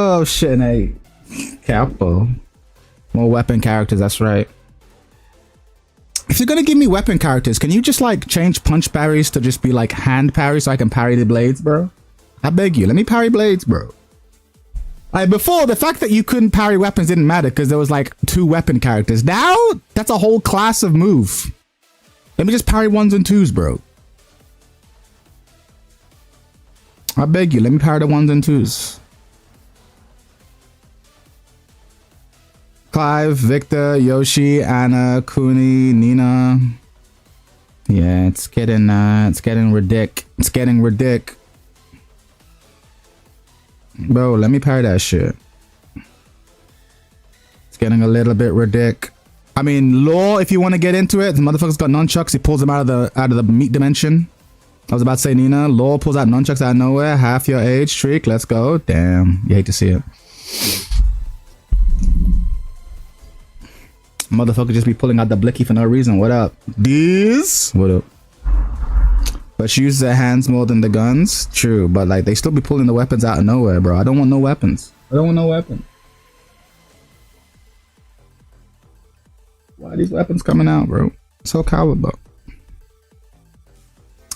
Oh shit, hey. Capo. More weapon characters, that's right. If you're gonna give me weapon characters, can you just like change punch parries to just be like hand parry so I can parry the blades, bro? I beg you, let me parry blades, bro. Like before, the fact that you couldn't parry weapons didn't matter because there was like 2 weapon characters. Now, that's a whole class of move. Let me just parry 1s and 2s, bro. I beg you, let me parry the 1s and 2s. Clive, Victor, Yoshi, Anna, Kuni, Nina. Yeah, it's getting ridic. It's getting ridic. Bro, let me parry that shit. It's getting a little bit ridic. I mean, Law, if you want to get into it, the motherfucker's got nunchucks. He pulls them out of the meat dimension. I was about to say Nina. Law pulls out nunchucks out of nowhere. Half your age, Streak. Let's go. Damn, you hate to see it. Motherfucker just be pulling out the blicky for no reason. What up? This? What up? But she uses her hands more than the guns. True, but like they still be pulling the weapons out of nowhere, bro. I don't want no weapons. I don't want no weapons. Why are these weapons coming out, bro? So caliber.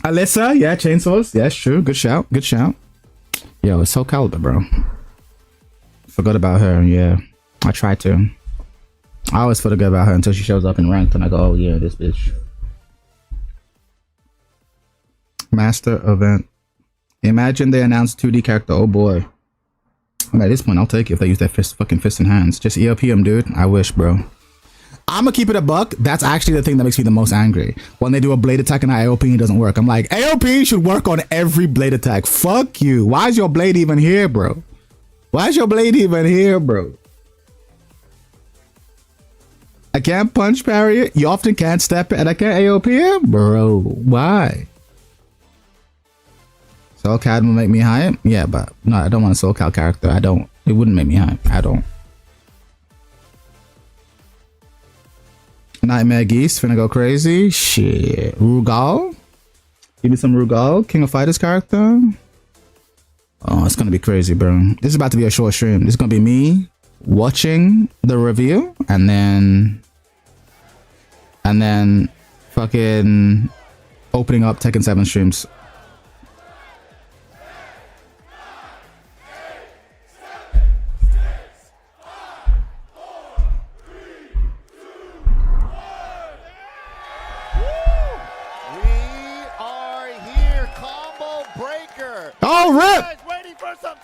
Alyssa, yeah, chainsaws. Yeah, true. Good shout. Good shout. Yo, it's so caliber, bro. Forgot about her. Yeah, I tried to. I always forget about her until she shows up in ranked, and I go, "Oh yeah, this bitch." Master event. Imagine they announced 2D character. Oh boy. And at this point, I'll take it if they use their fucking fists and hands. Just EOP them, dude. I wish, bro. I'm gonna keep it a buck. That's actually the thing that makes me the most angry. When they do a blade attack and AOP and it doesn't work. I'm like, AOP should work on every blade attack. Fuck you. Why is your blade even here, bro? Why is your blade even here, bro? I can't punch parry it. You often can't step it, and I can't AOP it? Bro, why? Soul Cal will make me hype? Yeah, but no, I don't want a Soul Cal character. I don't. It wouldn't make me hype. I don't. Nightmare Geese finna go crazy. Shit. Rugal? Give me some Rugal. King of Fighters character. Oh, it's gonna be crazy, bro. This is about to be a short stream. This is gonna be me watching the review and then fucking opening up Tekken 7 streams. Oh, Rip!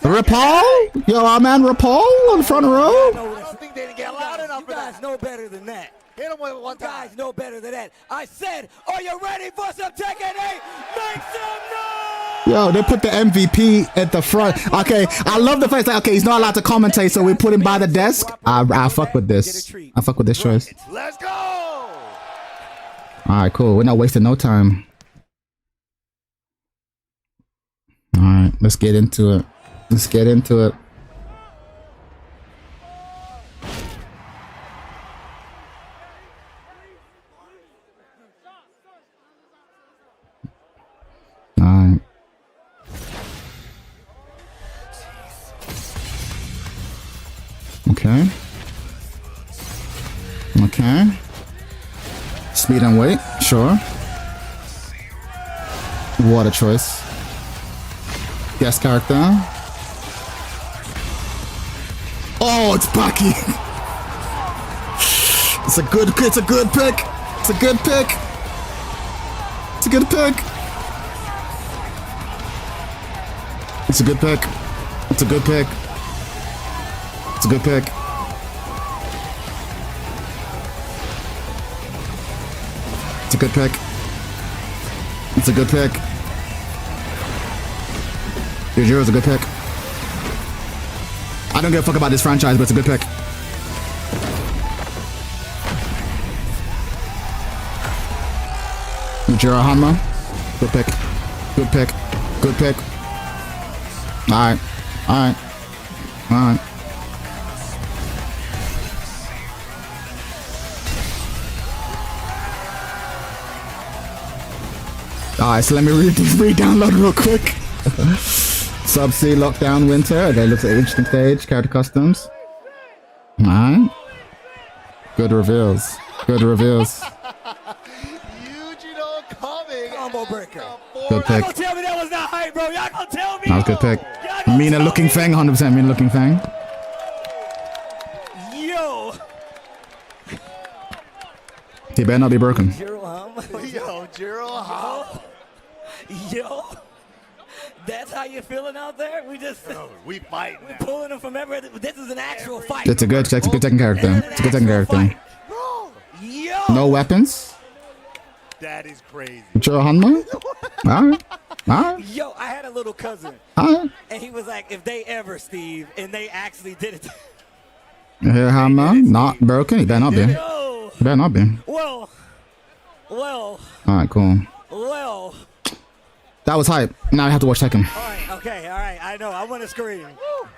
Rapal? Yo, our man Rapal on the front row? I don't think they didn't get loud enough for that. You guys know better than that. Hit him with one time. You guys know better than that. I said, are you ready for some Tekken 8? Make some noise! Yo, they put the MVP at the front. Okay, I love the fact that, okay, he's not allowed to commentate, so we put him by the desk. I fuck with this. I fuck with this choice. Let's go! Alright, cool. We're not wasting no time. Alright, let's get into it. Let's get into it. Alright. Okay. Okay. Speed and weight, sure. Water choice. Guest character. Oh, it's Baki. It's a good pick. It's a good pick. It's a good pick. It's a good pick. It's a good pick. It's a good pick. It's a good pick. It's a good pick. It's a good pick. Yujiro's a good pick. I don't give a fuck about this franchise, but it's a good pick. Yujiro Hanma. Good pick. Good pick. Good pick. Alright. Alright. Alright. Alright, so let me re-download real quick. Subsea, Lockdown, Winter. Okay, looks like an interesting stage. Character customs. Alright. Good reveals. Good reveals. Yujiro coming. Combo breaker. Good pick. Y'all gonna tell me that was not hype, bro. Y'all gonna tell me? That was a good pick. Mina looking Fang, 100% Mina looking Fang. Yo. He better not be broken. Yujiro Hanma. Yo, Yujiro Hanma. Yo. That's how you feeling out there? We just we fight. We're pulling him from everywhere. This is an actual fight. It's a good Tekken character. It's a good Tekken character. Yo. No weapons. That is crazy. Yujiro Hanma. Alright. Alright. Yo, I had a little cousin. Alright. And he was like, if they ever, Steve, and they actually did it. Here, Hanma, not broken. He better not be. Yo. He better not be. Well. Alright, cool. Well. That was hype. Now I have to watch Tekken. All right. I know. I want to scream.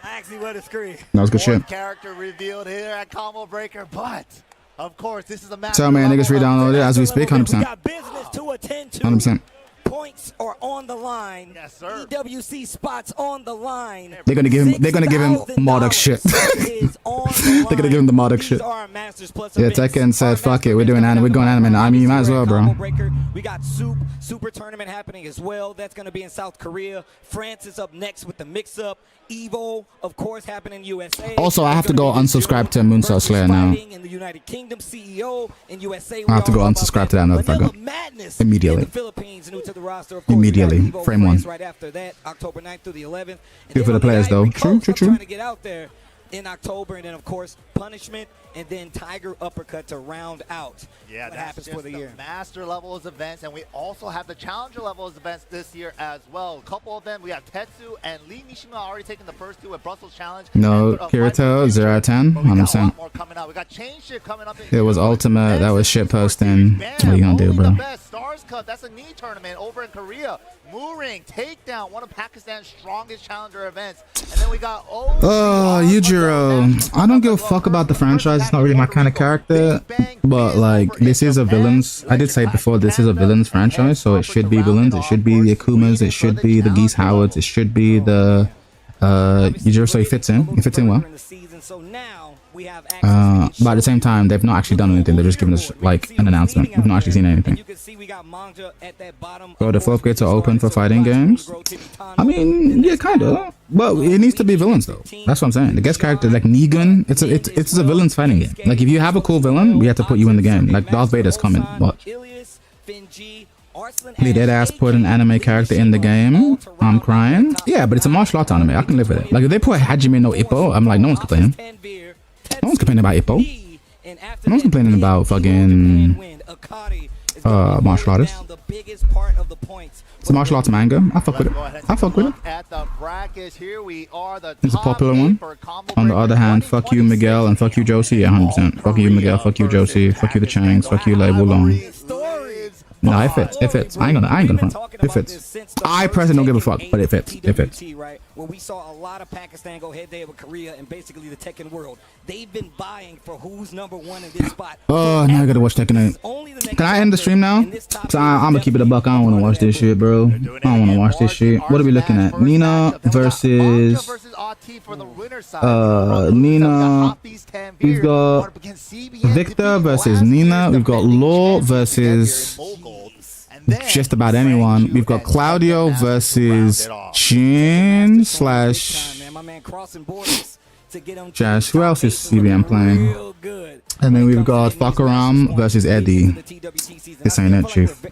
I actually want to scream. That was good shit. Character revealed here at Combo Breaker, but of course, this is a matter. So, man, niggas re-download it as we speak, 100%. We got business to attend to. 100%. Points are on the line. Yes, sir. EWC spots on the line. They're gonna give him Marduk shit. They're gonna give him the Marduk shit. Yeah, Tekken said, fuck it, we're doing anime, we're going anime. I mean, you might as well, bro. We got Super Tournament happening as well. That's gonna be in South Korea. France is up next with the mix-up. Evo, of course, happening in USA. Also, I have to go unsubscribe to Moonsault Slayer now. In the United Kingdom, CEO in USA. I have to go unsubscribe to that motherfucker. Immediately. Immediately. Frame one. Right after that, October 9th through the 11th. Good for the players, though. True. Trying to get out there in October, and then of course Punishment, and then Tiger Uppercut to round out what happens for the year. Master levels events, and we also have the Challenger levels events this year as well. A couple of them, we have Tetsu and Lee Mishima already taking the first two at Brussels Challenge. No, Kirito 0/10, 100%. We got Chain Shift coming up. It was Ultimate. That was shit posting. What are you gonna do, bro? Stars Cup. That's a knee tournament over in Korea. Mooring Takedown, one of Pakistan's strongest challenger events. And then we got Yujiro. I don't give a fuck about the franchise. It's not really my kind of character. But like, this is a villains. I did say before, this is a villains franchise, so it should be villains. It should be the Akumas. It should be the Geese Howards. It should be the Yujiro. So he fits in. He fits in well. But at the same time, they've not actually done anything. They're just giving us like an announcement. We've not actually seen anything. Bro, the floodgates are open for fighting games. I mean, yeah, kind of. But it needs to be villains though. That's what I'm saying. The guest character, like Negan, it's a villains fighting game. Like if you have a cool villain, we have to put you in the game. Like Darth Vader's coming. But they dead ass put an anime character in the game. I'm crying. Yeah, but it's a martial arts anime. I can live with it. Like if they put Hajime no Ippo, I'm like, no one's complaining. No one's complaining about Ippo. No one's complaining about fucking martial artists. It's a martial arts manga. I fuck with it. I fuck with it. It's a popular one. On the other hand, fuck you Miguel and fuck you Josie. Yeah, 100%. Fuck you Miguel, fuck you Josie, fuck you the Changs, fuck you Label Long. No, it fits. It fits. I ain't gonna front. It fits. I personally don't give a fuck, but it fits. It fits. Where we saw a lot of Pakistan go head-to-head with Korea and basically the Tekken world. They've been vying for who's number one in this spot. Oh, now I gotta watch Tekken 8. Can I end the stream now? So I'm gonna keep it a buck. I don't wanna watch this shit, bro. I don't wanna watch this shit. What are we looking at? Nina versus Nina. We've got Victor versus Nina. We've got Law versus just about anyone. We've got Claudio versus Jin / Josh. Who else is CBM playing? And then we've got Fakaram versus Eddie. This ain't it, Chief.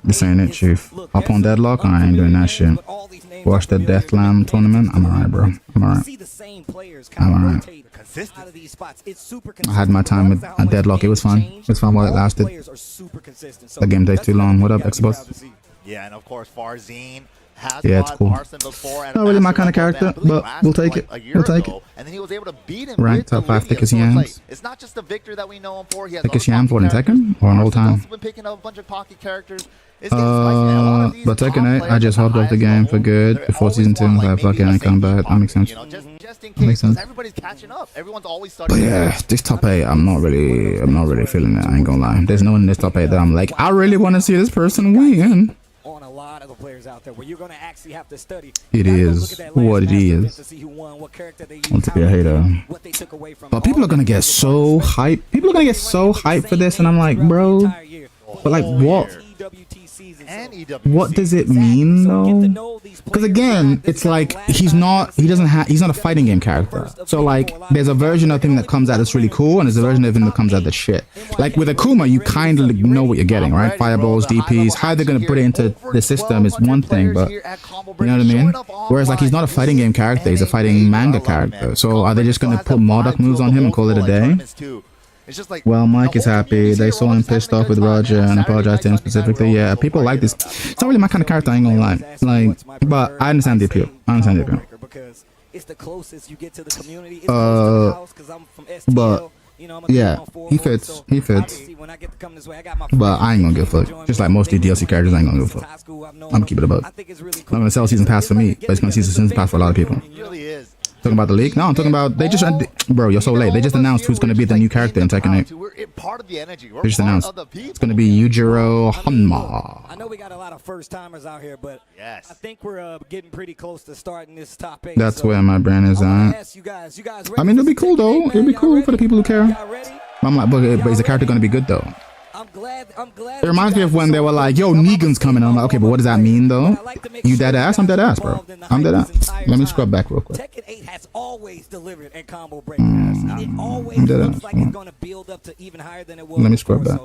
This ain't it, Chief. Hop on Deadlock? I ain't doing that shit. Watch the Deathlam tournament? I'm alright, bro. I'm alright. I'm alright. I had my time with Deadlock. It was fun. It was fun while it lasted. The game takes too long. What up, Xbox? Yeah, and of course, Farzeen. Yeah, it's cool. Not really my kind of character, but we'll take it. We'll take it. And then he was able to beat him. Right, top 5 thickest yams. It's not just the Victor that we know him for. He has thickest yam for in Tekken or an old time. Been picking up a bunch of pocket characters. But Tekken 8, I just hopped off the game for good before season 2. I was like, fuck it, I ain't coming back. That makes sense. Makes sense. Everybody's catching up. Everyone's always but yeah, this top 8, I'm not really feeling it. I ain't gonna lie. There's no one in this top 8 that I'm like, I really want to see this person win. on a lot of the players out there, where you're going to actually have to study. It is what it is. To see who won, what character they I'll take a hater. what they took away from. But people are gonna get so hyped. People are gonna get so hyped for this, and I'm like, bro. But like, what? What does it mean though? Because again, it's like he's not a fighting game character. So like, there's a version of him that comes out that's really cool, and there's a version of him that comes out that's shit. Like with Akuma, you kind of know what you're getting, right? Fireballs, DPs. How they're gonna put it into the system is one thing, but you know what I mean? Whereas like, he's not a fighting game character, he's a fighting manga character. So are they just gonna put Marduk moves on him and call it a day? It's just like, well, Mike is happy. They saw him pissed off with Roger and apologized to him specifically. Yeah, people like this. It's not really my kind of character, I ain't gonna lie. Like, but I understand the appeal. I understand the appeal. It's the closest you get to the community. But yeah, he fits. He fits. But I ain't gonna give a fuck. Just like most of the DLC characters, I ain't gonna give a fuck. I'm gonna keep it about. I'm gonna sell season pass for me, but it's gonna see season pass for a lot of people. Talking about the league? No, I'm talking about they just bro, you're so late. They just announced who's gonna be the new character in Tekken 8. They just announced it's gonna be Yujiro Hanma. I know we got a lot of first timers out here, but I think we're getting pretty close to starting this top 8. That's where my brand is at. I mean, it'll be cool though. It'll be cool for the people who care. I'm like, but is the character gonna be good though? I'm glad. It reminds me of when they were like, yo, Negan's coming. I'm like, okay, but what does that mean though? You dead ass? I'm dead ass, bro. I'm dead ass. Let me scrub back real quick. Tekken 8 has always delivered in combo breakers. It always looks like it's going to build up to even higher than it was. Let me scrub back.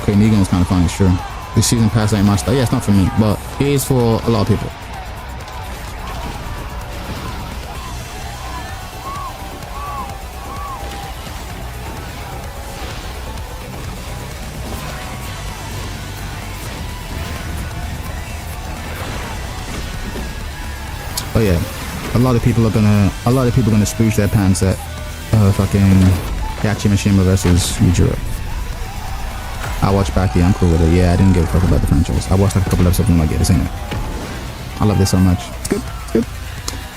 Okay, Negan was kind of funny, sure. This season pass ain't much. Yeah, it's not for me, but it is for a lot of people. Oh yeah, a lot of people are gonna spooge their pants at fucking Yachi Mishima versus Yujiro. I watched Baki, I'm cool with it. Yeah, I didn't give a fuck about the franchise. I watched like a couple episodes and I'm like, yeah, this ain't it. I love this so much. It's good, it's good.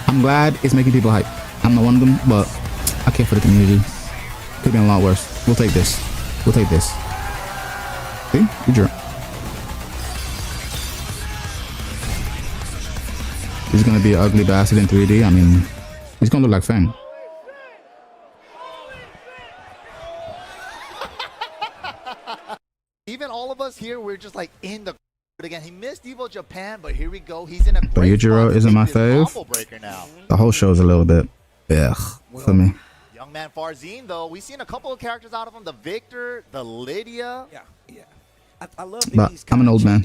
I'm glad it's making people hype. I'm not one of them, but I care for the community. Could have been a lot worse. We'll take this. We'll take this. See? Yujiro. He's gonna be an ugly bastard in 3D. I mean, he's gonna look like Fang. Even all of us here, we're just like in the again. He missed Evo Japan, but here we go. He's in a great Yujiro isn't my fave. The whole show's a little bit for me. Young man Farzeen, though, we've seen a couple of characters out of him. The Victor, the Lydia. Yeah. I love that but I'm an old man.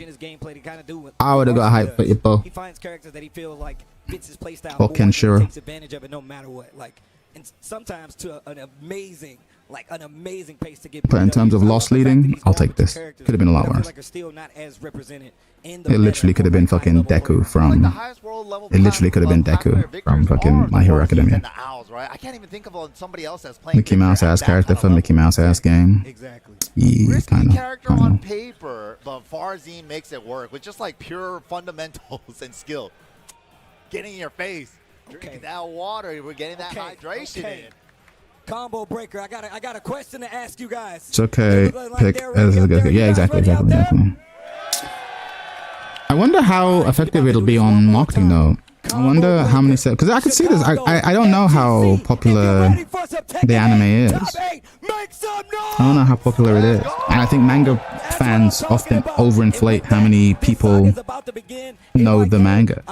I would have got hyped for Ippo. He finds characters that he feels like fits his playstyle. Or Kenshiro. Takes advantage of it no matter what. Like, and sometimes to an amazing pace to get. But in terms of loss leading, I'll take this. Could have been a lot worse. It literally could have been fucking Deku from. It literally could have been Deku from fucking My Hero Academia. I can't even think of somebody else that's playing. Mickey Mouse ass character for Mickey Mouse ass game. Exactly. Yeah, kind of. Character on paper, but Farzeen makes it work with just like pure fundamentals and skill. Getting in your face, drinking that water, we're getting that hydration in. Combo breaker. I got a question to ask you guys. It's okay. Pick as a good. Yeah, exactly. I wonder how effective it'll be on marketing though. I wonder how many because I could see this. I don't know how popular the anime is. I don't know how popular it is, and I think manga fans often overinflate how many people know the manga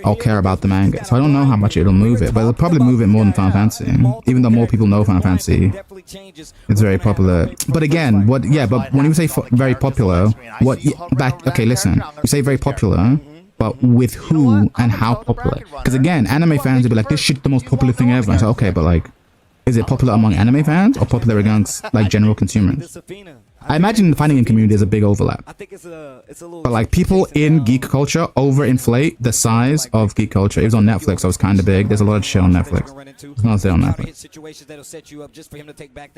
or care about the manga. So I don't know how much it'll move it, but it'll probably move it more than Final Fantasy. Even though more people know Final Fantasy, it's very popular. But again, but when you say very popular, okay, listen, you say very popular. But with who and how popular? Because again, anime fans will be like, this shit's the most popular thing ever. I say, okay, but like, is it popular among anime fans or popular against like general consumers? I imagine the fighting game community is a big overlap. I think it's a little. But like people in geek culture overinflate the size of geek culture. It was on Netflix, so it's kind of big. There's a lot of shit on Netflix. It's not there on Netflix.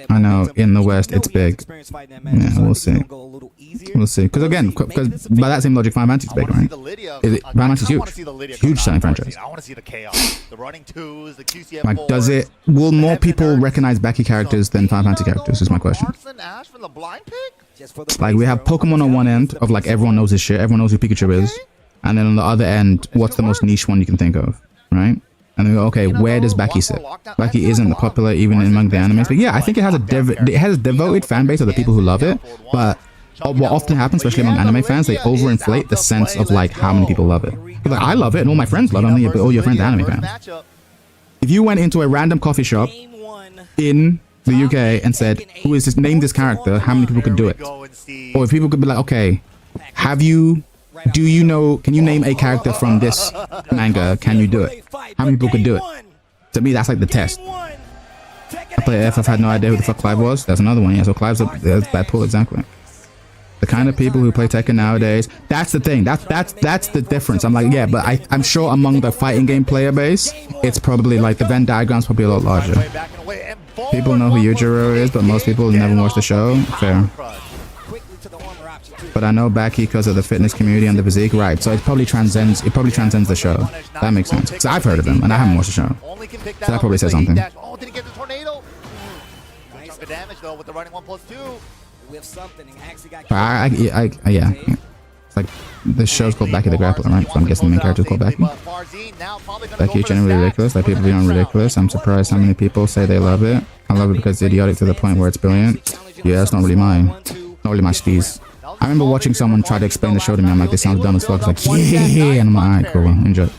I know in the West it's big. Yeah, we'll see. We'll see. Because again, because by that same logic, Final Fantasy's big, right? Final Fantasy's huge. Huge selling franchise. I want to see the chaos, the running twos, the QCF. Like, does it? Will more people recognize Baki characters than Final Fantasy characters? Is my question. Like we have Pokemon on one end of like everyone knows his shit, everyone knows who Pikachu is, and then on the other end, what's the most niche one you can think of, right? And then we go, okay, where does Baki sit? Baki isn't popular even among the animes, but yeah, I think it has a devoted fan base of the people who love it. But what often happens, especially among anime fans, they overinflate the sense of like how many people love it. Like I love it, and all my friends love it, but all your friends are anime fans. If you went into a random coffee shop in the UK and said, who is this, name this character, how many people could do it? Or if people could be like, okay, can you name a character from this manga, can you do it? How many people could do it? To me, that's like the test. I played FF, had no idea who the fuck Clive was. That's another one, yeah, so Clive's that pool, exactly. The kind of people who play Tekken nowadays, that's the thing, that's the difference. I'm like, yeah, but I'm sure among the fighting game player base, it's probably like the Venn diagram's probably a lot larger. People know who Yujiro is, but most people never watch the show. Fair. But I know Baki because of the fitness community and the physique, right? So it probably transcends the show. That makes sense. Because I've heard of him and I haven't watched the show. So that probably says something. Oh, didn't get the tornado. Nice damage though with the running 1+2. With something and actually got. Yeah. It's like the show's called Baki the Grappler, right? So I'm guessing the main character is called Baki. Baki is generally ridiculous. Like people beyond ridiculous. I'm surprised how many people say they love it. I love it because it's idiotic to the point where it's brilliant. Yeah, it's not really mine. Not really my steez. I remember watching someone try to explain the show to me. I'm like, this sounds dumb as fuck. It's like, yeah, and I'm like, alright, cool, enjoy.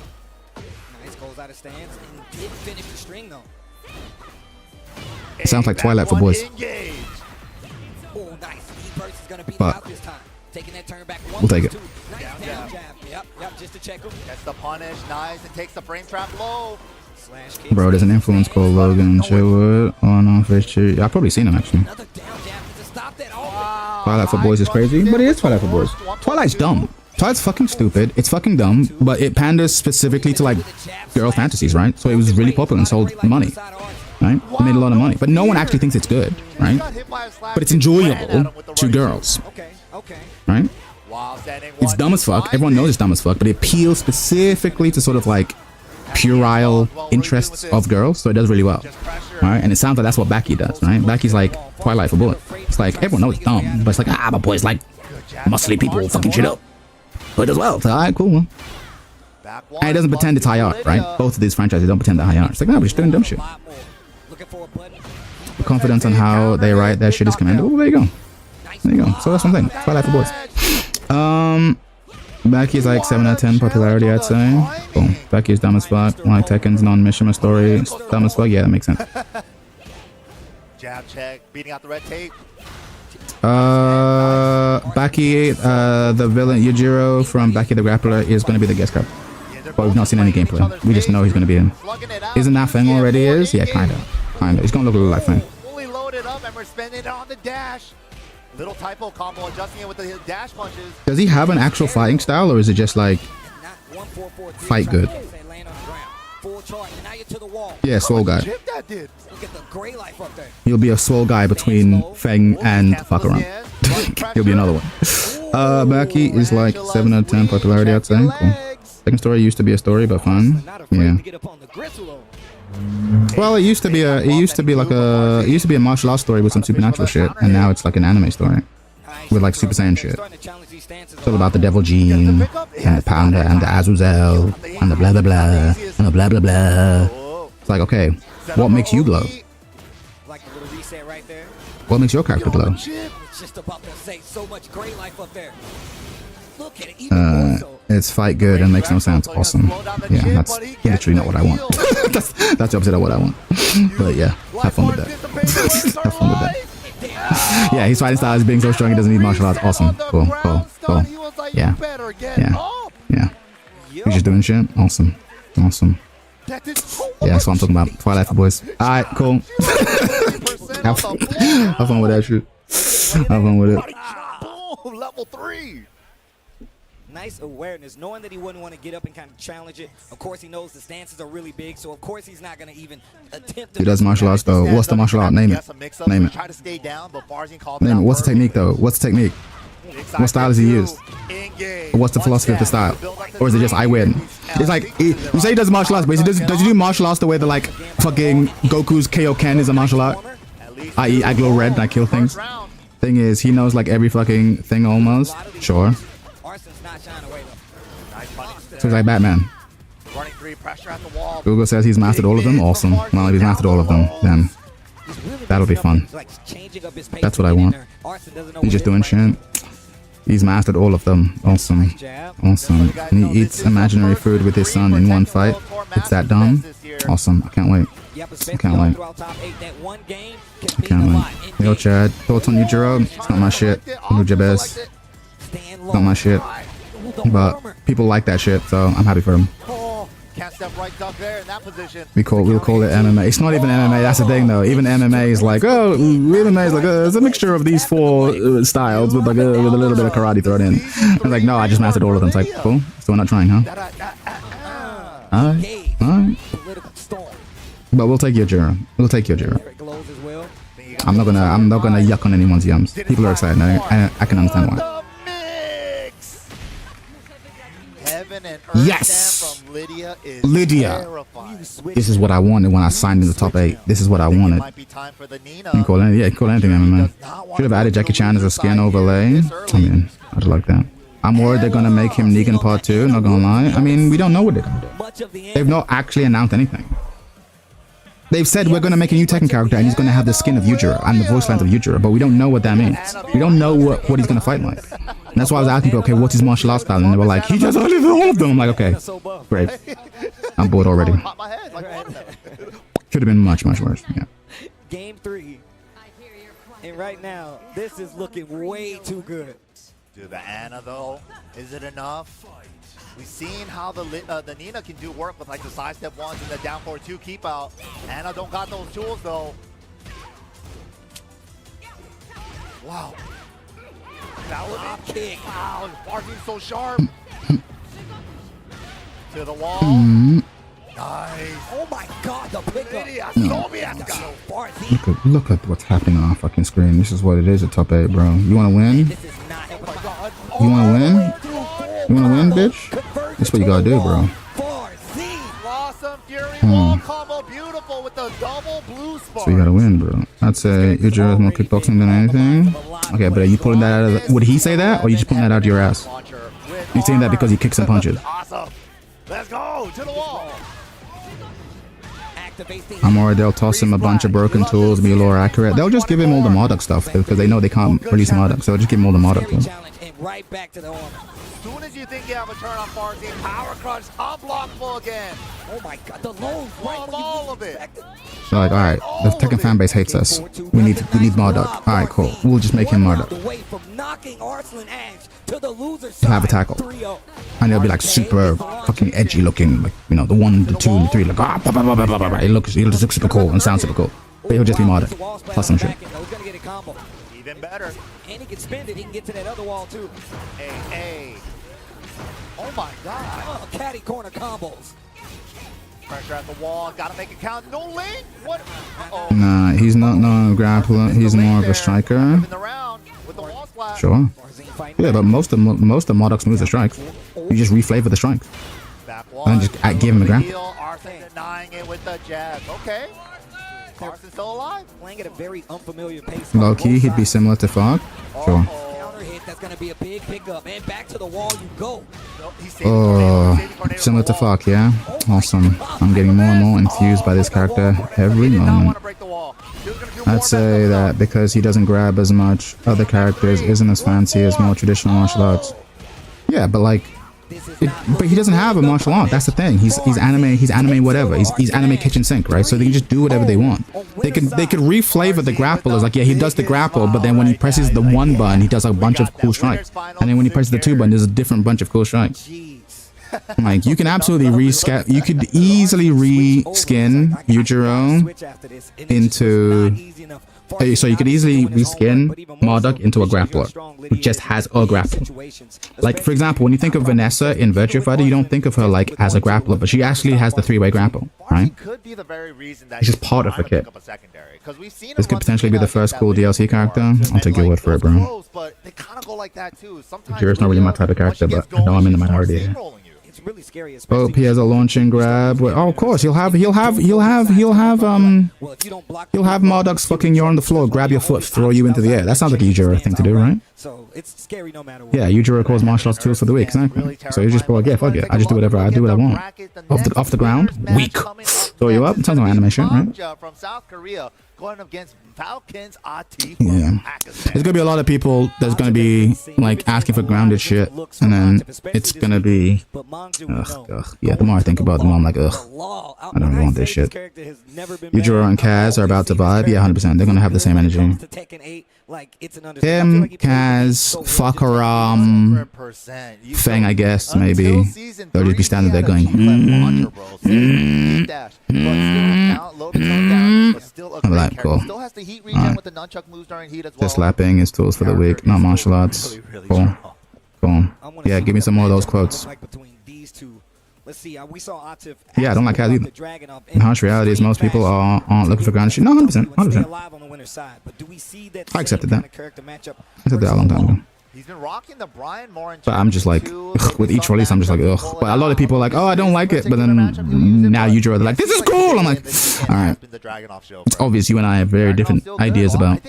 It sounds like Twilight for boys. But we'll take it. Gets the punish, nice, and takes the frame trap low. Bro, there's an influence called Logan Sherwood on official. I've probably seen him actually. Twilight for boys is crazy, but it is Twilight for boys. Twilight's dumb. Twilight's fucking stupid. It's fucking dumb, but it panders specifically to like girl fantasies, right? So it was really popular and sold money, right? It made a lot of money, but no one actually thinks it's good, right? But it's enjoyable to girls, right? It's dumb as fuck. Everyone knows it's dumb as fuck, but it appeals specifically to sort of like puerile interests of girls, so it does really well, right? And it sounds like that's what Baki does, right? Baki's like Twilight for boys. It's like everyone knows it's dumb, but it's like, my boys like muscly people fucking shit up, so it does well. So alright, cool. And it doesn't pretend it's high art, right? Both of these franchises don't pretend they're high art. It's like, no, we're just doing dumb shit. The confidence on how they write their shit is commendable. There you go. There you go. So that's one thing. Twilight for boys. Baki is like 7 out of 10 popularity, I'd say. Cool. Baki is dumb as fuck. Like Tekken's non-mission story. Dumb as fuck. Yeah, that makes sense. Jab check, beating out the red tape. Baki, the villain Yujiro from Baki the Grappler is going to be the guest character. But we've not seen any gameplay. We just know he's going to be in. Isn't that Feng already is? Yeah, kinda. He's going to look a little like Feng. Fully loaded up and we're spending it on the dash. Little typo combo, adjusting it with the dash punches. Does he have an actual fighting style, or is it just like fight good? Yeah, swole guy. He'll be a swole guy between Feng and fuck around. He'll be another one. Baki is like 7 out of 10 popularity, I'd say. Cool. Second story used to be a story, but fun. Yeah. Well, it used to be a martial arts story with some supernatural shit, and now it's like an anime story with like Super Saiyan shit. It's all about the Devil Gene and the Panda and the Azuzel and the blah blah blah and the blah blah blah. It's like, okay, what makes you glow? What makes your character glow? It's fight good and makes no sense. Awesome. Yeah, that's literally not what I want. that's the opposite of what I want. But yeah, have fun with that. Have fun with that. Yeah, his fighting style is being so strong he doesn't need martial arts. Awesome. Cool. Yeah. He's just doing shit. Awesome. Yeah, that's what I'm talking about. Twilight for boys. Alright, cool. Have fun with that shit. fun with it. Boom, level 3. Nice awareness, knowing that he wouldn't want to get up and kind of challenge it. Of course, he knows the stances are really big, so of course he's not going to even attempt to. He does martial arts though. What's the martial art? Name it. Name it. Name it. What's the technique though? What's the technique? What style does he use? What's the philosophy of the style? Or is it just I win? It's like, you say he does martial arts, but does he do martial arts the way that like fucking Goku's Kaioken is a martial art? I.e. I glow red and I kill things. Thing is, he knows like every fucking thing almost. Sure. So he's like Batman. Google says he's mastered all of them. Awesome. Well, if he's mastered all of them, then that'll be fun. That's what I want. He's just doing shit. He's mastered all of them. Awesome. Awesome. And he eats imaginary food with his son in one fight. It's that dumb. Awesome. I can't wait. I can't wait. I can't wait. Yo, Chad. Thoughts on Yujiro? It's not my shit. Jabez. Not my shit. But people like that shit, so I'm happy for him. We'll call it MMA. It's not even MMA. That's the thing, though. Even MMA is like, oh, MMA is like it's a mixture of these 4 styles with like with a little bit of karate thrown in. I'm like, no, I just mastered all of them. It's like, cool. So we're not trying, huh? Alright, alright. But we'll take Yujiro. We'll take Yujiro. I'm not gonna yuck on anyone's yums. People are excited. I can understand why. Yes! Lydia! This is what I wanted when I signed in the top 8. This is what I wanted. You can call it, yeah, call anything MMA. Should have added Jackie Chan as a skin overlay. I mean, I'd like that. I'm worried they're gonna make him Negan Part 2, not gonna lie. I mean, we don't know what they're gonna do. They've not actually announced anything. They've said we're gonna make a new Tekken character and he's gonna have the skin of Yujiro and the voice lines of Yujiro, but we don't know what that means. We don't know what he's gonna fight like. And that's why I was asking people, okay, what's his martial arts style? And they were like, he does all of them. I'm like, okay, great. I'm bored already. Should have been much, much worse. Yeah. Game 3. And right now, this is looking way too good. Dude, the Anna though, is it enough? We've seen how the Nina can do work with like the side step 1s and the down forward 2 keep out. Anna don't got those tools though. Wow. That was a kick. Wow, Farzeen's so sharp. To the wall. Nice. Oh my god, the pickup. No. Look at what's happening on our fucking screen. This is what it is at top 8, bro. You wanna win? You wanna win? You wanna win, bitch? That's what you gotta do, bro. So you gotta win, bro. I'd say Yujiro has more kickboxing than anything. Okay, but are you pulling that out of the... Would he say that, or are you just pulling that out of your ass? You saying that because he kicks and punches? Awesome. Let's go to the wall. I'm worried they'll toss him a bunch of broken tools, be a little accurate. They'll just give him all the Marduk stuff because they know they can't release Marduk, so they'll just give him all the Marduk. Right back to the arm. As soon as you think you have a turn on Farzeen, power crunch, unblockable again. Oh my god, the lows, right? All of it. So like, alright, the Tekken fan base hates us. We need Marduk. Alright, cool. We'll just make him Marduk. He'll have a tackle. And he'll be like super fucking edgy looking, like, you know, the 1, the 2, and the 3, like, ah, blah, blah, blah, blah, blah, blah. He'll look super cool and sound super cool. But he'll just be Marduk. Plus some shit. Even better. And he can spend it, he can get to that other wall too. Hey. Oh my god. Oh, caddy corner combos. Pressure at the wall, gotta make it count. No link? What? Uh-oh. Nah, he's not no grappler, he's more of a striker. Sure. Yeah, but most of Marduk's moves are strikes. You just reflavor the strikes. And just give him a grapple. Denying it with the jab. Okay. Carson's still alive. Playing at a very unfamiliar pace. Low key, he'd be similar to Fog. Sure. Counter hit, that's gonna be a big pickup. And back to the wall you go. Oh, similar to Fog, yeah? Awesome. I'm getting more and more infused by this character every moment. I'd say that because he doesn't grab as much, other characters isn't as fancy as more traditional martial arts. Yeah, but like, but he doesn't have a martial art. That's the thing. He's anime whatever. He's anime kitchen sink, right? So they can just do whatever they want. They could reflavor the grapple as like, yeah, he does the grapple, but then when he presses the 1 button, he does a bunch of cool strikes. And then when he presses the 2 button, there's a different bunch of cool strikes. Like, you can absolutely you could easily reskin Yujiro into So you could easily reskin Marduk into a grappler who just has a grapple. Like, for example, when you think of Vanessa in Virtua Fighter, you don't think of her like as a grappler, but she actually has the 3-way grapple, right? It's just part of the kit. This could potentially be the first cool DLC character. I'll take your word for it, bro. Yujiro's not really my type of character, but I know I'm in the minority here. Really scary. Oh, he has a launching grab. Oh, of course, he'll have Marduk's fucking you're on the floor, grab your foot, throw you into the air. That sounds like a Yujiro thing to do, right? So it's scary no matter what. Yeah, Yujiro calls martial arts tools for the week, exactly. So you just be like, yeah, fuck it. I just do whatever I want. Off the ground, weak. Throw you up. Sounds like animation, right? From South Korea going against Falcons yeah. There's gonna be a lot of people that's gonna be like asking for grounded shit, and then it's gonna be ugh. Yeah, the more I think about it, the more I'm like, ugh, I don't want this shit. Yujiro and Kaz are about to vibe. Yeah, 100%. They're gonna have the same energy. Him, Kaz, Fakaram, Feng, I guess, maybe. They'll just be standing there going, I'm like, cool. Just slapping his tools for the week, not martial arts. Cool. Cool. Yeah, give me some more of those quotes. Yeah, I don't like Kaz either. In harsh reality is most people aren't looking for grounded shit. No, 100%. 100%. I accepted that. I accepted that a long time ago. But I'm just like, ugh, with each release, I'm just like, ugh. But a lot of people are like, oh, I don't like it. But then now Yujiro, they're like, this is cool. I'm like, all right. It's obvious you and I have very different ideas about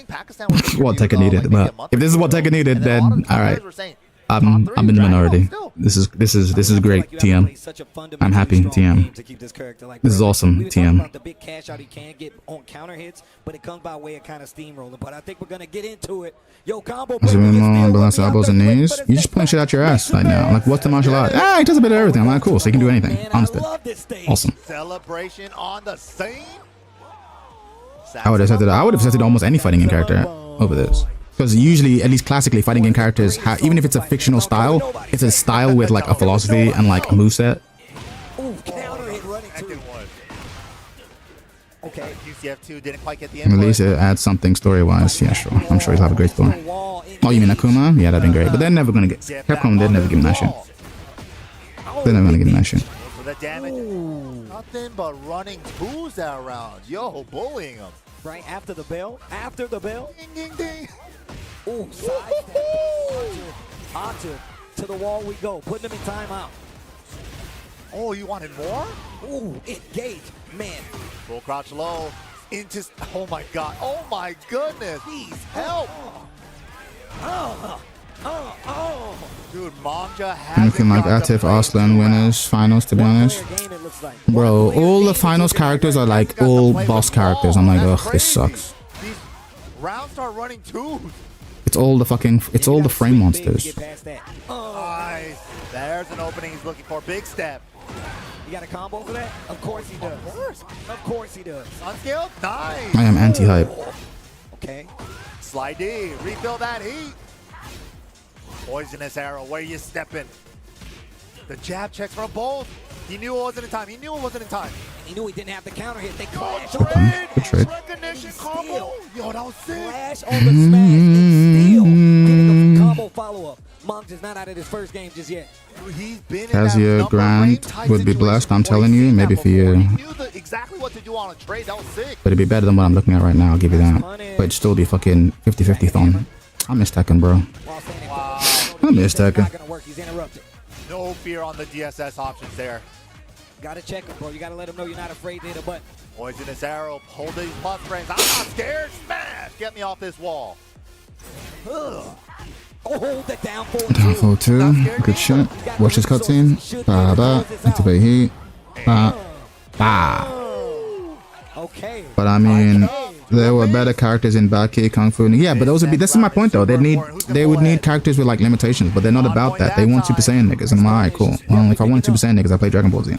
what Tekken needed. But if this is what Tekken needed, then all right. I'm in the minority. This is great, TM. I'm happy, TM. This is awesome, TM. The big cash out he can get on counter hits, but it comes by way of kind of steamrolling. But I think we're gonna get into it. Yo, combo. Balance elbows and knees. You just pulling shit out your ass right now. Like, what's the martial art? Ah, he does a bit of everything. I'm like, cool. So he can do anything. Honestly, awesome. Celebration on the same. I would have accepted almost any fighting game character over this. Because usually, at least classically, fighting game characters, even if it's a fictional style, it's a style with like a philosophy and like a moveset. Okay, UCF2 didn't quite get the at least it adds something story-wise. Yeah, sure. I'm sure he'll have a great story. Oh, you mean Akuma? Yeah, that'd been great. But they're never gonna get Capcom. They're never give him that shit. They're never gonna give him that shit. Nothing but running twos out round. Yo, bullying him. Right after the bell. After the bell. Ding, ding, ding. Ooh, side step. To the wall we go. Putting him in timeout. Oh, you wanted more? Ooh, engage. Man. Full crouch low. Into. Oh my god. Oh my goodness. Please help. Dude, Manja has anything like Atif Arslan winners finals, to be honest. Bro, all the finals characters are like all boss characters. I'm like, ugh, this sucks. These rounds start running too. It's all the frame monsters. Nice. There's an opening he's looking for. Big step. You got a combo for that? Of course he does. Of course he does. Unscaled? Nice. I am anti-hype. Okay. Slide D. Refill that heat. Poisonous arrow. Where you stepping? The jab checks from both. He knew it wasn't in time. And he knew he didn't have the counter hit. They clashed. Good trade. Recognition combo. Yo, that was sick. Flash on the smash and still getting a combo follow-up. Monks is not out of his first game just yet. He's been Casio Grand would be blessed, I'm telling you. Maybe for you. He knew exactly what to do on a trade. That was sick. But it'd be better than what I'm looking at right now, I'll give you that. But it'd still be fucking 50-50 thon. I miss Tekken, bro. Wow. I miss Tekken. No fear on the DSS options there. Gotta check him, bro. You gotta let him know you're not afraid to hit a button. Poisonous arrow. Hold these plus frames. I'm not scared. Smash. Get me off this wall. Ugh. Oh, the down forward two. Good shit. Watch this cutscene. Ba-da. Activate heat. Ba. Okay. But I mean, there were better characters in Baki, Kung Fu. Yeah, but those would be. This is my point though. They would need characters with like limitations, but they're not about that. They want Super Saiyan niggas, and I'm alright, cool. Well, if I want Super Saiyan niggas, I play Dragon Ball Z.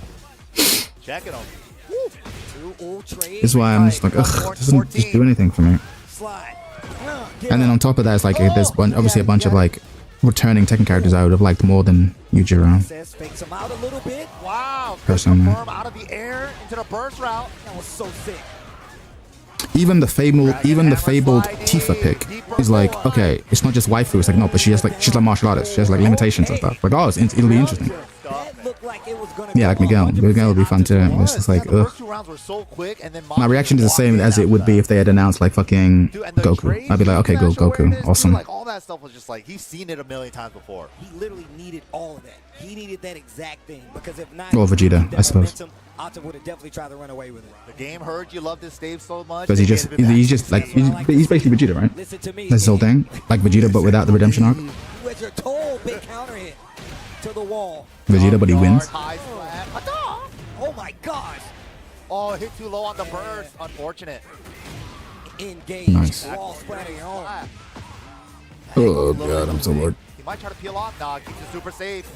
Checking them. This is why I'm just like, ugh, doesn't just do anything for me. And then on top of that, it's like there's obviously a bunch of like returning Tekken characters I would have liked more than Yujiro. Wow. Personally. Out of the air into the burst route. That was so sick. Even the fabled Tifa pick is like, okay, it's not just waifu. It's like, no, but she's like martial artist. She has like limitations and stuff. Like, oh, it'll be interesting. Yeah, like Miguel. Miguel would be fun too. It's just like, ugh. My reaction is the same as it would be if they had announced like fucking Goku. I'd be like, okay, go Goku, awesome. Like all that stuff was just like he's seen it a million times before. He literally needed all of that. He needed that exact thing because if not, or Vegeta, I suppose. Ata would have definitely tried to run away with it. The game heard you love this stage so much. Because he's just like he's basically Vegeta, right? That's his whole thing, like Vegeta, but without the redemption arc. With your total big counter hit to the wall. Vegeta, but he wins. Oh my gosh! Oh, hit too low on the burst. Unfortunate. Engage. Nice. Wall splatter your own. Oh god, I'm so bored. He might try to peel off. Nah, keeps it super safe.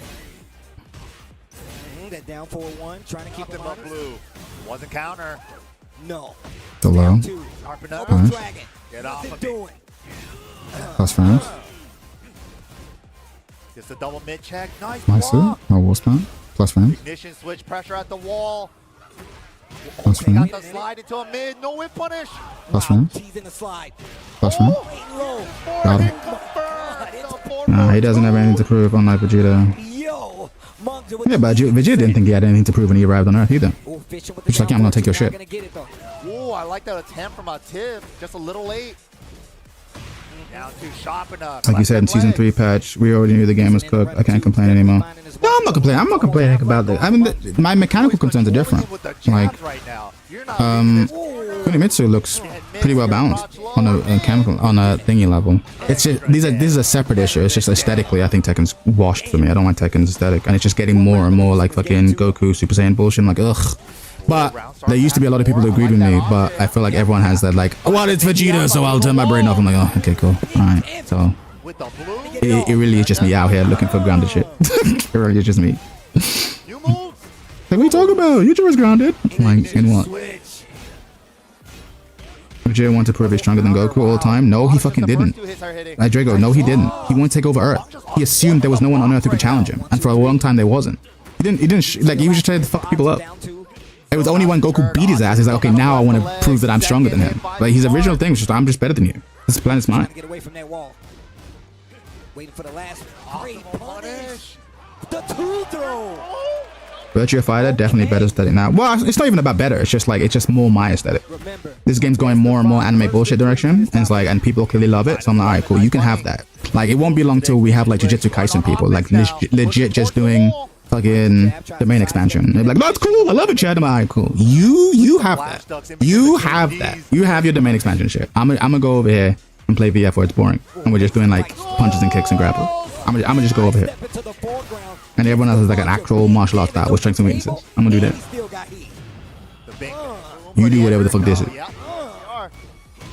That down forward one, trying to keep him up blue. Wasn't counter. No. So low. Sharpen up. Nice. Get off of me. Plus frames. Just a double mid check. Nice. Nice. No wall spam. Plus frames. Ignition switch pressure at the wall. Plus frames. Got the slide into a mid. No whip punish. Plus frames. He's in the slide. Plus frames. Got him. Nah, he doesn't have anything to prove, unlike Vegeta. Yeah, but Vegeta didn't think he had anything to prove when he arrived on Earth either. He's like, yeah, I'm gonna take your shit. Ooh, I like that attempt from a tip. Just a little late. Down too sharp enough. Like you said in Season 3 patch, we already knew the game was cooked. I can't complain anymore. No, I'm not complaining. I'm not complaining about that. I mean, my mechanical concerns are different. Like, Kunimitsu looks pretty well balanced on a chemical, on a thingy level. It's just this is a separate issue. It's just aesthetically, I think Tekken's washed for me. I don't like Tekken's aesthetic, and it's just getting more and more like fucking Goku Super Saiyan bullshit. I'm like, ugh. But there used to be a lot of people who agreed with me, but I feel like everyone has that like, well, it's Vegeta, so I'll turn my brain off. I'm like, oh, okay, cool. Alright, so it really is just me out here looking for grounded shit. It really is just me. Like, what are you talking about? Yujiro's grounded. Like, in what? Vegeta wanted to prove he's stronger than Goku all the time. No, he fucking didn't. Like Drago, no, he didn't. He wanted to take over Earth. He assumed there was no one on Earth who could challenge him, and for a long time there wasn't. He didn't like, he was just trying to fuck people up. It was only when Goku beat his ass, he's like, okay, now I want to prove that I'm stronger than him. Like, his original thing was just, I'm just better than you. This planet's mine. Get away from that wall. Waiting for the last great punish. The two throw. Virtua Fighter, definitely better aesthetic now. Well, it's not even about better. It's just like, it's just more my aesthetic. This game's going more and more anime bullshit direction. And it's like, and people clearly love it. So I'm like, alright, cool, you can have that. Like, it won't be long till we have like Jujutsu Kaisen people, like legit just doing fucking domain expansion. They're like, that's cool, I love it, Chad. I'm like, alright, cool. You have that. You have that. You have your domain expansion shit. I'm gonna go over here and play VF where it's boring. And we're just doing like punches and kicks and grappling. I'm gonna just go over here. And everyone else is like an actual martial arts style with strengths and weaknesses. I'm gonna do that. You do whatever the fuck this is.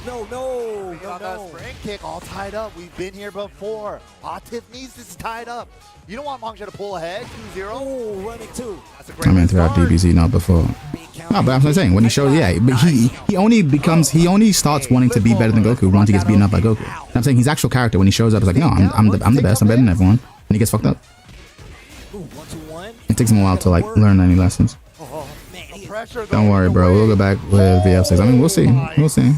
No. Spring kick all tied up. We've been here before. Atif needs this tied up. You don't want Mongsha to pull ahead. 2-0. Oh, running two. I mean, throughout DBZ, not before. No, but that's what I'm saying. When he shows, yeah, but he only starts wanting to be better than Goku once he gets beaten up by Goku. And I'm saying his actual character, when he shows up, is like, no, I'm the best. I'm better than everyone. And he gets fucked up. It takes him a while to like learn any lessons. Don't worry, bro. We'll go back with VF6. I mean, we'll see. We'll see.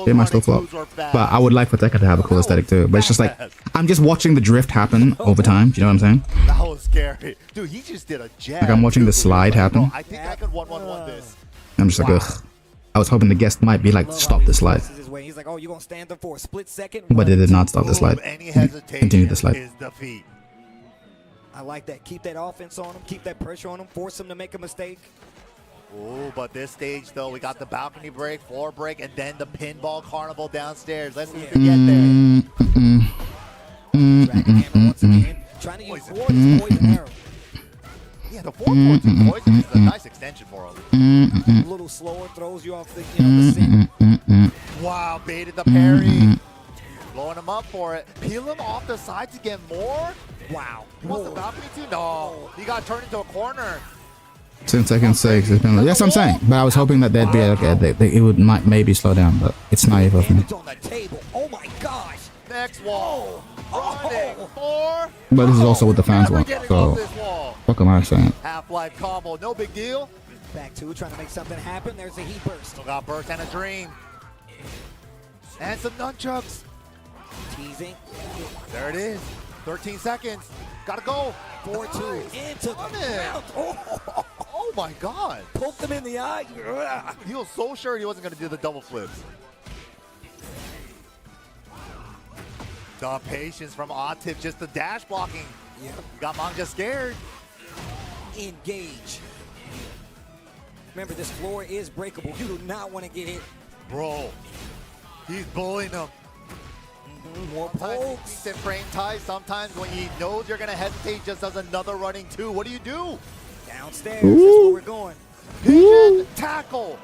They might still flop. But I would like for Tekken to have a cool aesthetic too. But it's just like, I'm just watching the drift happen over time. Do you know what I'm saying? That was scary. Dude, he just did a jab. Like, I'm watching the slide happen. I think I could 1-1-1 this. I'm just like, ugh. I was hoping the guest might be like, stop the slide. He's like, oh, you gonna stand up for a split second? But it did not stop the slide. Continue the slide. I like that. Keep that offense on him. Keep that pressure on him. Force him to make a mistake. Oh, but this stage, though, we got the balcony break, floor break, and then the pinball carnival downstairs. Let's see if we can get there. Trying to use poison arrow. Yeah, the 4-4-2 poison is a nice extension for him. A little slower, throws you off the, the seat. Wow, baited the parry. Blowing him up for it. Peel him off the side to get more. Wow. He wants the balcony too? No. He got turned into a corner. Since Tekken 6, it's been like, that's what I'm saying. But I was hoping that they'd be okay, it would maybe slow down, but it's naive of me. Oh my gosh! Next wall. Running. But this is also what the fans want. So what am I saying? Half-life combo, no big deal. Back two, trying to make something happen. There's a heat burst. Still got burst and a dream. And some nunchucks. Teasing. There it is. 13 seconds. Gotta go. 4-2. Into the ground. Oh my God. Poked him in the eye. He was so sure he wasn't going to do the double flips. The patience from Atif, just the dash blocking. Yeah. Got Manga scared. Engage. Remember, this floor is breakable. You do not want to get hit. Bro, he's bullying him. More Sometimes pokes. he keeps it frame tight. Sometimes when he knows you're going to hesitate, just does another running two. What do you do? Downstairs. That's where we're going. Pigeon tackle.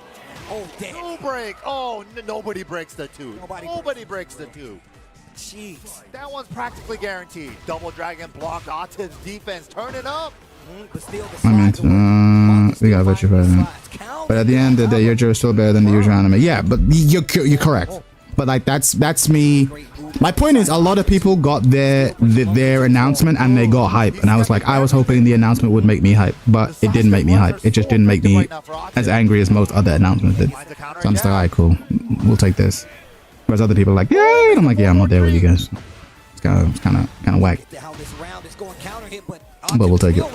Oh, damn. Two break. Oh, nobody breaks the two. Nobody breaks the two. Jeez. That one's practically guaranteed. Double dragon blocked Atif's defense. Turn it up. But still the I mean, we got Virtua Fighter. But at the end of the day, Yujiro's still better than the Yujiro Hanma. Yeah, but you're correct. But like that's me. My point is, a lot of people got their announcement and they got hype, and I was like, I was hoping the announcement would make me hype, but it didn't make me hype. It just didn't make me as angry as most other announcements did. So I'm just like, alright, cool, we'll take this. Whereas other people are like, yay! And I'm like, yeah, I'm not there with you guys. It's kind of whack. But we'll take it.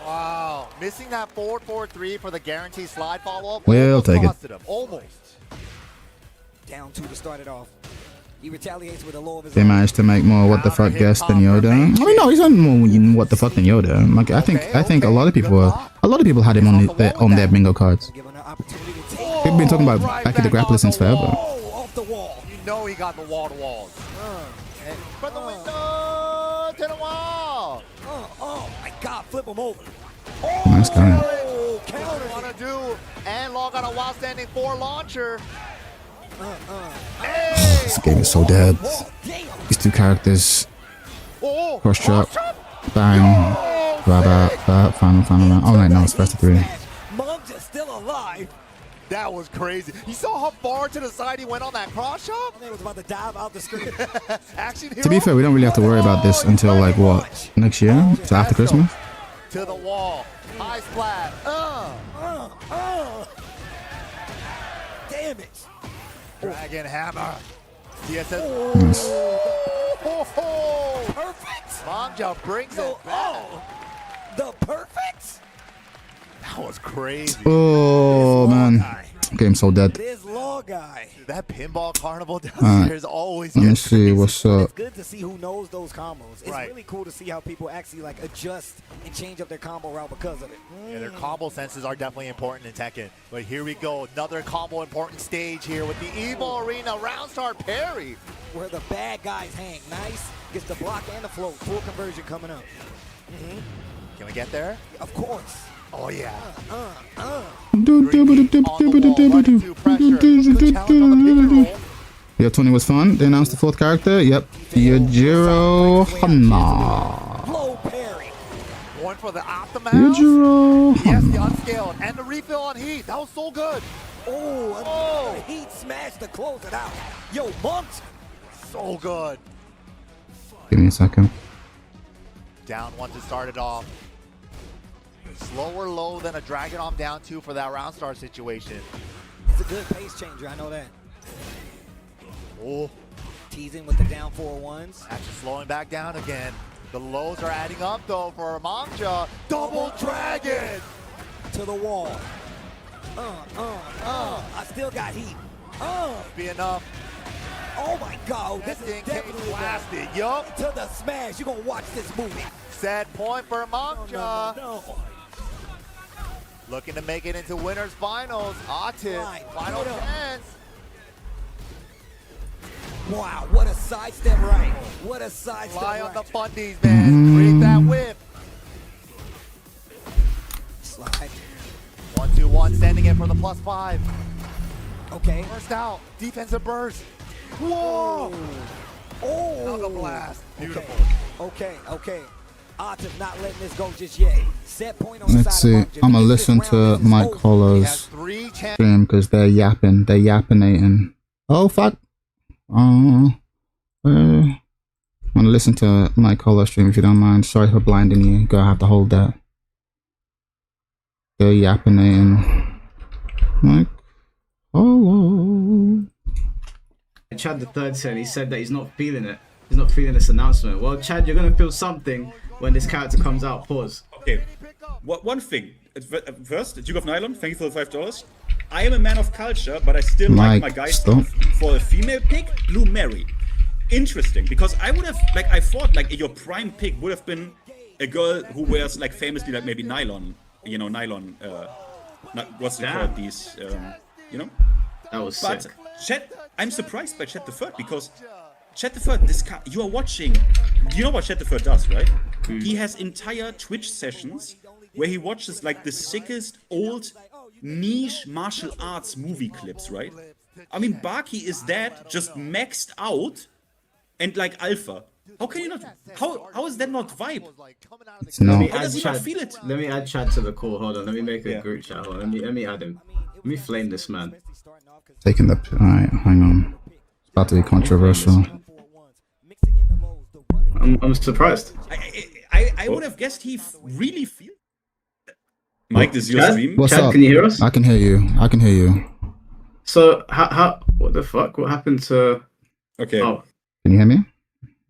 Wow, missing that forward 4-3 for the guaranteed slide follow-up. We'll take it. Almost. Down 2 to start it off. He retaliates with a low of his They managed to make more what the fuck guests than Yoda. I mean, no, he's not more what the fuck than Yoda. Like, I think a lot of people had him on their bingo cards. They've been talking about Baki the Grappler since forever. Off the wall. You know he got the wall-to-walls. From the window to the wall. Oh my God, flip him over. Nice guy. Counter want to do and log on a while standing 4 launcher. Hey. This game is so dead. These two characters. Cross chop. Bang. Final round. Oh wait, no, it's first to 3. Mom's is still alive. That was crazy. You saw how far to the side he went on that cross chop? I was about to dive out the screen. Action hero. To be fair, we don't really have to worry about this until like what, next year? So after Christmas? To the wall. High splat. Damn it. Dragon hammer. DSS. Nice. Perfect. Manja brings it back. The perfect. That was crazy. Oh man, game's so dead. This law guy. That pinball carnival downstairs always Let me gets see what's up. It's good to see who knows those combos. It's really cool to see how people actually like adjust and change up their combo route because of it. Yeah, their combo senses are definitely important in Tekken. But here we go, another combo important stage here with the Evo Arena round start parry. Where the bad guys hang. Nice. Gets the block and the float. Full conversion coming up. Can we get there? Of course. Oh yeah. Yo, 20 was fun. They announced the 4th character. Yep. Yujiro Hanma. Low parry. One for the aftermath. Yujiro Yes, the Hanma. unscaled. And the refill on heat. That was so good. Oh, heat smash to close it out. Yo, Monks. So good. Give me a second. Down 1 to start it off. Slower low than a Dragon Arm down 2 for that round start situation. It's a good pace changer, I know that. Oh. Teasing with the down 4-1s. Actually slowing back down again. The lows are adding up though for Manja. Double Dragon! To the wall. I still got heat. Be enough. Oh my God, this is definitely blasted. Yup. To the smash. You're gonna watch this movie. Set point for Manja. No. Looking to make it into winners finals. Atif, final chance. Wow, what a sidestep right. What a sidestep Fly right. on the fundies, man. Create that whip. Slide. 1-2-1, sending it for the +5. Okay. Burst out. Defensive burst. Whoa. Oh. Another blast. Beautiful. Okay. Atif not letting this go just yet. Set point on the Let's side see. of I'm gonna listen to Mike Hollow's stream because they're yapping. They're yappinating. Oh fuck. I'm gonna listen to Mike Hollow's stream if you don't mind. Sorry for blinding you. Gotta have to hold that. They're yappinating. Mike Hollow. Chad the third said he said that he's not feeling it. He's not feeling this announcement. Well, Chad, you're gonna feel something when this character comes out. Pause. Okay. One thing. First, Duke of Nylon, thank you for the $5. I am a man of culture, but I still like my guys for a female pick, Blue Mary. Interesting, because I would have I thought your prime pick would have been a girl who wears famously maybe nylon, nylon. What's it called? These, That was but sick. Chet, I'm surprised by Chet the Third because Chet the Third, you are watching. Do you know what Chet the Third does, right? He has entire Twitch sessions where he watches the sickest old niche martial arts movie clips, right? I mean, Baki is that just maxed out and alpha. How can you not? How is that not vibe? How does he not feel it? Let me add Chad to the call. Hold on. Let me make a group chat. Hold on. Let me add him. Let me flame this man. Taking the. Alright, hang on. It's about to be controversial. I'm surprised. I would have guessed he really feel. Mike, this is your stream. What's Chad, up? can you hear us? I can hear you. I can hear you. So how what the fuck? What happened to? Okay. Oh, Can you hear me?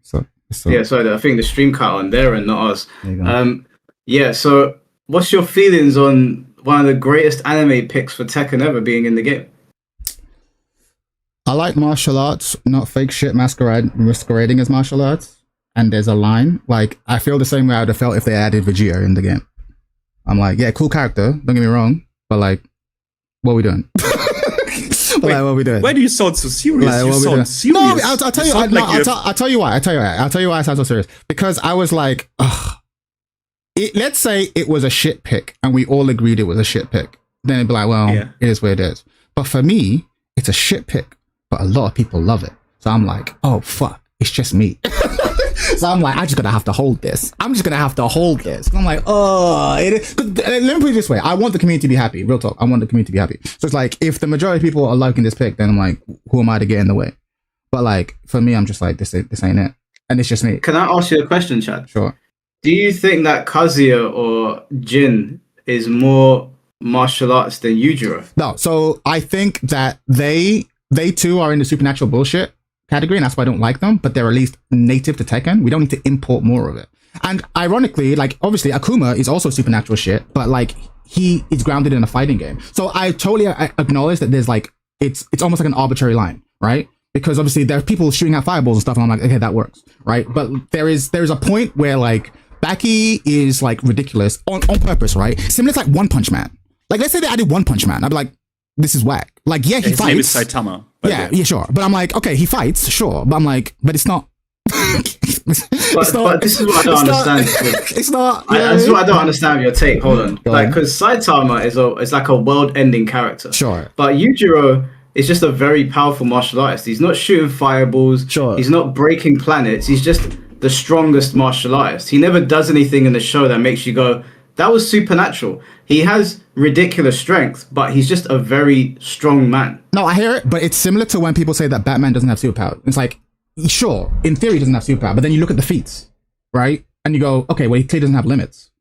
So yeah. Sorry, I think the stream cut on there and not us. There you go. Yeah. So what's your feelings on one of the greatest anime picks for Tekken ever being in the game? I like martial arts, not fake shit masquerading as martial arts. And there's a line. I feel the same way I would have felt if they added Vegeta in the game. I'm like, yeah, cool character. Don't get me wrong, but what are we doing? What are we doing? Why do you sound so serious? You sound serious. No, I'll tell you. I'll tell you why. I'll tell you why I sound so serious. Because I was like, ugh. Let's say it was a shit pick, and we all agreed it was a shit pick. Then it'd be like, well, it is what it is. But for me, it's a shit pick, but a lot of people love it. So I'm like, oh fuck, it's just me. So I'm like, I'm just gonna have to hold this. I'm like, oh, let me put it this way. I want the community to be happy. Real talk. I want the community to be happy. So it's like, if the majority of people are liking this pick, then I'm like, who am I to get in the way? But for me, I'm just like, this ain't it. And it's just me. Can I ask you a question, Chad? Sure. Do you think that Kazuya or Jin is more martial arts than Yujiro? No. So I think that they too are in the supernatural bullshit category, and that's why I don't like them, but they're at least native to Tekken. We don't need to import more of it. And ironically, obviously Akuma is also supernatural shit, but he is grounded in a fighting game. So I totally acknowledge that there's it's almost like an arbitrary line, right? Because obviously there are people shooting out fireballs and stuff, and I'm like, okay, that works, right? But there's a point where Baki is ridiculous on purpose, right? Similar to One Punch Man. Let's say they added One Punch Man, I'd be like, this is whack. Yeah, he His fights. name is Saitama. Yeah, sure. But I'm like, okay, he fights, sure. But I'm like, but it's not. But this is what I don't understand. It's not. This is what I don't understand with your take. Hold on. Because Saitama is like a world-ending character. Sure. But Yujiro is just a very powerful martial artist. He's not shooting fireballs. Sure. He's not breaking planets. He's just the strongest martial artist. He never does anything in the show that makes you go, that was supernatural. He has ridiculous strength, but he's just a very strong man. No, I hear it, but it's similar to when people say that Batman doesn't have superpower. It's like, sure, in theory he doesn't have superpower, but then you look at the feats, right? And you go, okay, well, he clearly doesn't have limits.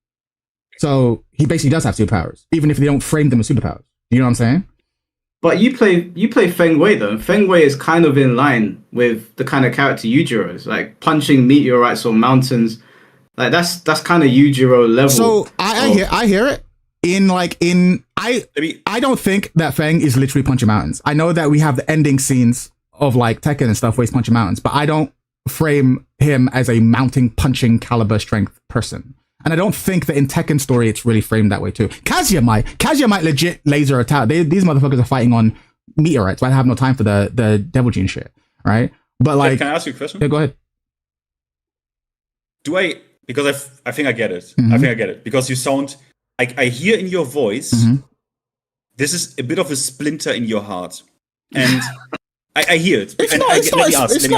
So he basically does have superpowers, even if they don't frame them as superpowers. You know what I'm saying? But you play Feng Wei though. Feng Wei is kind of in line with the kind of character Yujiro is, punching meteorites or mountains. That's kind of Yujiro level. So I hear it. I don't think that Feng is literally punching mountains. I know that we have the ending scenes of Tekken and stuff where he's punching mountains, but I don't frame him as a mounting, punching caliber strength person. And I don't think that in Tekken story it's really framed that way too. Kazuya might legit laser attack. These motherfuckers are fighting on meteorites, but I have no time for the Devil Gene shit, right? But can I ask you a question? Yeah, go ahead. Because I think I get it. Mm-hmm. I think I get it. Because you sound, I hear in your voice, this is a bit of a splinter in your heart. And I hear it. Let me ask. Wait,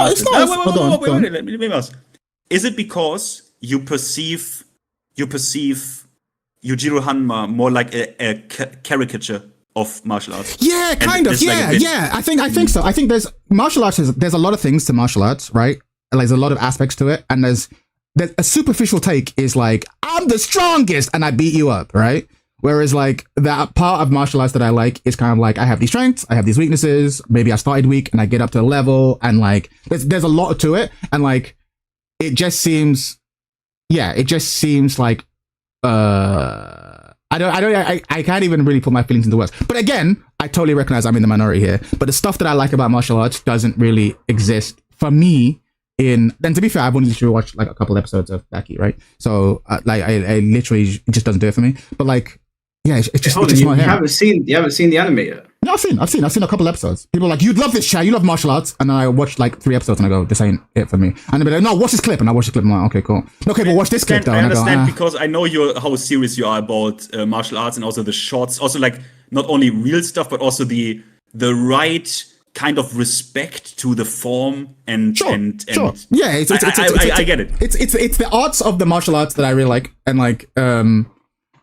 let me ask. Is it because you perceive Yujiro Hanma more like a caricature of martial arts? Yeah, kind of. Yeah. I think so. I think there's martial arts. There's a lot of things to martial arts, right? There's a lot of aspects to it, and there's a superficial take is I'm the strongest and I beat you up, right? Whereas like that part of martial arts that I like is kind of like I have these strengths, I have these weaknesses. Maybe I started weak and I get up to a level, and like there's a lot to it, and like it just seems like I can't even really put my feelings into words. But again, I totally recognize I'm in the minority here. But the stuff that I like about martial arts doesn't really exist for me. Then to be fair, I've only literally watched like a couple episodes of Baki, right? So like I literally, it just doesn't do it for me. But like, yeah, it's just not you here. haven't seen the anime yet? No, I've seen a couple episodes. People are like, you'd love this, Chad. You love martial arts. And then I watched like 3 episodes and I go, this ain't it for me. And they're like, no, watch this clip. And I watch the clip and I'm like, okay, cool. Okay, but watch this clip though. I understand, and I go, because I know how serious you are about martial arts, and also the shorts, also like not only real stuff, but also the right kind of respect to the form and sure. Yeah, I get it. It's the arts of the martial arts that I really like, and like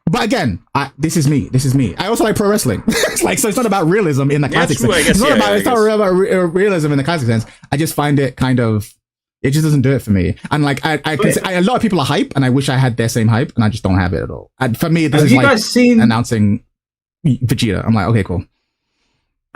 but again, this is me. I also like pro wrestling. It's like, so it's not about realism in the classic sense. It's not about realism in the classic sense. I just find it kind of, it just doesn't do it for me. And like a lot of people are hype, and I wish I had their same hype, and I just don't have it at all. And for me, this is like announcing Vegeta. I'm like, okay, cool.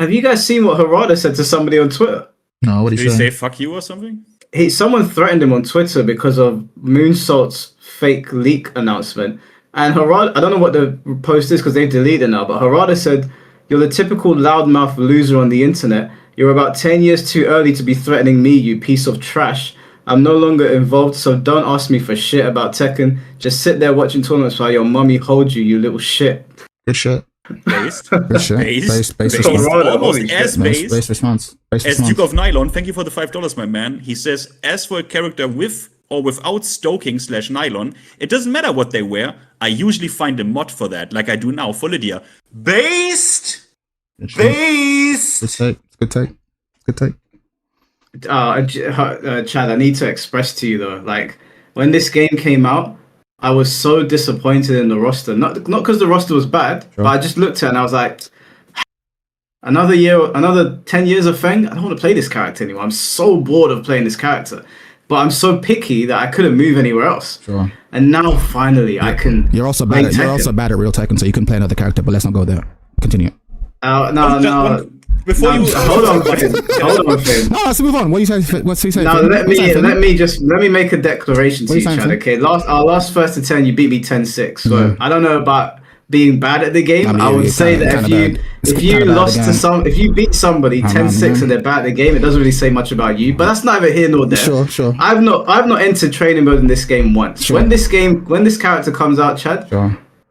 Have you guys seen what Harada said to somebody on Twitter? No, what did he say? Fuck you or something? Someone threatened him on Twitter because of Moonsault's fake leak announcement. And Harada, I don't know what the post is because they've deleted it now, but Harada said, "You're the typical loudmouth loser on the internet. You're about 10 years too early to be threatening me, you piece of trash. I'm no longer involved, so don't ask me for shit about Tekken. Just sit there watching tournaments while your mummy holds you, you little shit." Good shit. Based response. Based response. As Duke of Nylon, thank you for the $5, my man. He says, as for a character with or without stoking /nylon, it doesn't matter what they wear. I usually find a mod for that, like I do now for Lydia. Based. Good take. Chad, I need to express to you though, like when this game came out, I was so disappointed in the roster. Not because the roster was bad, but I just looked at it and I was like, another year, another 10 years of Feng? I don't want to play this character anymore. I'm so bored of playing this character. But I'm so picky that I couldn't move anywhere else. Sure. And now finally I can. You're also bad at real Tekken, so you can play another character, but let's not go there. Continue. No. Before you hold on, Finn. No, let's move on. What's he saying? Now let me make a declaration to you, Chad. Okay, our last first to 10, you beat me 10-6. So I don't know about being bad at the game. I would say that if you beat somebody 10-6 and they're bad at the game, it doesn't really say much about you. But that's neither here nor there. Sure. I've not entered training mode in this game once. Sure. When this character comes out, Chad,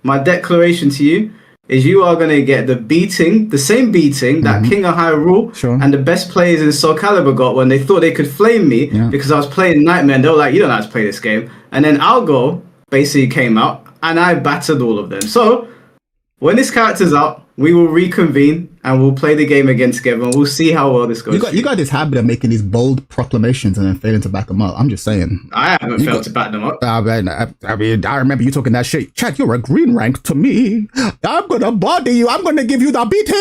my declaration to you is you are going to get the same beating that King of Hyrule and the best players in Soul Calibur got when they thought they could flame me because I was playing Nightmare, and they were like, you don't know how to play this game. And then Algo basically came out and I battered all of them. So when this character's out, we will reconvene and we'll play the game again together and we'll see how well this goes. You got this habit of making these bold proclamations and then failing to back them up. I'm just saying. I haven't failed to back them up. I mean, I remember you talking that shit. Chad, you're a green rank to me. I'm going to body you. I'm going to give you the beating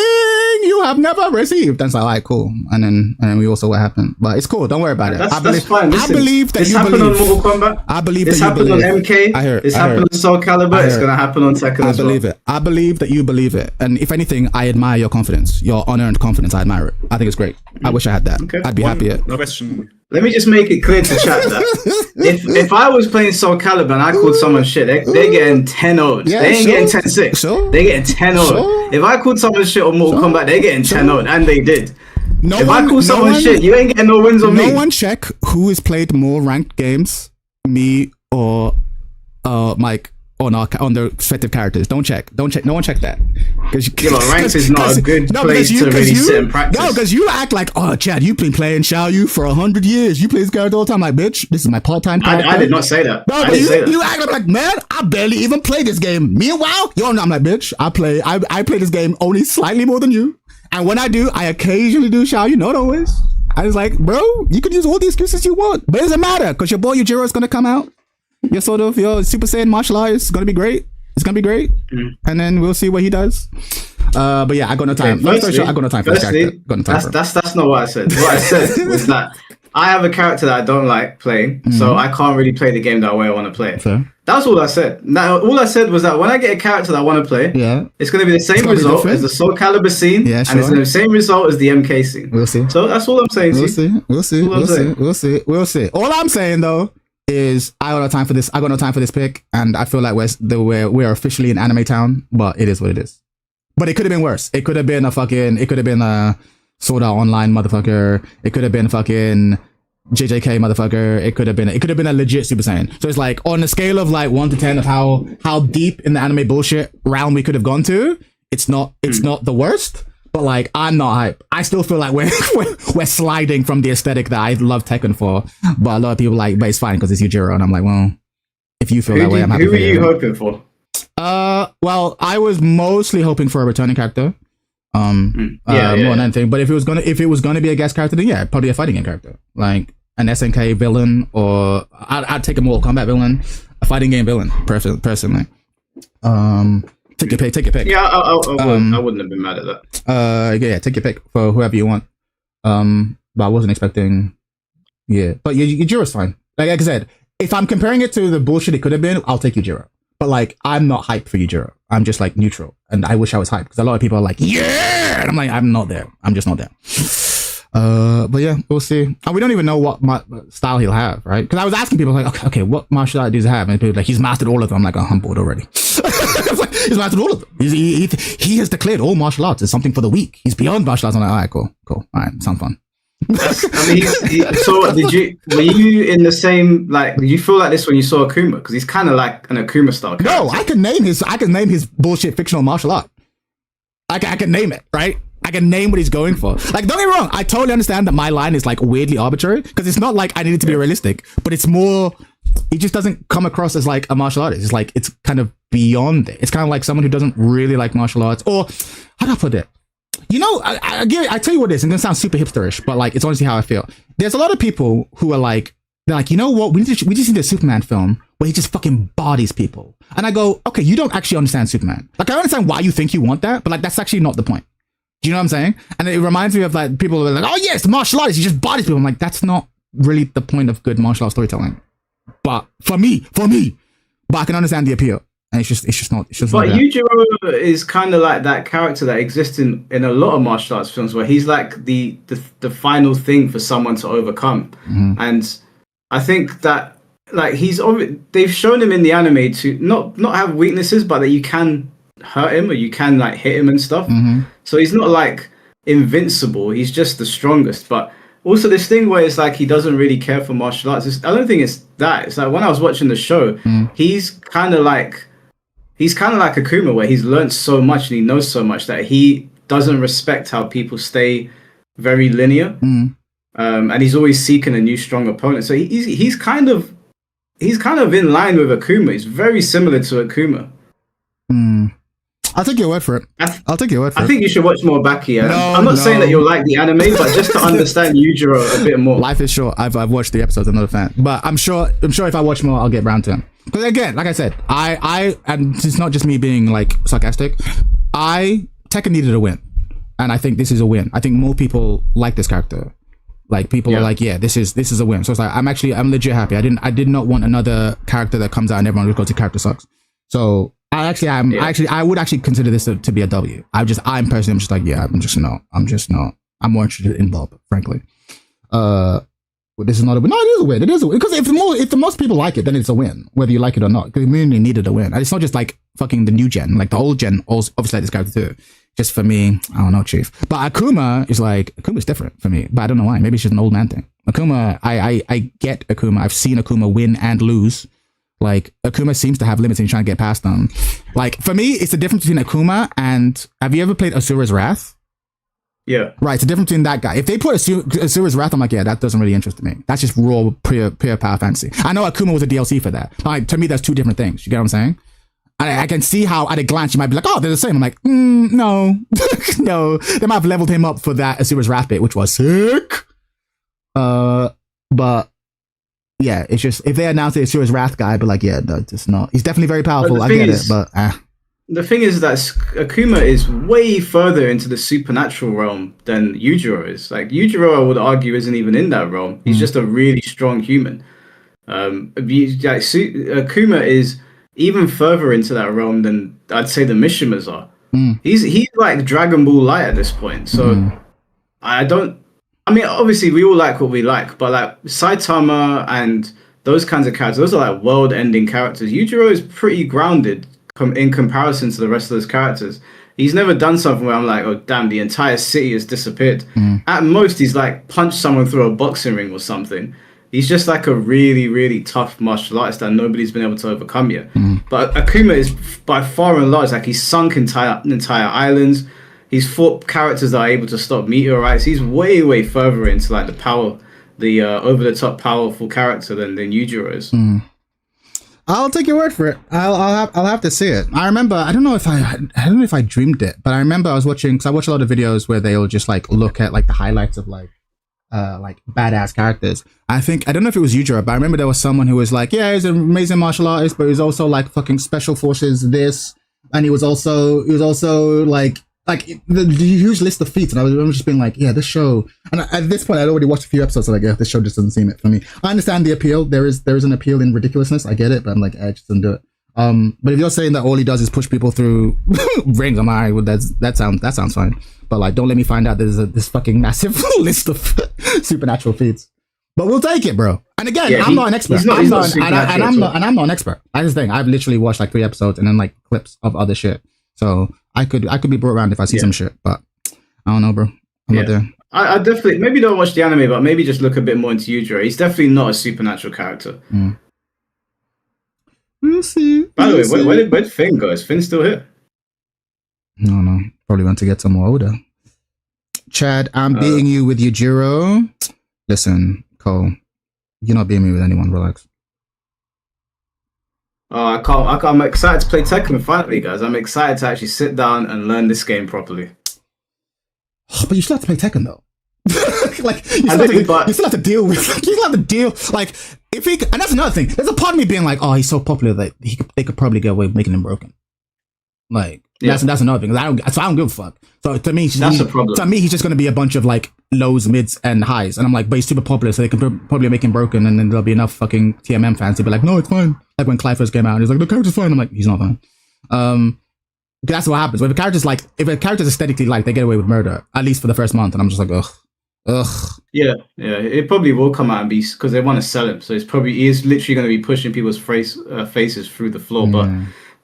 you have never received. That's like, all right, cool. And then we also what happened. But it's cool. Don't worry about it. That's fine. Listen, I believe that this happened on Mortal Kombat. I believe this that you believe. This happened on MK. This happened on Soul Calibur. It's going to happen on Tekken as well. I believe it. I believe that you believe it. And if anything, I admire your confidence. Your unearned confidence. I admire it. I think it's great. I wish I had that. Okay. I'd be happier. Question. Let me just make it clear to chat that if I was playing Soul Calibur and I called someone shit, they're getting 10-0'd. They ain't getting 10-6. They're getting 10-0'd. If I called someone shit on Mortal Kombat, they're getting 10-0'd, and they did. If I call someone shit, you ain't getting no wins on me. No one check who has played more ranked games, me or Mike. On the respective characters. Don't check. No one check that. Ranks is not a good place to really sit and practice. No, because you act like, oh, Chad, you've been playing Xiaoyu for 100 years. You play this character all the time. Like, bitch, this is my part-time character. I did not say that. No, but you act like, man, I barely even play this game. Meanwhile, I'm like, bitch, I play this game only slightly more than you. And when I do, I occasionally do Xiaoyu, not always. I was like, bro, you can use all the excuses you want. But it doesn't matter, because your boy Yujiro is going to come out. Your Super Saiyan martial art is gonna be great. It's gonna be great, and then we'll see what he does. But yeah, I got no time. I got no time for this character. That's not what I said. What I said was that I have a character that I don't like playing, so I can't really play the game that way I want to play it. That's all I said. Now, all I said was that when I get a character that I want to play, it's going to be the same result as the Soul Calibur scene, and it's going to be the same result as the MK scene. We'll see. So that's all I'm saying. We'll see. All I'm saying though is I got no time for this. I got no time for this pick, and I feel like we're officially in Anime Town, but it is what it is. But it could have been worse. It could have been a Sword Art Online motherfucker. It could have been fucking JJK motherfucker. It could have been a legit Super Saiyan. So it's like on a scale of like 1 to 10 of how deep in the anime bullshit realm we could have gone to, it's not the worst, but like I'm not hype. I still feel like we're sliding from the aesthetic that I love Tekken for, but a lot of people like, but it's fine because it's Yujiro, and I'm like, well, if you feel that way, I'm happy. Who were you hoping for? Well, I was mostly hoping for a returning character. More than anything. But if it was gonna be a guest character, then yeah, probably a fighting game character, like an SNK villain, or I'd take a Mortal Kombat villain, a fighting game villain, personally. Take your pick. Yeah, I wouldn't have been mad at that. Yeah, take your pick for whoever you want. But I wasn't expecting. Yeah, but Yujiro's fine. Like I said, if I'm comparing it to the bullshit it could have been, I'll take Yujiro. But like, I'm not hyped for Yujiro. I'm just like neutral, and I wish I was hyped because a lot of people are like, yeah, and I'm like, I'm not there. I'm just not there. But yeah, we'll see. And we don't even know what style he'll have, right? Because I was asking people like, okay, what martial art does he have? And people like, he's mastered all of them. I'm like, oh, I'm bored already. He's mastered all of them. He has declared all martial arts as something for the weak. He's beyond martial arts. I'm like, all right, cool. All right, sounds fun. I mean, so were you in the same, like, did you feel like this when you saw Akuma? Because he's kind of like an Akuma style character. No, I can name his bullshit fictional martial art. I can name it, right? I can name what he's going for. Like, don't get me wrong, I totally understand that my line is like weirdly arbitrary, because it's not like I need it to be realistic, but it's more, it just doesn't come across as like a martial artist. It's like, it's kind of beyond it. It's kind of like someone who doesn't really like martial arts, or how do I put it? You know, I tell you what it is, it's gonna sound super hipsterish, but like, it's honestly how I feel. There's a lot of people who are like, they're like, you know what, we just need a Superman film where he just fucking bodies people. And I go, okay, you don't actually understand Superman. Like, I understand why you think you want that, but like, that's actually not the point. Do you know what I'm saying? And it reminds me of like people who are like, oh yes, martial artist, he just bodies people. I'm like, that's not really the point of good martial arts storytelling. But for me, but I can understand the appeal. And it's just not. But Yujiro is kind of like that character that exists in a lot of martial arts films, where he's like the final thing for someone to overcome. Mm-hmm. And I think that like they've shown him in the anime to not have weaknesses, but that you can hurt him or you can like hit him and stuff. Mm-hmm. So he's not like invincible. He's just the strongest. But also this thing where it's like he doesn't really care for martial arts. I don't think it's that. It's like when I was watching the show, he's kind of like Akuma, where he's learned so much and he knows so much that he doesn't respect how people stay very linear. And he's always seeking a new strong opponent. So he's kind of in line with Akuma. He's very similar to Akuma. I'll take your word for it. I'll take your word for it. I think you should watch more Baki. I'm not saying that you'll like the anime, but just to understand Yujiro a bit more. Life is short. I've watched the episodes. I'm not a fan, but I'm sure if I watch more, I'll get around to him. Because again, like I said, and it's not just me being like sarcastic. Tekken needed a win, and I think this is a win. I think more people like this character. Like people are like, yeah, this is a win. So it's like I'm legit happy. I did not want another character that comes out and everyone goes, the character sucks. So I would actually consider this to be a W. I'm personally just like, yeah, I'm just not. I'm more interested in Bob, frankly. Well, this is not a win. No, it is a win. It is a win. Because if the most people like it, then it's a win, whether you like it or not. Because the community needed a win. And it's not just like fucking the new gen. Like the old gen also obviously like this character too. Just for me, I don't know, Chief. But Akuma's different for me. But I don't know why. Maybe it's just an old man thing. Akuma, I get Akuma. I've seen Akuma win and lose. Like, Akuma seems to have limits and he's trying to get past them. Like, for me, it's the difference between Akuma and... Have you ever played Asura's Wrath? Yeah. Right, it's the difference between that guy. If they put Asura's Wrath, I'm like, yeah, that doesn't really interest me. That's just raw, pure power fantasy. I know Akuma was a DLC for that. Like, to me, that's two different things. You get what I'm saying? I can see how, at a glance, you might be like, oh, they're the same. I'm like, no. No. They might have leveled him up for that Asura's Wrath bit, which was sick. But... Yeah, it's just, if they announce the Asura's Wrath guy, I'd be like, yeah, no, it's not. He's definitely very powerful, I get it, but... The thing is that Akuma is way further into the supernatural realm than Yujiro is. Like, Yujiro, I would argue, isn't even in that realm. He's just a really strong human. Akuma is even further into that realm than I'd say the Mishimas are. He's like Dragon Ball Light at this point. So I mean, obviously we all like what we like, but like Saitama and those kinds of characters, those are like world-ending characters. Yujiro is pretty grounded in comparison to the rest of those characters. He's never done something where I'm like, oh damn, the entire city has disappeared. At most, he's like punched someone through a boxing ring or something. He's just like a really, really tough martial artist that nobody's been able to overcome yet. But Akuma is by far and large, like he's sunk entire islands. He's fought characters that are able to stop meteorites. He's way, way further into like the over-the-top powerful character than Yujiro is. I'll take your word for it. I'll have to see it. I remember, I don't know if I dreamed it, but I remember I was watching, because I watch a lot of videos where they'll just like look at like the highlights of like badass characters. I don't know if it was Yujiro, but I remember there was someone who was like, yeah, he's an amazing martial artist, but he's also like fucking special forces this, and he was also like the huge list of feats, and I was just being like, yeah, this show, and at this point I'd already watched a few episodes, so like, yeah, this show just doesn't seem it for me. I understand the appeal, there is an appeal in ridiculousness, I get it, but I'm like, I just didn't do it. But if you're saying that all he does is push people through rings, I'm alright, well, that sounds fine. But like, don't let me find out there's this fucking massive list of supernatural feats. But we'll take it, bro. And again, I'm not an expert. I'm not an expert. That's the thing. I've literally watched like 3 episodes and then like clips of other shit. So I could be brought around if I see some shit. But I don't know, bro. I'm not there. I definitely maybe don't watch the anime, but maybe just look a bit more into Yujiro. He's definitely not a supernatural character. We'll see. By the way, where did Finn go? Is Finn still here? No. Probably want to get some more older. Chad, I'm beating you with Yujiro. Listen, Cole, you're not beating me with anyone. Relax. I'm excited to play Tekken finally, guys. I'm excited to actually sit down and learn this game properly. But you still have to play Tekken though. Like you still have to deal with. You still have to deal. Like if he, and that's another thing. There's a part of me being like, oh, he's so popular that they could probably get away with making him broken. Like that's another thing. I don't give a fuck. So to me, that's a problem. To me, he's just gonna be a bunch of like lows, mids, and highs. And I'm like, but he's super popular, so they can probably make him broken, and then there'll be enough fucking TMM fans to be like, no, it's fine. Like when Clive first came out, he's like, the character's fine. I'm like, he's not fine. That's what happens. If a character's aesthetically like, they get away with murder, at least for the first month, and I'm just like, ugh. Yeah. It probably will come out and be, because they want to sell him. So he is literally going to be pushing people's faces through the floor. But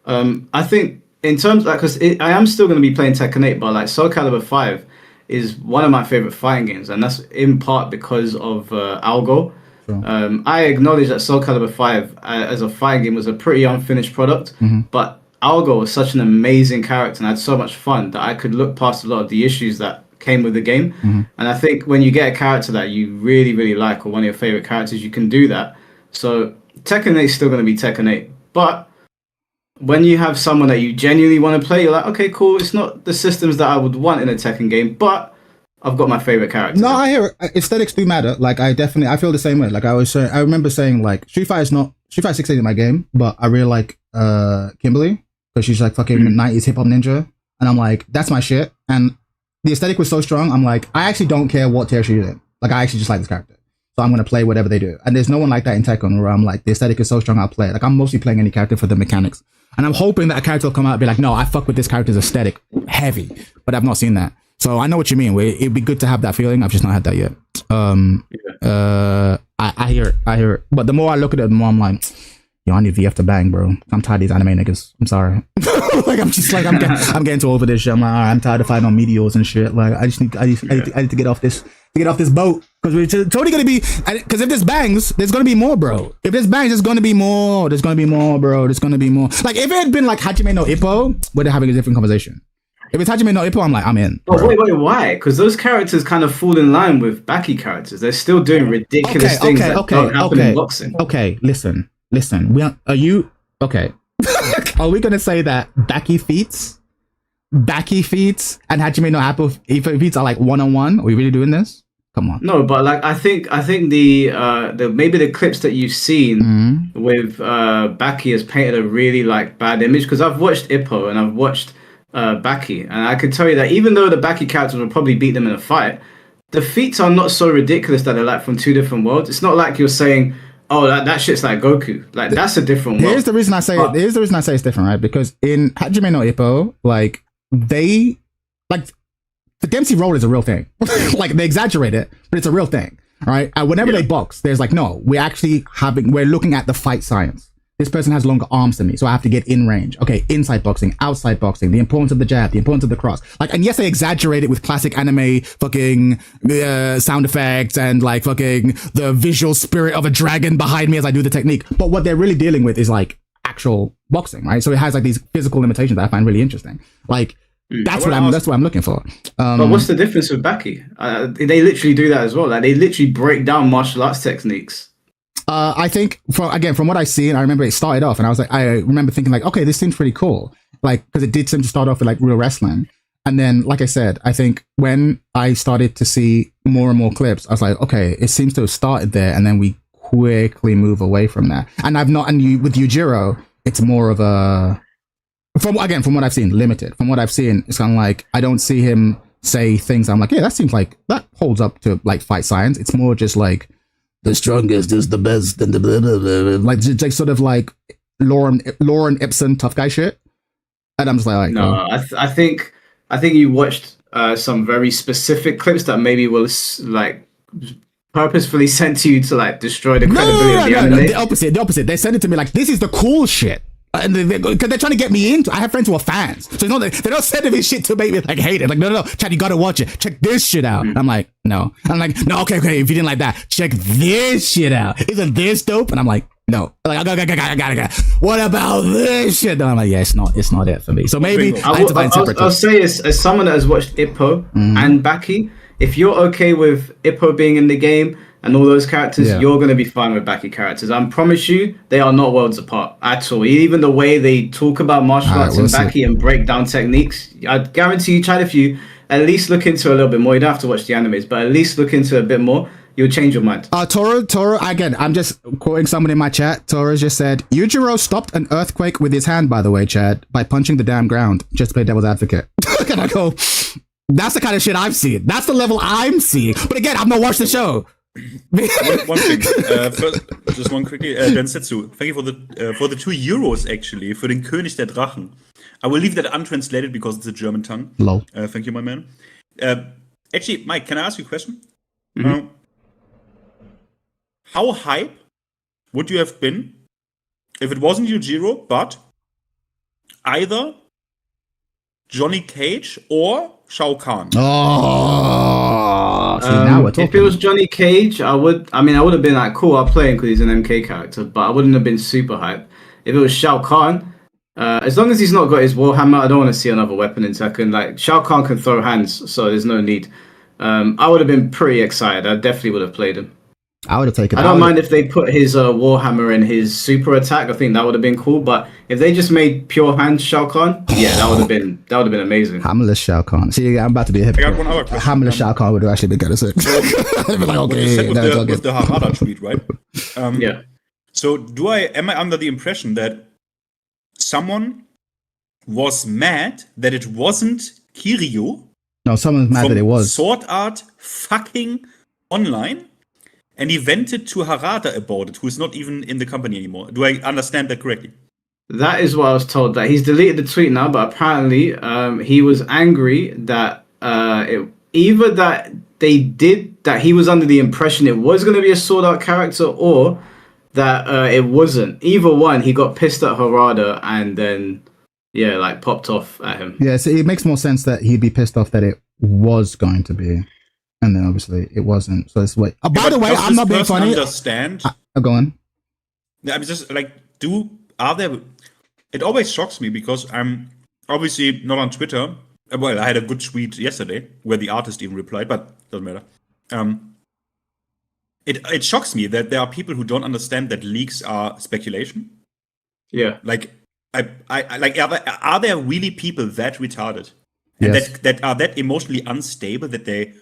I think in terms, like, because I am still going to be playing Tekken 8, but like Soul Calibur 5 is one of my favorite fighting games, and that's in part because of Algo. Sure. I acknowledge that Soul Calibur 5 as a fighting game was a pretty unfinished product, but Algo was such an amazing character, and I had so much fun that I could look past a lot of the issues that came with the game. And I think when you get a character that you really, really like, or one of your favorite characters, you can do that. So Tekken 8 is still going to be Tekken 8, but when you have someone that you genuinely want to play, you're like, okay, cool, it's not the systems that I would want in a Tekken game, but I've got my favorite character. No, I hear it. Aesthetics do matter. Like I feel the same way. Like I remember saying like Street Fighter 6 ain't my game, but I really like Kimberly, because she's like fucking 90s hip hop ninja, and I'm like, that's my shit. And the aesthetic was so strong, I'm like, I actually don't care what tier she's in. Like I actually just like this character, so I'm gonna play whatever they do. And there's no one like that in Tekken where I'm like, the aesthetic is so strong, I'll play it. Like I'm mostly playing any character for the mechanics, and I'm hoping that a character will come out and be like, no, I fuck with this character's aesthetic heavy, but I've not seen that. So I know what you mean. It'd be good to have that feeling. I've just not had that yet. I hear it. But the more I look at it, the more I'm like, yo, I need VF to bang, bro. I'm tired of these anime niggas. I'm sorry. Like I'm getting too old for this shit. I'm like, all right, I'm tired of fighting on meteors and shit. Like I need to get off this boat, because we're totally gonna be. Because if this bangs, there's gonna be more, bro. If this bangs, there's gonna be more. There's gonna be more, bro. There's gonna be more. Like if it had been like Hajime no Ippo, we're having a different conversation. If it's Hajime no Ippo, I'm like, I'm in. Oh, wait, why? Because those characters kind of fall in line with Baki characters. They're still doing ridiculous things that don't happen in boxing. Okay, listen. Are you okay? Are we gonna say that Baki feats and Hajime no Ippo feats are like 1-on-1? Are we really doing this? Come on. No, but like I think the maybe the clips that you've seen with Baki has painted a really like bad image, because I've watched Ippo and I've watched Baki, and I can tell you that even though the Baki characters will probably beat them in a fight, the feats are not so ridiculous that they're like from two different worlds. It's not like you're saying, oh, that shit's like Goku. Like that's a different world. Here's the reason I say it's different, right? Because in Hajime no Ippo, like the Dempsey roll is a real thing. Like they exaggerate it, but it's a real thing, right? And whenever they box, there's like, no, we're looking at the fight science. This person has longer arms than me, so I have to get in range. Okay, inside boxing, outside boxing, the importance of the jab, the importance of the cross. Like, and yes, they exaggerate it with classic anime fucking sound effects and like fucking the visual spirit of a dragon behind me as I do the technique. But what they're really dealing with is like actual boxing, right? So it has like these physical limitations that I find really interesting. Like, that's what I'm looking for. But what's the difference with Baki? They literally do that as well. Like they literally break down martial arts techniques. I think from what I see, and I remember it started off, and I remember thinking like, okay, this seems pretty cool, like because it did seem to start off with like real wrestling, and then like I said, I think when I started to see more and more clips, I was like, okay, it seems to have started there, and then we quickly move away from that. And with Yujiro, it's more of a from what I've seen, limited. From what I've seen, it's kind of like I don't see him say things. I'm like, yeah, that seems like that holds up to like fight science. It's more just like, the strongest is the best, and like sort of like Lauren Ibsen tough guy shit. And I'm just like, no, I think you watched some very specific clips that maybe will like purposefully sent to you to like destroy the credibility of the anime. The opposite. They sent it to me like, this is the cool shit. And because they're trying to get me into, I have friends who are fans, so they're not sending me shit to make me like hate it. Like no, Chad, you gotta watch it. Check this shit out. I'm like, no. I'm like, no, okay. If you didn't like that, check this shit out. Isn't this dope? And I'm like, no. I'm like, I gotta. What about this shit? And I'm like, yeah, it's not it for me. So maybe I'll say as someone that has watched Ippo and Baki, if you're okay with Ippo being in the game and all those characters, you're going to be fine with Baki characters. I promise you, they are not worlds apart at all. Even the way they talk about martial arts in Baki and break down techniques, I guarantee you, Chad, if you at least look into a little bit more, you don't have to watch the animes, but at least look into a bit more, you'll change your mind. Toro, again, I'm just quoting someone in my chat. Toro just said, Yujiro stopped an earthquake with his hand, by the way, Chad, by punching the damn ground. Just to play devil's advocate. And I go, that's the kind of shit I've seen. That's the level I'm seeing. But again, I've not watched the show. one thing, first, just one quickly. Densetsu, thank you for the 2 euros actually für den König der Drachen. I will leave that untranslated because it's a German tongue. Lol. Thank you, my man. Actually, Mike, can I ask you a question? How hype would you have been if it wasn't Yujiro, but either Johnny Cage or Shao Kahn? Oh, now we're talking. If it was Johnny Cage, I would have been like, cool, I'll play him because he's an MK character, but I wouldn't have been super hyped. If it was Shao Kahn, as long as he's not got his Warhammer, I don't want to see another weapon in Tekken. Like, Shao Kahn can throw hands, so there's no need. I would have been pretty excited. I definitely would have played him. I would have taken. I don't mind if they put his Warhammer in his super attack. I think that would have been cool. But if they just made pure hand Shao Kahn, yeah, that would have been amazing. Hammerless Shao Kahn. See, I'm about to be a hypocrite. I got one other question. Hammerless Shao Kahn would have actually been kind of sick. What you said with the Harada tweet, right? Yeah. So am I under the impression that someone was mad that it wasn't Kiryu? No, someone's mad that it was Sword Art fucking Online. And he vented to Harada about it, who's not even in the company anymore. Do I understand that correctly? That is what I was told. That he's deleted the tweet now, but apparently he was angry that either that he was under the impression it was going to be a Sword Art character, or that it wasn't. Either one, he got pissed at Harada and then popped off at him. Yeah, so it makes more sense that he'd be pissed off that it was going to be. And then obviously it wasn't. So it's like. By the way, I'm not being funny. Understand? Go on. I'm just like, are there? It always shocks me because I'm obviously not on Twitter. Well, I had a good tweet yesterday where the artist even replied, but doesn't matter. It shocks me that there are people who don't understand that leaks are speculation. Yeah. Like, are there really people that retarded and that are that emotionally unstable that they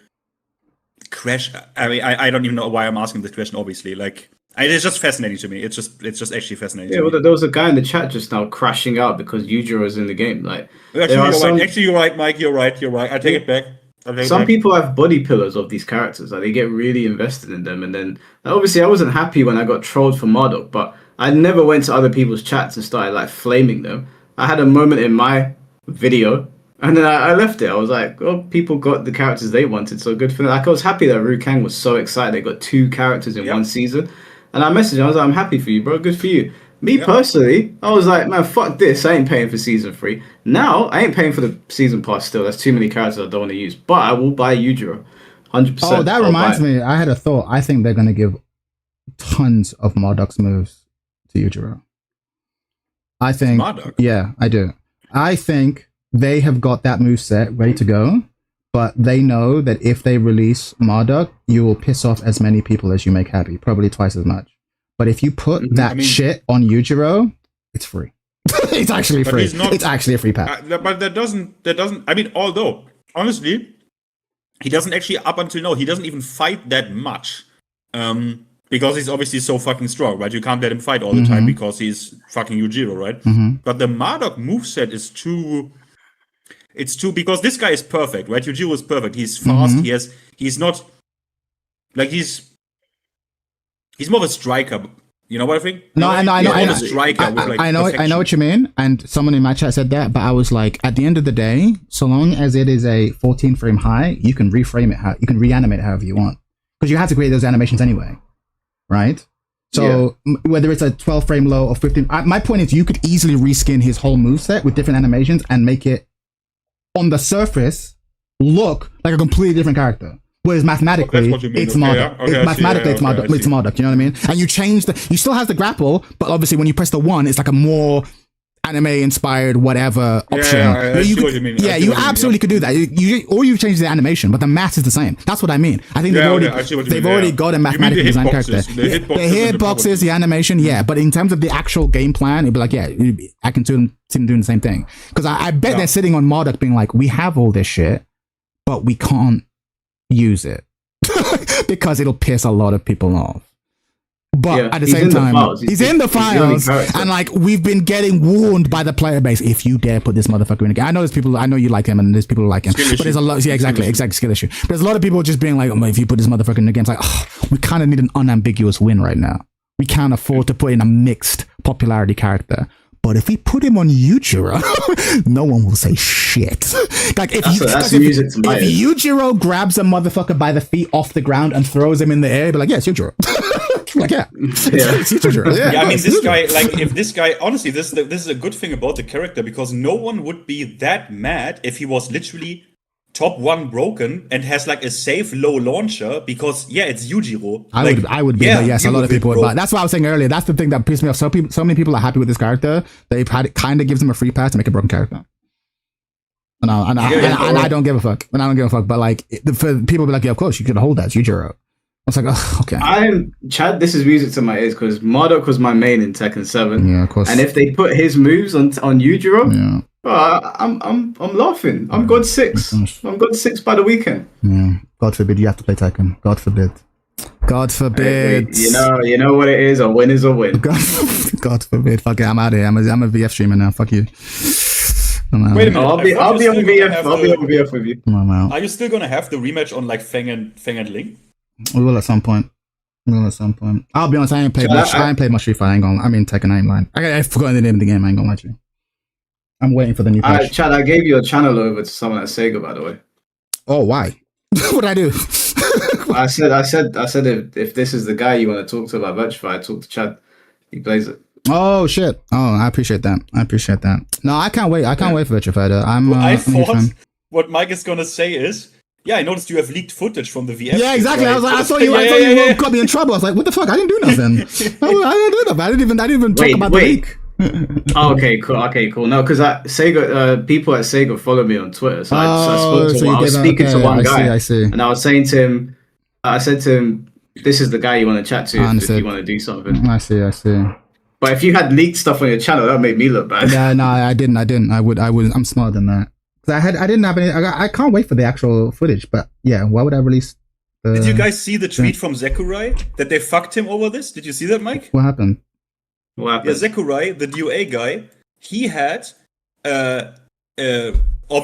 crash? I mean, I don't even know why I'm asking this question. Obviously, like, it's just fascinating to me. It's just actually fascinating. Yeah, well, there was a guy in the chat just now crashing out because Yujiro is in the game. Like, actually, you're right, Mike. You're right. I take it back. Some people have body pillars of these characters. Like they get really invested in them, and then obviously I wasn't happy when I got trolled for Marduk, but I never went to other people's chats and started like flaming them. I had a moment in my video, and then I left it. I was like, oh, people got the characters they wanted, so good for them. Like I was happy that Ru Kang was so excited. They got 2 characters in one season, and I messaged him. I was like, I'm happy for you, bro. Good for you. Me personally, I was like, man, fuck this. I ain't paying for season 3. Now, I ain't paying for the season pass still. That's too many characters I don't want to use. But I will buy Yujiro. 100%. Oh, that reminds me. I had a thought. I think they're going to give tons of Marduk's moves to Yujiro. I think... Marduk? Yeah, I do. I think they have got that move set ready to go. But they know that if they release Marduk, you will piss off as many people as you make happy. Probably twice as much. But if you put that shit on Yujiro, it's free. It's actually free. It's actually a free pack. But that doesn't. I mean, although honestly, he doesn't actually up until now. He doesn't even fight that much, because he's obviously so fucking strong, right? You can't let him fight all the time because he's fucking Yujiro, right? But the Marduk moveset is too. It's too because this guy is perfect, right? Yujiro is perfect. He's fast. He's not like he's more of a striker. You know what I think? No, I know. I know what you mean. And someone in my chat said that, but I was like, at the end of the day, so long as it is a 14 frame high, you can reframe it. You can reanimate it however you want, because you have to create those animations anyway, right? So whether it's a 12 frame low or 15, my point is you could easily reskin his whole moveset with different animations and make it on the surface look like a completely different character. Whereas mathematically, it's Marduk. It's Marduk, you know what I mean? And you change you still has the grapple, but obviously when you press the 1, it's like a more anime-inspired whatever option. You absolutely could do that. Or you change the animation, but the math is the same. That's what I mean. I think they've already got a mathematically designed character. The hitboxes, the animation, but in terms of the actual game plan, it'd be like, I can see them doing the same thing. Because I bet they're sitting on Marduk being like, we have all this shit, but we can't use it because it'll piss a lot of people off. But at the same time, he's in the files, and like we've been getting warned by the player base, if you dare put this motherfucker in a game. I know there's people, I know you like him, and there's people who like him, but there's a lot. Exactly skill issue. But there's a lot of people just being like, oh, if you put this motherfucker in the game, it's like, we kind of need an unambiguous win right now. We can't afford to put in a mixed popularity character. But if we put him on Yujiro, no one will say shit. Like if Yujiro grabs a motherfucker by the feet off the ground and throws him in the air, he'd be like, it's Yujiro. It's Yujiro. I mean, this guy, like, if this guy, honestly, this is a good thing about the character, because no one would be that mad if he was literally top 1 broken and has like a safe low launcher, because it's Yujiro. I would be, yes, a lot of people would. But that's what I was saying earlier. That's the thing that pissed me off. So many people are happy with this character. They've had it kind of gives them a free pass to make a broken character. And I don't give a fuck. But like, for people be like, of course you could hold that. It's Yujiro. I was like, oh, okay. Chad, this is music to my ears, because Marduk was my main in Tekken 7. Yeah, of course. And if they put his moves on Yujiro, I'm laughing. I'm God 6. I'm God 6 by the weekend. Yeah. God forbid you have to play Tekken. God forbid. God forbid. You know what it is. A win is a win. God forbid. Fuck it. I'm out of here. I'm a VF streamer now. Fuck you. Wait a minute. I'll be on VF. I'll be on VF with you. Are you still gonna have the rematch on like Feng and Ling? We will at some point. I'll be honest. I ain't played much Street Fighter. I mean Tekken. I ain't lying. I forgot the name of the game. I ain't gonna lie to you. I'm waiting for the new patch. Chad, I gave your channel over to someone at Sega, by the way. Oh, why? What did I do? I said if this is the guy you want to talk to about Virtua Fighter, talk to Chad. He plays it. Oh shit! Oh, I appreciate that. No, I can't wait. I can't wait for Virtua Fighter. I thought what Mike is gonna say is, I noticed you have leaked footage from the VF. Yeah, exactly. Right? I saw you got me in trouble. I was like, what the fuck? I didn't do nothing. I didn't do nothing. I didn't even talk about the leak. Okay, cool. No, because Sega, people at Sega follow me on Twitter, so I was speaking to one guy, I see. And I was saying to him, I said to him, "This is the guy you want to chat to if you want to do something." I see. But if you had leaked stuff on your channel, that would make me look bad. Yeah, no, I didn't. I would. I'm smarter than that. I didn't have any. I can't wait for the actual footage. But yeah, why would I release? Did you guys see the tweet from Sakurai that they fucked him over this? Did you see that, Mike? What happened? Yeah, Sakurai, the DOA guy, he had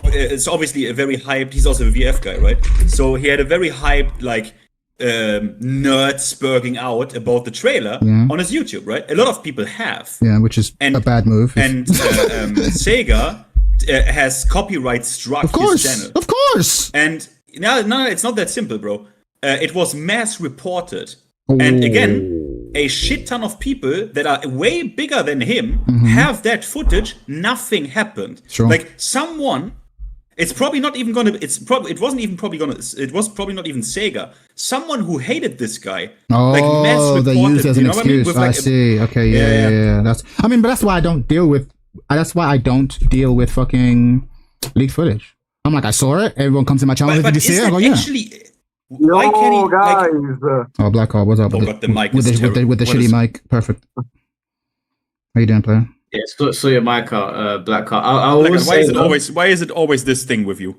it's obviously a very hyped. He's also a VF guy, right? So he had a very hyped like nerd spurging out about the trailer on his YouTube, right? A lot of people have. Yeah, which is a bad move. And Sega has copyright struck his channel. Of course. And no, it's not that simple, bro. It was mass reported. And again, a shit ton of people that are way bigger than him have that footage. Nothing happened. Sure. Like someone, it's probably not even gonna. It wasn't even probably gonna. It was probably not even Sega. Someone who hated this guy. Like mass reported. They used it as an excuse. With, like, I see. Okay. Yeah. But that's why I don't deal with. That's why I don't deal with fucking leaked footage. I'm like, I saw it. Everyone comes to my channel. Did you see it? I go, yeah. Actually, why can't he, guys. Oh, Black Hawk, what's up? Oh, God, the mic with is the shitty mic. Perfect. How you doing, player? Yeah, so your mic out, Black Hawk. Why is it always this thing with you?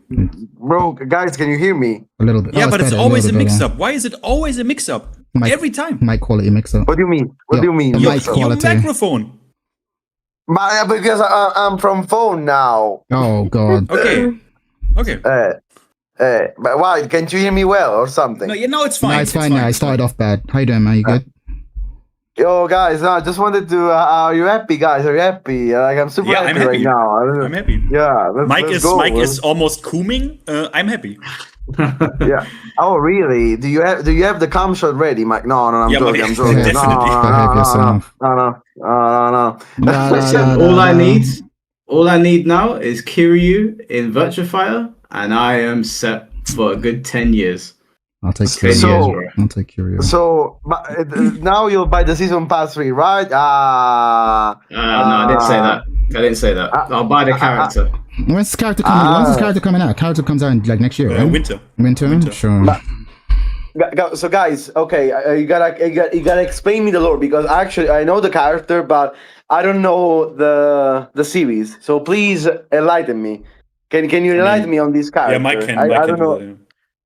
Bro, guys, can you hear me? A little bit. Yeah, but it's always a mix-up. Better. Why is it always a mix-up? Every time. Mic quality mix-up. What do you mean? What do you mean? Mic quality. Your microphone. Because I'm from phone now. Oh, God. Okay. But why? Can't you hear me well or something? No, it's fine. No, it's fine now. I started off bad. How you doing, man? You good? Yo, guys, I just wanted to. Are you happy, guys? Are you happy? Like, I'm super happy right now. I'm happy. Yeah. Mike is almost cooming. I'm happy. Yeah. Oh, really? Do you have the cam shot ready, Mike? No, I'm joking. I'm joking. No. Listen, all I need now is Kiryu in Virtua Fighter, and I am set for a good 10 years. I'll take Kiryu. So now you'll buy the season pass 3, right? No, I didn't say that. I'll buy the character. When's this character coming? When's this character coming out? Character comes out in, like next year, right? Winter. Sure. So guys, okay, you gotta explain me the lore, because actually I know the character, but I don't know the series. So please enlighten me. Can you enlighten me on this character? Yeah, Mike can. I don't know.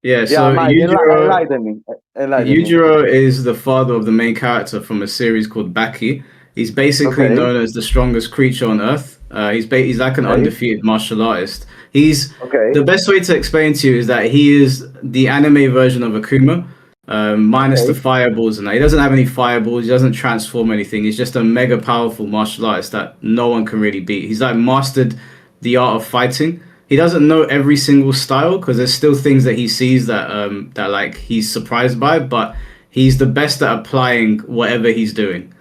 Yeah, so Mike, Yujiro, enlighten me. Yujiro is the father of the main character from a series called Baki. He's basically known as the strongest creature on Earth. He's like an undefeated martial artist. The best way to explain to you is that he is the anime version of Akuma, minus the fireballs and that. He doesn't have any fireballs. He doesn't transform anything. He's just a mega powerful martial artist that no one can really beat. He's like mastered the art of fighting. He doesn't know every single style, because there's still things that he sees that like he's surprised by, but he's the best at applying whatever he's doing.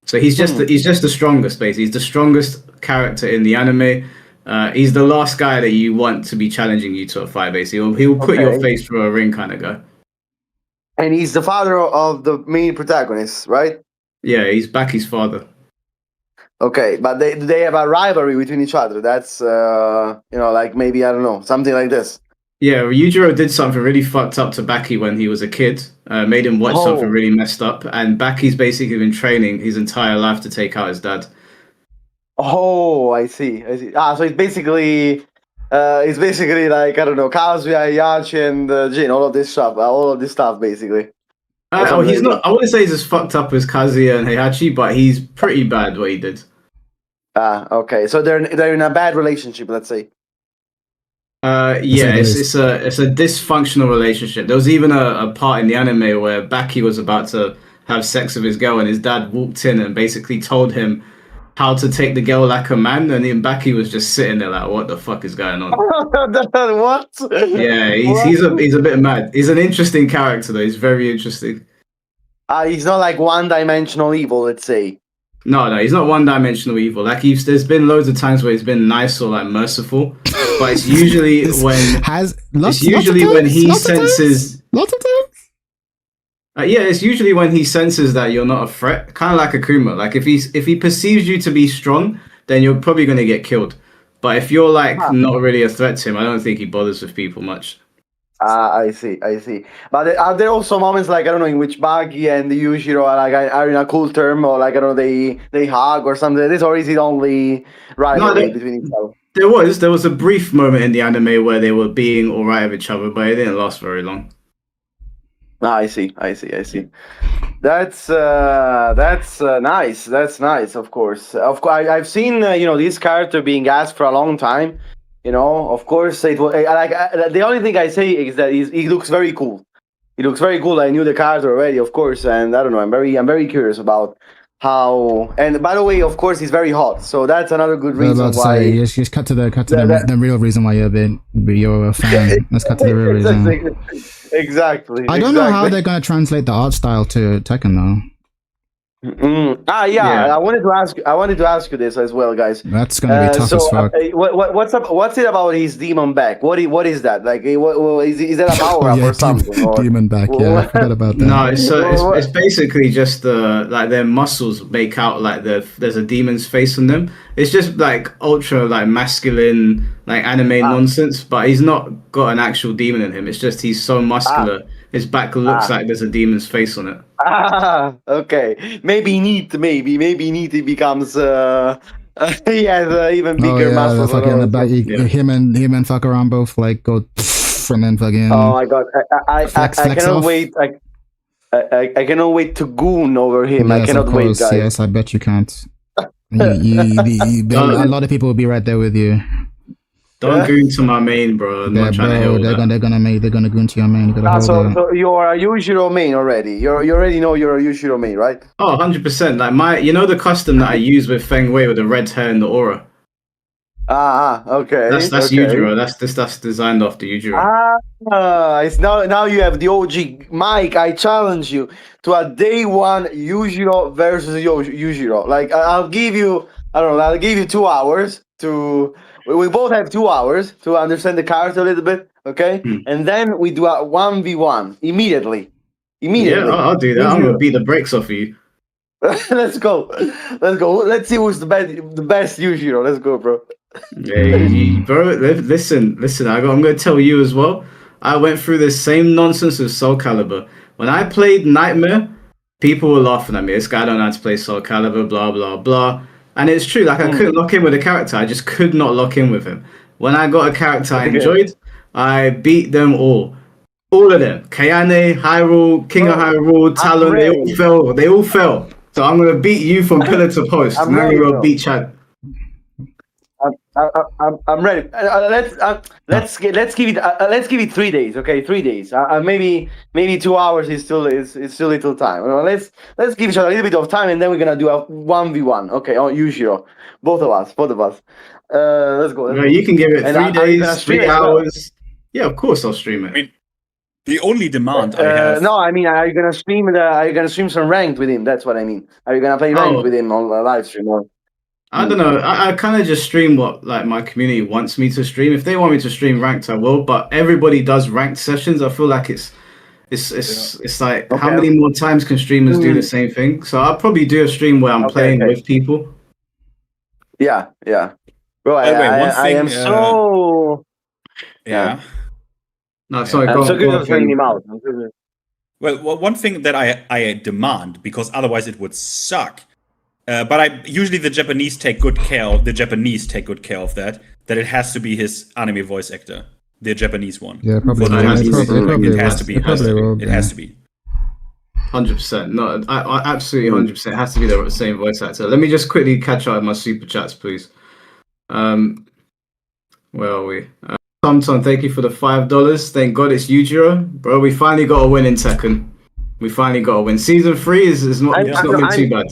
So he's just the strongest, basically. He's the strongest character in the anime. He's the last guy that you want to be challenging you to a fight, basically. He'll put your face through a ring kind of guy. And he's the father of the main protagonist, right? Yeah, he's Baki's father. Okay, but they have a rivalry between each other. That's like maybe, I don't know, something like this. Yeah, Yujiro did something really fucked up to Baki when he was a kid. Made him watch something really messed up, and Baki's basically been training his entire life to take out his dad. Oh, I see. So it's basically like, I don't know, Kazuya, Yachi, and Jin, all of this stuff, basically. He's not. I wouldn't say he's as fucked up as Kazuya and Heihachi, but he's pretty bad what he did. Okay. So they're in a bad relationship, let's say. It's a dysfunctional relationship. There was even a part in the anime where Baki was about to have sex with his girl, and his dad walked in and basically told him how to take the girl like a man, and then Baki was just sitting there like, what the fuck is going on? What? Yeah, he's a bit mad. He's an interesting character though. He's very interesting. He's not like one-dimensional evil, let's say. No, he's not one-dimensional evil. Like there's been loads of times where he's been nice or like merciful, but it's usually when he senses. Lots of times. It's usually when he senses that you're not a threat, kind of like Akuma. Like if he perceives you to be strong, then you're probably going to get killed. But if you're like not really a threat to him, I don't think he bothers with people much. I see. But are there also moments like, I don't know, in which Baki and Yujiro are in a cool term, or like, I don't know, they hug or something like this, or is it only rivalry between each other? There was a brief moment in the anime where they were being alright with each other, but it didn't last very long. I see. That's nice. That's nice. Of course. I've seen this character being asked for a long time, You know, of course, it was the only thing I say is that he looks very cool. He looks very cool. I knew the character already, of course, and I don't know. I'm very curious about how. And by the way, of course, he's very hot. So that's another good I was reason about to why. say, just cut to the real reason why you're a fan. Let's cut to the real reason. Exactly. I don't know how they're gonna translate the art style to Tekken though. Yeah. I wanted to ask you this as well, guys. That's gonna be tough as fuck. What's it about his demon back? What is that? Like, is that a power up or something? Demon back. Yeah, I forgot about that. No, it's basically just like their muscles make out like there's a demon's face on them. It's just like ultra like masculine like anime nonsense, but he's not got an actual demon in him. It's just he's so muscular. His back looks like there's a demon's face on it. Okay. Maybe neat. He becomes. He has even bigger muscles. Fucking the back. Him and Fakaran both like go and then fucking. Oh my god! I cannot off. wait. I cannot wait to goon over him. Yes, I cannot wait, guys. Yes, I bet you can't. A lot of people will be right there with you. Don't goon to my main, bro. I'm not trying to hear they're gonna goon to your main. You so you're a Yujiro main already. You already know you're a Yujiro main, right? Oh, 100%. Like the custom that I use with Feng Wei with the red hair and the aura. Okay. That's okay. Yujiro. That's designed after Yujiro. It's now you have the OG. Mike, I challenge you to a day one Yujiro versus Yujiro. Like I'll give you 2 hours to. We both have 2 hours to understand the character a little bit, okay? And then we do a 1v1 immediately. Yeah, I'll do that. I'm gonna beat the brakes off of you. Let's go. Let's see who's the best Yujiro. Let's go, bro. Yeah, bro. Listen. I'm gonna tell you as well. I went through this same nonsense with Soul Calibur. When I played Nightmare, people were laughing at me. This guy don't know how to play Soul Calibur, blah blah blah. And it's true, like I couldn't lock in with a character. I just could not lock in with him. When I got a character I enjoyed, I beat them all. All of them. Kayane, Hyrule, King of Hyrule, Talon, they all fell. So I'm gonna beat you from pillar to post. And then we're gonna beat Chad. I'm ready. Let's give it 3 days. Okay, 3 days. Maybe 2 hours is still little time. Let's give each other a little bit of time, and then we're gonna do a 1v1. Okay, on Yujiro, both of us. Let's go. You can give it 3 days, 3 hours. Yeah, of course I'll stream it. I mean, the only demand I have. No, I mean, are you gonna stream? Are you gonna stream some ranked with him? That's what I mean. Are you gonna play ranked with him on a live stream? Or? I don't know. I kind of just stream what like my community wants me to stream. If they want me to stream ranked, I will. But everybody does ranked sessions. I feel like it's like how many more times can streamers do the same thing? So I'll probably do a stream where I'm playing with people. Yeah. Bro, I am so. Yeah. No, sorry. I'm so good at playing him out. Well, one thing that I demand, because otherwise it would suck. But usually the Japanese take good care of that it has to be his anime voice actor, the Japanese one. Yeah, probably. It has to be. It has to be. 100%. No, I absolutely 100%. It has to be the same voice actor. Let me just quickly catch up with my super chats, please. Where are we? Tom, thank you for the $5. Thank God it's Yujiro, bro. We finally got a win in Tekken. We finally got a win. Season 3 is not been too bad.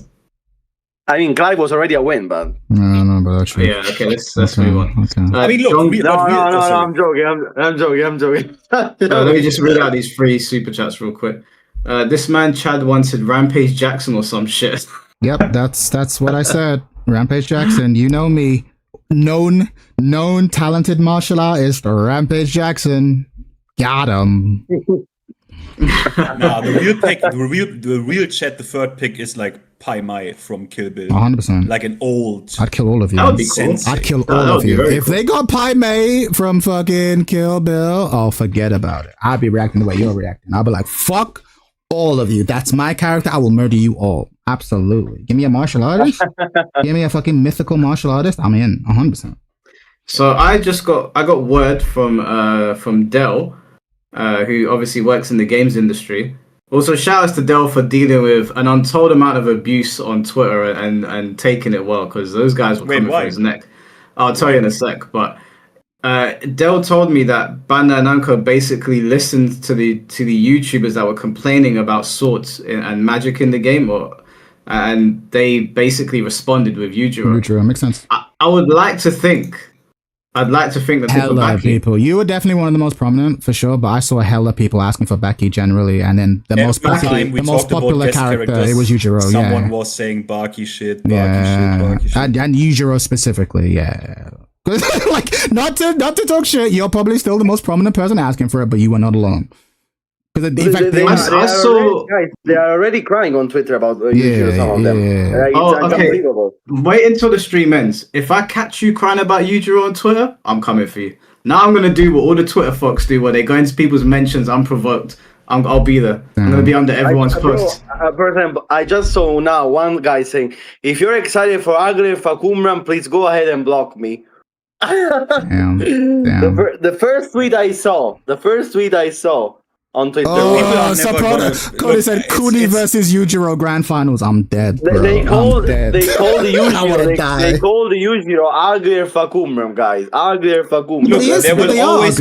I mean, Clive was already a win, but no, but actually, yeah. Okay, let's move on. Okay. I mean, look, I'm joking. Let me just read out these 3 super chats real quick. This man Chad wanted Rampage Jackson or some shit. Yep, that's what I said. Rampage Jackson. You know me. Known talented martial artist, Rampage Jackson. Got him. No, the real Chad, the third pick is like Pai Mai from Kill Bill. 100%. Like an old. I'd kill all of you. That would be cool. I'd kill all of you. If they got Pai Mei from fucking Kill Bill, oh, forget about it. I'd be reacting the way you're reacting. I'll be like, fuck all of you. That's my character. I will murder you all. Absolutely. Give me a martial artist. Give me a fucking mythical martial artist. I'm in 100%. So I got word from Dell, who obviously works in the games industry. Also, shout outs to Dell for dealing with an untold amount of abuse on Twitter and taking it well, because those guys were coming for his neck. I'll tell you in a sec, but Dell told me that Bandai Namco basically listened to the YouTubers that were complaining about swords and magic in the game, and they basically responded with Yujiro. Yujiro makes sense. I would like to think. I'd like to think that hella people. You were definitely one of the most prominent for sure, but I saw hella people asking for Baki generally, and then the most popular character it was Yujiro. Someone was saying Baki shit, Baki shit. And Yujiro specifically, yeah. Like not to talk shit, you're probably still the most prominent person asking for it, but you were not alone. Because they are already crying on Twitter about some of them. It's unbelievable. Wait until the stream ends. If I catch you crying about Yujiro on Twitter, I'm coming for you. Now I'm gonna do what all the Twitter folks do, where they go into people's mentions unprovoked. I'll be there. I'm gonna be under everyone's post. For example, I just saw now one guy saying, "If you're excited for Agri Fakumram, please go ahead and block me." Damn. The first tweet I saw on Twitter. Cody said Kuni versus Yujiro Grand Finals. I'm dead. They called the Yujiro Agir Fakumram, guys. Agir Fakumram. Look, there will always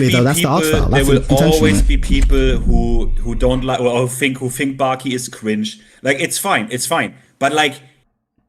be people who don't like or think Baki is cringe. Like it's fine. But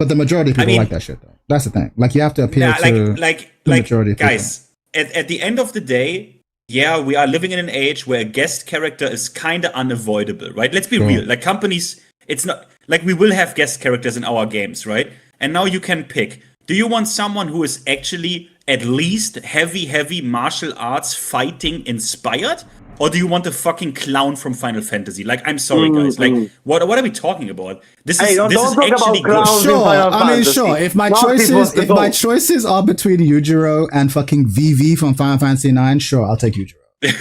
the majority of people like that shit though. That's the thing. Like you have to appeal to the majority of guys. At the end of the day. Yeah, we are living in an age where a guest character is kind of unavoidable, right? Let's be real. Like companies, it's not like we will have guest characters in our games, right? And now you can pick. Do you want someone who is actually at least heavy martial arts fighting inspired? Or do you want a fucking clown from Final Fantasy? Like, I'm sorry, guys. Like, what are we talking about? This is actually good. Sure. If my choices are between Yujiro and fucking VV from Final Fantasy IX, sure, I'll take Yujiro.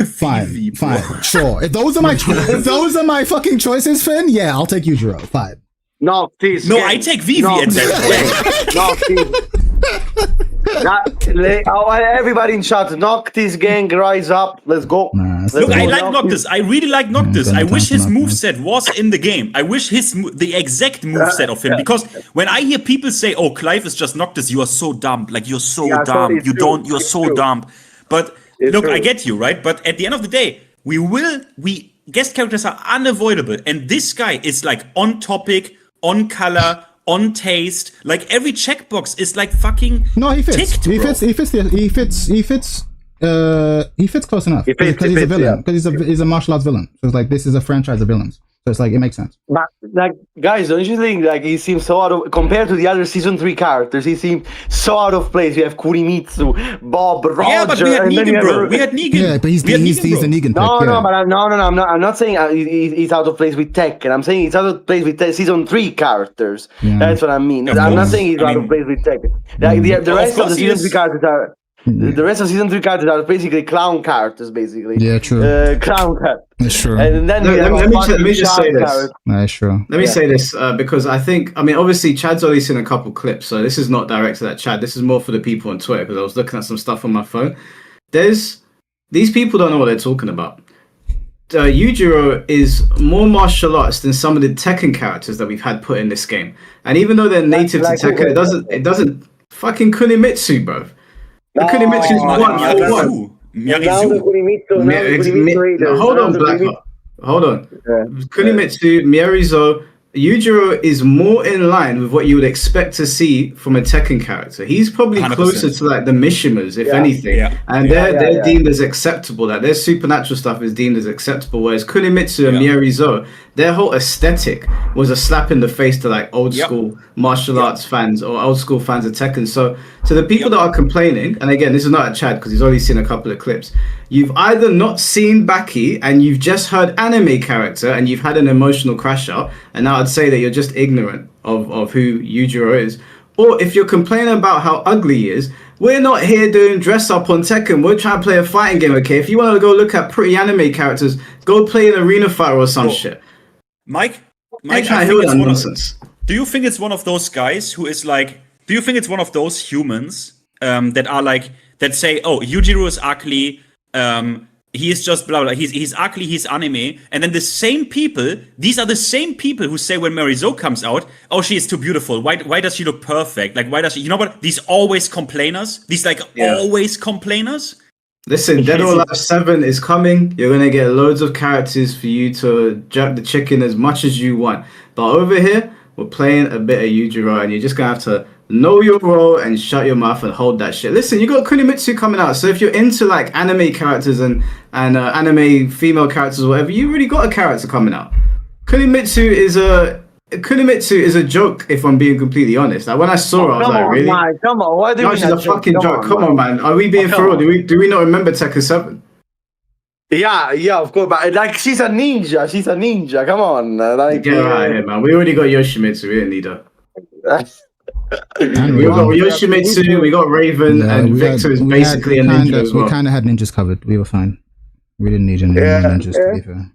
Fine. Sure. If those are my fucking choices, Finn, yeah, I'll take Yujiro. Fine. I take VV at that point. Everybody in chat, Noctis gang, rise up. Let's go. Look, I like Noctis. I really like Noctis. I wish his moveset was in the game. I wish the exact moveset of him. Because when I hear people say, "Oh, Clive is just Noctis," you are so dumb. Like you're so dumb. You're so dumb. But look, I get you, right? But at the end of the day, guest characters are unavoidable, and this guy is like on topic, on color, on taste. Like every checkbox is like fucking. No, he fits. Ticked, he fits close enough. Because he's a villain. Because he's a martial arts villain. So it's like this is a franchise of villains. So it's like it makes sense. But like guys, don't you think like he seems so out of compared to the other season 3 characters? He seems so out of place. You have Kurimitsu, Bob, Roger. Yeah, but we had Negan, bro. We had Negan. Yeah, but he's the Negan. I'm not saying he's out of place with Tekken. I'm saying he's out of place with season 3 characters. Yeah. That's what I mean. I'm not saying he's out of place with Tekken. Like the rest of the season 3 characters are. The rest of season 3 characters are basically clown characters, basically. Yeah, true. Clown characters. That's true. And then let me just say this. That's true. Let me say this because I think, obviously Chad's only seen a couple clips, so this is not directed at Chad. This is more for the people on Twitter because I was looking at some stuff on my phone. These people don't know what they're talking about. Yujiro is more martial arts than some of the Tekken characters that we've had put in this game. And even though they're native to Tekken, it doesn't fucking Kunimitsu, bro. Kunimitsu is 1-for-1. Hold on, Blackhawk. Hold on. Kunimitsu, Miyaruzo, Yujiro is more in line with what you would expect to see from a Tekken character. He's probably 100%. Closer to like the Mishimas, if anything. Yeah. And they're deemed as acceptable. That their supernatural stuff is deemed as acceptable. Whereas Kunimitsu and Miyaruzo, their whole aesthetic was a slap in the face to like old school martial arts fans or old school fans of Tekken. So to the people that are complaining, and again, this is not a Chad because he's already seen a couple of clips. You've either not seen Baki and you've just heard anime character and you've had an emotional crash out, and now I'd say that you're just ignorant of who Yujiro is. Or if you're complaining about how ugly he is, we're not here doing dress up on Tekken. We're trying to play a fighting game, okay? If you want to go look at pretty anime characters, go play an arena fighter or some shit. Mike, do you think it's one of those guys who is like, do you think it's one of those humans that are like, that say, oh, Yujiro is ugly, he is just blah blah. He's ugly. He's anime. And then the same people. These are the same people who say when Marizo comes out, "Oh, she is too beautiful. Why does she look perfect? Like why does she? You know what? These always complainers. These like always complainers. Listen, Dead or Alive 7 is coming. You're going to get loads of characters for you to jack the chicken as much as you want. But over here, we're playing a bit of Yujiro, and you're just going to have to know your role and shut your mouth and hold that shit. Listen, you got Kunimitsu coming out, so if you're into like anime characters and anime female characters or whatever, you already got a character coming out. Kunimitsu is a joke, if I'm being completely honest. Like when I saw her, I was like, really? Man, come on, why do No, we she's a fucking joke. Come on, man. Are we being for real? Do we not remember Tekken 7? Yeah, of course. But like, she's a ninja. Come on, like. Get her out of here, man. We already got Yoshimitsu. We didn't need her. And We got Yoshimitsu, we got Raven, and Victor is basically a ninja as well. We kind of had ninjas covered. We were fine. We didn't need any ninjas to be fair.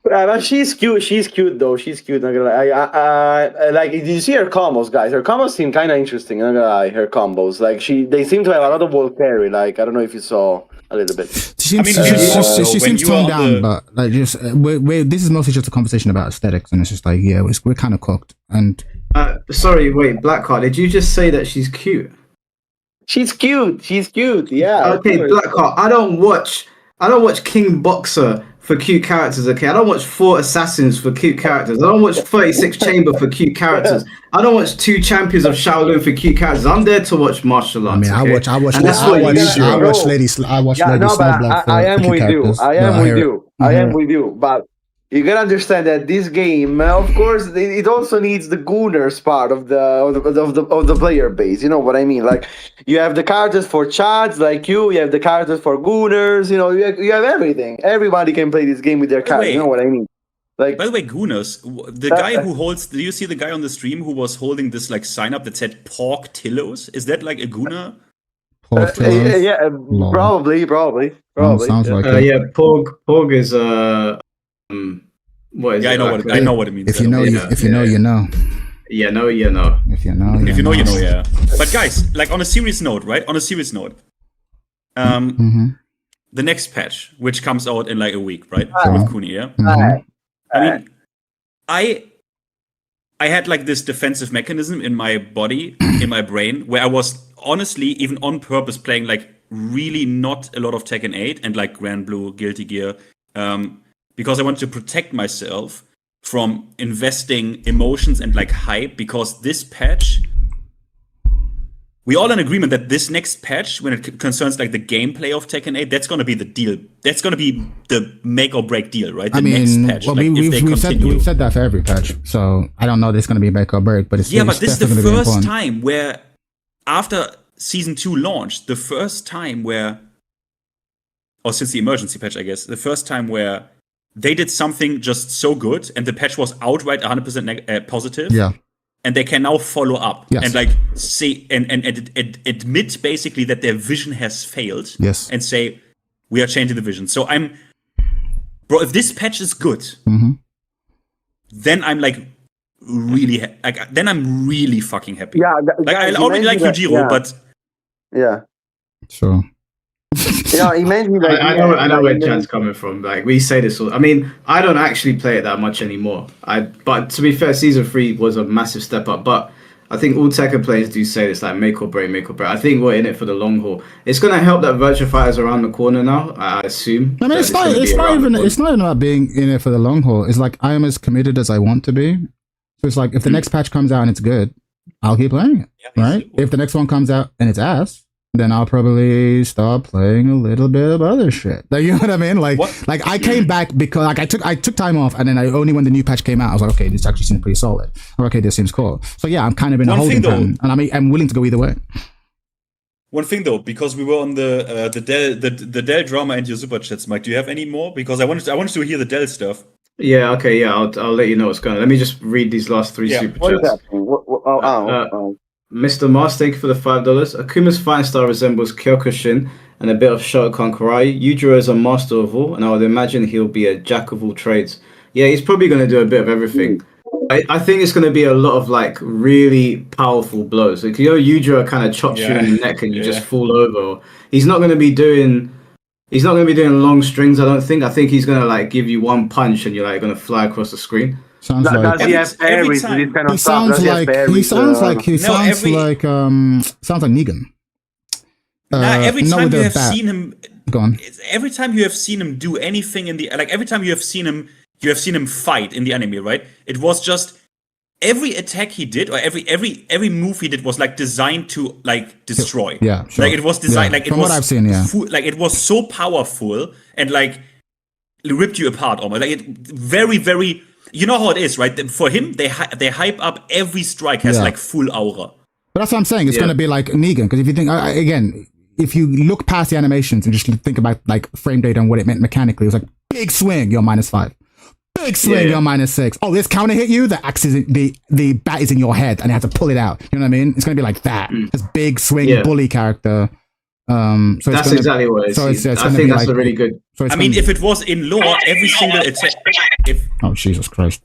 But she's cute. She's cute though. She's cute. Not gonna lie. Like, did you see her combos, guys? Her combos seem kind of interesting. Not gonna lie. Her combos, like they seem to have a lot of wall carry. Like I don't know if you saw a little bit. She seems toned down, but like just this is mostly just a conversation about aesthetics, and it's just like we're kind of cooked. And sorry, wait, Blackheart, did you just say that she's cute? She's cute. Yeah. Okay, Blackheart. I don't watch King Boxer for cute characters, okay? I don't watch 4 Assassins for cute characters. I don't watch 36 Chamber for cute characters. I don't watch 2 Champions of Shaolin for cute characters. I'm there to watch martial arts. I mean, okay? I watch Lady Snowblood. I am with you. But you gotta understand that this game, of course, it also needs the Gooners part of the player base. You know what I mean? Like, you have the characters for chads, like you have the characters for Gooners. You know, you have everything. Everybody can play this game with their characters. You know what I mean? Like, by the way, Gooners, the guy who holds. Do you see the guy on the stream who was holding this like sign up that said "Pork Tillos"? Is that like a Gooner? Yeah, probably. Sounds like Porg is what is yeah, it? I know what it means. If you know, you know. Yeah, no, you know. If you know, you know, yeah. But guys, like on a serious note, right? On a serious note, the next patch, which comes out in like a week, right? With Kuni, yeah. I mean, I had like this defensive mechanism in my body, in my brain, where I was honestly, even on purpose, playing like really not a lot of Tekken 8 and like Grand Blue, Guilty Gear, because I wanted to protect myself from investing emotions and like hype, because this patch, we all in agreement that this next patch, when it concerns like the gameplay of Tekken 8, that's going to be the deal. That's going to be the make or break deal, right? Next patch. Well, like, we've said that for every patch, so I don't know if it's going to be make or break, but it's but this is the first time where, after Season 2 launched, the first time where, or since the emergency patch, I guess, the first time where they did something just so good, and the patch was outright 100% positive. Yeah. And they can now follow up and like say and admit basically that their vision has failed. Yes. And say we are changing the vision. So bro, if this patch is good, then I'm like really then I'm really fucking happy. Yeah. Like, I already like Yujiro, but sure. Yeah, imagine that. I know where Jan's coming from. Like, we say this all. I mean, I don't actually play it that much anymore. But to be fair, Season 3 was a massive step up. But I think all Tekken players do say this, like, make or break. I think we're in it for the long haul. It's going to help that Virtua Fighter's around the corner now, I assume. I mean, it's not even about being in it for the long haul. It's like, I am as committed as I want to be. So it's like, if the next patch comes out and it's good, I'll keep playing it, right? If the next one comes out and it's ass, then I'll probably start playing a little bit of other shit. Like, you know what I mean? Like I came back because like I took time off, and then only when the new patch came out, I was like, okay, this actually seems pretty solid. Or, okay, this seems cool. So yeah, I'm kind of in a holding pattern, and I mean, I'm willing to go either way. One thing though, because we were on the Dell drama and your super chats, Mike. Do you have any more? Because I wanted to hear the Dell stuff. Yeah. Okay. Yeah. I'll let you know what's going on. Let me just read these last 3 super chats. Mr. Mars, thank you for the $5. Akuma's fighting style resembles Kyokushin and a bit of Shotokan Karate. Yujiro is a master of all, and I would imagine he'll be a jack of all trades. Yeah, he's probably going to do a bit of everything. I think it's going to be a lot of like really powerful blows. Like, you know, Yujiro kind of chops you in the neck and you just fall over. He's not going to be doing long strings. I don't think. I think he's going to like give you one punch and you're like going to fly across the screen. Sounds like he sounds like Negan. every not time with you the have bat. seen him, Go on. every time you have seen him do anything in the every time you have seen him fight in the anime, right? It was just every attack he did or every move he did was like designed to like destroy. Yeah, sure. Like it was designed like it From was what I've seen, yeah. like it was so powerful and like ripped you apart almost. Like it very very. You know how it is, right? For him, they hype up every strike has like full aura. But that's what I'm saying. It's going to be like Negan. Because if you think, again, if you look past the animations and just think about like frame data and what it meant mechanically, it was like big swing, you're -5. Big swing, you're -6. Oh, this counter hit you. The axe is the bat is in your head, and you have to pull it out. You know what I mean? It's going to be like that. This big swing bully character. So that's exactly what it is. So I think that's a really good. So I mean, if it was in lore, every single attack. Oh Jesus Christ!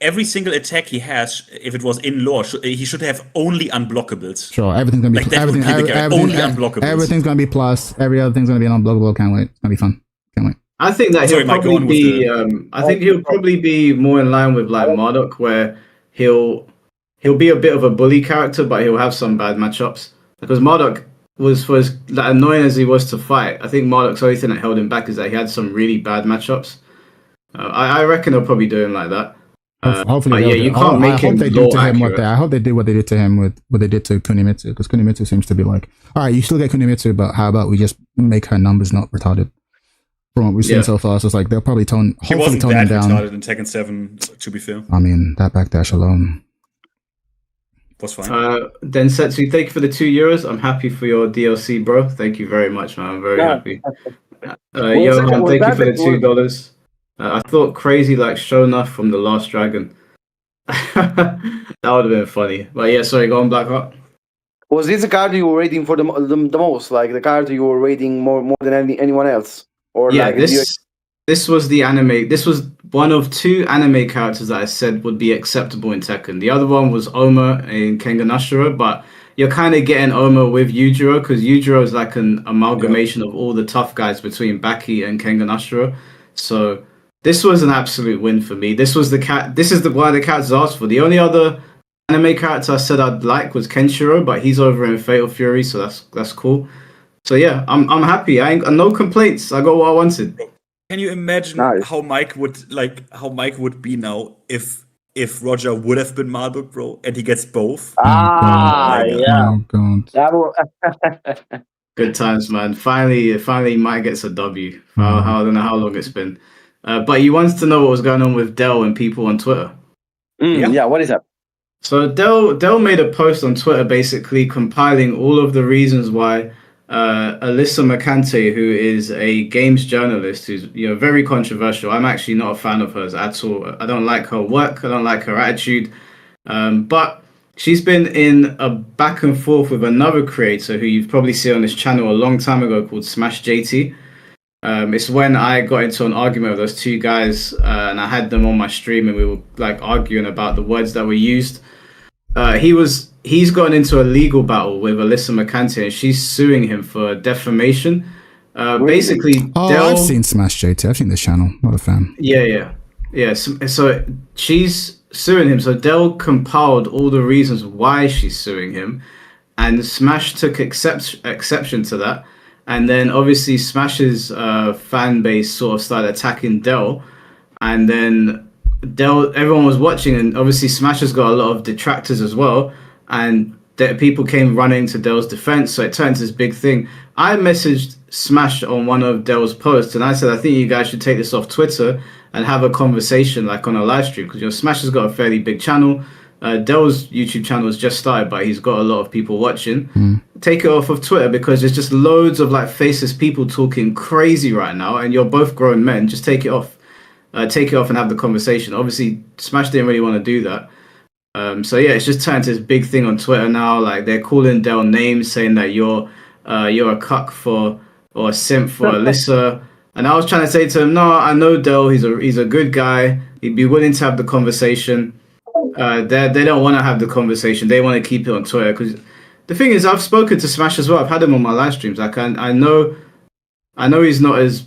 Every single attack he has, if it was in lore, he should have only unblockables. Sure, everything's gonna be like only unblockables. Everything's gonna be plus. Every other thing's gonna be unblockable. Can't wait. It's gonna be fun. Can't wait. I think that he'll probably be. I think he'll probably be more in line with like Marduk, where he'll be a bit of a bully character, but he'll have some bad matchups. Because Marduk was for as like, annoying as he was to fight. I think Marduk's only thing that held him back is that he had some really bad matchups. I reckon they'll probably do him like that. Hopefully, you can't make him lore accurate. I hope they did what they did to him with what they did to Kunimitsu, because Kunimitsu seems to be like, all right, you still get Kunimitsu, but how about we just make her numbers not retarded? From what we've seen so far, so it's like they'll probably hopefully tone him down. Retarded in Tekken 7, to be fair. I mean, that backdash alone was fine. Densetsu, thank you for the €2. I'm happy for your DLC, bro. Thank you very much, man. I'm very happy. Johan, thank you for the $2. I thought crazy like Shona from The Last Dragon. That would have been funny. But yeah, sorry, go on, Blackheart. Was this the character you were rating for the most? Like the character you were rating more than anyone else? Or yeah, like this was the anime. This was one of 2 anime characters that I said would be acceptable in Tekken. The other one was Oma in Kengan Ashura, but you're kind of getting Oma with Yujiro because Yujiro is like an amalgamation of all the tough guys between Baki and Kengan Ashura. So this was an absolute win for me. This was the cat. This is the one the cats asked for. The only other anime character I said I'd like was Kenshiro, but he's over in Fatal Fury, so that's cool. So yeah, I'm happy. I ain't no complaints. I got what I wanted. Can you imagine how Mike would be now if Roger would have been Marduk, bro, and he gets both? Yeah. Oh, Good times, man. Finally, Mike gets a W. I don't know how long it's been. But you wanted to know what was going on with Dell and people on Twitter. Yeah, what is that? So Dell made a post on Twitter basically compiling all of the reasons why Alyssa Makante, who is a games journalist who's very controversial. I'm actually not a fan of hers at all. I don't like her work. I don't like her attitude. But she's been in a back and forth with another creator who you've probably seen on this channel a long time ago called Smash JT. It's when I got into an argument with those 2 guys and I had them on my stream and we were like arguing about the words that were used. He's gotten into a legal battle with Alyssa Makante and she's suing him for defamation. Basically, I've seen Smash JT. I've seen this channel. Not a fan. Yeah. So she's suing him. So Dell compiled all the reasons why she's suing him, and Smash took exception to that. And then obviously Smash's fan base sort of started attacking Dell, and then everyone was watching, and obviously Smash has got a lot of detractors as well, and people came running to Dell's defense, so it turned into this big thing. I messaged Smash on one of Dell's posts, and I said, I think you guys should take this off Twitter and have a conversation like on a live stream, because Smash has got a fairly big channel. Dell's YouTube channel has just started, but he's got a lot of people watching. Take it off of Twitter, because there's just loads of like faceless people talking crazy right now, and you're both grown men. Just take it off. Take it off and have the conversation. Obviously, Smash didn't really want to do that. So yeah, it's just turned to this big thing on Twitter now. Like they're calling Dell names, saying that you're a cuck for or a simp for Alyssa. And I was trying to say to him, no, I know Dell. He's a good guy. He'd be willing to have the conversation. They don't want to have the conversation. They want to keep it on Twitter, because the thing is, I've spoken to Smash as well. I've had him on my live streams. Like I know he's not as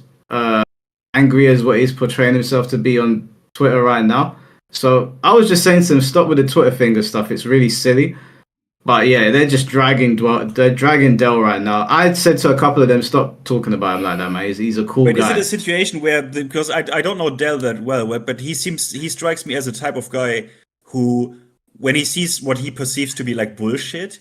angry as what he's portraying himself to be on Twitter right now. So I was just saying to him, stop with the Twitter finger stuff. It's really silly. But yeah, they're just they're dragging Dell right now. I said to a couple of them, stop talking about him like that, man. He's a cool But guy. is it a situation where, because I don't know Dell that well, but he strikes me as a type of guy who, when he sees what he perceives to be like bullshit,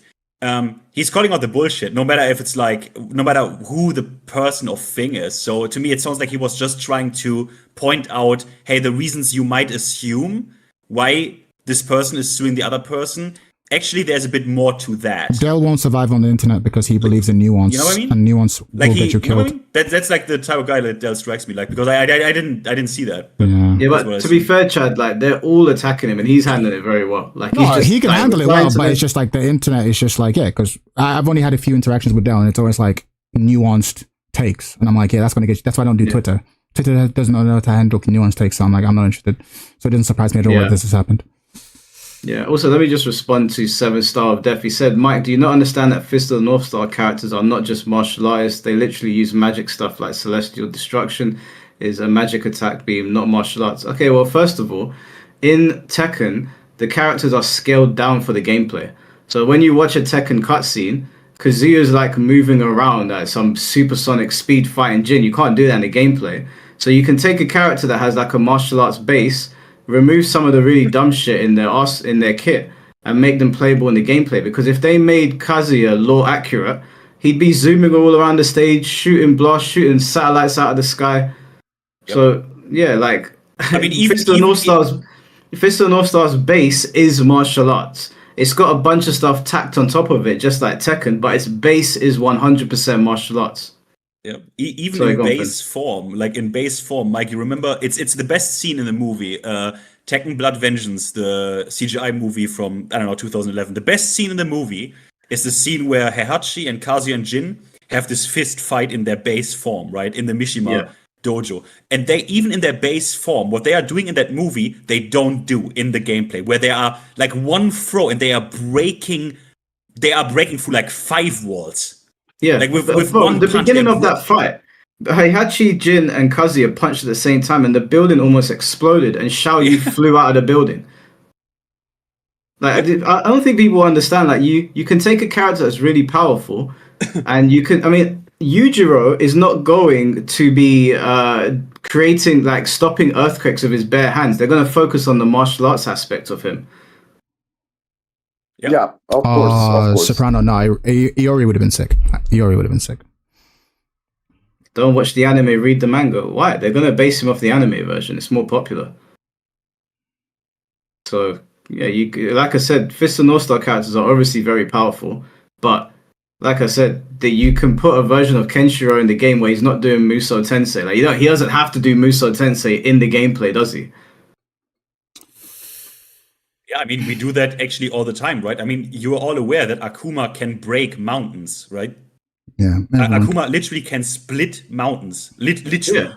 he's calling out the bullshit, no matter who the person or thing is. So to me, it sounds like he was just trying to point out, hey, the reasons you might assume why this person is suing the other person. Actually, there's a bit more to that. Dell won't survive on the internet because he believes in nuance. You know what I mean? And nuance will get you killed. You know what I mean? That's like the type of guy that Dell strikes me like, because I didn't see that. Yeah, but to be fair, Chad, like they're all attacking him and he's handling it very well. Like he can handle it well, but it's just like the internet is just like, yeah, because I've only had a few interactions with Dell and it's always like nuanced takes. And I'm like, yeah, that's why I don't do Twitter. Twitter doesn't know how to handle nuanced takes, so I'm like, I'm not interested. So it doesn't surprise me at all that this has happened. Yeah, also, let me just respond to 7-Star of Death. He said, Mike, do you not understand that Fist of the North Star characters are not just martial artists? They literally use magic stuff like Celestial Destruction is a magic attack beam, not martial arts. Okay, well, first of all, in Tekken, the characters are scaled down for the gameplay. So when you watch a Tekken cutscene, Kazuya's like moving around at some supersonic speed fighting Jin. You can't do that in the gameplay. So you can take a character that has like a martial arts base, remove some of the really dumb shit in their kit and make them playable in the gameplay. Because if they made Kazuya law accurate, he'd be zooming all around the stage, shooting satellites out of the sky. Yep. So yeah, like I mean, Fist of the North Star's base is martial arts. It's got a bunch of stuff tacked on top of it, just like Tekken, but its base is 100% martial arts. Yeah, even in base form, Mike, you remember it's the best scene in the movie, Tekken Blood Vengeance, the CGI movie from 2011. The best scene in the movie is the scene where Heihachi and Kazuya and Jin have this fist fight in their base form, right, in the Mishima dojo, and they even in their base form, what they are doing in that movie, they don't do in the gameplay, where they are like one throw and they are breaking through like 5 walls. Yeah, like with one the beginning of that fight, Heihachi, Jin, and Kazuya punched at the same time, and the building almost exploded, and Xiao flew out of the building. Like I don't think people understand. Like you can take a character that's really powerful, and you can. I mean, Yujiro is not going to be stopping earthquakes with his bare hands. They're going to focus on the martial arts aspect of him. Yep. Yeah, of course. Soprano, no, Iori would have been sick. Don't watch the anime, read the manga. Why? They're going to base him off the anime version. It's more popular. So, yeah, like I said, Fist of North Star characters are obviously very powerful. But, like I said, you can put a version of Kenshiro in the game where he's not doing Muso Tensei. Like, he doesn't have to do Muso Tensei in the gameplay, does he? Yeah, I mean, we do that actually all the time, right? I mean, you are all aware that Akuma can break mountains, right? Yeah. Akuma literally can split mountains. Literally.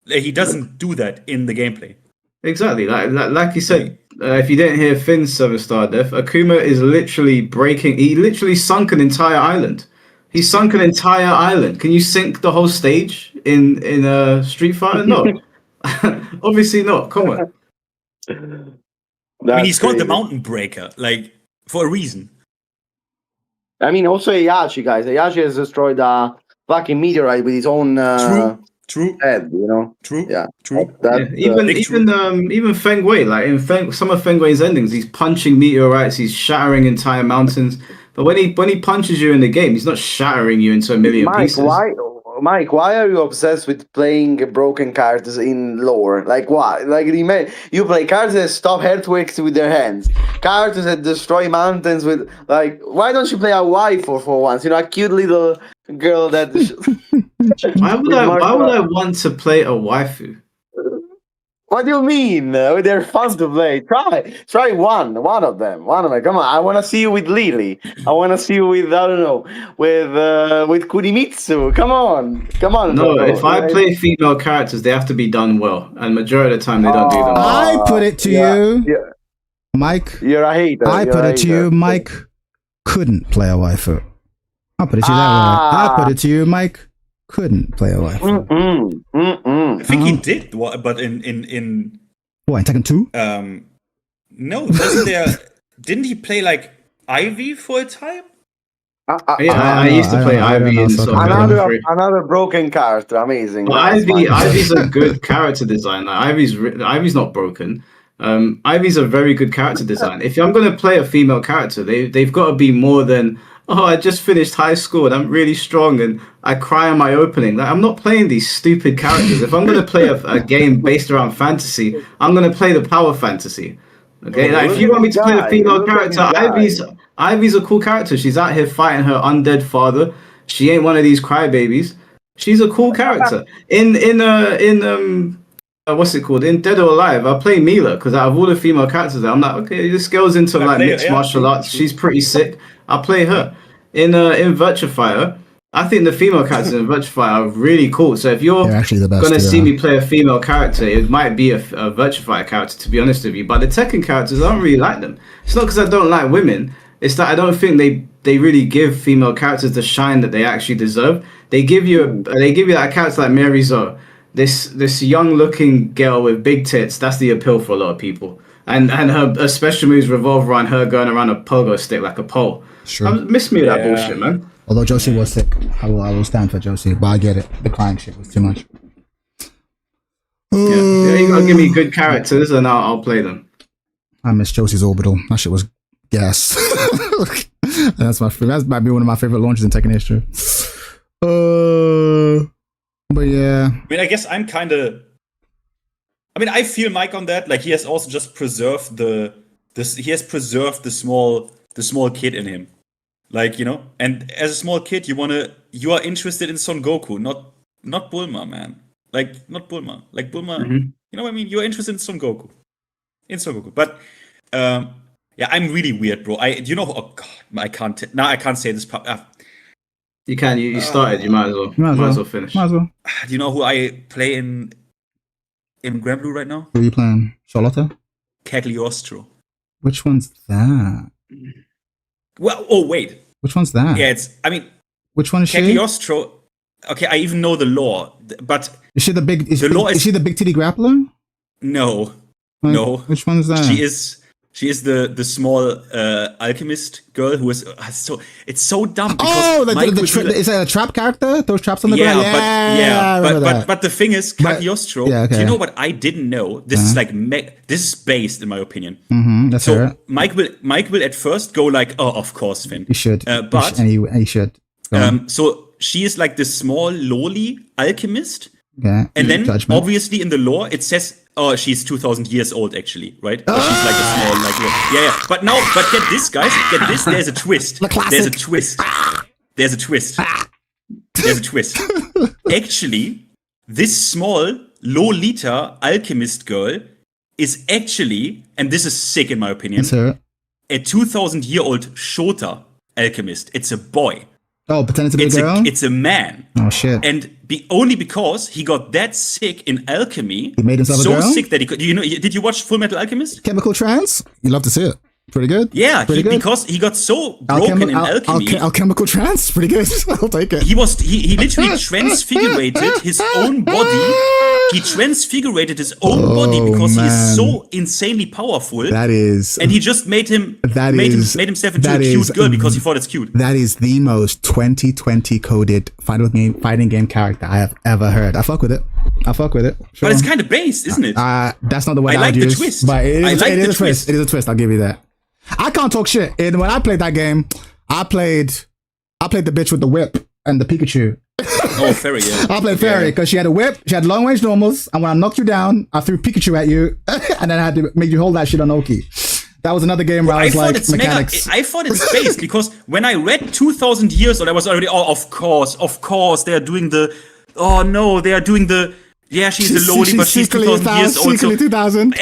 Yeah. He doesn't do that in the gameplay. Exactly. Like you said, if you didn't hear Finn's 7-Star Death, Akuma is literally he literally sunk an entire island. He sunk an entire island. Can you sink the whole stage in Street Fighter? No. Obviously not. Come on. I mean, he's called the Mountain Breaker, like, for a reason. I mean, also Heihachi, guys. Heihachi has destroyed a fucking meteorite with his own True. head, you know? True. Yeah. True. Even Feng Wei, like in some of Feng Wei's endings, he's punching meteorites, he's shattering entire mountains. But when he punches you in the game, he's not shattering you into a million pieces. Mike, why are you obsessed with playing broken characters in lore? Like what? Like you play characters that stop earthquakes with their hands, characters that destroy mountains with why don't you play a wife for once? You know, a cute little girl that. Why would I want to play a waifu? What do you mean? They're fun to play. Try one of them. Come on, I want to see you with Lily. I want to see you with with Kurimitsu. Come on. No, if I play female characters, they have to be done well, and majority of the time they don't do them. I put it to you, Mike. You're a hater. I put it to you, Mike. Couldn't play a waifu. I'll put it to you that way. I put it to you, Mike. Couldn't play a waifu. I think he did, but in what, in Tekken 2? No, didn't he play like Ivy for a time. I used to play Ivy in another broken character. Amazing. Well, Ivy's a good character design. Like, Ivy's not broken. Ivy's a very good character design. If I'm going to play a female character, they've got to be more than, oh, I just finished high school and I'm really strong and I cry on my opening. Like, I'm not playing these stupid characters. If I'm going to play a game based around fantasy, I'm going to play the power fantasy. Okay, like, if you want me to play a female character, Ivy's a cool character. She's out here fighting her undead father. She ain't one of these crybabies. She's a cool character. What's it called? In Dead or Alive, I play Mila because out of all the female characters, I'm like, okay, this girl's into like mixed martial arts. She's pretty sick. I'll play her. In Virtua Fighter, I think the female characters in Virtua Fighter are really cool. So if you're gonna see me play a female character, it might be a Virtua Fighter character, to be honest with you. But the Tekken characters, I don't really like them. It's not because I don't like women. It's that I don't think they really give female characters the shine that they actually deserve. They give you that character like Mary Zo, this young looking girl with big tits. That's the appeal for a lot of people. And her special moves revolve around her going around a pogo stick like a pole. Sure. I miss me that bullshit, man. Although Josie was sick, I will stand for Josie, but I get it. The crying shit was too much. Yeah, you gotta give me good characters and I'll play them. I miss Josie's Orbital. That shit was gas. That might be one of my favorite launches in Tekken history. But yeah. I mean, I guess I'm kind of. I mean, I feel Mike on that. Like, he has also just preserved he has preserved the small kid in him. Like, you know, and as a small kid, you are interested in Son Goku, not Bulma, man. Like, not Bulma. Like, Bulma, you know what I mean? You're interested in Son Goku. But, yeah, I'm really weird, bro. You know, oh god, I can't say this. You can. You started. You might as well. Might as well finish. Might as well. Do you know who I play in Grand Blue right now? Who are you playing? Charlotte? Cagliostro. Which one's that? Well, oh wait. Which one's that? Yeah, which one is she? Cagliostro. Okay, I even know the lore, but is she the big? Is she the big titty grappler? No, like, no. Which one is that? She is the small alchemist girl who is so. It's so dumb. Oh, is that a trap character? Those traps on the ground. But the thing is, Cagliostro. Yeah, okay. Do you know what I didn't know? This is like this is based, in my opinion. That's so right. Mike will at first go like, oh, of course, Finn. You should. But he should. So she is like this small lowly alchemist. Okay. And then obviously in the lore it says, oh, she's 2,000 years old actually, right? So she's like a small, like, yeah. But get this, guys, get this. There's a twist. There's a twist. Actually, this small Lolita alchemist girl is actually, and this is sick in my opinion, a 2,000-year-old Shota alchemist. It's a boy. Oh, pretending to be a girl? It's a man. Oh, shit. And only because he got that sick in alchemy. He made himself so a girl? Sick that he could. Did you watch Full Metal Alchemist? Chemical trance? You love to see it. Pretty good. Yeah, because he got so broken in alchemy. Alchemical trance? Pretty good. I'll take it. He literally transfigurated his own body. He transfigurated his own body because he is so insanely powerful. That is. And he just made himself into a cute girl because he thought it's cute. That is the most 2020 coded fighting game character I have ever heard. I fuck with it. Sure. But it's kind of based, isn't it? That's not the way I like the twist. But it is a twist. Twist. It is a twist. I'll give you that. I can't talk shit. And when I played that game, I played the bitch with the whip and the Pikachu. Oh, Fairy, yeah. I played Fairy because she had a whip, she had long range normals, and when I knocked you down, I threw Pikachu at you, and then I had to make you hold that shit on Oki. That was another game where I was like, mechanics. I thought it's based because when I read 2,000 years old, I was already, of course, they are doing the, she's a lowly, but she's 2,000 years old. Secretly 2000.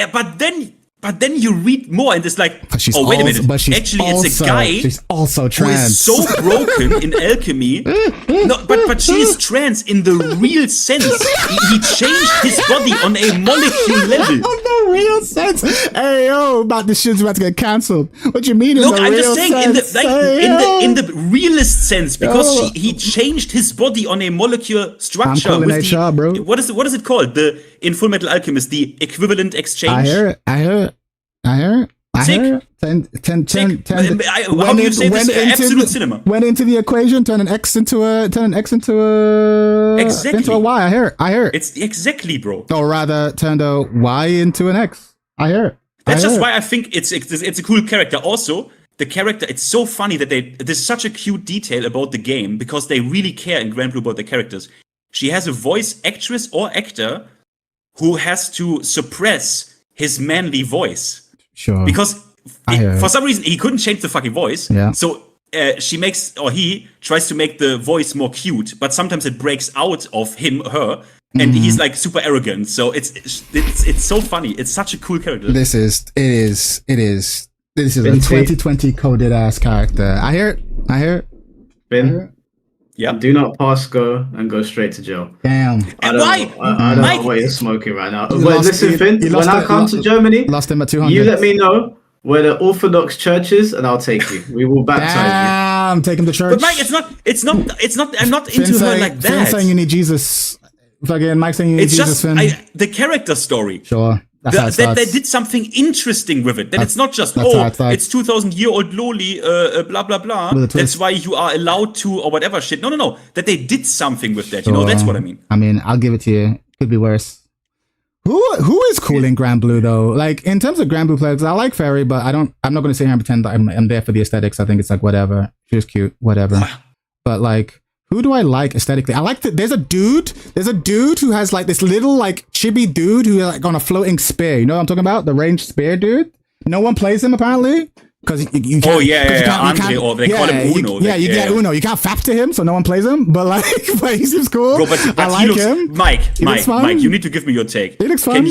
But then you read more and it's like, wait a minute. Actually, it's a guy she's also trans. who is so broken in alchemy. No, but she is trans in the real sense. He changed his body on a molecule level. On the real sense. Hey, yo, the shit's about to get cancelled. What you mean in the real sense? Look, I'm just saying, in the realest sense, because he changed his body on a molecular structure. I'm calling HR, bro. What is it called? In Full Metal Alchemist, the equivalent exchange. I hear it. Sick. Sick. How do you say this? Absolute cinema. Went into the equation, turn an X into a Exactly. Y. I hear it. It's exactly, bro. Or rather, turned a Y into an X. I hear it. That's just why I think it's a cool character. Also, the character, it's so funny that there's such a cute detail about the game because they really care in Grand Blue about the characters. She has a voice actress or actor who has to suppress his manly voice. Sure. Because for some reason he couldn't change the fucking voice. Yeah. So he tries to make the voice more cute, but sometimes it breaks out of her, and he's like super arrogant. So it's so funny. It's such a cool character. This is a 2020 coded ass character. I hear it. Ben. Yeah. Do not pass go and go straight to jail. Damn. I don't know what you're smoking right now. But listen, Finn, when I come to Germany, lost him at 200. You let me know where the Orthodox church is, and I'll take you. We will baptize you. Take him to church. But Mike, it's not. I'm not into her like that. Finn saying you need Jesus. Fucking Mike saying you need Jesus. Finn. The character story. Sure. That they did something interesting with it. That it's not just it's 2,000-year-old loli, blah blah blah. That's why you are allowed to or whatever shit. No. That they did something with that. Sure. You know, that's what I mean. I mean, I'll give it to you. Could be worse. Who is cool in Grand Blue though? Like in terms of Grand Blue players, I like Fairy, but I'm not going to sit here and pretend that I'm there for the aesthetics. I think it's like whatever. She's cute, whatever. But like, who do I like aesthetically? I like that there's a dude who has like this little like chibi dude who like on a floating spear. You know what I'm talking about? The ranged spear dude. No one plays him apparently. Because you can't. Oh yeah, Andre, or they call him Uno. You get Uno. You can't fap to him, so no one plays him. But like, he seems cool. Bro, but I like him. Mike, you need to give me your take. He looks fun.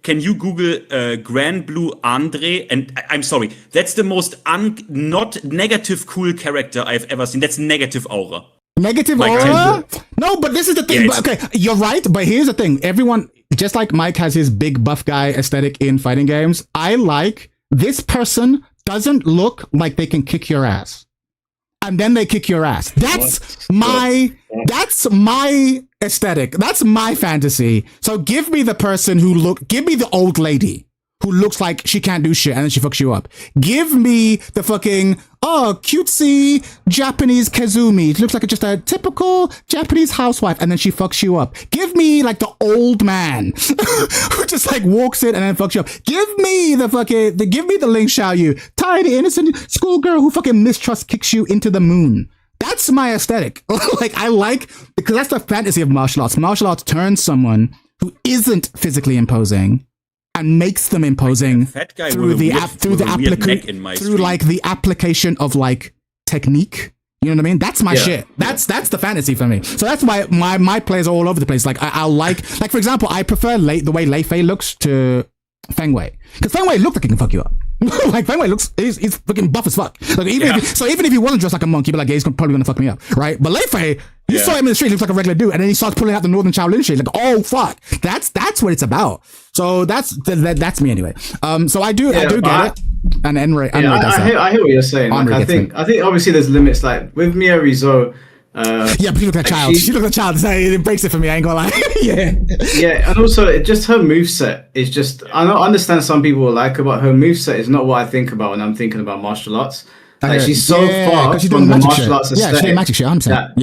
Can you Google Grand Blue Andre? And I'm sorry, that's the most not negative cool character I've ever seen. That's negative aura. Negative aura? No, but this is the thing. Yeah, okay, you're right. But here's the thing. Everyone, just like Mike has his big buff guy aesthetic in fighting games, I like this person doesn't look like they can kick your ass. And then they kick your ass. That's my aesthetic. That's my fantasy. So give me the person give me the old lady who looks like she can't do shit and then she fucks you up. Give me the fucking, cutesy Japanese Kazumi. It looks like just a typical Japanese housewife and then she fucks you up. Give me like the old man who just like walks in and then fucks you up. Give me give me the Ling Xiaoyu, tiny innocent schoolgirl who fucking mistrust kicks you into the moon. That's my aesthetic. Because that's the fantasy of martial arts. Martial arts turns someone who isn't physically imposing and makes them imposing through the application of like technique. You know what I mean? That's my shit. That's the fantasy for me. So that's why my players are all over the place. Like I'll like for example, I prefer the way Lei Fei looks to Feng Wei, because Feng Wei looks like he can fuck you up. Like Feng Wei looks, he's fucking buff as fuck. Like even if he wasn't dressed like a monk, he'd be like, yeah, he's probably gonna fuck me up, right? But Lei Fei, you saw him in the street, he looks like a regular dude, and then he starts pulling out the Northern Shaolin shit. Like, oh fuck, that's what it's about. So that's me anyway. So I do get it. And Enri does that. I hear what you're saying. Like, I think obviously there's limits. Like with Mia Rizzo. But she looked like a child. She looked like a child. So it breaks it for me. I ain't gonna lie. Yeah, and also just her moveset is just. I understand some people will like her, but her moveset is not what I think about when I'm thinking about martial arts. Like she's so far from the martial arts aesthetic. Yeah, she's magic shit. 100%.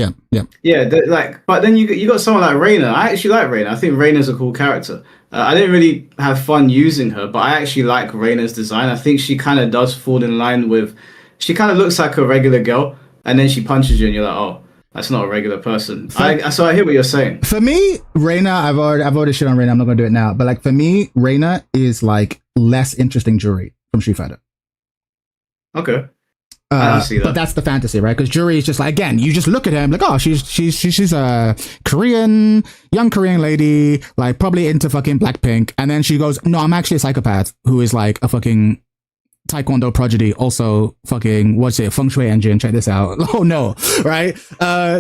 Yeah. But then you got someone like Reina. I actually like Reina. I think Reina's a cool character. I didn't really have fun using her, but I actually like Reina's design. I think she kind of does fall in line with. She kind of looks like a regular girl, and then she punches you, and you're like, oh. That's not a regular person. So I hear what you're saying. For me, Reina, I've already shit on Reina. I'm not gonna do it now. But like for me, Reina is like less interesting Juri from Street Fighter. Okay. I see that. But that's the fantasy, right? Because Juri is just like, again, you just look at him like, oh, she's a young Korean lady, like probably into fucking Blackpink, and then she goes, no, I'm actually a psychopath who is like a fucking Taekwondo prodigy, also fucking feng shui engine. Check this out. Oh no, right?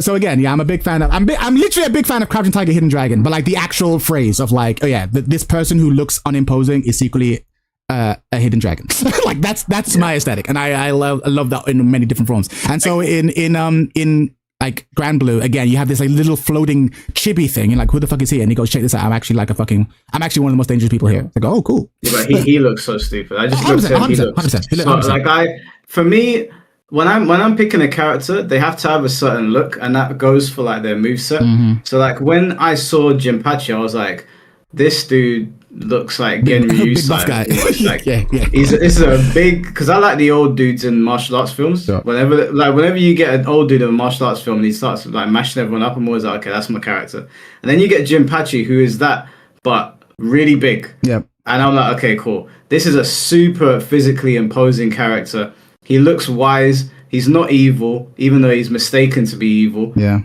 So again, yeah, I'm a big fan of. I'm literally a big fan of Crouching Tiger, Hidden Dragon. But like the actual phrase of like, oh yeah, this person who looks unimposing is secretly a hidden dragon. Like that's my aesthetic, and I love that in many different forms. And so in like Grand Blue, again, you have this like little floating chibi thing. You're like, who the fuck is he? And he goes, check this out. I'm actually one of the most dangerous people here. It's like, oh, cool. Yeah, but he looks so stupid. I just looked at him. He looks 100%. so, like for me, when I'm picking a character, they have to have a certain look, and that goes for like their moveset. Mm-hmm. So like when I saw Jinpachi, I was like, this dude looks like Genryu. Big buff guy. Like, yeah. This is a big, because I like the old dudes in martial arts films. Sure. Whenever you get an old dude in a martial arts film and he starts like mashing everyone up, I'm always like, okay, that's my character. And then you get Jinpachi, who is that, but really big. Yeah. And I'm like, okay, cool. This is a super physically imposing character. He looks wise. He's not evil, even though he's mistaken to be evil. Yeah.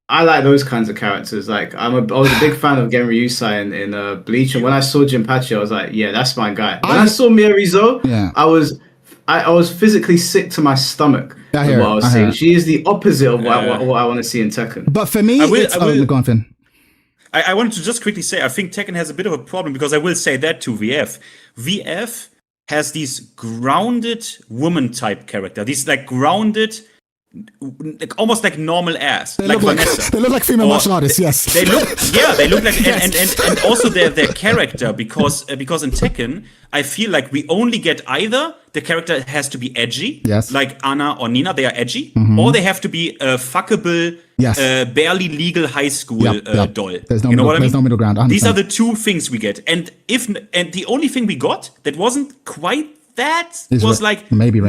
I like those kinds of characters. Like I was a big fan of Genryu in Bleach, and when I saw Jinpachi, I was like, yeah, that's my guy. When I saw Miyorizo, yeah. I was physically sick to my stomach with what I was seeing. She is the opposite of what I want to see in Tekken. But for me, go on, Finn. I wanted to just quickly say, I think Tekken has a bit of a problem, because I will say that to VF. VF has these grounded woman type character, these like grounded, like almost like normal ass, they like look Vanessa. They look like female martial artists. Yes, they look like, and also their character, because in Tekken, I feel like we only get either the character has to be edgy, yes, like Anna or Nina, they are edgy, or they have to be a fuckable, barely legal high school doll. There's no you know what I mean? There's no middle ground. 100%. These are the two things we get, and the only thing we got that wasn't quite that was like maybe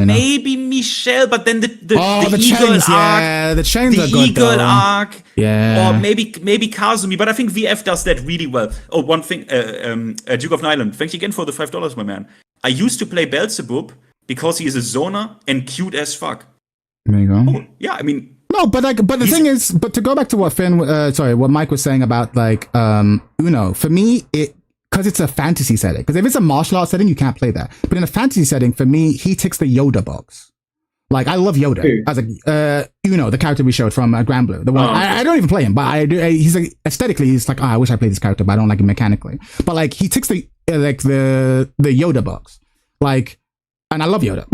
Michelle, but then the eagle chains, arc, the chains are good, eagle arc, yeah, or maybe Kazumi. But I think VF does that really well. Oh, one thing, Duke of Nyland, thanks again for the $5, my man. I used to play Beelzebub because he is a zoner and cute as fuck. There you go. Oh, yeah, I mean. No, but the thing is, but to go back to what what Mike was saying about like Uno, for me, because it's a fantasy setting. Because if it's a martial arts setting, you can't play that. But in a fantasy setting, for me, he ticks the Yoda box. Like, I love Yoda. Who? As Uno, the character we showed from Grand Blue. The one I don't even play him, but I do. He's like, aesthetically, he's like, I wish I played this character, but I don't like him mechanically. But like, he ticks the Yoda box. Like, and I love Yoda.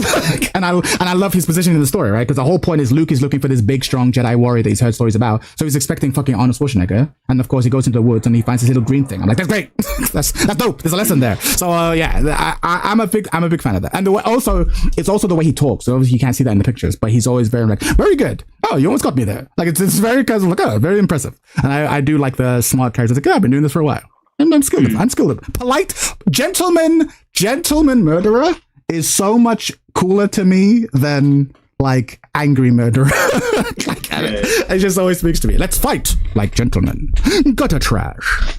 and I love his position in the story, right? Because the whole point is Luke is looking for this big, strong Jedi warrior that he's heard stories about. So he's expecting fucking Arnold Schwarzenegger. And of course, he goes into the woods and he finds this little green thing. I'm like, that's great. that's dope. There's a lesson there. So I'm a big fan of that. And it's also the way he talks. So obviously you can't see that in the pictures, but he's always very like, very good. Oh, you almost got me there. Like it's very casual, like, oh, very impressive. And I do like the smart characters. Like, oh, I've been doing this for a while. And I'm skilled. Polite gentleman murderer is so much cooler to me than like angry murderer. It just always speaks to me. Let's fight like gentlemen. Gutter trash.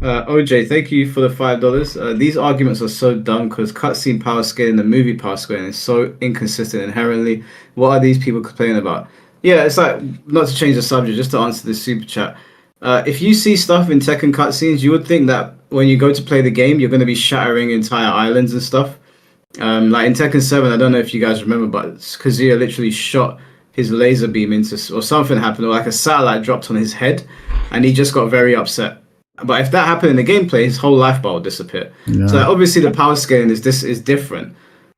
OJ, thank you for the $5. These arguments are so dumb because cutscene power scaling and movie power scaling is so inconsistent inherently. What are these people complaining about? Yeah, it's like, not to change the subject, just to answer this super chat. If you see stuff in Tekken cutscenes, you would think that when you go to play the game, you're going to be shattering entire islands and stuff. Like in Tekken 7, I don't know if you guys remember, but Kazuya literally shot his laser beam into, or something happened, or like a satellite dropped on his head, and he just got very upset. But if that happened in the gameplay, his whole life bar would disappear. Yeah. So obviously the power scaling is different.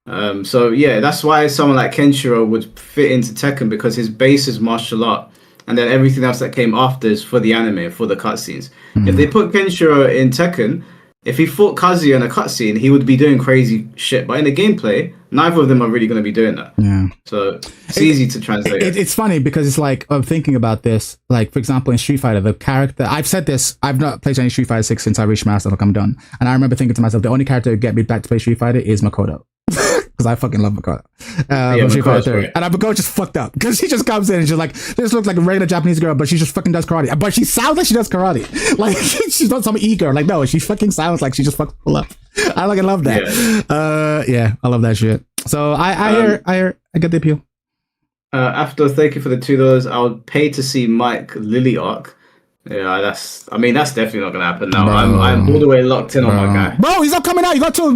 So yeah, that's why someone like Kenshiro would fit into Tekken, because his base is martial art, and then everything else that came after is for the anime, for the cutscenes. If they put Kenshiro in Tekken, if he fought Kazuya in a cutscene, he would be doing crazy shit. But in the gameplay, neither of them are really going to be doing that. Yeah. So it's easy to translate. It's funny because it's like, I'm thinking about this. Like, for example, in Street Fighter, the character, I've said this, I've not played any Street Fighter 6 since I reached Master, like I'm done. And I remember thinking to myself, the only character to get me back to play Street Fighter is Makoto. Because I fucking love Makoto. And Makoto just fucked up. Because she just comes in and she's like, this looks like a regular Japanese girl, but she just fucking does karate. But she sounds like she does karate. Like, she's not some e-girl. Like, no, she fucking sounds like she just fucked people up. I love that. Yeah, I love that shit. So I get the appeal. After, thank you for the $2. I would pay to see Mike Lily arc. Yeah, that's definitely not gonna happen now. I'm all the way locked in on my guy. Bro, he's not coming out. You got till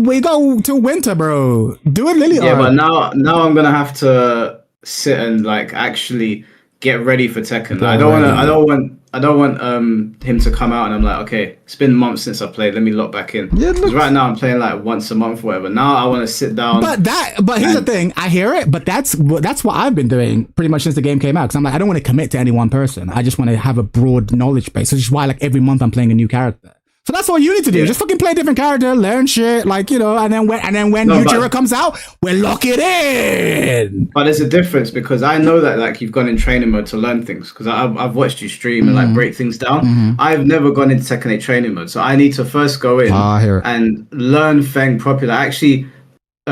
winter, bro. Do it, Lily. Yeah, but now I'm gonna have to sit and like actually get ready for Tekken. I don't want him to come out and I'm like, okay, it's been months since I played. Let me lock back in. Yeah, because right now I'm playing like once a month, or whatever. Now I want to sit down. But here's the thing. I hear it, but that's what I've been doing pretty much since the game came out. Because I'm like, I don't want to commit to any one person. I just want to have a broad knowledge base. Which is why like every month I'm playing a new character. So that's what you need to do. Just fucking play a different character, learn shit, like, you know, and then when Yujiro comes out, we'll lock it in. But there's a difference because I know that like you've gone in training mode to learn things because I've watched you stream and like break things down. I've never gone into Tekken 8 training mode, so I need to first go in and learn Feng properly. I actually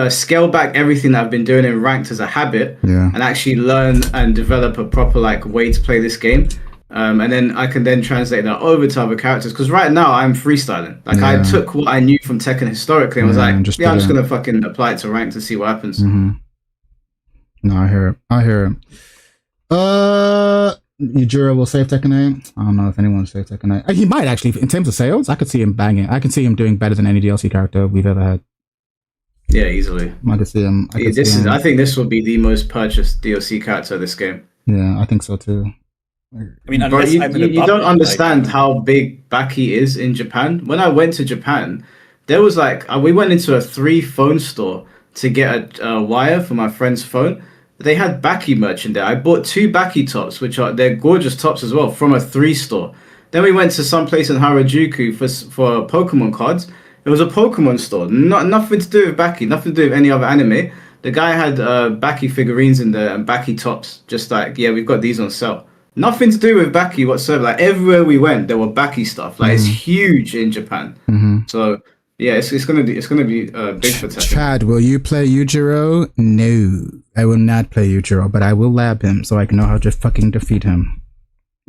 scale back everything that I've been doing in ranked as a habit and actually learn and develop a proper like way to play this game. And then I can then translate that over to other characters because right now I'm freestyling. Like I took what I knew from Tekken historically and was like, I'm just gonna fucking apply it to rank to see what happens. No, I hear it. Yujiro will save Tekken 8. I don't know if anyone will save Tekken 8. He might actually, in terms of sales, I could see him banging. I can see him doing better than any DLC character we've ever had. Yeah, easily. I could see him. I think this will be the most purchased DLC character of this game. Yeah, I think so too. I mean, unless you don't understand how big Baki is in Japan. When I went to Japan, there was like we went into a 3 phone store to get a wire for my friend's phone. They had Baki merch in there. I bought 2 Baki tops, they're gorgeous tops as well, from a 3 store. Then we went to some place in Harajuku for Pokemon cards. It was a Pokemon store, nothing to do with Baki, nothing to do with any other anime. The guy had Baki figurines in there and Baki tops, just like, yeah, we've got these on sale. Nothing to do with Baki whatsoever. Like everywhere we went, there were Baki stuff. Like it's huge in Japan. So yeah, it's gonna be big for Tekken. Chad, will you play Yujiro? No, I will not play Yujiro, but I will lab him so I can know how to fucking defeat him.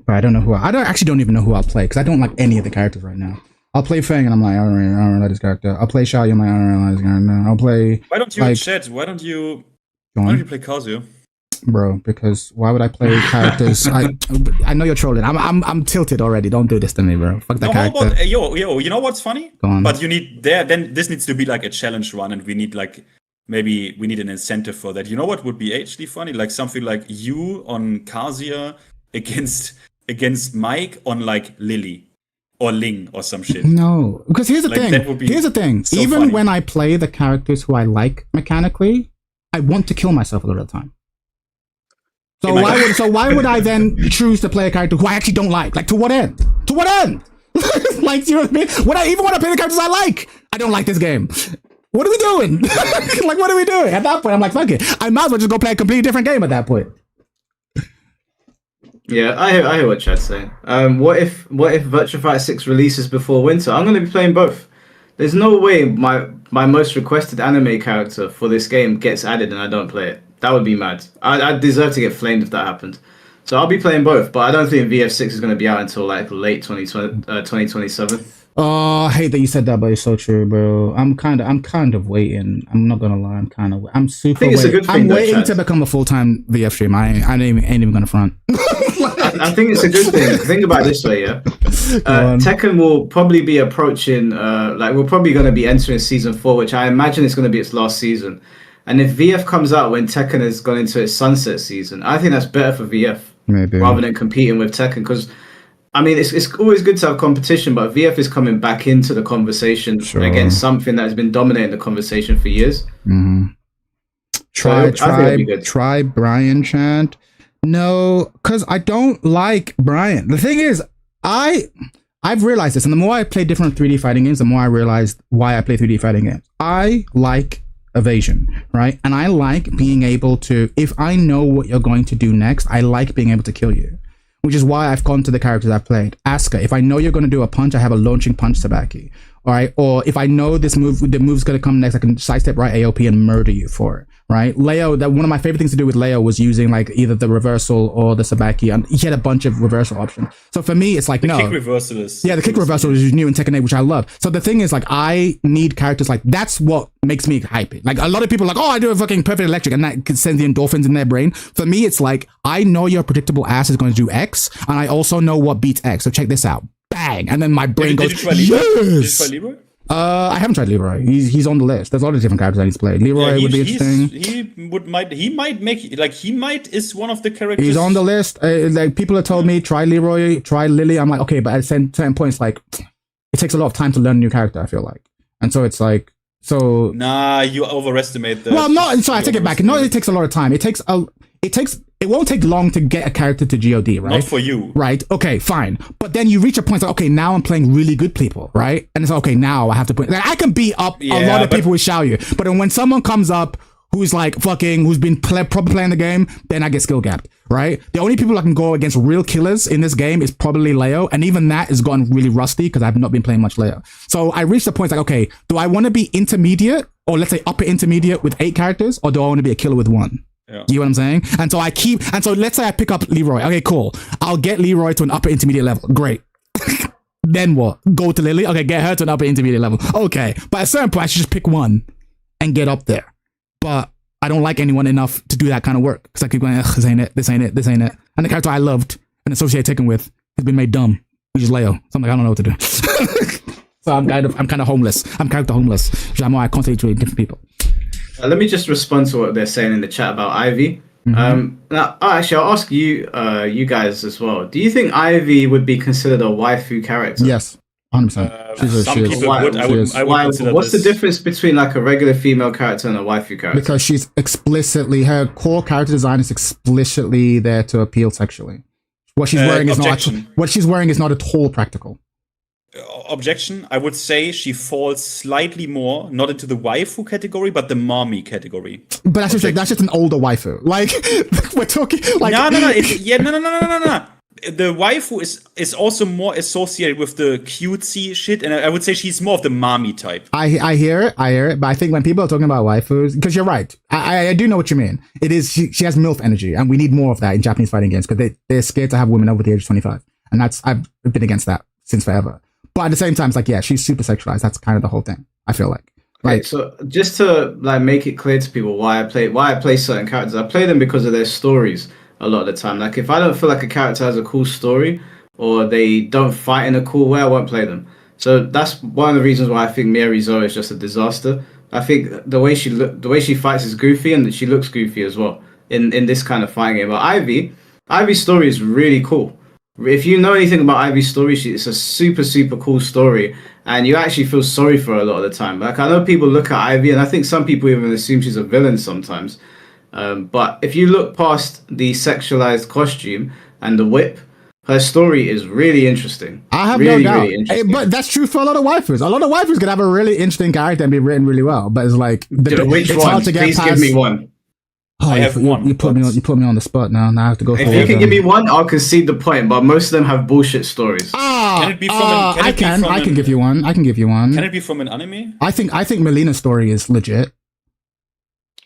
But I don't know I don't even know who I'll play because I don't like any of the characters right now. I'll play Feng and I'm like, I don't really like this character. I'll play Xiao, I'm like, I don't really like this character. I'll play. Why don't you why don't you play Kazuya? Bro, because why would I play characters? I know you're trolling. I'm tilted already. Don't do this to me, bro. Fuck that character. How about, yo, you know what's funny? Go on. But you need then this needs to be like a challenge run, and we need like maybe we need an incentive for that. You know what would be actually funny? Like something like you on Kazuya against Mike on like Lily or Ling or some shit. No, because here's the thing. Here's the thing. So even funny. When I play the characters who I like mechanically, I want to kill myself a lot of the time. So why would I then choose to play a character who I actually don't like? Like to what end? To what end? Like, you know what I mean? Even when I play the characters I like, I don't like this game. What are we doing? Like, what are we doing? At that point, I'm like, fuck it. I might as well just go play a completely different game at that point. Yeah, I hear what Chad's saying. What if Virtua Fighter 6 releases before winter? I'm going to be playing both. There's no way my most requested anime character for this game gets added and I don't play it. That would be mad. I'd deserve to get flamed if that happened. So I'll be playing both, but I don't think VF6 is going to be out until like late 2027. Oh, I hate that you said that, but it's so true, bro. I'm kind of waiting. I'm not gonna lie. I'm super. I think it's a good thing. I'm waiting to become a full-time VF streamer. I ain't even gonna front. I think it's a good thing. Think about it this way, yeah. Tekken will probably be approaching. We're probably going to be entering season 4, which I imagine is going to be its last season. And if VF comes out when Tekken has gone into its sunset season, I think that's better for VF. Maybe. Rather than competing with Tekken, because I mean it's always good to have competition, but VF is coming back into the conversation against something that has been dominating the conversation for years. Try Brian chant. No, because I don't like Brian. The thing is, I've realized this, and the more I play different 3D fighting games, the more I realized why I play 3D fighting games. I like evasion, right? And I like being able to, if I know what you're going to do next, I like being able to kill you, which is why I've gone to the characters I've played. Asuka, if I know you're going to do a punch, I have a launching punch Sabaki, all right? Or if I know the move's going to come next, I can sidestep right AOP and murder you for it, right? Leo, that one of my favorite things to do with Leo was using like either the reversal or the Sabaki, and he had a bunch of reversal options. So for me, it's like, the kick reversal is... Yeah, the kick reversal is new in Tekken 8, which I love. So the thing is, like, I need characters like, that's what makes me hype. Like, a lot of people are like, oh, I do a fucking perfect electric, and that sends the endorphins in their brain. For me, it's like, I know your predictable ass is going to do X, and I also know what beats X. So check this out. Bang! And then my brain goes, yes! Did you try Libra? I haven't tried Leroy. He's on the list. There's a lot of different characters I need to play. Leroy would be interesting. He might is one of the characters. He's on the list. Like people have told me, try Leroy, try Lily. I'm like, okay, but at certain points, like it takes a lot of time to learn a new character. I feel like, and so it's like, so. Nah, you overestimate the. Well, no, sorry, I take it back. No, it takes a lot of time. It won't take long to get a character to GOD, right? Not for you. Right, okay, fine. But then you reach a point like, okay, now I'm playing really good people, right? And it's okay, now I have to put, like, I can beat up a lot of people with Xiaoyu. But then when someone comes up who's like who's been probably playing the game, then I get skill gapped, right? The only people I can go against real killers in this game is probably Leo. And even that has gotten really rusty because I've not been playing much Leo. So I reached the point like, okay, do I want to be intermediate or let's say upper intermediate with 8 characters, or do I want to be a killer with 1? Yeah. You know what I'm saying? And so let's say I pick up Leroy. Okay, cool. I'll get Leroy to an upper intermediate level. Great. Then what? Go to Lily? Okay, get her to an upper intermediate level. Okay. But at a certain point, I should just pick one and get up there. But I don't like anyone enough to do that kind of work. Because I keep going, this ain't it, this ain't it, this ain't it. And the character I loved and associate Tekken with has been made dumb, which is Leo. So I'm like, I don't know what to do. So I'm kind of homeless. I'm character homeless. Which I'm I constantly treating different people. Let me just respond to what they're saying in the chat about Ivy. Now, actually, I'll ask you, you guys as well. Do you think Ivy would be considered a waifu character? Yes, 100%. Some people would. I would consider what's the difference between like a regular female character and a waifu character? Because she's explicitly, her core character design is explicitly there to appeal sexually. What she's wearing is not at all practical. Objection. I would say she falls slightly more, not into the waifu category, but the mommy category. But that's just an older waifu. Like we're talking. Like no. The waifu is also more associated with the cutesy shit, and I would say she's more of the mommy type. I hear it, but I think when people are talking about waifus, because you're right, I do know what you mean. It is she has MILF energy, and we need more of that in Japanese fighting games because they're scared to have women over the age of 25, and I've been against that since forever. But at the same time, it's like, yeah, she's super sexualized. That's kind of the whole thing, I feel like. Right. So just to like make it clear to people why I play certain characters, I play them because of their stories a lot of the time. Like if I don't feel like a character has a cool story or they don't fight in a cool way, I won't play them. So that's one of the reasons why I think Miri Zoe is just a disaster. I think the way she fights is goofy, and she looks goofy as well in this kind of fighting game. But Ivy's story is really cool. If you know anything about Ivy's story, it's a super, super cool story, and you actually feel sorry for her a lot of the time. Like, I know people look at Ivy, and I think some people even assume she's a villain sometimes. But if you look past the sexualized costume and the whip, her story is really interesting. I have no doubt. But that's true for a lot of waifus. A lot of waifus can have a really interesting character and be written really well, but it's like... Which one? Please give me one. Oh, you put me on the spot now. Now I have to go. If you can give me one, I'll concede the point. But most of them have bullshit stories. Can it be from I can give you one. Can it be from an anime? I think Melina's story is legit.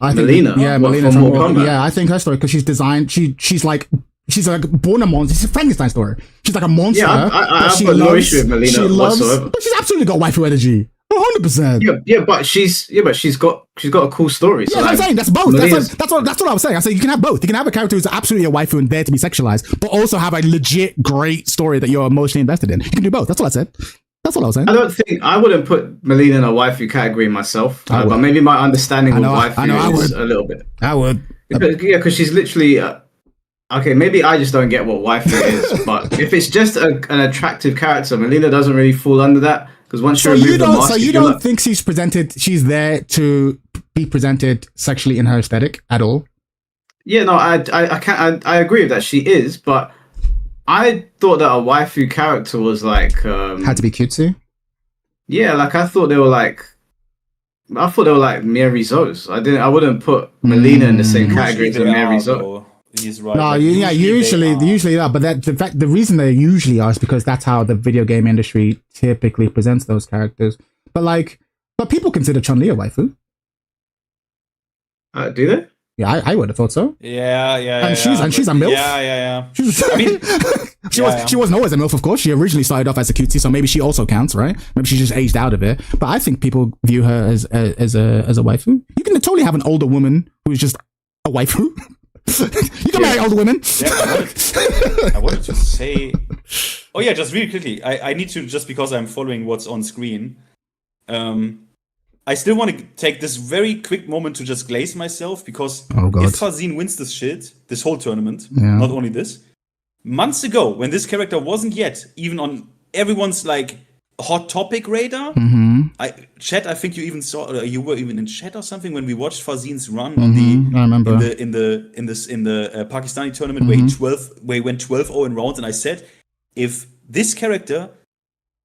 Melina? Yeah, Melina from Mortal Kombat. Yeah, I think her story because she's designed. She's like born a monster. It's a Frankenstein story. She's like a monster. Yeah, I've got no issue with Melina whatsoever. But she's absolutely got waifu energy. 100%. Yeah, but she's got a cool story. So yeah, I'm saying that's both. That's what I was saying. I say you can have both. You can have a character who's absolutely a waifu and there to be sexualized, but also have a legit great story that you're emotionally invested in. You can do both. That's what I said. That's what I was saying. I wouldn't put Melina in a waifu category myself, but maybe my understanding of waifu is a little bit. I would. Because she's literally. Okay, maybe I just don't get what waifu is, but if it's just an attractive character, Melina doesn't really fall under that. Because once you don't think she's there to be presented sexually in her aesthetic at all? Yeah, no, I agree with that. She is, but I thought that a waifu character was like had to be cutesy. Yeah, like I thought they were like Miri Zoes. I wouldn't put Melina in the same category as Miri Zoe. He's right. No, usually are, but the reason they usually are is because that's how the video game industry typically presents those characters. But people consider Chun-Li a waifu. Do they? Yeah, I would have thought so. Yeah. And she's a MILF. Yeah. She wasn't always a MILF, of course. She originally started off as a cutie, so maybe she also counts, right? Maybe she just aged out of it. But I think people view her as a waifu. You can totally have an older woman who's just a waifu. You can marry older women. Yeah, I wanted to say... Oh yeah, just really quickly. I need to, just because I'm following what's on screen. I still want to take this very quick moment to just glaze myself, because if Farzeen wins this shit, this whole tournament, not only this, months ago, when this character wasn't yet even on everyone's like hot topic radar, chat, I think you even saw, you were even in chat or something when we watched Farzeen's run on I remember. in the Pakistani tournament where he went 12-0 in rounds, and I said, if this character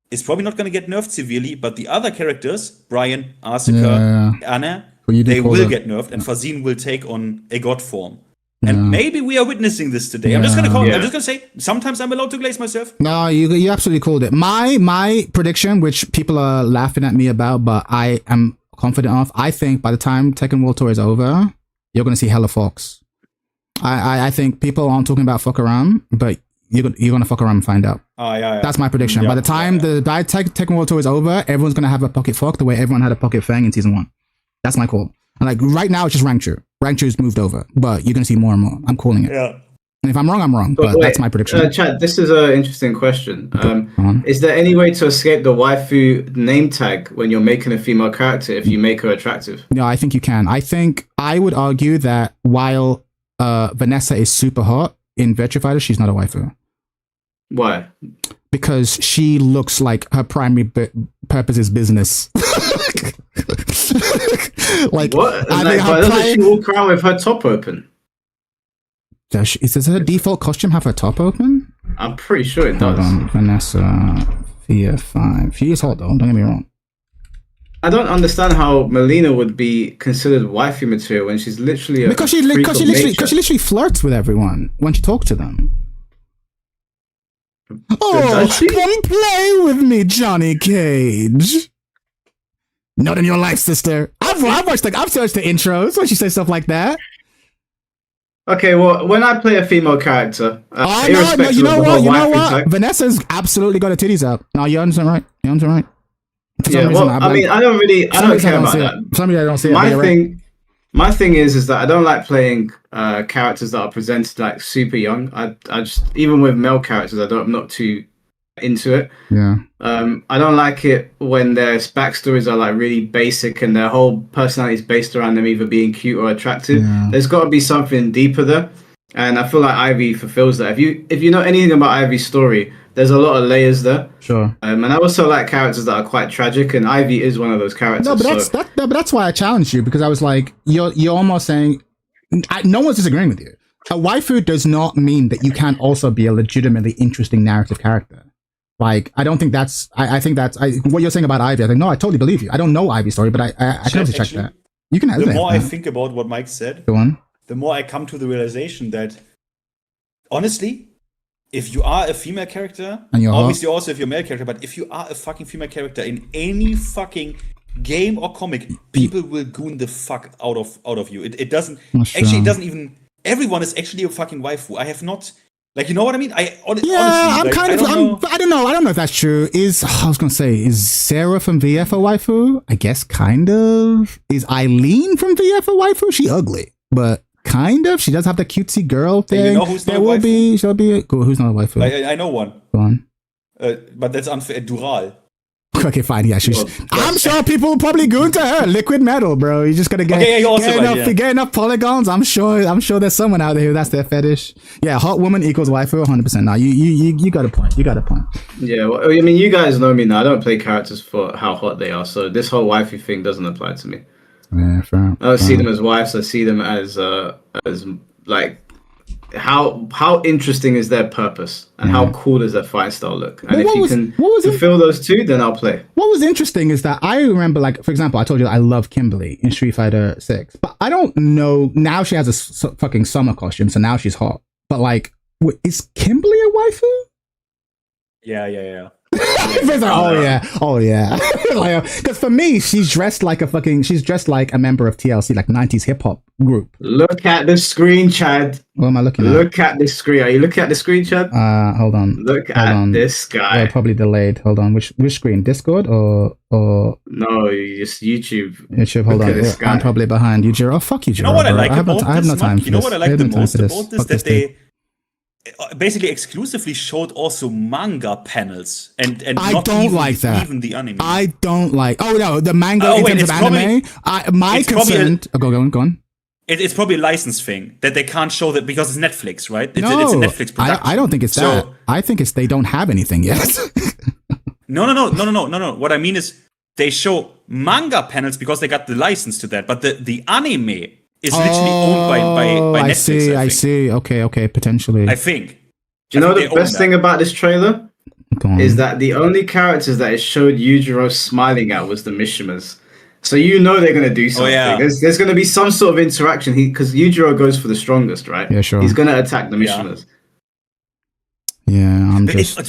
is probably not going to get nerfed severely, but the other characters, Brian, Asuka, Anna, they will get nerfed, and Farzeen will take on a god form. And maybe we are witnessing this today. I'm just going to say, sometimes I'm allowed to glaze myself. No, you absolutely called it. My prediction, which people are laughing at me about, but I am confident of, I think by the time Tekken World Tour is over, you're going to see hella Fox. I think people aren't talking about fuck around, but you're going to fuck around and find out. That's my prediction. By the time the Tekken World Tour is over, everyone's going to have a pocket fuck the way everyone had a pocket fang in season 1. That's my call. And like right now, it's just rank true. Rank true's moved over, but you're going to see more and more. I'm calling it. Yeah. And if I'm wrong, I'm wrong. But wait, that's my prediction. Chad, this is an interesting question. Is there any way to escape the waifu name tag when you're making a female character if you make her attractive? No, I think you can. I would argue that while Vanessa is super hot in Virtua Fighter, she's not a waifu. Why? Because she looks like her primary purpose is business. Like, what? Doesn't she walk around with her top open? Does her default costume have her top open? I'm pretty sure it does. Hold on, Vanessa VF5. She is hot though, don't get me wrong. I don't understand how Melina would be considered wifey material when she's literally a because she literally flirts with everyone when she talks to them. Oh, come play with me, Johnny Cage. Not in your life, sister. I've searched the intros when she says stuff like that. Okay, well, when I play a female character, no, you know what? Vanessa's absolutely got her titties up. No, you understand right? Yeah, well, I don't care about that. For some reason, I don't see it. My thing is that I don't like playing characters that are presented like super young. I just, even with male characters, I'm not too into it. Yeah. I don't like it when their backstories are like really basic and their whole personality is based around them either being cute or attractive. Yeah. There's got to be something deeper there, and I feel like Ivy fulfills that. If you know anything about Ivy's story, there's a lot of layers there. Sure. And I also like characters that are quite tragic, and Ivy is one of those characters. No, but that's why I challenged you, because I was like, you're almost saying, no one's disagreeing with you. A waifu does not mean that you can't also be a legitimately interesting narrative character. Like, I don't think that's, I think that's, what you're saying about Ivy, I think, no, I totally believe you. I don't know Ivy's story, but I can also check that. You can. The more I think about what Mike said, go on. The more I come to the realization that, honestly, if you are a female character, and obviously also if you're a male character, but if you are a fucking female character in any fucking game or comic, people will goon the fuck out of you. It doesn't, it doesn't even, everyone is actually a fucking waifu. I have not, like, you know what I mean? Honestly, I don't know if that's true. I was gonna say, is Sarah from VF a waifu? I guess kind of. Is Eileen from VF a waifu? She ugly, but kind of. She does have the cutesy girl thing. You know who's not a waifu? She'll be cool. Who's not a waifu? I know one. Go on. But that's unfair. Dural. Okay, fine. Yeah, I'm sure people will probably goon to her. Liquid metal, bro. You just gotta get enough polygons. I'm sure there's someone out there who that's their fetish. Yeah, hot woman equals waifu 100%. Now you got a point. You got a point. Yeah, well, I mean, you guys know me now. I don't play characters for how hot they are, so this whole waifu thing doesn't apply to me. Yeah, fair. I don't see them as wives. I see them as like how interesting is their purpose and how cool does their fight style look? And if you can fulfill those two, then I'll play. What was interesting is that I remember, like, for example, I told you that I love Kimberly in Street Fighter 6, but I don't know, now she has a fucking summer costume, so now she's hot. But like, is Kimberly a waifu? Yeah. Oh yeah. Because for me, she's dressed like a member of TLC, like 90s hip hop group. Look at the screen, Chad. What am I looking at? Look at the screen. Are you looking at the screen, Chad? Hold on. Look at this guy. Probably delayed. Hold on. Which screen? Discord or? No, just YouTube. YouTube. Hold on. I'm probably behind Yujiro. Oh, fuck Yujiro. You know what I like about this? You know what I like the most about this? That basically exclusively showed also manga panels and I not don't even, like that. Even the anime. I don't like. Oh no, the manga Oh, in wait, terms of anime. My concern. Go on. It's probably a license thing that they can't show that because it's Netflix, right? It's No, a Netflix production. I don't think it's that. I think it's they don't have anything yet. No. What I mean is they show manga panels because they got the license to that, but the anime is literally owned by Netflix. I see. Okay, potentially. I think. Do you know the best thing about this trailer? Is that the only characters that it showed Yujiro smiling at was the Mishimas. So you know they're going to do something. Yeah. There's going to be some sort of interaction. Because Yujiro goes for the strongest, right? Yeah, sure. He's going to attack the Mishimas. Yeah,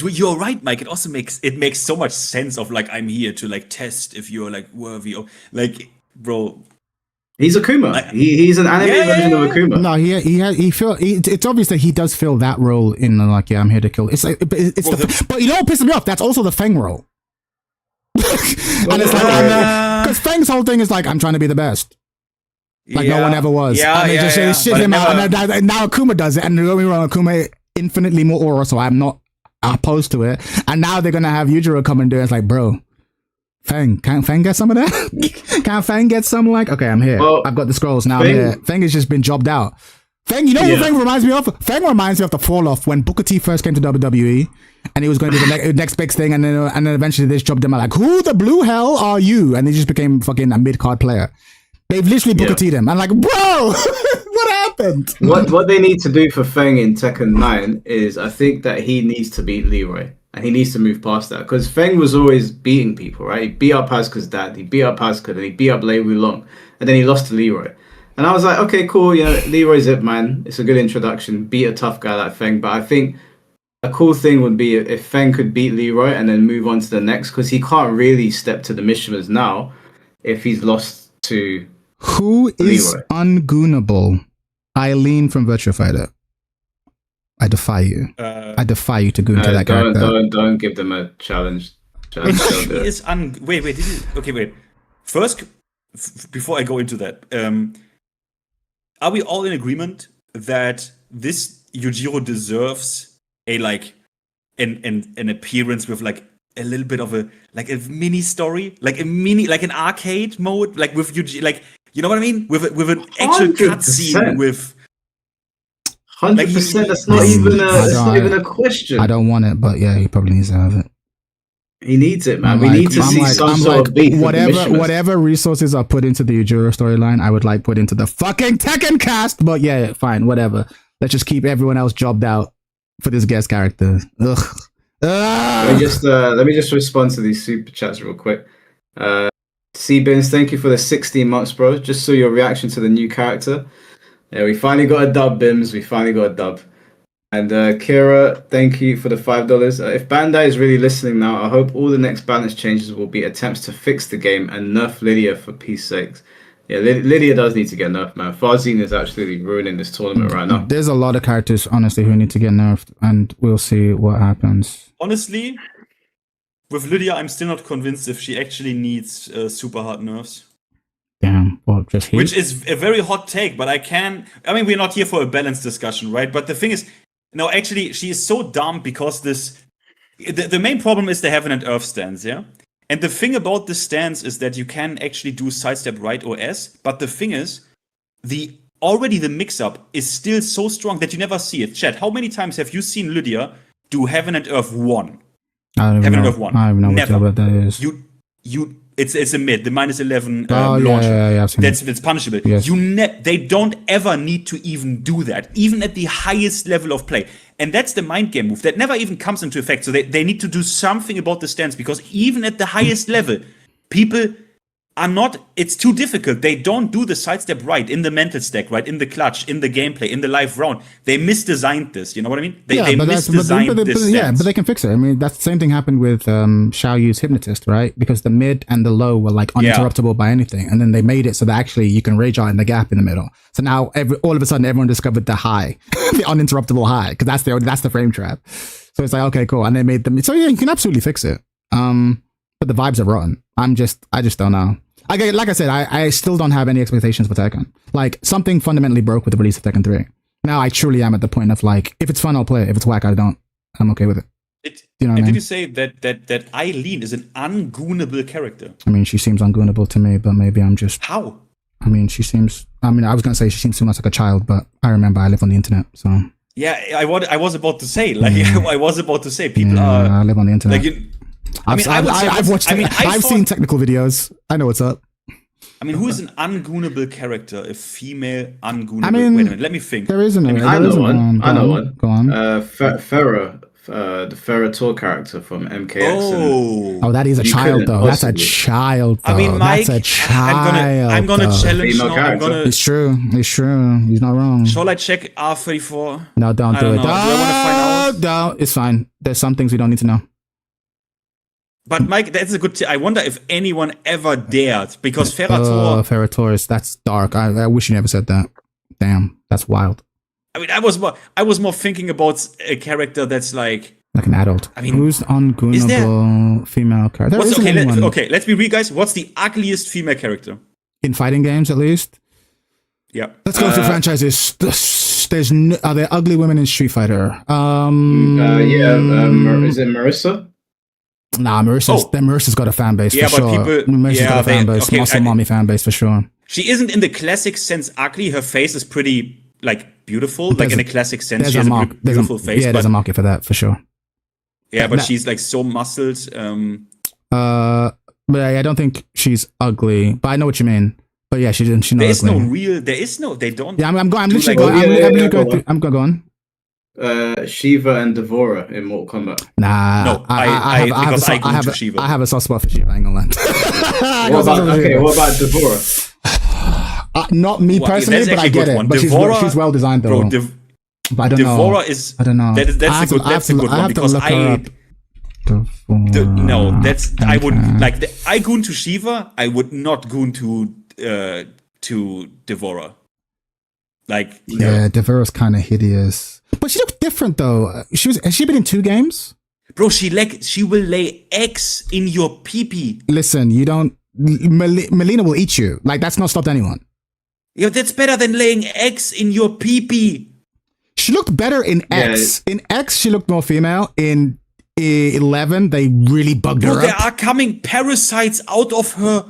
you're right, Mike. It also makes so much sense of like I'm here to like test if you're like worthy of like, bro. He's Akuma. He's an anime version of Akuma. No, it's obvious that he does fill that role in like, I'm here to kill. It's like, but you know what pisses me off? That's also the Feng role. And it's like, because Feng's whole thing is like, I'm trying to be the best. Like no one ever was. And they just shit him out. And now Akuma does it. And don't get me wrong, Akuma infinitely more aura, so I'm not opposed to it. And now they're gonna have Yujiro come and do it. It's like, bro, Feng, can't Feng get some of that? Can't Feng get some? Like, okay, I'm here. Well, I've got the scrolls now. I'm here. Feng has just been jobbed out. Feng, you know what Feng reminds me of? Feng reminds me of the fall off when Booker T first came to WWE, and he was going to do the next big thing, and then eventually they just jobbed him out. Like, who the blue hell are you? And he just became fucking a mid card player. They've literally Booker T'd him. I'm like, bro, what happened? What they need to do for Feng in Tekken 9 is, I think that he needs to beat Leroy. And he needs to move past that. Because Feng was always beating people, right? He beat up Asuka's dad. He beat up Asuka. Then he beat up Lei Wulong. And then he lost to Leroy. And I was like, okay, cool. You know, Leroy's it, man. It's a good introduction. Beat a tough guy like Feng. But I think a cool thing would be if Feng could beat Leroy and then move on to the next. Because he can't really step to the Mishimas now if he's lost to Who is Leroy. ungoonable? Eileen from Virtua Fighter. I defy you. I defy you to goon to that character. Don't give them a challenge. Wait. First, before I go into that, are we all in agreement that this Yujiro deserves an appearance with like a little bit of a mini story, like an arcade mode, like with Yujiro, like, you know what I mean, with an actual cutscene with 100%. That's not even a question. I don't want it, but yeah, he probably needs to have it. He needs it, man. We need to see some sort of beef. Whatever resources are put into the Yujiro storyline, I would like put into the fucking Tekken cast. But yeah, fine, whatever. Let's just keep everyone else jobbed out for this guest character. Ugh. Let me just respond to these super chats real quick. C-Bins, thank you for the 16 months, bro. Just saw your reaction to the new character. Yeah, we finally got a dub, Bims. We finally got a dub. And Kira, thank you for the $5. If Bandai is really listening now, I hope all the next balance changes will be attempts to fix the game and nerf Lydia for peace sakes. Yeah, Lydia does need to get nerfed, man. Farzeen is absolutely ruining this tournament right now. There's a lot of characters, honestly, who need to get nerfed, and we'll see what happens. Honestly, with Lydia, I'm still not convinced if she actually needs super hard nerfs. Damn, well, just hate. Which is a very hot take, but we're not here for a balanced discussion, right? But the thing is, no, actually, she is so dumb because the main problem is they have an earth stance, yeah? And the thing about this stance is that you can actually do sidestep right or S, but the thing is, the mix-up is still so strong that you never see it. Chat, how many times have you seen Lydia do Heaven and Earth 1? I don't even know Never. what that is. It's a mid, the -11 launch. Yeah, that's punishable. Yes. They don't ever need to even do that, even at the highest level of play. And that's the mind game move that never even comes into effect. So they need to do something about the stance, because even at the highest level, people are not, it's too difficult. They don't do the sidestep right in the mental stack, right? In the clutch, in the gameplay, in the live round. They misdesigned this, you know what I mean? They misdesigned this. Yeah, but they can fix it. I mean, that's the same thing happened with Xiao Yu's Hypnotist, right? Because the mid and the low were like uninterruptible by anything. And then they made it so that actually you can rage out in the gap in the middle. So now all of a sudden everyone discovered the high, the uninterruptible high, because that's the frame trap. So it's like, okay, cool. And they made them. So yeah, you can absolutely fix it. But the vibes are rotten. I just don't know. Like I said, I still don't have any expectations for Tekken. Like, something fundamentally broke with the release of Tekken 3. Now I truly am at the point of like, if it's fun, I'll play it. If it's whack, I don't. I'm okay with it. You know what I mean? Did you say that Eileen is an ungoonable character? I mean, she seems ungoonable to me, but maybe I'm just... How? I mean, she seems... I mean, I was going to say she seems too much like a child, but I remember I live on the internet, so... Yeah, I was about to say, like, I was about to say, people are... I live on the internet. Like, I've seen technical videos. I know what's up. I mean, who is an ungoonable character? A female ungoonable... I mean, wait a minute, let me think. There isn't one. I know one. Go on. Farah. The Ferrator character from MKX. Oh, that is a child though. That's a child though. I mean, Mike, that's a child. I'm gonna challenge now. It's true. He's not wrong. Shall I check R34? No, don't do it. Do I want to find out? No, it's fine. There's some things we don't need to know. But Mike, that's a good. I wonder if anyone ever dared, because Ferrator. That's dark. I wish you never said that. Damn, that's wild. I mean, I was more thinking about a character that's like an adult. I mean, who's ungoonable female character? Let's be real, guys. What's the ugliest female character in fighting games, at least? Yeah. Let's go through franchises. Are there ugly women in Street Fighter? Is it Marissa? Nah, Marissa's got a fan base for sure. Marissa's got a fan base, muscle mommy fan base for sure. She isn't in the classic sense ugly. Her face is pretty beautiful, like in a classic sense. She has a beautiful face. Yeah, there's a market for that for sure. Yeah, but she's like so muscled. But I don't think she's ugly. But I know what you mean. But yeah, she's not ugly. They don't. Yeah, I'm literally going. I'm going on. Shiva and Devora in Mortal Kombat. Nah, no, I have a soft spot for Shiva. I ain't gonna lie. What about Devora? Not me personally, but I get it. But she's well designed though. Bro, but I don't know. Devora is. I don't know. That's a good one because I wouldn't like. I goon to Shiva. I would not goon to Devora. Like Devora's kind of hideous, but she looks different though. Has she been in 2 games? Bro, she will lay eggs in your pee-pee. Listen, you don't. Melina will eat you. Like that's not stopped anyone. Yeah, that's better than laying eggs in your pee-pee. She looked better in X. In X, she looked more female. In 11, they really bugged her up. There are coming parasites out of her.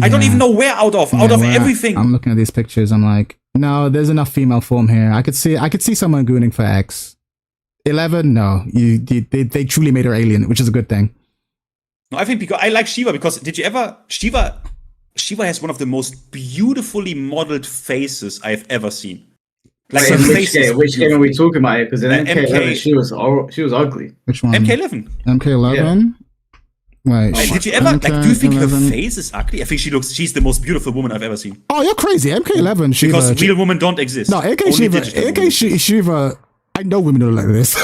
I don't even know where out of everything. I'm looking at these pictures. I'm like, no, there's enough female form here. I could see someone gooning for X. 11, no. They truly made her alien, which is a good thing. No, I think because I like Shiva because Shiva has one of the most beautifully modeled faces I've ever seen. Like which game are we talking about here? Because in MK11 she was ugly. Which one? MK11. MK11. Yeah. Wait, did you ever do you think her face is ugly? I think she's the most beautiful woman I've ever seen. Oh, you're crazy. MK11 Shiva. Because real women don't exist. No, AK Shiva. I know women don't like this.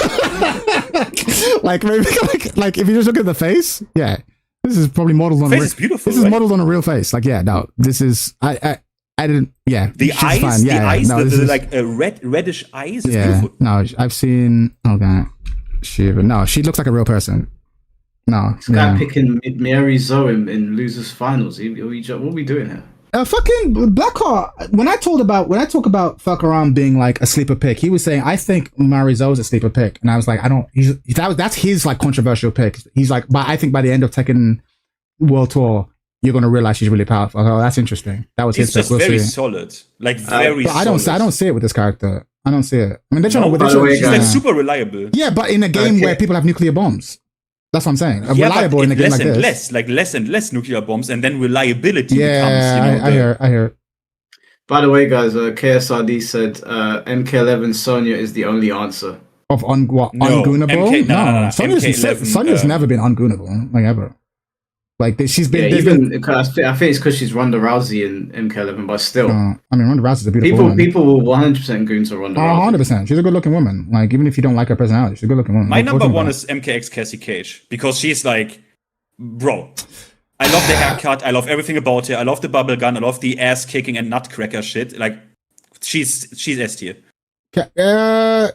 like if you just look at the face, yeah. This is probably modeled on face is beautiful. This is modeled on a real face. Like, yeah, no. This is I didn't the eyes, fine. Yeah, the eyes, no, like a reddish eyes is beautiful. No, I've seen Shiva. No, she looks like a real person. No. This guy picking Mary Zoe in losers finals. What are we doing here? Fucking Blackheart. When I talk about Falcaram being like a sleeper pick, he was saying I think Marizo is a sleeper pick, and I was like, I don't. That's his like controversial pick. He's like, but I think by the end of Tekken World Tour, you're gonna realize she's really powerful. Oh, that's interesting. That was his pick. It's just very solid, like very. I don't see it with this character. I don't see it. I mean, she's like super reliable. Yeah, but in a game where people have nuclear bombs. That's what I'm saying. Reliable in a game like this. Less and less nuclear bombs, and then reliability becomes. I hear. By the way, guys, KSRD said MK11 Sonya is the only answer. Of ungoonable? No. Sonya's never been ungoonable, like ever. Like she's been. Yeah, I think it's because she's Ronda Rousey in MK11, but still. I mean, Ronda Rousey's a beautiful woman. People will 100% goon to Ronda Rousey. 100%. She's a good-looking woman. Like even if you don't like her personality, she's a good-looking woman. My number one is MKX Cassie Cage because she's like, bro. I love the haircut. I love everything about her. I love the bubble gun. I love the ass kicking and nutcracker shit. Like, she's S tier. I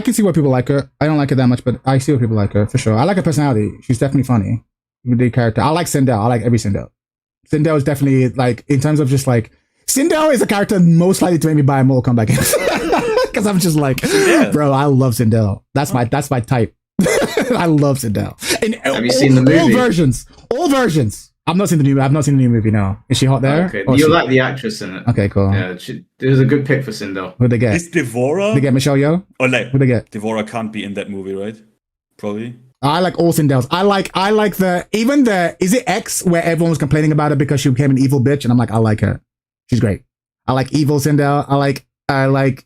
can see why people like her. I don't like her that much, but I see why people like her for sure. I like her personality. She's definitely funny. The character. I like Sindel. I like every Sindel. Sindel is definitely like in terms of just like Sindel is a character most likely to make me buy a Mortal Kombat game. Because I'm just like, bro, I love Sindel. That's my type. I love Sindel. Have you seen the movie? All versions. I've not seen the new movie. No, is she hot there? Okay, you like the actress in it. Okay, cool. Yeah, it was a good pick for Sindel. Who'd they get? Is Devora? They get Michelle Yeoh. Or like, Who'd they get? Devora can't be in that movie, right? Probably. I like all Sindels. I like the is it X where everyone was complaining about it because she became an evil bitch, and I'm like, I like her. She's great. I like evil Sindel. I like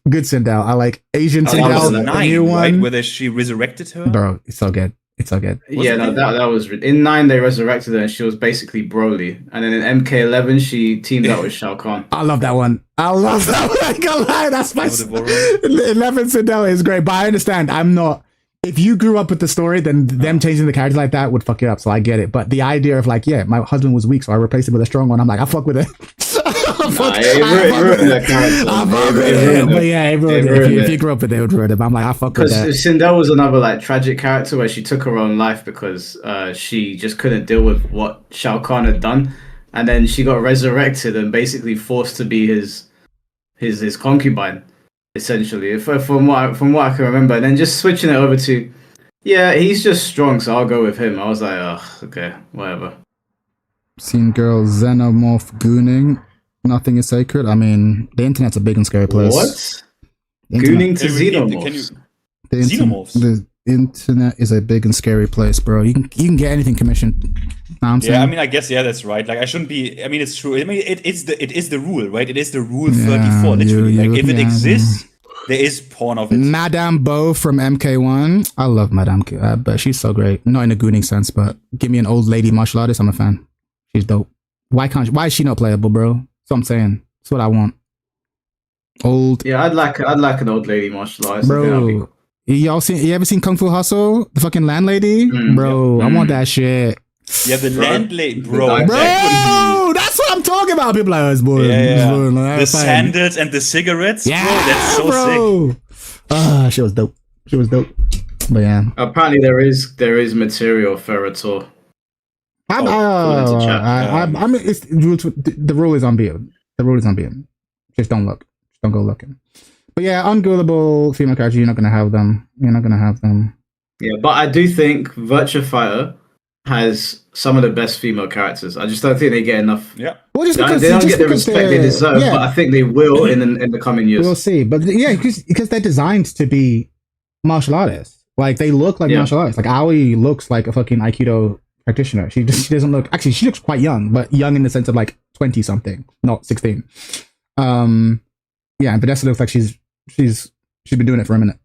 good Sindel. I like Asian Sindel. That was the 9, new one. right? Whether she resurrected her? Bro, it's so good. It's so good. That was in 9 they resurrected her and she was basically Broly, and then in MK11 she teamed up with Shao Kahn. I love that one. I can't lie. That's my 11 Sindel is great, but I understand. I'm not. If you grew up with the story, then them changing the characters like that would fuck you up. So I get it. But the idea of like, yeah, my husband was weak, so I replaced him with a strong one. I'm like, I fuck with it. But yeah, if you grew up with it, it would ruin it. But I'm like, I fuck with that. Because Sindel was another like tragic character where she took her own life because she just couldn't deal with what Shao Kahn had done, and then she got resurrected and basically forced to be his concubine. Essentially, from what I can remember, and then just switching it over to, yeah, he's just strong, so I'll go with him. I was like, oh, okay, whatever. Seen girls xenomorph gooning. Nothing is sacred. I mean, the internet's a big and scary place. What? Gooning to xenomorphs? The internet is a big and scary place, bro. You can get anything commissioned. Know what I'm saying? Yeah, I mean, I guess that's right. Like, I shouldn't be. I mean, it's true. I mean, it is the rule, right? It is the rule 34. Literally, like if it exists, there is porn of it. Madame Bo from MK1. I love Madame, but she's so great. Not in a gooning sense, but give me an old lady martial artist. I'm a fan. She's dope. Why is she not playable, bro? That's what I'm saying. That's what I want. Old. Yeah, I'd like an old lady martial artist, bro. You ever seen Kung Fu Hustle? The fucking landlady, bro. I want that shit. Yeah, the landlady, bro. That's what I'm talking about. People like us, boy. The sandals and the cigarettes. Yeah, bro, that's so sick. She was dope. But yeah. Apparently, there is material Ferrator. I mean, the rule is unbeaten. The rule is unbeaten. Just don't look. Just don't go looking. But yeah, ungoodable female characters, you're not gonna have them. Yeah, but I do think Virtua Fighter has some of the best female characters. I just don't think they get enough. Yeah. Well, just because they don't get the respect they deserve, but I think they will in the coming years. We'll see. But yeah, because they're designed to be martial artists. Like they look like martial artists. Like Aoi looks like a fucking Aikido practitioner. She doesn't look. Actually, she looks quite young, but young in the sense of like 20 something, not 16. Yeah, and Vanessa looks like she's been doing it for a minute.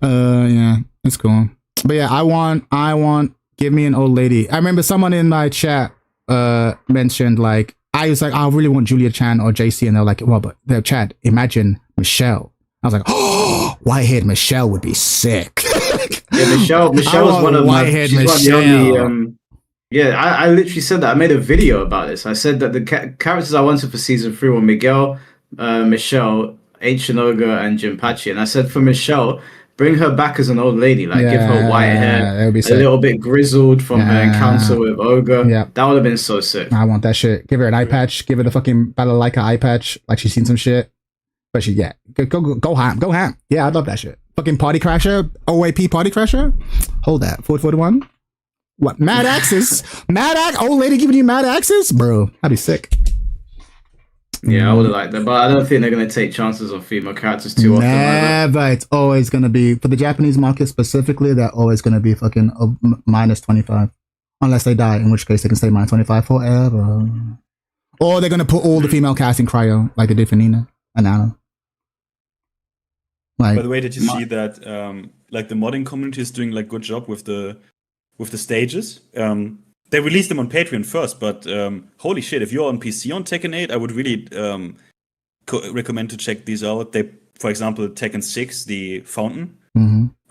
Yeah, it's cool. But yeah, I want give me an old lady. I remember someone in my chat mentioned like I was like, I really want Julia Chan or JC, and they're like, well, but they're Chad, imagine Michelle. I was like, oh, white-haired Michelle would be sick. Yeah, Michelle was one of my I literally said that. I made a video about this. I said that the characters I wanted for season 3 were Miguel, Michelle, Shinoga, and Jinpachi. And I said for Michelle, bring her back as an old lady. Like give her white hair, a little bit grizzled from her encounter with Ogre. Yeah. That would have been so sick. I want that shit. Give her an eye patch. Give her the fucking Balalaika eye patch. Like she's seen some shit. But go ham. Yeah, I love that shit. Fucking Party Crasher, OAP Party Crasher. Hold that. 441. What? Mad Axes? Old lady giving you mad axes? Bro, that'd be sick. Yeah, I would have liked that, but I don't think they're going to take chances on female characters too often. Never. It's always going to be, for the Japanese market specifically, they're always going to be fucking minus 25. Unless they die, in which case they can stay minus 25 forever. Or they're going to put all the female cast in cryo, like they did for Nina and Anna. Like, by the way, did you see that like the modding community is doing like good job with the stages? They released them on Patreon first, but holy shit, if you're on PC on Tekken 8, I would really recommend to check these out. They, for example, Tekken 6, the fountain,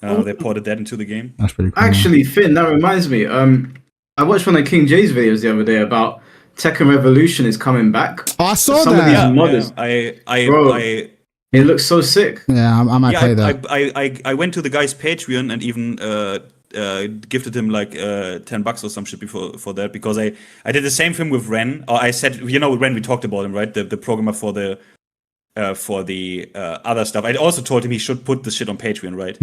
they ported that into the game. That's pretty cool. Actually, Finn, that reminds me. I watched one of King Jay's videos the other day about Tekken Revolution is coming back. Oh, I saw some that. Of these modders. It looks so sick. Yeah, I might play that. I went to the guy's Patreon and even gifted him like $10 or some shit before for that, because I did the same thing with Ren. Or I said, Ren, we talked about him, right? The programmer for the other stuff. I also told him he should put this shit on Patreon, right?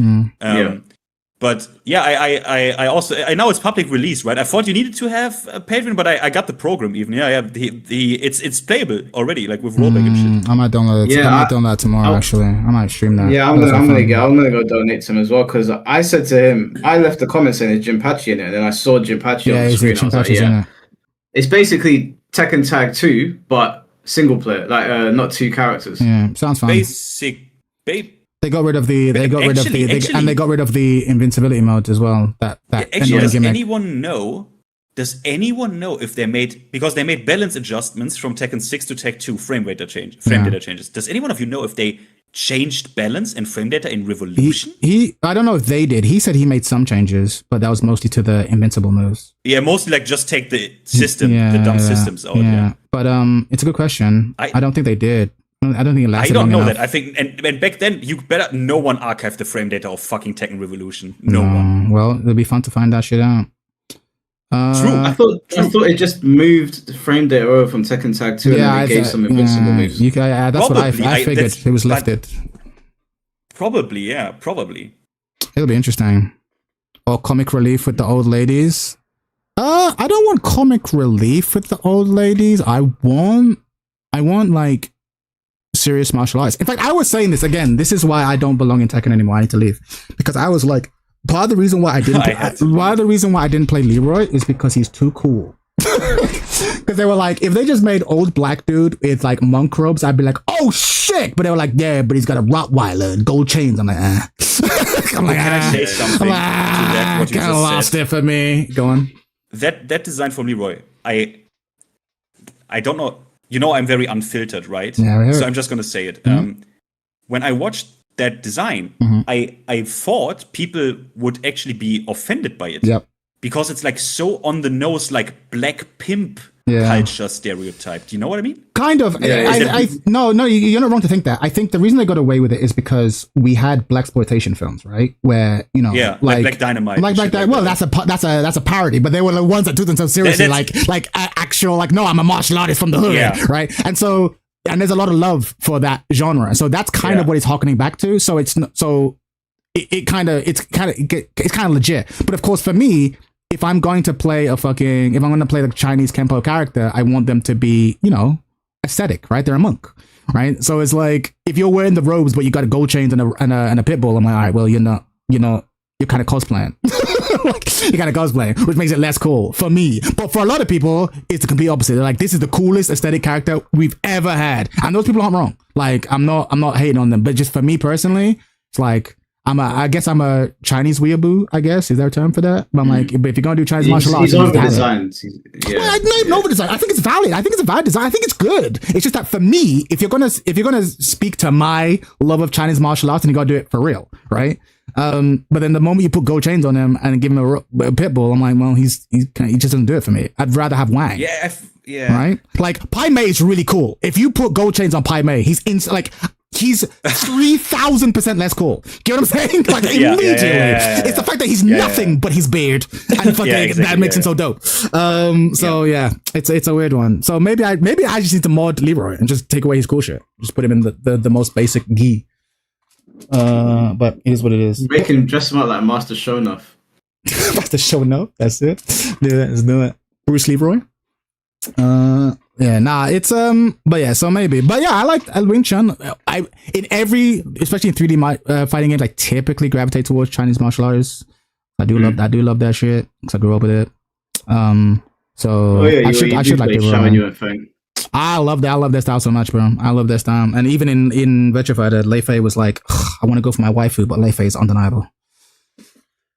But yeah, I also know it's public release, right? I thought you needed to have a Patreon, but I got the program even. It's playable already, like with rollback and shit. I might download it. I might download that tomorrow. Actually, I might stream that. Yeah, I'm gonna go donate to him as well, because I said to him, I left the comment saying there's Jinpachi in it, and then I saw Jinpachi on the screen. I was like, yeah, it's basically Tekken Tag 2, but single player, like not two characters. Yeah, sounds fun. They got rid of the invincibility mode as well. Does anyone know if they made balance adjustments from Tekken 6 to Tekken 2 frame data changes? Does anyone of you know if they changed balance and frame data in Revolution? I don't know if they did. He said he made some changes, but that was mostly to the invincible moves. Yeah, mostly like just take the system, the dumb systems out. Yeah. But it's a good question. I don't think they did. I don't think it lasted. I don't know enough. that. I think, and back then, no one archived the frame data of fucking Tekken Revolution. No one. Well, it'll be fun to find that shit out. True. I thought it just moved the frame data over from Tekken Tag 2 and then gave some invincible moves. That's probably what I figured. It was lifted. Probably, yeah. Probably. It'll be interesting. Or comic relief with the old ladies. I don't want comic relief with the old ladies. I want like serious martial arts. In fact, I was saying this again. This is why I don't belong in Tekken anymore. I need to leave, because I was like, part of the reason why I didn't play Leroy is because he's too cool. Because they were like, if they just made old black dude with like monk robes, I'd be like, oh shit. But they were like, yeah, but he's got a Rottweiler and gold chains. I'm like, Can I say something to that? What you kind of lost it for me. Go on. That design from Leroy, I don't know. I'm very unfiltered, right? Yeah, so I'm just gonna say it. When I watched that design, I thought people would actually be offended by it. Yep. Because it's like so on the nose, like black pimp culture stereotype. Do you know what I mean? Kind of. No, you're not wrong to think that. I think the reason they got away with it is because we had blaxploitation films, right? Where like Black Dynamite. Well, that's a parody, but they were the ones that took themselves seriously, like actual, like, no, I'm a martial artist from the hood, right? And so, and there's a lot of love for that genre. So that's kind of what it's harkening back to. So it's it's kind of legit. But of course, for me, if I'm going to play the Chinese Kenpo character, I want them to be, aesthetic, right? They're a monk, right? So it's like, if you're wearing the robes, but you got a gold chains and a pit bull, I'm like, all right, well, you're kind of cosplaying. You're kind of cosplaying, which makes it less cool for me. But for a lot of people, it's the complete opposite. They're like, this is the coolest aesthetic character we've ever had. And those people aren't wrong. Like, I'm not hating on them, but just for me personally, it's like, I guess I'm a Chinese weeaboo, I guess. Is there a term for that? But I'm like, but if you're going to do Chinese martial arts... He's over-designed. Over-designed. I think it's valid. I think it's a valid design. I think it's good. It's just that for me, if you're gonna speak to my love of Chinese martial arts, then you got to do it for real, right? But then the moment you put gold chains on him and give him a pit bull, I'm like, well, he just doesn't do it for me. I'd rather have Wang. Yeah. Right? Like, Pai Mei is really cool. If you put gold chains on Pai Mei, he's 3,000% less cool. Get what I'm saying? Like, immediately. It's the fact that he's nothing but his beard, and fucking that makes him so dope. It's a weird one. So maybe I just need to mod Leroy and just take away his cool shit. Just put him in the most basic gi. But it is what it is. Make him dress him up like Master Shonuff. Master Shonuff. That's it. Let's do it. Bruce Leroy. So maybe. But yeah, I like Wing Chun. Especially in 3D fighting games, I typically gravitate towards Chinese martial arts. I do love that shit because I grew up with it. I should like it. I love their style so much, bro. I love their style. And even in Virtua Fighter, Lei Fei was like, I want to go for my waifu, but Lei Fei is undeniable.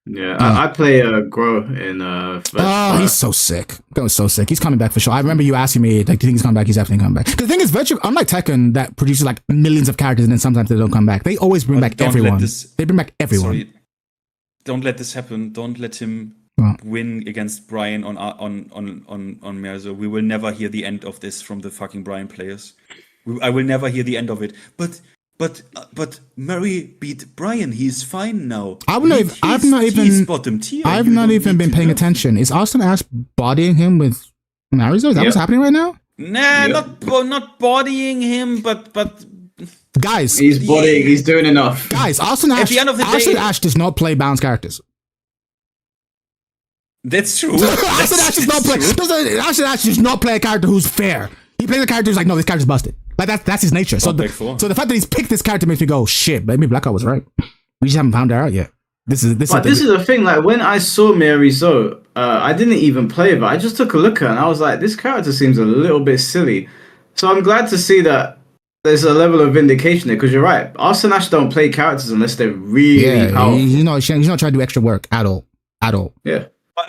Yeah, I play Gro in he's so sick. Go's so sick. He's coming back for sure. I remember you asking me, like, do you think he's coming back? He's definitely coming back. Because the thing is, unlike Tekken, that produces like millions of characters and then sometimes they don't come back. They always bring back everyone. They bring back everyone. Sorry. Don't let this happen. Don't let him win against Brian on Merzo. We will never hear the end of this from the fucking Brian players. I will never hear the end of it. But but Murray beat Brian. He's fine now. I've not bottom tier. I've not even been paying attention. Is Austin Ash bodying him with Marizo? Is that what's happening right now? Nah, not bodying him, but guys, he's bodying. He's doing enough. Guys, Austin Ash. At the end of the day, Ash does not play balanced characters. That's true. Austin Ash does not play a character who's fair. He plays a character who's like, no, this character's busted. Like that's his nature. So the fact that he's picked this character makes me go, shit, maybe Blackout was right. We just haven't found her out yet. This is the thing. Like when I saw Marizo, I didn't even play it. I just took a look at her and I was like, this character seems a little bit silly. So I'm glad to see that there's a level of vindication there, because you're right. Austin Ash don't play characters unless they're really powerful. He's not trying to do extra work at all. Yeah.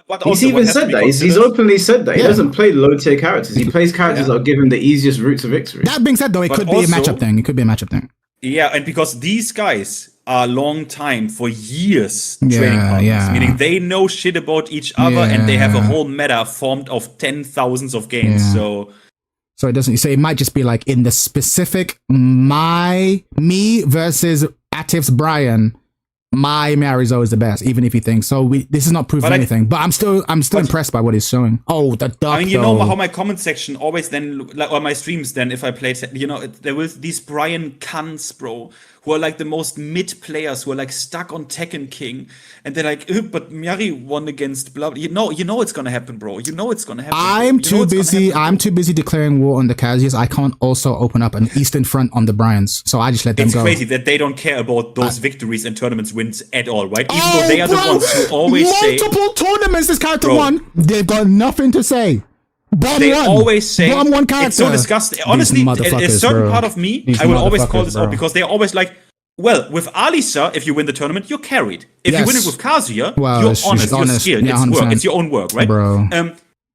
But he's even said that. He's openly said that. He doesn't play low tier characters. He plays characters that will give him the easiest route to victory. That being said, though, it could be a matchup thing. Yeah, and because these guys are long time for years training partners, meaning they know shit about each other and they have a whole meta formed of 10,000s of games. So it doesn't. So it might just be like in the specific me versus Atif's Brian. My Marizo is the best, even if he thinks so. This is not proof of anything, but I'm still impressed by what he's showing. Oh, the duck. I mean, you know how my comment section always then, like, or my streams then, if I played, there was these Brian cunts, bro, who are like the most mid players who are like stuck on Tekken King, and they're like, but Miyari won against blah. You know it's gonna happen, bro. You know it's gonna happen. I'm too busy declaring war on the Kazuya's. I can't also open up an Eastern front on the Bryans, so I just let them go. It's crazy that they don't care about those victories and tournaments wins at all, right? Even though they are the ones who always say multiple tournaments this character won. They've got nothing to say. Always say one character. It's so disgusting. Honestly, a certain part of me, I will always call this out because they're always like, well, with Alisa, if you win the tournament, you're carried. If you win it with Kazuya, you're honest, you're skilled. Yeah, it's work. It's your own work, right? Bro.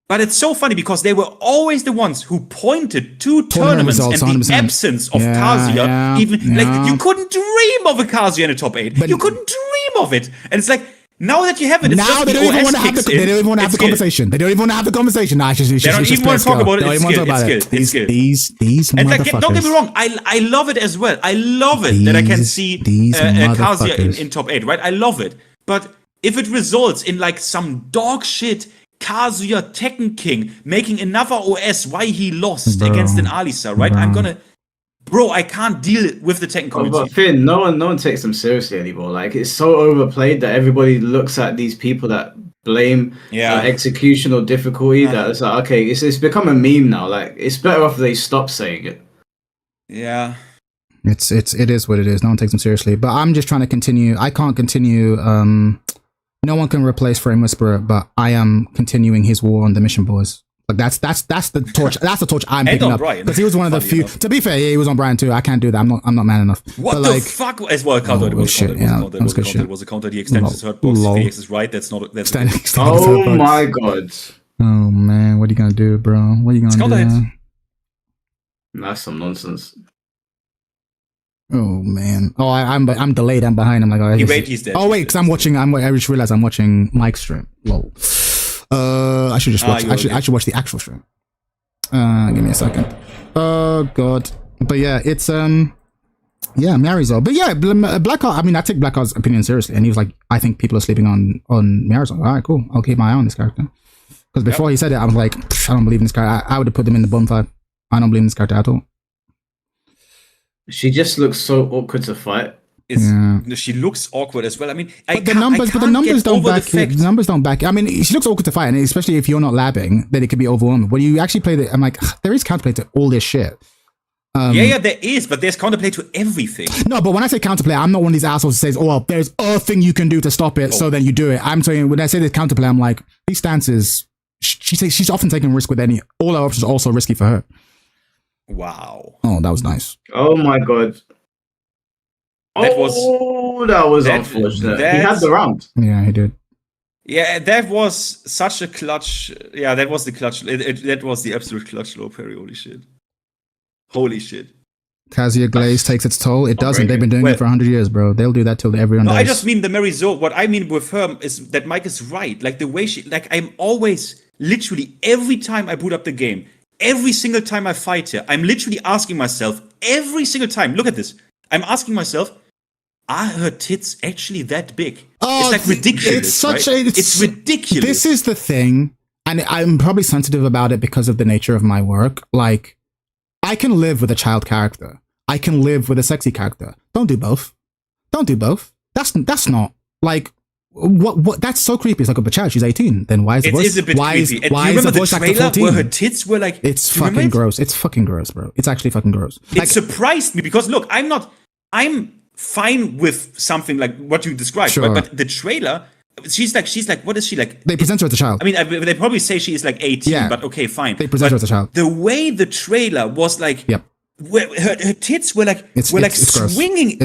But it's so funny because they were always the ones who pointed to tournaments and the absence of Kazuya. Like you couldn't dream of a Kazuya in the top 8. You couldn't dream of it. And it's like, now that you have it, it's now they don't even want to have the conversation. They don't even want to have the conversation. Nah, they don't even want to talk about it. It's skill. These and motherfuckers. Like, don't get me wrong. I love it as well. I love it that I can see Kazuya in top 8. Right? I love it. But if it results in like some dog shit Kazuya Tekken King making another OS why he lost against an Alisa, right? I'm gonna, bro, I can't deal with the Tekken community. But Finn, no one takes them seriously anymore. Like it's so overplayed that everybody looks at these people that blame executional difficulty. That it's like, okay, it's become a meme now. Like it's better off they stop saying it. Yeah. It is what it is. No one takes them seriously. But I'm just trying to continue. I can't continue. No one can replace Frame Whisperer, but I am continuing his war on the mission boys. Like that's the torch. That's the torch I'm picking up because he was one of the few. To be fair, he was on Brian too. I can't do that. I'm not man enough. What the fuck? As well, counter. It was a counter. The extensions hurt box. If VX is right, that's not. That's oh my god. Oh man, what are you gonna do, bro? What are you gonna do? That's some nonsense. Oh man! Oh, I'm delayed. I'm behind. I'm like, he's dead. Oh wait, because I just realized I'm watching Mike's stream. Whoa. I should just watch. I should watch the actual stream. Give me a second. Oh god. But yeah, it's Marizo. But yeah, Blackout. I mean, I take Blackout's opinion seriously, and he was like, I think people are sleeping on Marizo. All right, cool. I'll keep my eye on this character. Because before he said it, I was like, I don't believe in this character. I would have put them in the bottom 5. I don't believe in this character at all. She just looks so awkward to fight. She looks awkward as well. I mean, the numbers don't back it. The numbers don't back it. I mean, she looks awkward to fight, and especially if you're not labbing, then it could be overwhelming. When you actually play I'm like, there is counterplay to all this shit. There is, but there's counterplay to everything. No, but when I say counterplay, I'm not one of these assholes who says, oh, well, there's a thing you can do to stop it, so then you do it. I'm saying, when I say there's counterplay, I'm like, these stances, she's often taking risk with all our options are also risky for her. Wow. Oh, that was nice. Oh my god. That was unfortunate. He had the round. Yeah, he did. Yeah, that was such a clutch. Yeah, that was the clutch. That was the absolute clutch low parry. Holy shit. Kazuya Glaze takes its toll. It doesn't. They've been doing it for 100 years, bro. They'll do that till everyone dies. I just mean the Marizo. What I mean with her is that Mike is right. Like the way I'm always, literally, every time I boot up the game, every single time I fight her, I'm literally asking myself, every single time, look at this. I'm asking myself, are her tits actually that big? Oh, it's like ridiculous. It's such right? it's ridiculous. This is the thing, and I'm probably sensitive about it because of the nature of my work. Like, I can live with a child character. I can live with a sexy character. Don't do both. Don't do both. That's not like what that's so creepy. It's like, but child, she's 18. Then why is the voice? It is a bit why creepy. is, why is the voice actor 14? Where her tits were like, it's fucking gross. It's fucking gross, bro. It's actually fucking gross. It surprised me because look, I'm fine with something like what you described, sure. but the trailer, she's like, what is she like? They present her as a child. I mean, they probably say she is like 18, but okay, fine. They present her as a child. The way the trailer was like, where her tits were like, it's swinging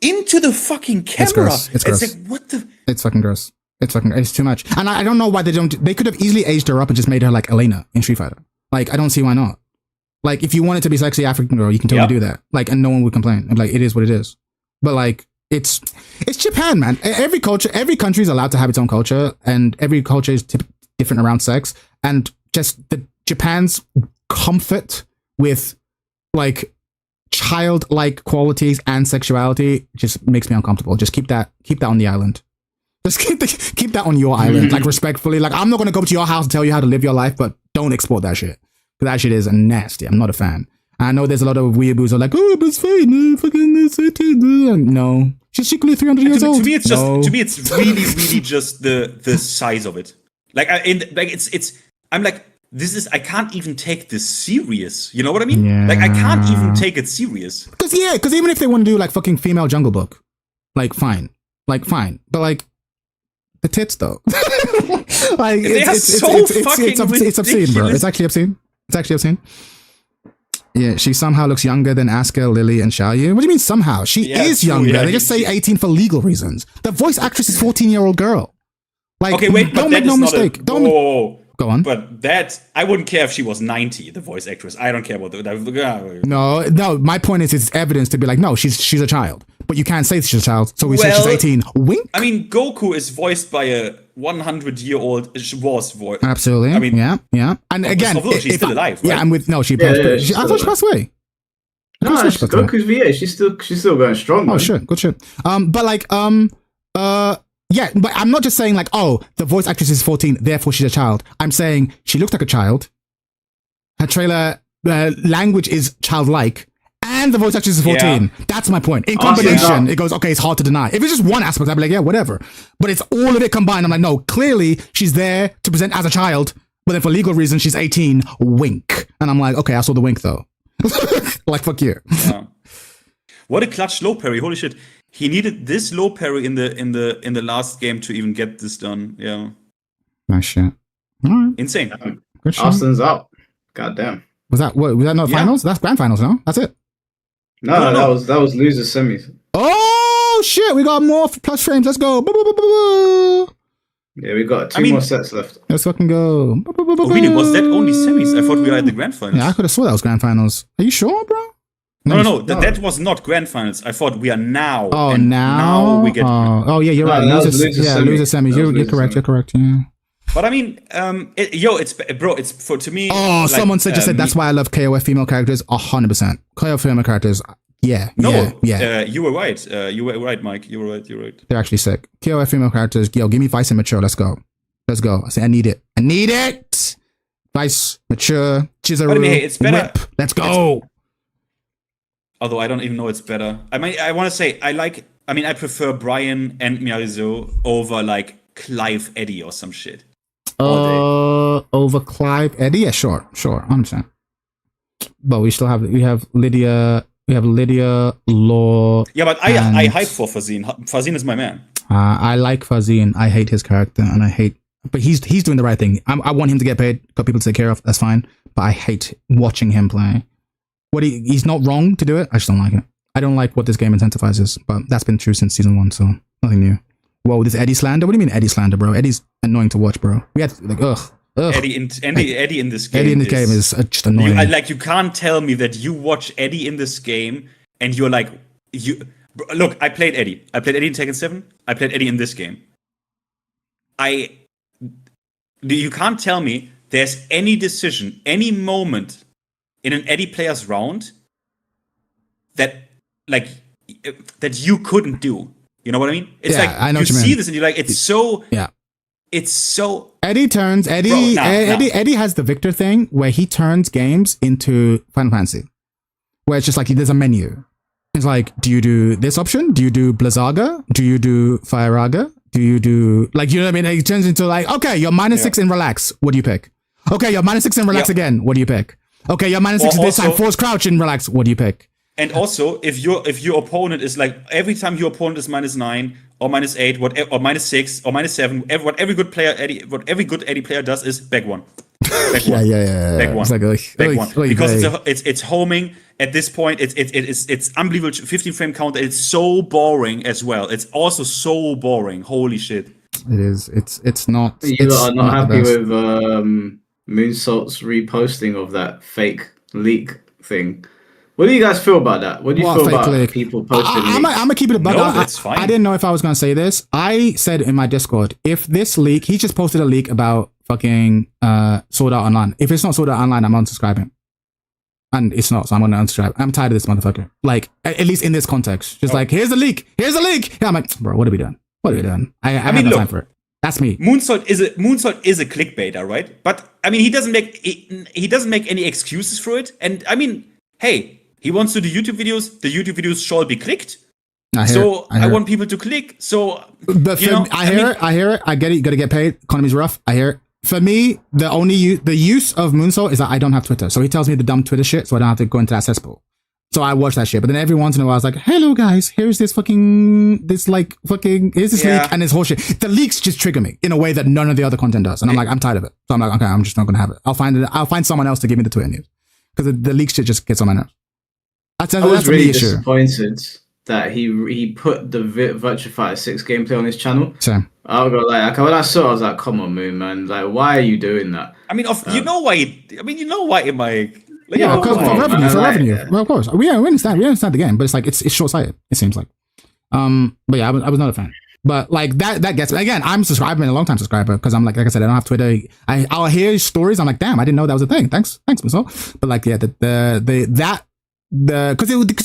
into the fucking camera. It's gross. Like, what the? It's fucking gross. It's too much. And I don't know why they don't. They could have easily aged her up and just made her like Elena in Street Fighter. Like, I don't see why not. Like, if you wanted to be sexy African girl, you can totally do that. Like, and no one would complain. And like, it is what it is. But like, it's Japan, man. Every country is allowed to have its own culture, and every culture is different around sex. And just Japan's comfort with like childlike qualities and sexuality just makes me uncomfortable. Just keep that on the island. Just keep that on your island, like respectfully. Like, I'm not gonna go to your house and tell you how to live your life, but don't export that shit. Because that shit is nasty. I'm not a fan. I know there's a lot of weeaboos who are like, oh, but it's fine, fucking no. She's secretly 300 years old. To me, it's really just the size of it. Like, I'm like, I can't even take this serious. You know what I mean? Yeah. Like, I can't even take it serious. Because even if they want to do like fucking female Jungle Book, like fine. But like, the tits though. Like, it's obscene, bro. It's actually obscene. Yeah, she somehow looks younger than Asuka, Lily, and Xiaoyu. What do you mean somehow? She is younger. They just say 18 for legal reasons. The voice actress is 14-year-old girl. Like, okay, wait, don't make no mistake. Go on. But that, I wouldn't care if she was 90, the voice actress. I don't care about that. No, my point is it's evidence to be like, no, she's a child. But you can't say she's a child, so we say she's 18. Wink? I mean, Goku is voiced by a 100-year-old, Absolutely. I mean, yeah. And again, she's still alive, right? Yeah, I'm with, no, she passed away. I thought she passed away. No, Goku's VA. She's still going strong. Oh, shit. Good shit. But like, yeah, but I'm not just saying like, oh, the voice actress is 14, therefore she's a child. I'm saying she looked like a child. Her trailer language is childlike, and the voice actress is 14. Yeah. That's my point. In combination, it goes, okay, it's hard to deny. If it's just one aspect, I'd be like, yeah, whatever. But it's all of it combined. I'm like, no, clearly she's there to present as a child, but then for legal reasons, she's 18. Wink. And I'm like, okay, I saw the wink though. Like, fuck you. Yeah. What a clutch low parry! Holy shit! He needed this low parry in the last game to even get this done. Yeah. Nice shit. All right. Insane. Good shit. Austin's out. Goddamn. Was that not finals? That's grand finals, no? That's it. No, that was losers semis. Oh shit! We got more plus frames. Let's go. Yeah, we got two more sets left. Let's fucking go. Oh, really? Was that only semis? I thought we were at the grand finals. Yeah, I could have swore that was grand finals. Are you sure, bro? No. That was not grand finals. I thought we are now. Oh, now we get. Oh, yeah, you're right. Loser semis. You're correct. You're correct. Yeah. But I mean, it's for to me. Oh, like, someone just said that's why I love KOF female characters. 100%. KOF female characters. Yeah. You were right. You were right, Mike. You were right. They're actually sick. KOF female characters. Yo, give me Vice and Mature. Let's go. I say I need it. Vice, Mature, Chizuru, I mean, hey, it's better. Whip. Let's go. Although I don't even know it's better. I mean, I want to say I prefer Brian and Miyazo over like Clive Eddy or some shit. Over Clive Eddy? Yeah, sure, 100%. But we have Lydia, Law. Yeah, but I hype for Farzeen. Farzeen is my man. I like Farzeen. I hate his character, but he's doing the right thing. I want him to get paid, got people to take care of. That's fine. But I hate watching him play. He's not wrong to do it. I just don't like it. I don't like what this game incentivizes, but that's been true since season 1, so nothing new. Whoa, this Eddie slander? What do you mean Eddie slander, bro? Eddie's annoying to watch, bro. We had like ugh. Eddie in this game. Eddie in this game is just annoying. You can't tell me that you watch Eddie in this game and you're like look. I played Eddie. I played Eddie in Tekken 7. I played Eddie in this game. You can't tell me there's any decision, any moment in an Eddie player's round that like that you couldn't do. You know what I mean? It's Yeah, like I know you what you see mean. this and you're like, it's so. Yeah. It's so. Eddie turns Eddie has the Victor thing where he turns games into Final Fantasy, where it's just like there's a menu. It's like, do you do this option? Do you do Blizzaga? Do you do Firaga? Do you do like, you know what I mean? It turns into like, okay, you're -6 in relax. What do you pick? Okay, you're -6 in relax again. What do you pick? Okay, you're -6 this time. Force crouch in relax. What do you pick? And also, if your opponent is like, every time your opponent is -9 or -8, whatever, or -6 or -7, what every good Eddie player does is back one. Back one. Yeah. Back one. It's like, back one. Because it's homing. At this point, it's unbelievable. 15 frame count. It's so boring as well. It's also so boring. Holy shit. It is. It's not. You are not happy with Moonsault's reposting of that fake leak thing. What do you guys feel about that? What do you feel about people posting leaks? I'm gonna keep it a bug. No, that's fine. I didn't know if I was gonna say this. I said in my Discord, if this leak, he just posted a leak about fucking Sword Art Online. If it's not Sword Art Online, I'm unsubscribing. And it's not, so I'm gonna unsubscribe. I'm tired of this motherfucker. Like, at least in this context. Just like, here's a leak. Here's a leak. Yeah, I'm like, bro, what are we doing? What are we doing? I have no time for it. That's me. Moonsault is a clickbaiter, right? But I mean, he doesn't make any excuses for it. And I mean, hey, he wants to do YouTube videos. The YouTube videos shall be clicked. I want people to click. So, but I hear it. I get it. You got to get paid. Economy's rough. I hear it. For me, the use of Moonsault is that I don't have Twitter. So he tells me the dumb Twitter shit, so I don't have to go into that cesspool. So I watch that shit. But then every once in a while, I was like, hello guys, here's this leak and this whole shit. The leaks just trigger me in a way that none of the other content does. And I'm like, I'm tired of it. So I'm like, okay, I'm just not going to have it. I'll find someone else to give me the Twitter news. Because the leak shit just gets on my nerves. I was really disappointed that he put the Virtua Fighter 6 gameplay on his channel. Same. I'll go like when I saw it, I was like, come on, Moon, man. Like, why are you doing that? I mean, you know why am I... Like, yeah, because for revenue. Well, of course. We understand the game, but it's like, it's short-sighted, it seems like. But yeah, I was not a fan. But like that gets me. Again, I'm subscribed. I've been a long time subscriber because I'm like I said, I don't have Twitter. I'll hear stories. I'm like, damn, I didn't know that was a thing. Thanks, Miso. But like, yeah, because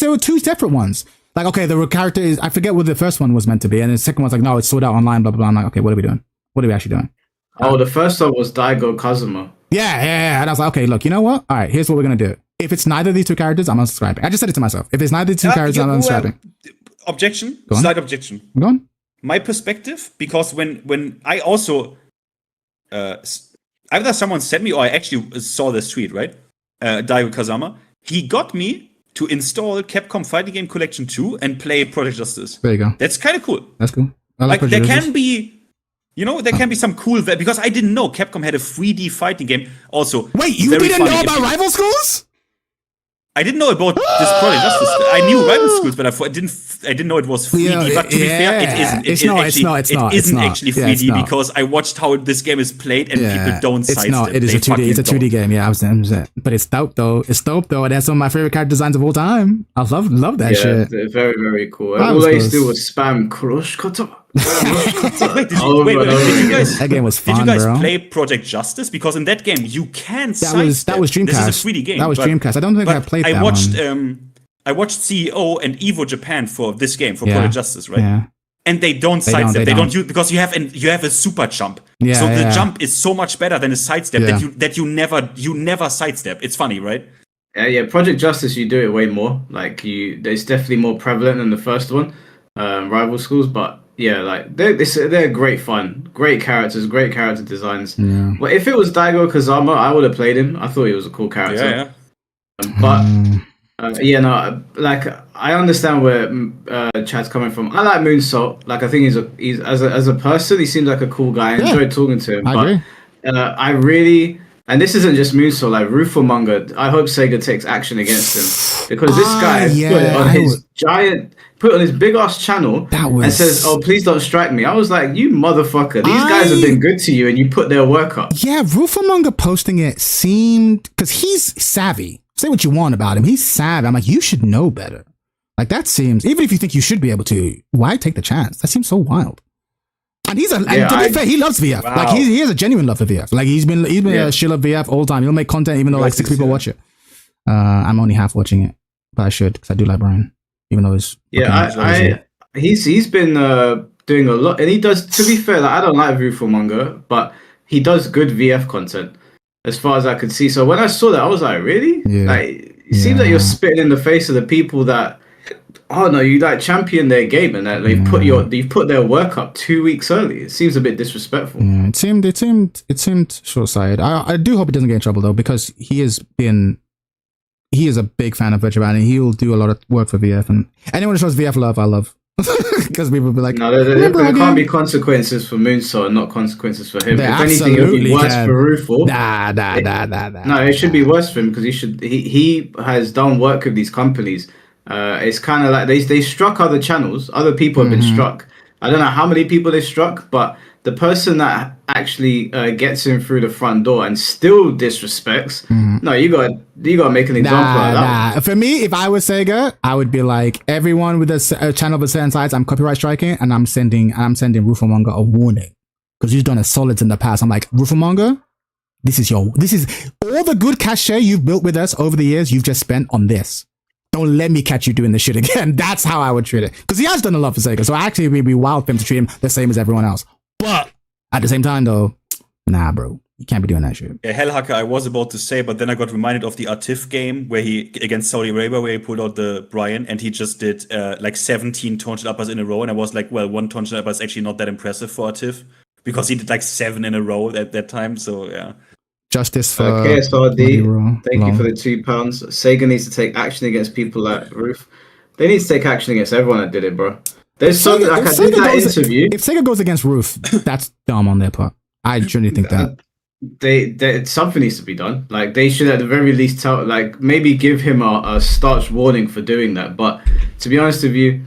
there were two separate ones. Like, okay, the character is, I forget what the first one was meant to be, and the second one's like, no, it's Sword Out Online, blah blah blah. I'm like, okay, what are we doing? What are we actually doing? Oh, the first one was Daigo Kazuma. Yeah. And I was like, okay, look, you know what? All right, here's what we're gonna do. If it's neither of these two characters, I'm unsubscribing. I just said it to myself. If it's neither of these two characters, I'm unsubscribing. Objection. Slight objection. Go on. My perspective, because when I also either someone sent me or I actually saw this tweet, right? Daigo Kazama, he got me to install Capcom Fighting Game Collection 2 and play Project Justice. There you go. That's kind of cool. That's cool. I like there can be, there can be some cool, because I didn't know Capcom had a 3D fighting game. Also, wait, you didn't know about Rival Schools? I didn't know about this Project Justice. I knew Rival Schools, but I didn't know it was 3D. But to be fair, it isn't. It isn't actually 3D because I watched how this game is played and people don't sidestep. It's not. It is a 2D. It's a 2D game. Yeah, I was but it's dope though. It's dope though. It has some of my favorite character designs of all time. I love that shit. Yeah, very very cool. All I used to do was spam Crush Kata. Wait, did you guys? That game was fun, Did you guys bro. play Project Justice? Because in that game you can sidestep. That was Dreamcast. This is a 3D game. That was Dreamcast. I don't think I played that one. I watched CEO and Evo Japan for this game for Project Justice, right? Yeah. And they don't sidestep. They don't use because you have a super jump. Yeah, so the jump is so much better than a sidestep that you never sidestep. It's funny, right? Yeah. Project Justice, you do it way more. Like it's definitely more prevalent than the first one, Rival Schools. But yeah, like they're great fun, great characters, great character designs. Yeah. But if it was Daigo Kazama, I would have played him. I thought he was a cool character. Yeah. But. Like I understand where Chad's coming from. I like Moonsault. Like I think he's as a person, he seems like a cool guy. I enjoyed talking to him. I agree. I really, and this isn't just Moonsault. Like Rufomonger, I hope Sega takes action against him because this guy put it on his big ass channel and says, "Oh, please don't strike me." I was like, "You motherfucker! These guys have been good to you, and you put their work up." Yeah, Rufomonger posting it seemed because he's savvy. Say what you want about him. He's savvy. I'm like, you should know better. Like that seems, even if you think you should be able to, why take the chance? That seems so wild. And to be fair, he loves VF. Wow. Like he has a genuine love for VF. Like he's been a shill of VF all the time. He'll make content even though like 6 people watch it. I'm only half watching it, but I should because I do like Brian. even though he's he's been doing a lot, and he does. To be fair, like, I don't like Virtua manga, but he does good VF content, as far as I could see. So when I saw that, I was like, really? Yeah. Like, it seems like you're spitting in the face of the people that, oh no, you like champion their game, and that they've put their work up 2 weeks early. It seems a bit disrespectful. Yeah, it seemed short-sighted. I do hope he doesn't get in trouble though, because he is a big fan of Virtua Fighter, and he will do a lot of work for VF. And anyone who shows VF love, I love. Because people will be like, no, there can't be consequences for Moonsault and not consequences for him. If anything, it would be worse for Rufal. Nah. No, it should be worse for him, because he has done work with these companies. It's kind of like they struck other channels. Other people have been struck. I don't know how many people they struck, but the person that actually gets in through the front door and still disrespects, no, you got to make an example of that. For me, if I was Sega, I would be like, everyone with a channel of a certain size, I'm copyright striking, and I'm sending Rufamanga a warning, because you've done a solids in the past. I'm like, Rufamanga, this is all the good cachet you've built with us over the years. You've just spent on this. Don't let me catch you doing this shit again. That's how I would treat it, because he has done a lot for Sega. So actually, it would be wild for him to treat him the same as everyone else. But at the same time, though, nah, bro, you can't be doing that shit. Yeah, Hellhacker, I was about to say, but then I got reminded of the Atif game where he against Saudi Arabia, where he pulled out the Brian, and he just did like 17 taunt uppers in a row, and I was like, well, one taunt upper is actually not that impressive for Atif, because he did like 7 in a row at that time. So yeah. Justice for KSRD. Thank you for the £2. Sega needs to take action against people like Roof. They need to take action against everyone that did it, bro. There's something like I did that interview. If Sega goes against Roof, that's dumb on their part. I truly think that. They something needs to be done. Like, they should at the very least tell, like, maybe give him a starch warning for doing that. But to be honest with you,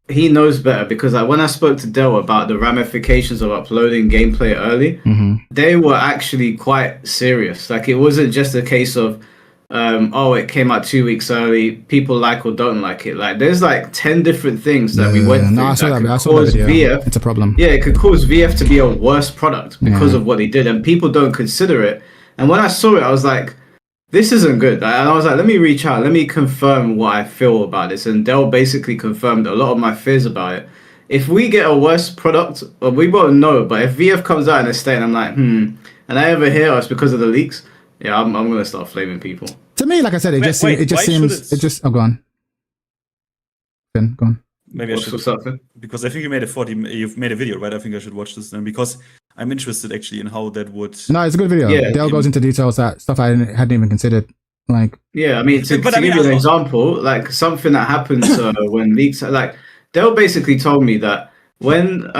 he knows better, because like, when I spoke to Dell about the ramifications of uploading gameplay early, they were actually quite serious. Like, it wasn't just a case of it came out 2 weeks early, people like or don't like it. Like, there's like 10 different things that we went through. I saw that video. It's a problem. Yeah, it could cause VF to be a worse product because of what he did, and people don't consider it. And when I saw it, I was like, this isn't good. And I was like, let me reach out, let me confirm what I feel about this. And Dell basically confirmed a lot of my fears about it. If we get a worse product, well, we won't know, but if VF comes out in a state and I'm like, and I ever hear us because of the leaks, yeah, I'm going to start flaming people. To me, like I said, it just seems. Oh, go on. Then go on. Maybe I should. Because I think you've made a video, right? I think I should watch this then, because I'm interested actually in how that would. No, it's a good video. Yeah, Dale goes into details that stuff I hadn't even considered. Like, yeah, I mean, to give you an example, like something that happens when leaks, like Dale basically told me that when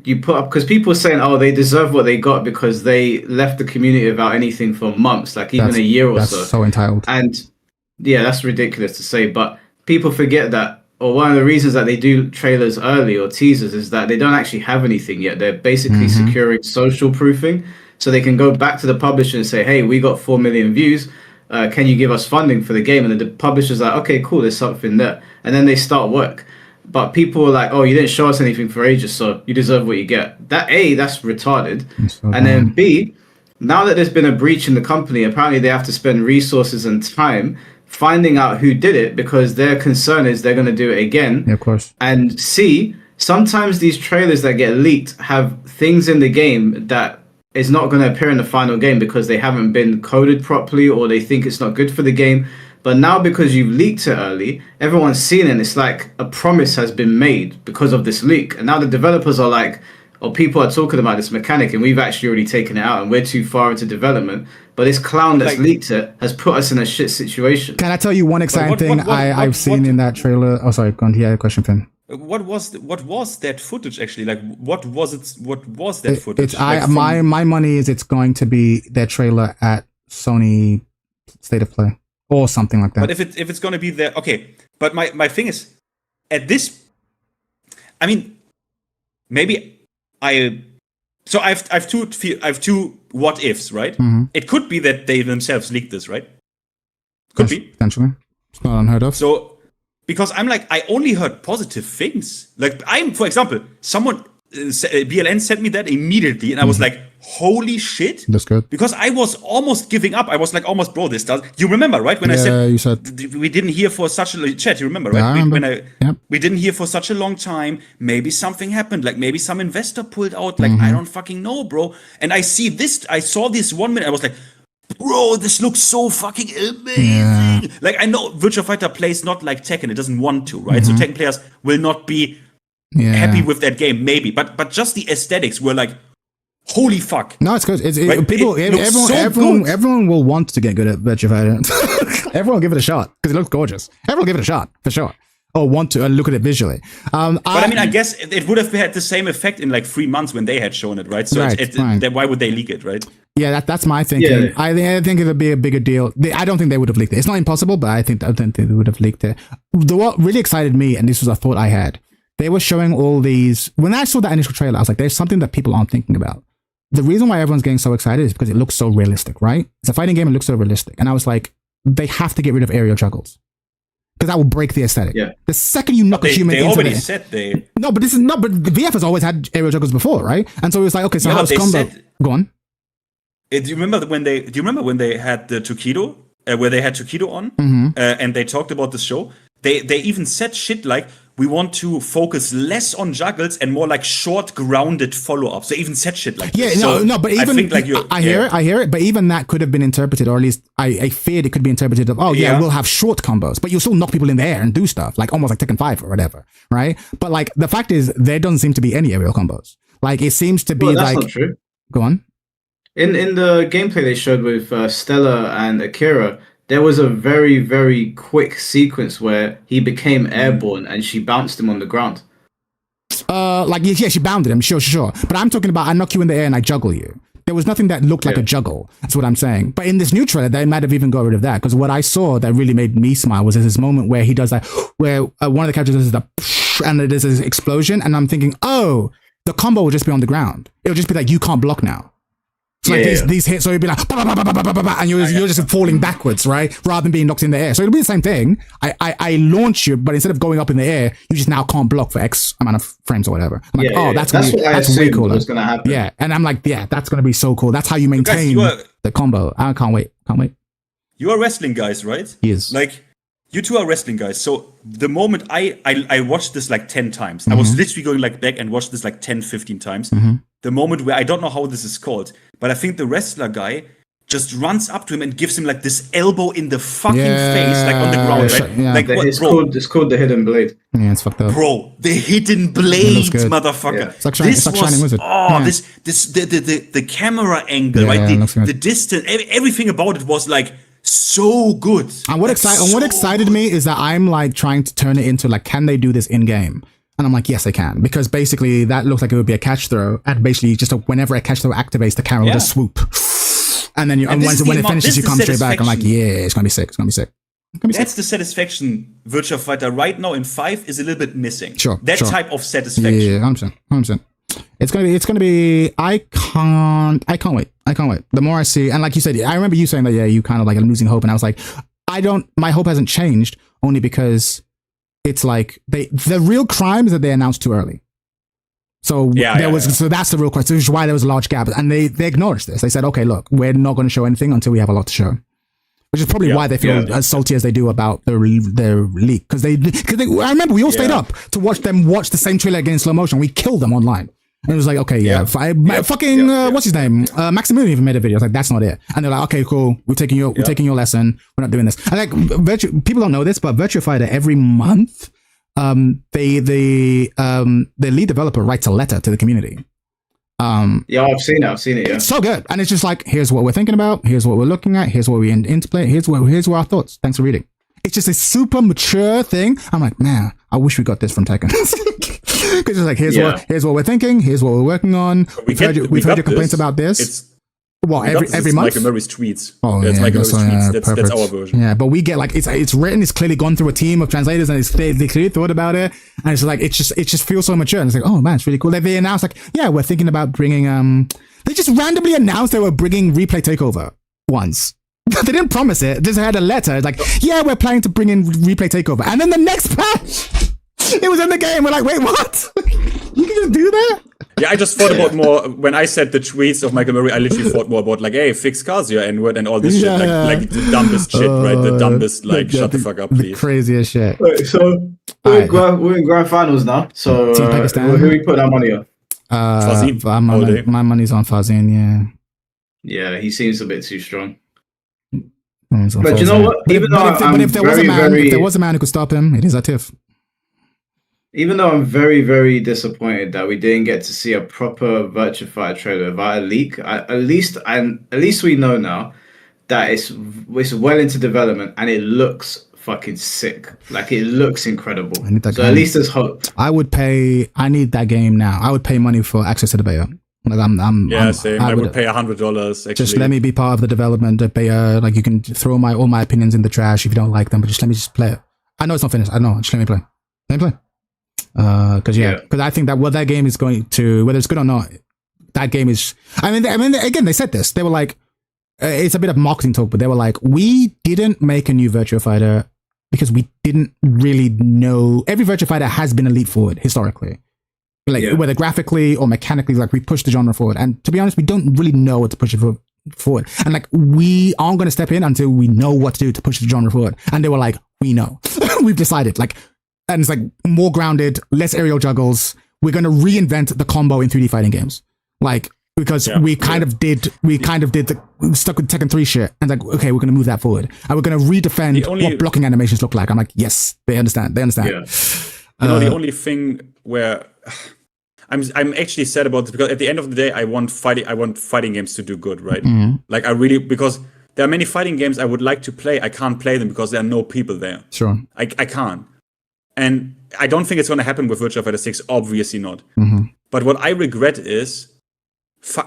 you put up, because people are saying, oh, they deserve what they got because they left the community without anything for months, like even a year or so. That's so entitled. And yeah, that's ridiculous to say, but people forget that. Or one of the reasons that they do trailers early or teasers is that they don't actually have anything yet. They're basically securing social proofing, so they can go back to the publisher and say, hey, we got 4 million views. Can you give us funding for the game? And the publisher's like, okay, cool, there's something there. And then they start work. But people are like, oh, you didn't show us anything for ages, so you deserve what you get. That A, that's retarded. And then B, now that there's been a breach in the company, apparently they have to spend resources and time finding out who did it, because their concern is they're going to do it again. Yeah, of course. And C, sometimes these trailers that get leaked have things in the game that is not going to appear in the final game because they haven't been coded properly, or they think it's not good for the game. But now, because you've leaked it early, everyone's seen it, and it's like a promise has been made because of this leak. And now the developers are like, or people are talking about this mechanic, and we've actually already taken it out, and we're too far into development. But this clown that's leaked it has put us in a shit situation. Can I tell you one exciting thing I've seen in that trailer? Oh, sorry, go on. Yeah, question, Finn. What was that footage actually? Like, what was that footage? My money is it's going to be their trailer at Sony State of Play or something like that. But if it's going to be there, okay. But my thing is, at this, I mean, maybe So I have two what ifs, right? It could be that they themselves leaked this, right? Could be potentially. It's not unheard of. So because I'm like, I only heard positive things. Like, for example, someone BLN sent me that immediately, and I was like, holy shit. That's good. Because I was almost giving up. I was like, almost, bro, this does. You remember, right? When I said, you said we didn't hear for such a chat. You remember, right? Yeah, I remember. We didn't hear for such a long time. Maybe something happened. Like maybe some investor pulled out. Like I don't fucking know, bro. And I saw this 1 minute. I was like, bro, this looks so fucking amazing. Yeah. Like I know Virtua Fighter plays not like Tekken. It doesn't want to, right? So Tekken players will not be happy with that game, maybe. But just the aesthetics were like, holy fuck. No, it's good. Right? Everyone will want to get good at Virtua Fighter. Everyone will give it a shot because it looks gorgeous. Everyone will give it a shot for sure. Or want to look at it visually. But I mean, I guess it would have had the same effect in like 3 months when they had shown it, right? So why would they leak it, right? Yeah, that's my thinking. Yeah. I think it would be a bigger deal. I don't think they would have leaked it. It's not impossible, but I think they would have leaked it. What really excited me, and this was a thought I had, they were showing all these. When I saw that initial trailer, I was like, there's something that people aren't thinking about. The reason why everyone's getting so excited is because it looks so realistic, right? It's a fighting game, it looks so realistic. And I was like, they have to get rid of aerial juggles. Because that will break the aesthetic. Yeah. The second you knock a human into already it. Said they. No, but VF has always had aerial juggles before, right? And so it was like, okay, so how's combo? Go on. Do you remember when they had the Tokido, where they had Tokido on, and they talked about the show? They even said shit like, we want to focus less on juggles and more like short, grounded follow-ups. They even said shit like this. But even I hear it. But even that could have been interpreted, or at least I feared it could be interpreted of, we'll have short combos, but you'll still knock people in the air and do stuff like almost like Tekken 5 or whatever, right? But like the fact is, there doesn't seem to be any aerial combos. Like it seems to be that's not true. Go on. In the gameplay they showed with Stella and Akira, there was a very, very quick sequence where he became airborne and she bounced him on the ground. She bounded him, sure. But I'm talking about I knock you in the air and I juggle you. There was nothing that looked like a juggle. That's what I'm saying. But in this new trailer, they might have even got rid of that. Because what I saw that really made me smile was this moment where he does that, where one of the characters does the and there's this explosion. And I'm thinking, the combo will just be on the ground. It'll just be like, you can't block now. So these hits, so it'd be like, bah, bah, bah, bah, bah, bah, bah, and you're just falling backwards, right? Rather than being knocked in the air. So it'll be the same thing. I launch you, but instead of going up in the air, you just now can't block for X amount of frames or whatever. I'm like, that's way cooler. What's gonna happen. Yeah, and I'm like, that's gonna be so cool. That's how you maintain the combo. I can't wait. You are wrestling guys, right? Yes. Like, you two are wrestling guys. So the moment I watched this like 10 times, I was literally going like back and watched this like 10, 15 times. The moment where I don't know how this is called, but I think the wrestler guy just runs up to him and gives him like this elbow in the fucking face, like on the ground, right? Yeah. Like it's called the hidden blade. Yeah, it's fucked up. Bro, the hidden blade, motherfucker. Yeah. It's like Shining Wizard. The camera angle, right? The distance, everything about it was like so good. And what excited me is that I'm like trying to turn it into like, can they do this in game? And I'm like, yes, they can, because basically that looks like it would be a catch throw, and basically just whenever a catch throw activates, the camera will just swoop, and then when it finishes, you come straight back. I'm like, it's gonna be sick. That's the satisfaction Virtua Fighter right now in 5 is a little bit missing. Sure. Type of satisfaction. Yeah, 100%. It's gonna be. I can't wait. The more I see, and like you said, I remember you saying that. Yeah, you kind of like losing hope, and I was like, my hope hasn't changed, only because it's like the real crime is that they announced too early. So so that's the real question. Which is why there was a large gap, and they acknowledged this. They said, okay, look, we're not going to show anything until we have a lot to show. Which is probably why they feel as salty as they do about their leak. Because I remember we all stayed up to watch them watch the same trailer again in slow motion. We killed them online. And it was like, okay, what's his name? Maximilian even made a video. I was like, that's not it. And they're like, okay, cool. We're taking your lesson. We're not doing this. And like, people don't know this, but Virtua Fighter every month, the lead developer writes a letter to the community. I've seen it. Yeah. It's so good. And it's just like, here's what we're thinking about. Here's what we're looking at. Here's what we interplay. Here's what our thoughts. Thanks for reading. It's just a super mature thing. I'm like, man, I wish we got this from Tekken. Because it's like, here's what we're thinking. Here's what we're working on. We've heard your complaints about this. Every month? Michael Murray's tweets. Oh, it's Michael Murray's tweets. That's our version. Yeah, but we get like it's written. It's clearly gone through a team of translators, and they clearly thought about it. And it's like it just feels so mature. And it's like, oh man, it's really cool. They announced like, we're thinking about bringing. They just randomly announced they were bringing Replay Takeover once. They didn't promise it. Just had a letter like, we're planning to bring in Replay Takeover, and then the next patch, it was in the game. We're like, wait, what? You can just do that? Yeah, I just thought about more when I said the tweets of Michael Murray. I literally thought more about like, hey, fix Kazuya N-word and all this shit, like the dumbest shit, right? The dumbest, like, shut the fuck up, please. The craziest shit. Right, so we're in grand finals now. So who we put our money on? Farzeen. My money's on Farzeen. Yeah. Yeah, he seems a bit too strong. But you know what? If there was a man who could stop him, it is Atif. Even though I'm very, very disappointed that we didn't get to see a proper Virtua Fighter trailer via leak, at least we know now that it's well into development and it looks fucking sick. Like, it looks incredible. So at least there's hope. I need that game now. I would pay money for access to the beta. Like same. I would pay $100. Just let me be part of the development of beta. Like, you can throw all my opinions in the trash if you don't like them, but just let me play it. I know it's not finished. I know. Just let me play. Because I think that what that game is going to, whether it's good or not, that game is. I mean, again, they said this. They were like, it's a bit of marketing talk, but they were like, we didn't make a new Virtua Fighter because we didn't really know. Every Virtua Fighter has been a leap forward historically, whether graphically or mechanically. Like, we pushed the genre forward, and to be honest, we don't really know what to push it forward. And like, we aren't going to step in until we know what to do to push the genre forward. And they were like, we know, we've decided. Like. And it's like more grounded, less aerial juggles. We're going to reinvent the combo in 3D fighting games. Like, because we kind of did stuck with Tekken 3 shit. And like, okay, we're going to move that forward. And we're going to redefend what blocking animations look like. I'm like, yes, they understand. Yeah. The only thing where I'm actually sad about this, because at the end of the day, I want fighting games to do good, right? Mm-hmm. Like, because there are many fighting games I would like to play. I can't play them because there are no people there. Sure. I can't. And I don't think it's going to happen with Virtua Fighter 6, obviously not. Mm-hmm. But what I regret is,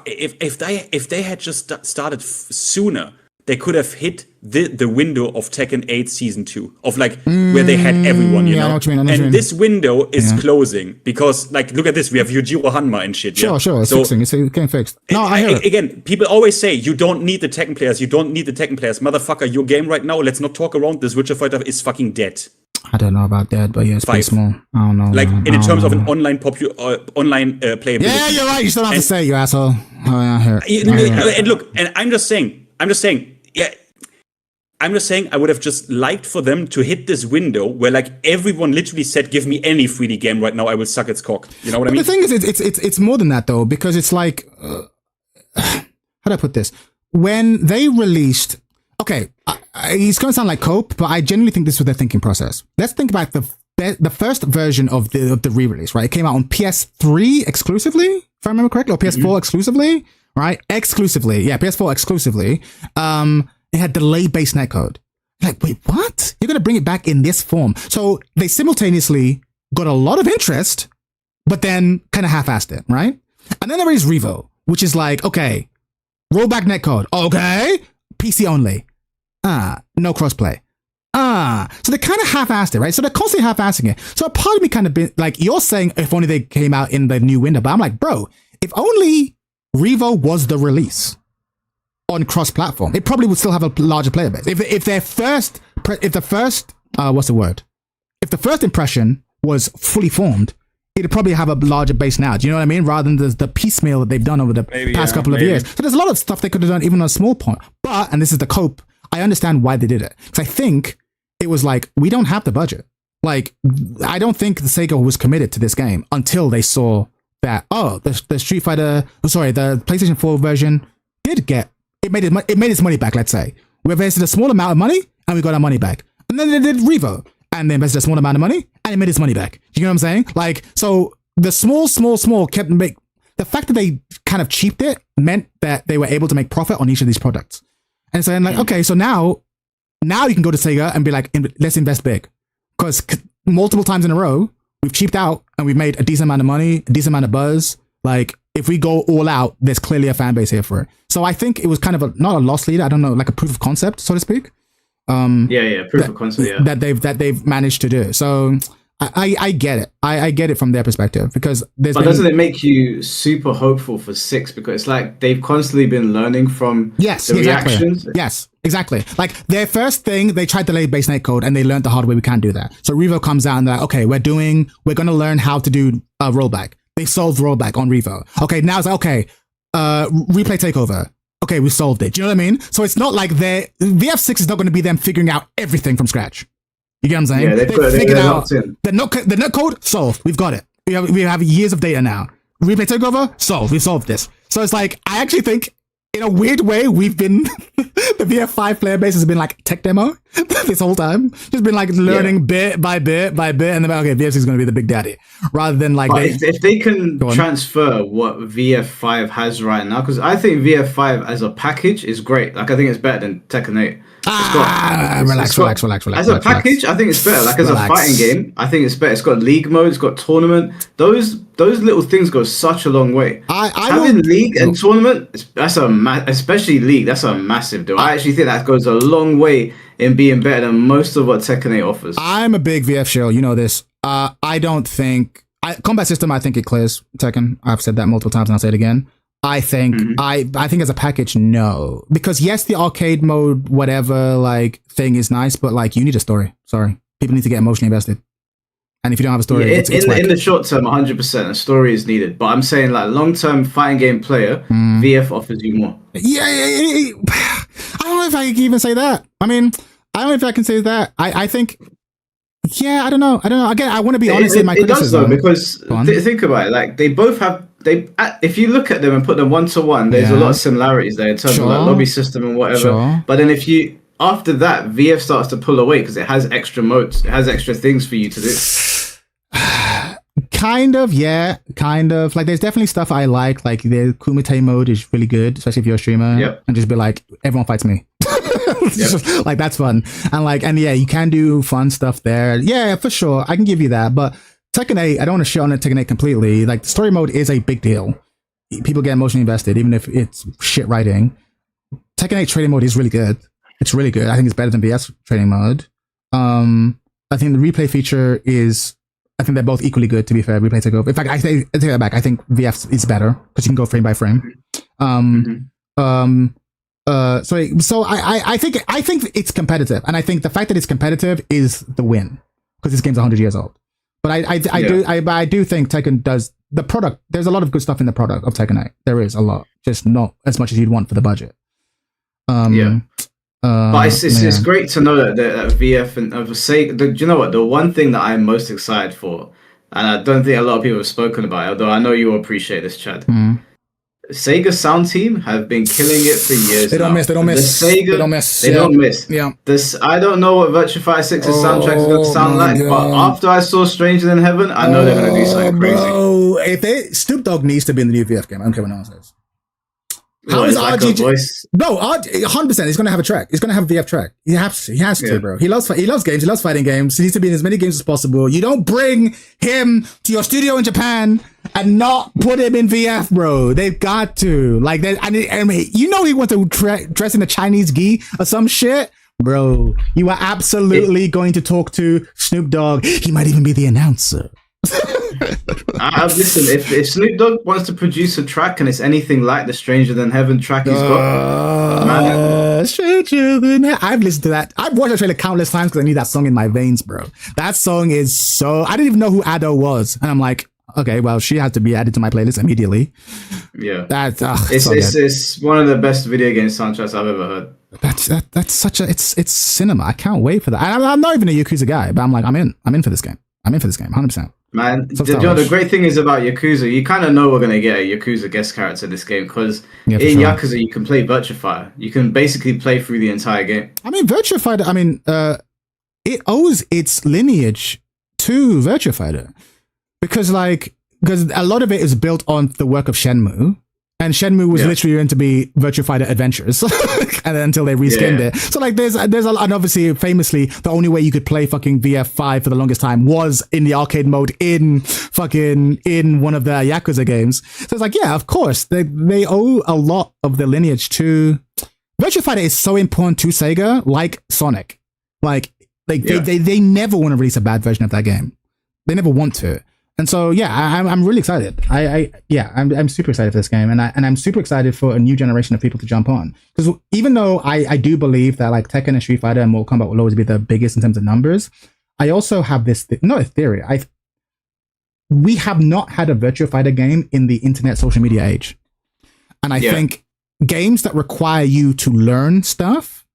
if they had just started sooner, they could have hit the window of Tekken 8 Season 2, of like, where they had everyone, you know? I know what you mean, this window is closing, because, like, look at this, we have Yujiro Hanma and shit. Sure, it's fixing, it's getting fixed. No, I hear it. Again, people always say, you don't need the Tekken players, Motherfucker, your game right now, let's not talk around this, Virtua Fighter is fucking dead. I don't know about that, but yeah, it's pretty small. I don't know. Like, in terms of an online playability. Yeah, you're right. You still don't have to say it, you asshole. And look, and I'm just saying, I would have just liked for them to hit this window where, like, everyone literally said, give me any 3D game right now, I will suck its cock. You know what I mean? The thing is, it's more than that, though, because it's like, how do I put this? When they released, okay, it's going to sound like cope, but I genuinely think this was their thinking process. Let's think about the first version of the re-release, right? It came out on PS3 exclusively, if I remember correctly, or PS4 exclusively, right? PS4 exclusively. It had delay-based netcode. Like, wait, what? You're going to bring it back in this form? So they simultaneously got a lot of interest, but then kind of half-assed it, right? And then there is Revo, which is like, okay, rollback netcode. Okay, PC only. No crossplay. So they kind of half-assed it, right? So they're constantly half-assing it. So a part of me kind of been like, you're saying if only they came out in the new window, but I'm like, bro, if only Revo was the release on cross-platform, it probably would still have a larger player base. If the first impression was fully formed, it'd probably have a larger base now. Do you know what I mean? Rather than the piecemeal that they've done over the past couple of years. So there's a lot of stuff they could have done even on a small point. But, and this is the cope, I understand why they did it. Because I think it was like, we don't have the budget. Like, I don't think the Sega was committed to this game until they saw that, the Street Fighter, the PlayStation 4 version did get, it made its money back, let's say. We invested a small amount of money and we got our money back. And then they did Revo and they invested a small amount of money and it made its money back. You know what I'm saying? Like, so the small kept the fact that they kind of cheaped it meant that they were able to make profit on each of these products. And so I'm like, okay, so now you can go to Sega and be like, let's invest big. Because multiple times in a row, we've cheaped out and we've made a decent amount of money, a decent amount of buzz. Like, if we go all out, there's clearly a fan base here for it. So I think it was kind of not a loss leader, I don't know, like a proof of concept, so to speak. Proof of concept, yeah. That they've managed to do. So I get it. I get it from their perspective, because doesn't it make you super hopeful for 6? Because it's like they've constantly been learning from reactions. Yes, exactly. Like, their first thing, they tried delay-based netcode and they learned the hard way we can't do that. So Revo comes out and they're like, okay, we're going to learn how to do a rollback. They solved rollback on Revo. Okay, now it's like, okay, replay takeover. Okay, we solved it. Do you know what I mean? So it's not like VF6 is not going to be them figuring out everything from scratch. You get what I'm saying? Yeah, they figured out the net code solved. We've got it. We have years of data now. Replay takeover solved. We solved this. So it's like, I actually think in a weird way, we've been the VF5 player base has been like tech demo this whole time. Just been like learning bit by bit by bit, and then okay, VF6 is going to be the big daddy, rather than like if they can transfer what VF5 has right now, because I think VF5 as a package is great. Like I think it's better than Tekken 8. Relax. As a package, I think it's better. Like as a fighting game, I think it's better. It's got league mode, it's got tournament. Those little things go such a long way. Having league and tournament, especially league, that's a massive deal. I actually think that goes a long way in being better than most of what Tekken 8 offers. I'm a big VF shell. You know this. I don't think combat system. I think it clears Tekken. I've said that multiple times, and I'll say it again. I think I think as a package, no, because yes, the arcade mode, whatever, like thing is nice, but like you need a story. Sorry, people need to get emotionally invested, and if you don't have a story, it's in the short term, 100%, a story is needed. But I'm saying like long term fighting game player, VF offers you more. Yeah, I don't know if I can even say that. I mean, I don't know if I can say that. I think. Yeah, I don't know. Again, I want to be honest in my criticism. It does though, because think about it. Like they both have. If you look at them and put them 1-to-1, there's a lot of similarities there in terms of like lobby system and whatever. But then after that, VF starts to pull away because it has extra modes, it has extra things for you to do. Kind of. Like there's definitely stuff I like the Kumite mode is really good, especially if you're a streamer. And just be like, everyone fights me. Like that's fun. And yeah, you can do fun stuff there. Yeah, for sure. I can give you that. But Tekken 8, I don't want to shit on it Tekken 8 completely. Like the story mode is a big deal. People get emotionally invested, even if it's shit writing. Tekken 8 training mode is really good. It's really good. I think it's better than VS training mode. I think the replay feature is, I think they're both equally good, to be fair. Replay takeover. In fact, I take that back. I think VF is better because you can go frame by frame. So I think it's competitive, and I think the fact that it's competitive is the win because this game's 100 years old. But I do think Tekken does the product. There's a lot of good stuff in the product of Tekken 8. There is a lot, just not as much as you'd want for the budget. But it's great to know that VF and do you know what? The one thing that I'm most excited for, and I don't think a lot of people have spoken about it, although I know you will appreciate this, Chad. Sega sound team have been killing it for years. They don't miss. They don't miss. Yeah. I don't know what Virtua Fighter 6's soundtrack is going to sound like, but after I saw Stranger Than Heaven, I know they're going to do something crazy. Bro, Snoop Dogg needs to be in the new VF game. I don't care what no one says. How is RGG? No, 100%. He's going to have a track. He's going to have a VF track. He has to, bro. He loves games. He loves fighting games. He needs to be in as many games as possible. You don't bring him to your studio in Japan and not put him in VF, bro. They've got to. Like, I mean, you know he wants to dress in a Chinese gi or some shit. Bro, you are absolutely going to talk to Snoop Dogg. He might even be the announcer. Listen, if Snoop Dogg wants to produce a track and it's anything like the Stranger Than Heaven track he's got, Stranger Than Heaven. I've listened to that. I've watched that trailer countless times because I need that song in my veins, bro. That song is so. I didn't even know who Ado was, and I'm like, okay, well, she has to be added to my playlist immediately. Yeah, it's one of the best video game soundtracks I've ever heard. That's such a it's cinema. I can't wait for that. I'm not even a Yakuza guy, but I'm like, I'm in for this game. 100%. Man, the great thing is about Yakuza, you kind of know we're going to get a Yakuza guest character in this game because in Yakuza you can play Virtua Fighter. You can basically play through the entire game. I mean, Virtua Fighter, it owes its lineage to Virtua Fighter because a lot of it is built on the work of Shenmue. And Shenmue was literally going to be Virtua Fighter Adventures, and until they reskinned it. So like, there's a lot, and obviously, famously, the only way you could play fucking VF5 for the longest time was in the arcade mode in one of the Yakuza games. So it's like, yeah, of course, they owe a lot of the lineage to Virtua Fighter. Is so important to Sega, like Sonic. They never want to release a bad version of that game. They never want to. And so, yeah, I'm really excited. I'm super excited for this game, and I'm super excited for a new generation of people to jump on. Because even though I do believe that like Tekken and Street Fighter and Mortal Kombat will always be the biggest in terms of numbers, I also have this not a theory. we have not had a Virtua Fighter game in the internet social media age. And I think games that require you to learn stuff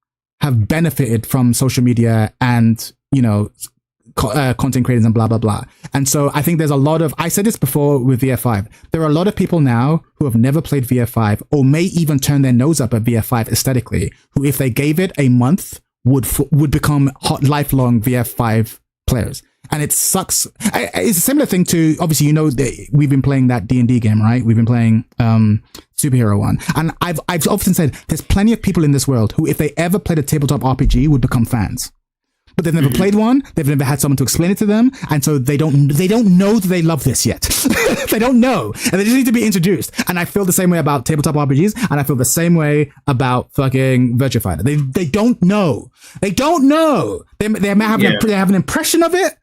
have benefited from social media and, you know, content creators and blah, blah, blah. And so I think there's a lot of, I said this before with VF5, there are a lot of people now who have never played VF5 or may even turn their nose up at VF5 aesthetically, who if they gave it a month would become lifelong VF5 players. And it sucks. It's a similar thing to, obviously, you know, we've been playing that D&D game, right? We've been playing Superhero one. And I've often said there's plenty of people in this world who, if they ever played a tabletop RPG, would become fans. But they've never played one. They've never had someone to explain it to them. And so they don't know that they love this yet. They don't know. And they just need to be introduced. And I feel the same way about tabletop RPGs. And I feel the same way about fucking Virtua Fighter. They don't know. They don't know. They may have, they have an impression of it.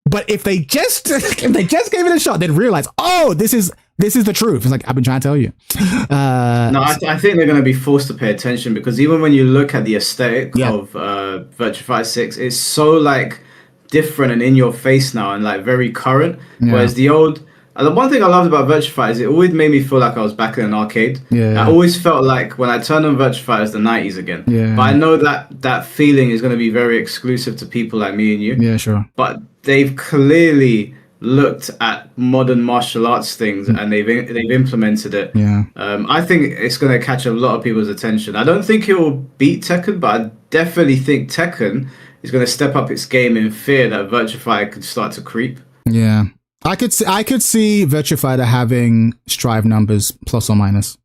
But if they just gave it a shot, they'd realize, oh, this is the truth. It's like, I've been trying to tell you. I think they're going to be forced to pay attention, because even when you look at the aesthetic of Virtua Fighter 6, it's so like different and in your face now and like very current. Whereas the old, the one thing I loved about Virtua Fighter is it always made me feel like I was back in an arcade. I always felt like when I turned on Virtua Fighter, it's the 90s again. But I know that feeling is going to be very exclusive to people like me and you. Yeah, sure. But they've clearly looked at modern martial arts things and they've implemented it. I think it's going to catch a lot of people's attention. I don't think it will beat Tekken, but I definitely think Tekken is going to step up its game in fear that Virtua Fighter could start to creep. Yeah, I could see Virtua Fighter having Strive numbers plus or minus.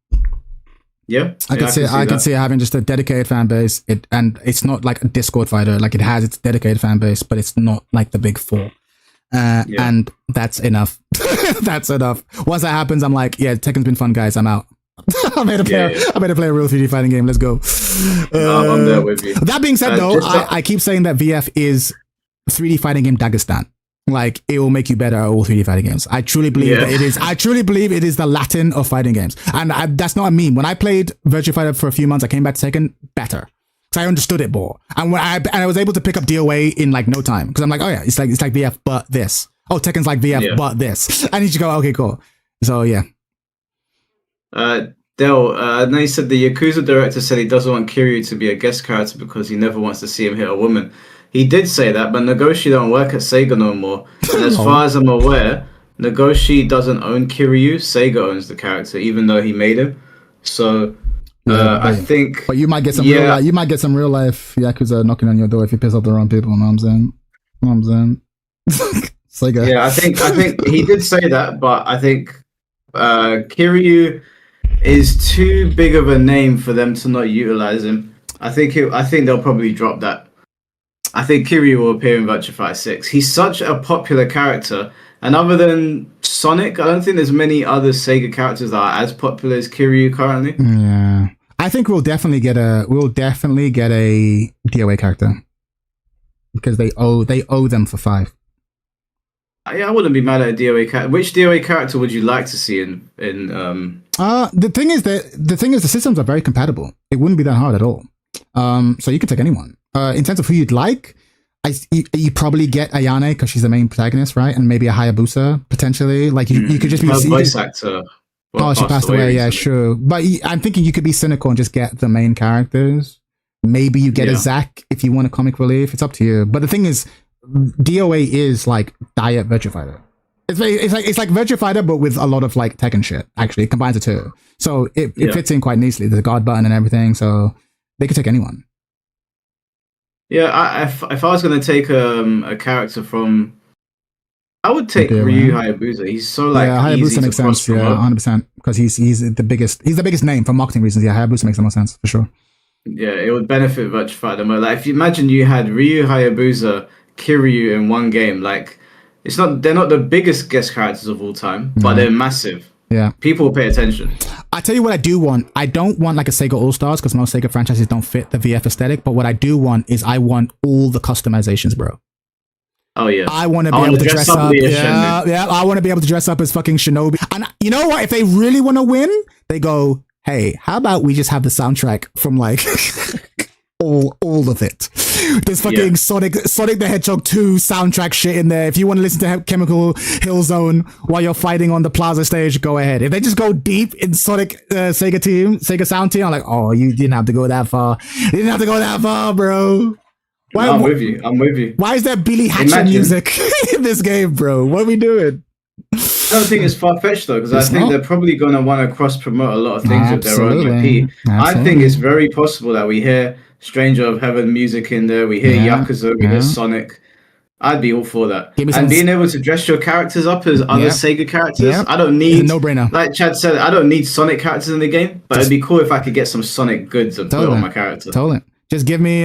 I could see it having just a dedicated fan base. It's not like a Discord fighter. Like, it has its dedicated fan base, but it's not like the big four. And that's enough. That's enough. Once that happens, I'm like, yeah, Tekken's been fun, guys. I'm out. I made a play a real 3D fighting game. Let's go. I'm there with you. That being said, though, I keep saying that VF is 3D fighting game Dagestan. Like, it will make you better at all 3D fighting games. I truly believe that it is. I truly believe it is the Latin of fighting games. And that's not a meme. When I played Virtua Fighter for a few months, I came back to Tekken better. Because I understood it more. And when I was able to pick up DOA in like no time. Because I'm like, oh yeah, it's like VF, but this. Oh, Tekken's like VF, but this. And you go, okay, cool. So yeah. Dell, then he said the Yakuza director said he doesn't want Kiryu to be a guest character because he never wants to see him hit a woman. He did say that, but Nagoshi don't work at Sega no more. And as far as I'm aware, Nagoshi doesn't own Kiryu. Sega owns the character, even though he made him. So I think. But you might get some real life Yakuza knocking on your door if you piss off the wrong people. Know what I'm saying? Sega. Yeah, I think he did say that, but I think Kiryu is too big of a name for them to not utilize him. I think they'll probably drop that. I think Kiryu will appear in Virtua Fighter 6. He's such a popular character, and other than Sonic, I don't think there's many other Sega characters that are as popular as Kiryu currently. Yeah, I think we'll definitely get a DOA character because they owe them for 5. Yeah, I wouldn't be mad at a DOA character. Which DOA character would you like to see in? The thing is the systems are very compatible. It wouldn't be that hard at all. So you could take anyone. In terms of who you'd like, you probably get Ayane because she's the main protagonist, right? And maybe a Hayabusa potentially. Like you could just be a voice actor. She passed away. Yeah, sure. But I'm thinking you could be cynical and just get the main characters. Maybe you get a Zack if you want a comic relief. It's up to you. But the thing is, DOA is like diet Virtua Fighter. It's like Virtua Fighter, but with a lot of like Tekken shit. Actually, it combines the two, so it fits in quite nicely. There's a guard button and everything, so they could take anyone. Yeah, if I was going to take a character from, I would take Ryu Hayabusa. He's so like Hayabusa makes sense. Yeah, 100%, because he's the biggest name for marketing reasons. Yeah, Hayabusa makes the most sense for sure. Yeah, it would benefit Virtua Fighter more. Like if you imagine you had Ryu Hayabusa, Kiryu in one game, like they're not the biggest guest characters of all time, but they're massive. Yeah, people will pay attention. I tell you what I do want. I don't want like a Sega All-Stars because most Sega franchises don't fit the VF aesthetic. But what I do want is I want all the customizations, bro. Oh yeah, I want to be able to dress up. Yeah, I want to be able to dress up as fucking Shinobi. And you know what? If they really want to win, they go, hey, how about we just have the soundtrack from like all of it? There's fucking Sonic the Hedgehog 2 soundtrack shit in there. If you want to listen to Chemical Hill Zone while you're fighting on the plaza stage, go ahead. If they just go deep in Sonic Sega Sound Team, I'm like, oh, you didn't have to go that far. You didn't have to go that far, bro. I'm with you. Why is there Billy Hatcher music in this game, bro? What are we doing? I don't think it's far-fetched though, because I think they're probably going to want to cross-promote a lot of things with their own IP. I think it's very possible that we hear Stranger of Heaven music in there, we hear Yakuza, we hear Sonic. I'd be all for that. And being able to dress your characters up as other Sega characters, I don't need, no-brainer. Like Chad said, I don't need Sonic characters in the game, but it'd be cool if I could get some Sonic goods and put on my character. Totally. Just give me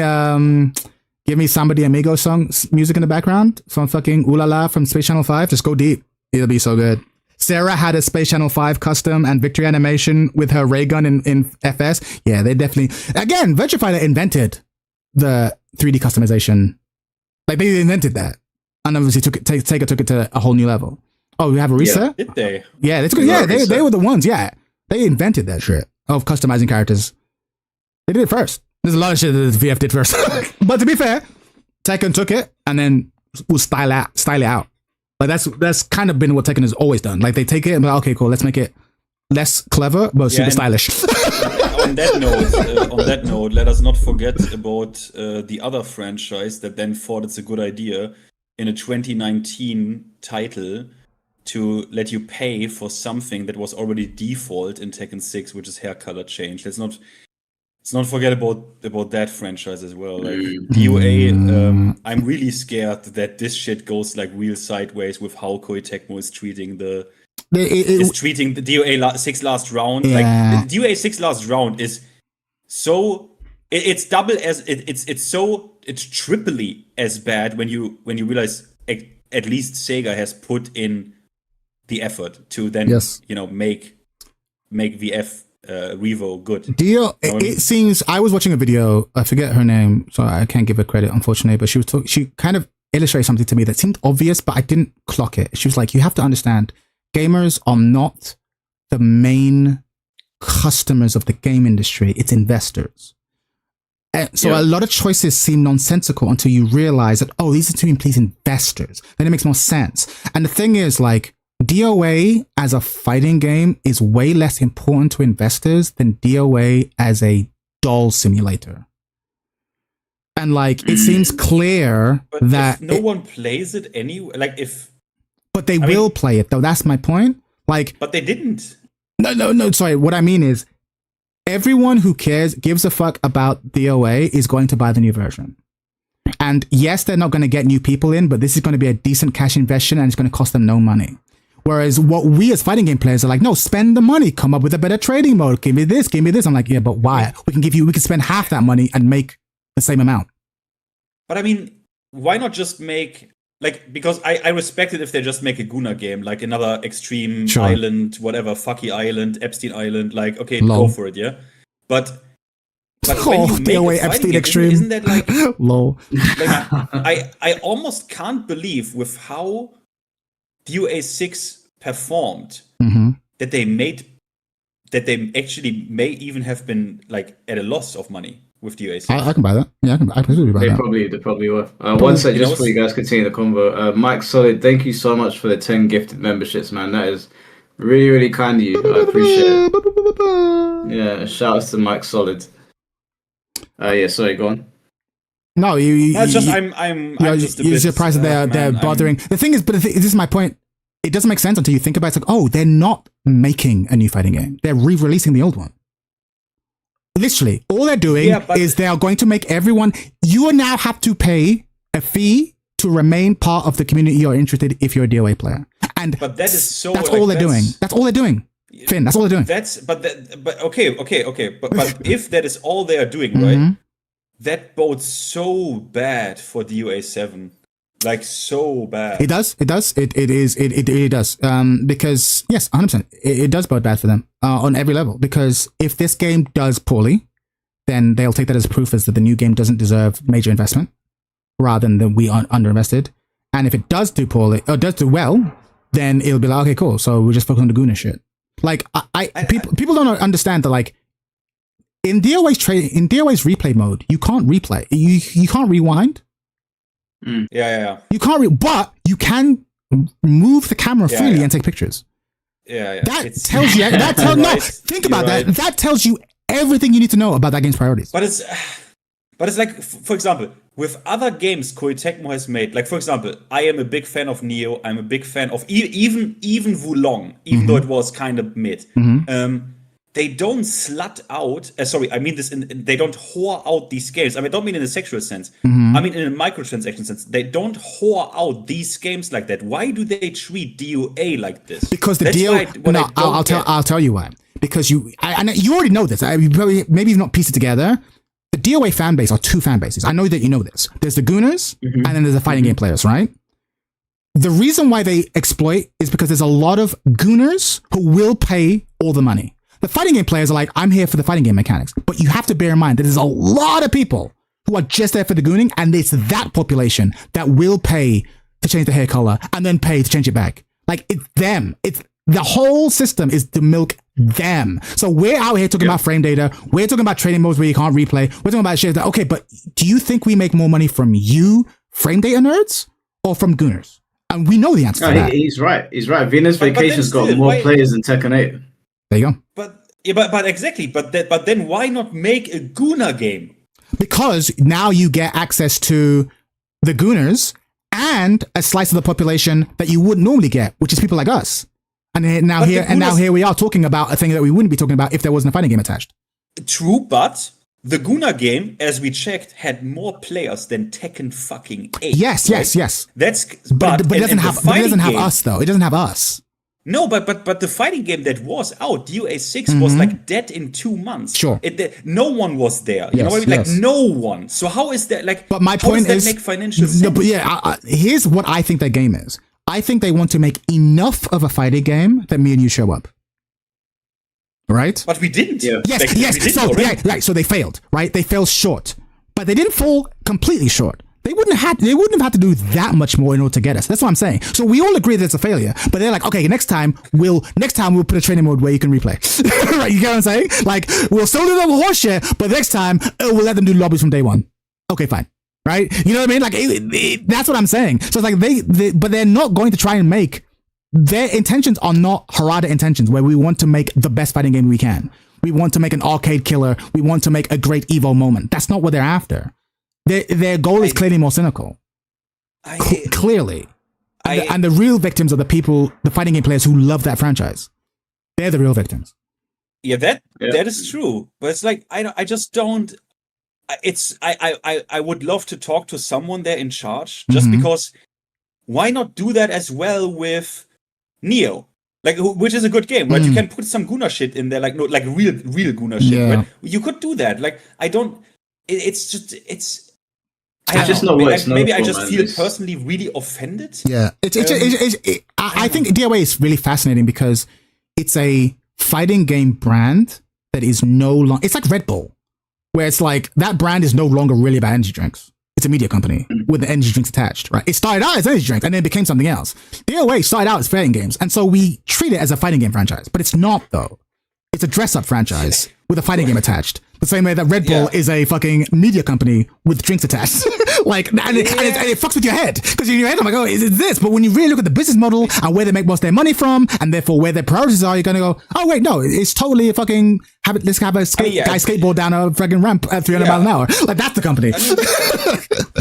Samba de Amigo song music in the background, some fucking Ooh La La from Space Channel 5. Just go deep. It'll be so good. Sarah had a Space Channel 5 custom and victory animation with her ray gun in FS. Yeah, they definitely... Again, Virtua Fighter invented the 3D customization. Like, they invented that. And obviously Sega took it to a whole new level. Oh, we have a reset? Did they? Yeah, they were the ones, They invented that shit of customizing characters. They did it first. There's a lot of shit that the VF did first. But to be fair, Tekken took it and then will style it out. Like that's kind of been what Tekken has always done. Like they take it and be like, okay, cool, let's make it less clever but super stylish. on that note, let us not forget about the other franchise that then thought it's a good idea in a 2019 title to let you pay for something that was already default in Tekken 6, which is hair color change. Let's not forget about that franchise as well. Like DOA, I'm really scared that this shit goes like real sideways with how Koei Tecmo is treating the DOA 6 last round. Yeah. Like the DOA 6 last round is so it's double as it's triply as bad when you realize at least Sega has put in the effort to then make VF Revo good. It seems I was watching a video. I forget her name, so I can't give her credit, unfortunately. But she kind of illustrated something to me that seemed obvious, but I didn't clock it. She was like, "You have to understand, gamers are not the main customers of the game industry. It's investors." And so a lot of choices seem nonsensical until you realize that, oh, these are to please investors. Then it makes more sense. And the thing is, like, DOA as a fighting game is way less important to investors than DOA as a doll simulator. And like, it seems clear that no one plays it anyway. Like but they will play it though. That's my point. Like, but they didn't. No. Sorry. What I mean is, everyone who gives a fuck about DOA is going to buy the new version. And yes, they're not going to get new people in, but this is going to be a decent cash investment and it's going to cost them no money. Whereas what we as fighting game players are like, no, spend the money, come up with a better trading mode, give me this. I'm like, yeah, but why? We can spend half that money and make the same amount. But I mean, why not just make, like, because I respect it if they just make a Guna game, like another extreme island, whatever, Fucky Island, Epstein Island, like, okay, go for it, yeah? But when you make a fighting game, extreme. isn't that like, low? Like, I almost can't believe with how DOA 6 performed that they actually may even have been like at a loss of money with DOA 6. I can buy that. Yeah, I can buy that. They probably were. One sec, just before you guys continue the convo. Mike Solid, thank you so much for the 10 gifted memberships, man. That is really, really kind of you. I appreciate it. Yeah, shout outs to Mike Solid. Sorry, go on. No, I'm just you're surprised that they're bothering. The thing is, this is my point. It doesn't make sense until you think about it. It's like, oh, they're not making a new fighting game. They're re-releasing the old one. Literally, all they're doing is they are going to make everyone. You now have to pay a fee to remain part of the community you're interested if you're a DOA player. But that is so. That's all they're doing. That's all they're doing. Finn, that's all they're doing. But okay. But if that is all they are doing, right? That bodes so bad for DOA 7. Like, so bad. It does. It really does. Because, yes, 100%. It does bode bad for them on every level. Because if this game does poorly, then they'll take that as proof as that the new game doesn't deserve major investment rather than that we are underinvested. And if it does do poorly, or does do well, then it'll be like, okay, cool. So we're just focused on the Guna shit. Like, people don't understand that, like, in DOA's replay mode, you can't replay. You can't rewind. Yeah. You can't, but you can move the camera freely and take pictures. Yeah. That tells you. Think about that. That tells you everything you need to know about that game's priorities. But it's like, for example, with other games Koei Tecmo has made, like for example, I am a big fan of Neo. I'm a big fan of even Wulong, even though it was kind of mid. They don't slut out. I mean this. They don't whore out these games. I mean, I don't mean in a sexual sense. I mean in a microtransaction sense. They don't whore out these games like that. Why do they treat DOA like this? Because the DOA. I'll tell you why. Because you already know this. Maybe you've not pieced it together. The DOA fan base are two fan bases. I know that you know this. There's the Gooners, and then there's the fighting game players, right? The reason why they exploit is because there's a lot of Gooners who will pay all the money. The fighting game players are like, I'm here for the fighting game mechanics. But you have to bear in mind that there's a lot of people who are just there for the gooning, and it's that population that will pay to change the hair color and then pay to change it back. Like, it's them. It's the whole system is to milk them. So we're out here talking about frame data. We're talking about training modes where you can't replay. We're talking about shit that, okay, but do you think we make more money from you, frame data nerds, or from gooners? And we know the answer to that. He's right. Venus Vacation's got more players than Tekken 8. There you go. But exactly. But then why not make a Gooner game? Because now you get access to the Gooners and a slice of the population that you wouldn't normally get, which is people like us. And now here we are talking about a thing that we wouldn't be talking about if there wasn't a fighting game attached. True, but the Gooner game, as we checked, had more players than Tekken fucking 8. Yes. But it doesn't have us though. It doesn't have us. No, but the fighting game that was out, DOA 6, was like dead in 2 months. Sure. No one was there. You know what I mean? Like, no one. So how is that, like, but my point does that make financial sense? Here's what I think their game is. I think they want to make enough of a fighting game that me and you show up. Right? But we didn't. Yeah. Yes. Right. So they failed, right? They fell short. But they didn't fall completely short. They wouldn't have had to do that much more in order to get us. That's what I'm saying. So we all agree that it's a failure, but they're like, okay, next time we'll put a training mode where you can replay. Right? You get what I'm saying? Like, we'll still do the horse shit, but next time we'll let them do lobbies from day one. Okay, fine. Right? You know what I mean? Like, that's what I'm saying. So it's like but they're not going to try and make, their intentions are not Harada intentions where we want to make the best fighting game we can. We want to make an arcade killer. We want to make a great Evo moment. That's not what they're after. Their goal is clearly more cynical. Clearly. And the real victims are the fighting game players who love that franchise. They're the real victims. Yeah, that is true. But it's like, I just don't. I would love to talk to someone there in charge, just because. Why not do that as well with Neo? Like, which is a good game, right? You can put some Guna shit in there, like real Guna shit. Yeah. Right? You could do that. Like, I don't. It's just. I just feel personally really offended. Yeah, I think DOA is really fascinating because it's a fighting game brand that is no longer. It's like Red Bull, where it's like that brand is no longer really about energy drinks. It's a media company with the energy drinks attached, right? It started out as energy drinks and then it became something else. DOA started out as fighting games, and so we treat it as a fighting game franchise, but it's not though. It's a dress-up franchise with a fighting game attached. The same way that Red Bull is a fucking media company with drinks attached. Like, and it fucks with your head. Because in your head, I'm like, oh, it's this. But when you really look at the business model and where they make most of their money from, and therefore where their priorities are, you're going to go, oh, wait, no, it's totally a fucking, let's have a guy skateboard down a fucking ramp at 300 miles an hour. Like, that's the company.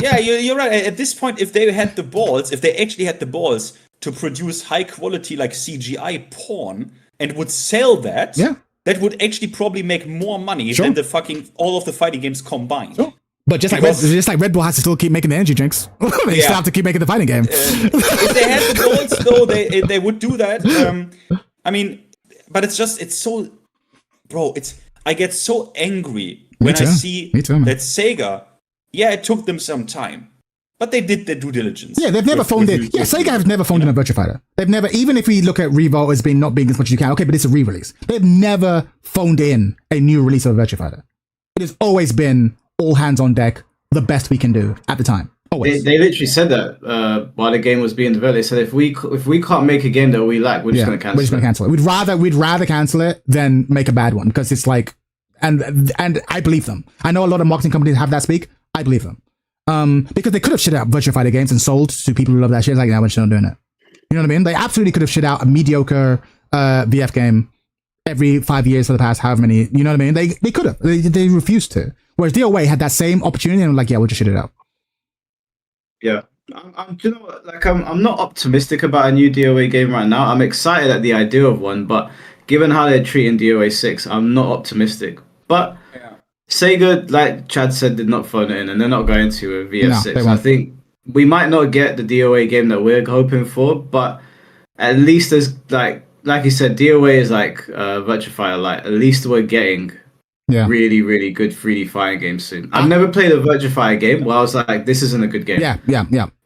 You're right. At this point, if they actually had the balls to produce high quality, like CGI porn, and would sell that, that would actually probably make more money than all of the fighting games combined. Sure. But just like Red Bull has to still keep making the energy drinks, they still have to keep making the fighting game. If they had the balls, though, they would do that. I mean, but it's so, bro. I get so angry when I see that Sega. Yeah, it took them some time. But they did their due diligence. Yeah, they've never phoned in. Yeah, Sega have never phoned in a Virtua Fighter. They've never, even if we look at Revolt as not being as much as you can, okay, but it's a re-release. They've never phoned in a new release of a Virtua Fighter. It has always been all hands on deck, the best we can do at the time. Always. They literally said that while the game was being developed. They said if we can't make a game that we like, we're just going to cancel it. We're just going to cancel it. We'd rather cancel it than make a bad one, because it's like, And I believe them. I know a lot of marketing companies have that speak. I believe them. Because they could have shit out Virtua Fighter games and sold to people who love that shit. It's like, now we're not doing it. You know what I mean? They absolutely could have shit out a mediocre VF game every 5 years for the past however many. You know what I mean? They could have. They refused to. Whereas DOA had that same opportunity and were like, yeah, we'll just shit it out. Yeah. You know what? Like, I'm not optimistic about a new DOA game right now. I'm excited at the idea of one, but given how they're treating DOA 6, I'm not optimistic. But Sega, like Chad said, did not phone it in, and they're not going to with VF6. I think we might not get the DOA game that we're hoping for, but at least there's like you said, DOA is like Virtua Fighter Lite. At least we're getting really, really good 3D fighting games soon. I've never played a Virtua Fighter game where I was like, this isn't a good game. Yeah.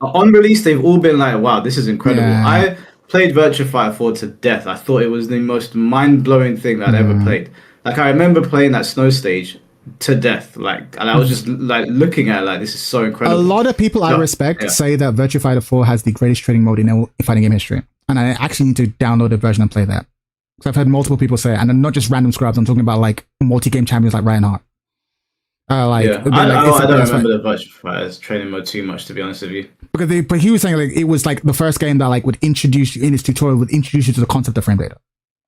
On release, they've all been like, wow, this is incredible. Yeah. I played Virtua Fighter 4 to death. I thought it was the most mind-blowing thing I'd ever played. Like, I remember playing that snow stage to death, like, and I was just like looking at it like, this is so incredible. A lot of people I respect say that Virtua Fighter 4 has the greatest training mode in all fighting game history, and I actually need to download a version and play that. So I've heard multiple people say it, and not just random scrubs. I'm talking about like multi-game champions like Ryan Hart. I don't remember the Virtua Fighter's training mode too much, to be honest with you. But he was saying like it was like the first game that like would introduce you in his tutorial, would introduce you to the concept of frame data.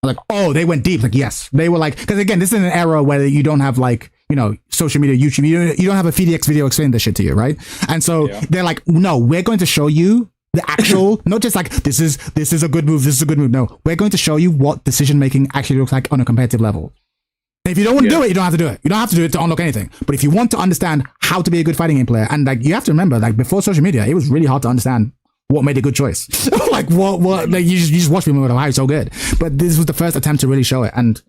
Like, oh, they went deep. Like, yes, they were like, because again, this is an era where you don't have like, you know, social media, YouTube. You don't have a FDX video explaining this shit to you, right? And so they're like, no, we're going to show you the actual, not just like this is a good move, this is a good move. No, we're going to show you what decision making actually looks like on a competitive level. And if you don't want to do it, you don't have to do it. You don't have to do it to unlock anything. But if you want to understand how to be a good fighting game player, and like you have to remember, like before social media, it was really hard to understand what made a good choice. Like what like you just watch people and why it's so good. But this was the first attempt to really show it. And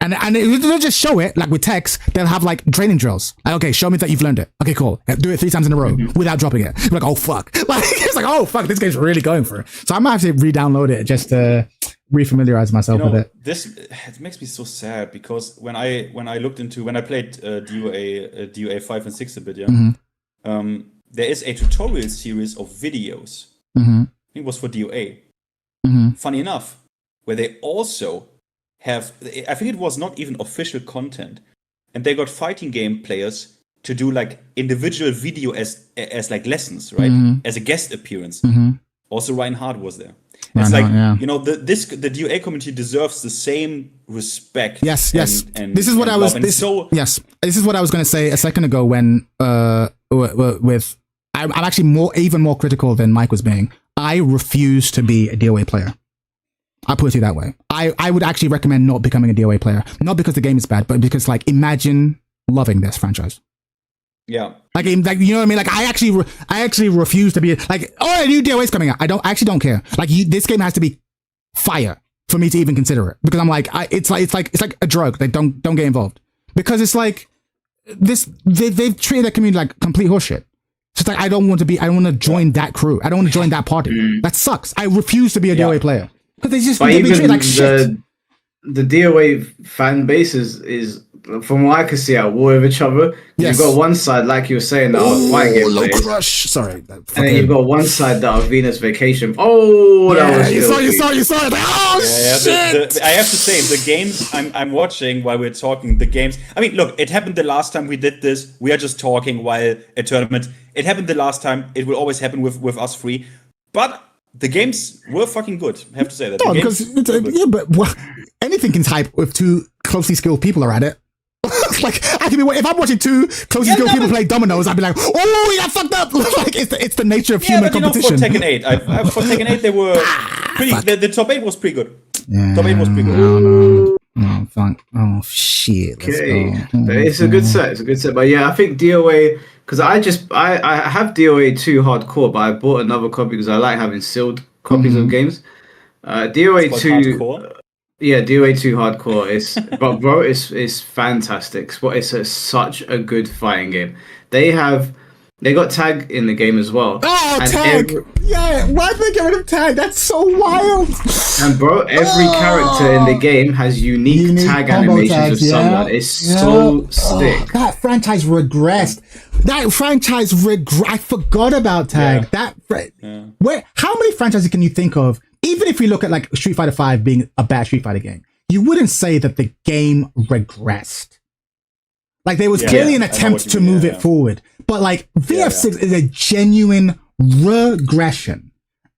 it don't just show it, like with text, they'll have like training drills. Like, okay, show me that you've learned it. Okay, cool. Do it 3 times in a row without dropping it. You're like, oh fuck. Like it's like, oh fuck, this game's really going for it. So I might have to re-download it just to refamiliarize myself with it. It makes me so sad because when I played DOA 5 and 6 a bit, there is a tutorial series of videos. I think it was for DOA. Funny enough, where they also have, I think it was not even official content, and they got fighting game players to do like individual video as like lessons, right? As a guest appearance. Also, Ryan Hart was there. It's you know, the DOA community deserves the same respect. Yes. And this is what I was. This is what I was going to say a second ago when with. I'm actually even more critical than Mike was being. I refuse to be a DOA player. I'll put it that way. I would actually recommend not becoming a DOA player. Not because the game is bad, but because like imagine loving this franchise. Yeah. Like you know what I mean? Like I actually refuse to be like, oh, a new DOA is coming out. I don't care. Like this game has to be fire for me to even consider it, because I'm like it's like a drug. Like don't get involved, because it's like this they've treated the community like complete horseshit. It's like I don't want to join that crew. I don't want to join that party. That sucks. I refuse to be a DOA player because they've been treated like shit. The DOA fan base is from what I can see, at war with each other. You've got one side, like you were saying, that are fighting game players. Crush. Sorry. And then you've got one side that are Venus Vacation. Oh, that was you saw it. Like, oh shit! I have to say, the games I'm watching while we're talking, the games. I mean, look, it happened the last time we did this. We are just talking while a tournament. It happened the last time. It will always happen with us three. But the games were fucking good. I have to say that. No, because but anything can type if 2 closely skilled people are at it. Like I can be if I'm watching 2 closely skilled people play dominoes, I'd be like, oh, you got fucked up. Like it's the nature of human competition. For Tekken 8, for Tekken 8 they were pretty. The top 8 was pretty good. Yeah, top 8 was pretty good. No, fuck. Oh shit. Okay, it's a good set. It's a good set. But yeah, I think DOA, because I have DOA 2 hardcore, but I bought another copy because I like having sealed copies of games. DOA 2. Yeah, DOA 2 hardcore is, but bro, it's fantastic. It's such a good fighting game. They got tag in the game as well. Oh, and tag! Why did they get rid of tag? That's so wild. And bro, every character in the game has unique tag animations with someone. It's so sick. That franchise regressed. I forgot about tag. How many franchises can you think of? Even if we look at like Street Fighter V being a bad Street Fighter game, you wouldn't say that the game regressed. Like there was clearly an attempt to move it forward, but like VF6 is a genuine regression,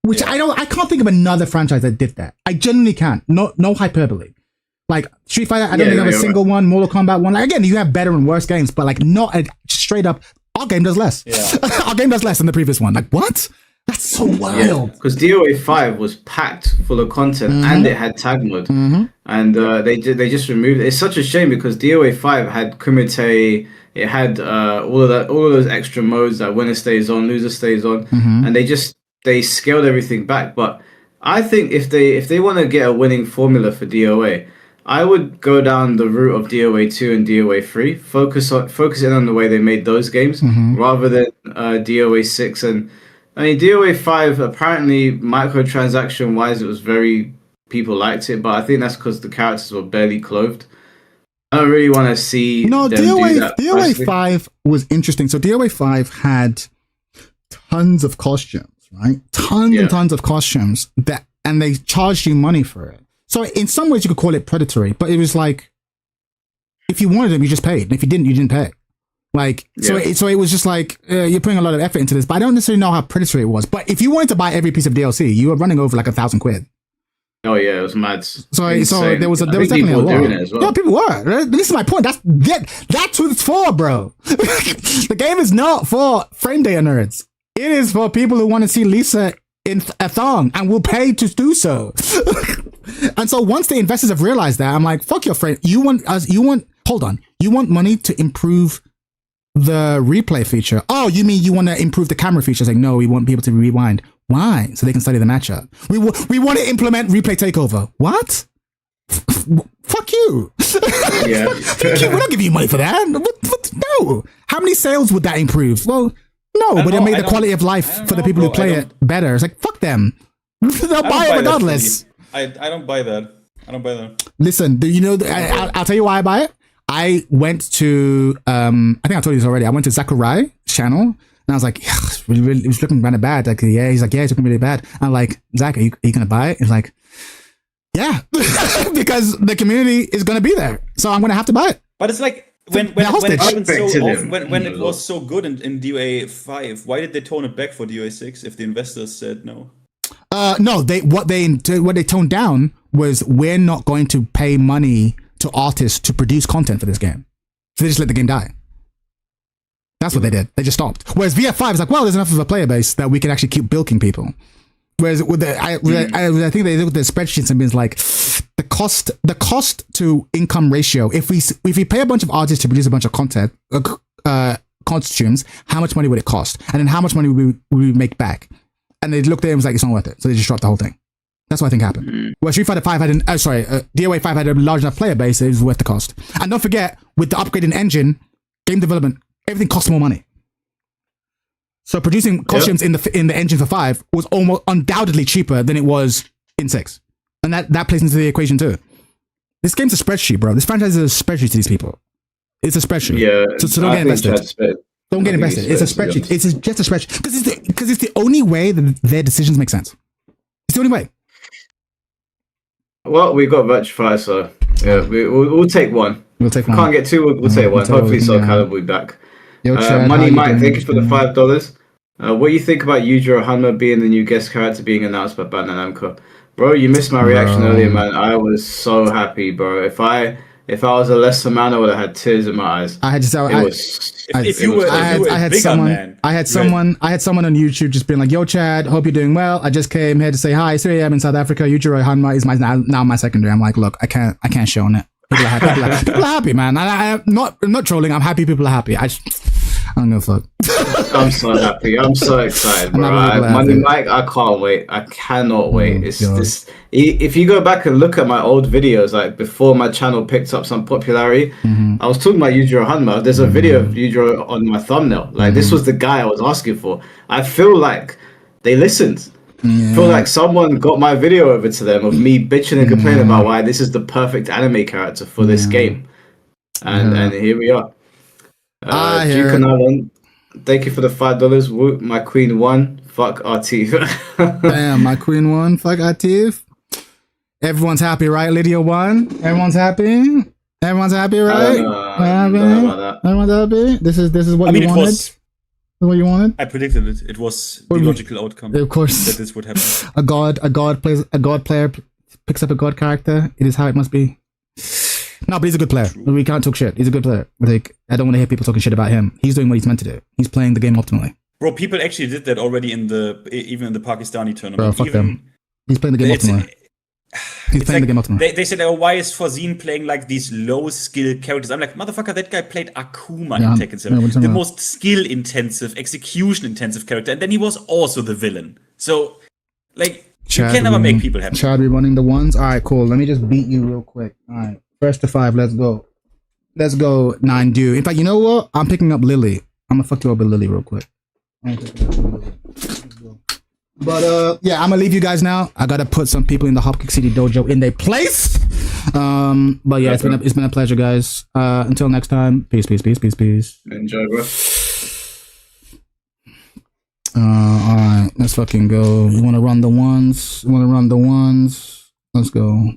which I can't think of another franchise that did that. I genuinely can't. No hyperbole. Like Street Fighter, I don't think I have a single one. Mortal Kombat one. Like, again, you have better and worse games, but like not a straight up. Our game does less. Yeah. Our game does less than the previous one. Like what? That's so wild. Because DOA 5 was packed full of content and it had tag mode, and they just removed it. It's such a shame because DOA 5 had Kumite, it had all of those extra modes that winner stays on, loser stays on, and they scaled everything back. But I think if they want to get a winning formula for DOA, I would go down the route of DOA 2 and DOA 3. Focus in on the way they made those games rather than DOA 6 and. I mean, DOA 5, apparently, microtransaction-wise, it was people liked it, but I think that's because the characters were barely clothed. I don't really want to see them do that. DOA 5 was interesting. So DOA 5 had tons of costumes, right? Tons and tons of costumes, and they charged you money for it. So in some ways, you could call it predatory, but it was like, if you wanted them, you just paid. And if you didn't, you didn't pay. Like, so it was just like, you're putting a lot of effort into this, but I don't necessarily know how predatory it was. But if you wanted to buy every piece of DLC, you were running over like £1,000. Oh yeah, it was mad. So there was definitely a lot. Well. Yeah, people were. Right? This is my point. That's what it's for, bro. The game is not for frame data nerds. It is for people who want to see Lisa in a thong and will pay to do so. And so once the investors have realized that, I'm like, fuck your frame. You want money to improve the replay feature. Oh, you mean you want to improve the camera features? Like, no, we want people to rewind. Why? So they can study the matchup. We want to implement replay takeover. What? Fuck you. Yeah. Fuck you. We're not giving you money for that. No. How many sales would that improve? Well, no, but it'll make the quality of life for the people who play it better. It's like, fuck them. They'll buy it regardless. I don't buy that. Listen, I'll tell you why I buy it. I went to, I think I told you this already. I went to Sakurai channel and I was like, it was looking kind of bad. Like, yeah, he's like, yeah, it's looking really bad. I'm like, Zach, are you going to buy it? He's like, yeah, because the community is going to be there. So I'm going to have to buy it. But it's like, when it was so good in DOA 5, why did they tone it back for DOA 6 if the investors said no? No, what they toned down was, we're not going to pay money to artists to produce content for this game. So they just let the game die. That's what they did. They just stopped. Whereas VF5 is like, well, there's enough of a player base that we can actually keep bilking people. Whereas with I think they look at the spreadsheets and been like, the cost to income ratio, if we pay a bunch of artists to produce a bunch of content, costumes, how much money would it cost? And then how much money would we make back? And they looked at it and was like, it's not worth it. So they just dropped the whole thing. That's what I think happened. Well, Street Fighter 5 had DOA 5 had a large enough player base, it was worth the cost. And don't forget, with the upgraded engine, game development, everything costs more money. So producing costumes in the engine for 5 was almost undoubtedly cheaper than it was in 6. And that plays into the equation too. This game's a spreadsheet, bro. This franchise is a spreadsheet to these people. It's a spreadsheet. Yeah. So don't get invested. Don't get invested. It's a spreadsheet. It's just a spreadsheet. Because it's the only way that their decisions make sense. It's the only way. Well, we've got Virtua Fighter, so yeah, we'll take one. We'll take one. Can't get two, we'll take one. Hopefully, Soul Calibur will be back. Money Mike, thank you for the $5. What do you think about Yujiro Hanma being the new guest character being announced by Bandai Namco? Bro, you missed my reaction earlier, man. I was so happy, bro. If I was a lesser man, I would have had tears in my eyes. I had to tell I had someone on YouTube just being like, "Yo, Chad, hope you're doing well. I just came here to say hi. 3 a.m. in South Africa. Yujiro Hanma is now my secondary." I'm like, look, I can't show on it. People are happy. People are happy, man. I'm not trolling. I'm happy people are happy. I don't know, fuck. I'm so happy. I'm so excited, bro. Money Mike, I can't wait. I cannot wait. It's this. If you go back and look at my old videos, like before my channel picked up some popularity, I was talking about Yujiro Hanma. There's a video of Yujiro on my thumbnail. Like this was the guy I was asking for. I feel like they listened. I feel like someone got my video over to them of me bitching and complaining about why this is the perfect anime character for this game. And here we are. Duke and Alan, thank you for the $5. Woo, my queen won. Fuck Artif. Damn, my queen won. Fuck Artif. Everyone's happy, right? Lydia won. Everyone's happy. Everyone's happy, I right? don't know about that. Everyone's happy. This is what you wanted. This is what you wanted. I predicted it. It was the logical outcome. Of course, that this would happen. a god player picks up a god character. It is how it must be. No, but he's a good player. True. We can't talk shit. He's a good player. Like, I don't want to hear people talking shit about him. He's doing what he's meant to do. He's playing the game optimally. Bro, people actually did that already even in the Pakistani tournament. Bro, fuck them. He's playing the game optimally. He's playing the game optimally. They said, oh, why is Farzeen playing like these low skill characters? I'm like, motherfucker, that guy played Akuma in Tekken 7. The most skill intensive, execution intensive character. And then he was also the villain. So, like, Chad, you can never make people happy. Chad, we running the ones? Alright, cool. Let me just beat you real quick. Alright. First to 5, let's go. Let's go, 9 do. In fact, you know what? I'm picking up Lily. I'm gonna fuck you up with Lily real quick. But yeah, I'm gonna leave you guys now. I gotta put some people in the Hopkick City Dojo in their place. But yeah, it's been a pleasure, guys. Until next time, peace. Enjoy, bro. Alright, let's fucking go. You wanna run the ones? Let's go.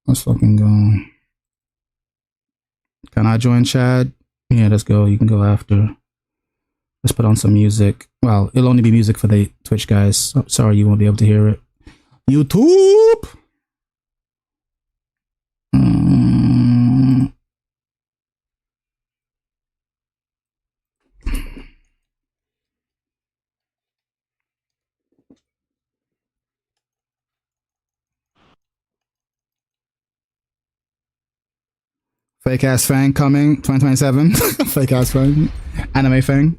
Let's fucking go. Can I join Chad? Yeah, let's go. You can go after. Let's put on some music. Well, it'll only be music for the Twitch guys. Oh, sorry, you won't be able to hear it. YouTube! Fake ass Fang coming 2027. Fake ass Fang. Anime Fang.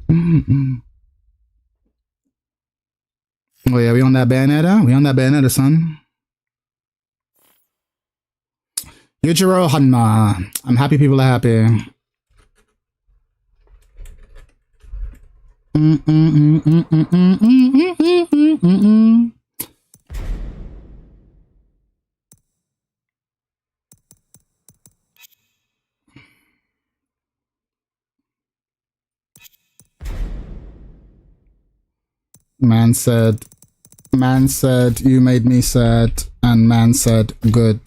Oh yeah, we on that Bayonetta? We on that Bayonetta, son. Yujiro Hanma. I'm happy people are happy. Man said, you made me sad, and man said, good.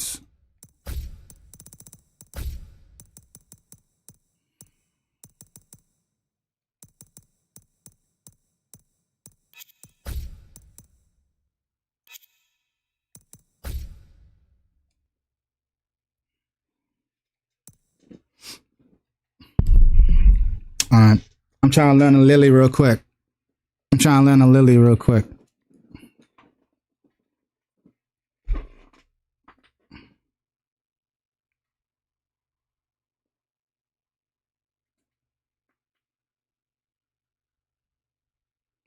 Alright, I'm trying to learn a Lily real quick.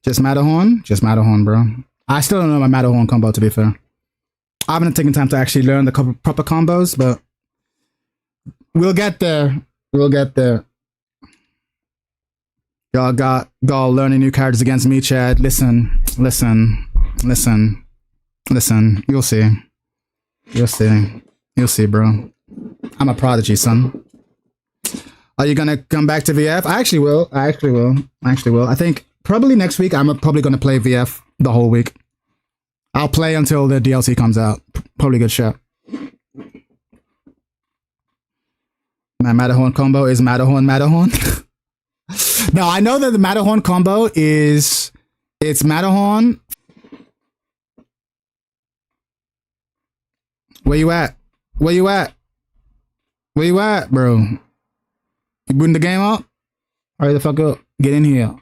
Just Matterhorn, bro. I still don't know my Matterhorn combo, to be fair. I haven't taken time to actually learn the proper combos, but we'll get there. Y'all learning new characters against me, Chad. Listen. You'll see, bro. I'm a prodigy, son. Are you gonna come back to VF? I actually will. I think probably next week I'm probably gonna play VF the whole week. I'll play until the DLC comes out. Probably good shot. My Matterhorn combo is Matterhorn. No, I know that the Matterhorn combo is... It's Matterhorn. Where you at, bro? You booting the game up? Hurry the fuck up. Get in here.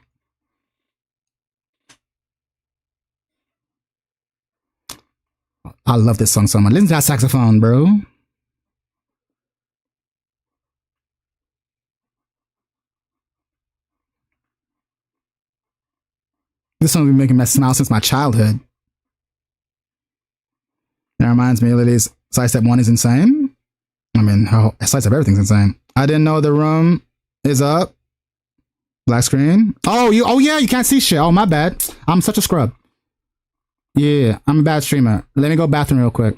I love this song so much. Listen to that saxophone, bro. This song's been making me smile since my childhood. That reminds me, Lily's sidestep 1 is insane. I mean, her sidestep everything's insane. I didn't know the room is up. Black screen. Oh yeah, you can't see shit. Oh, my bad. I'm such a scrub. Yeah, I'm a bad streamer. Let me go bathroom real quick.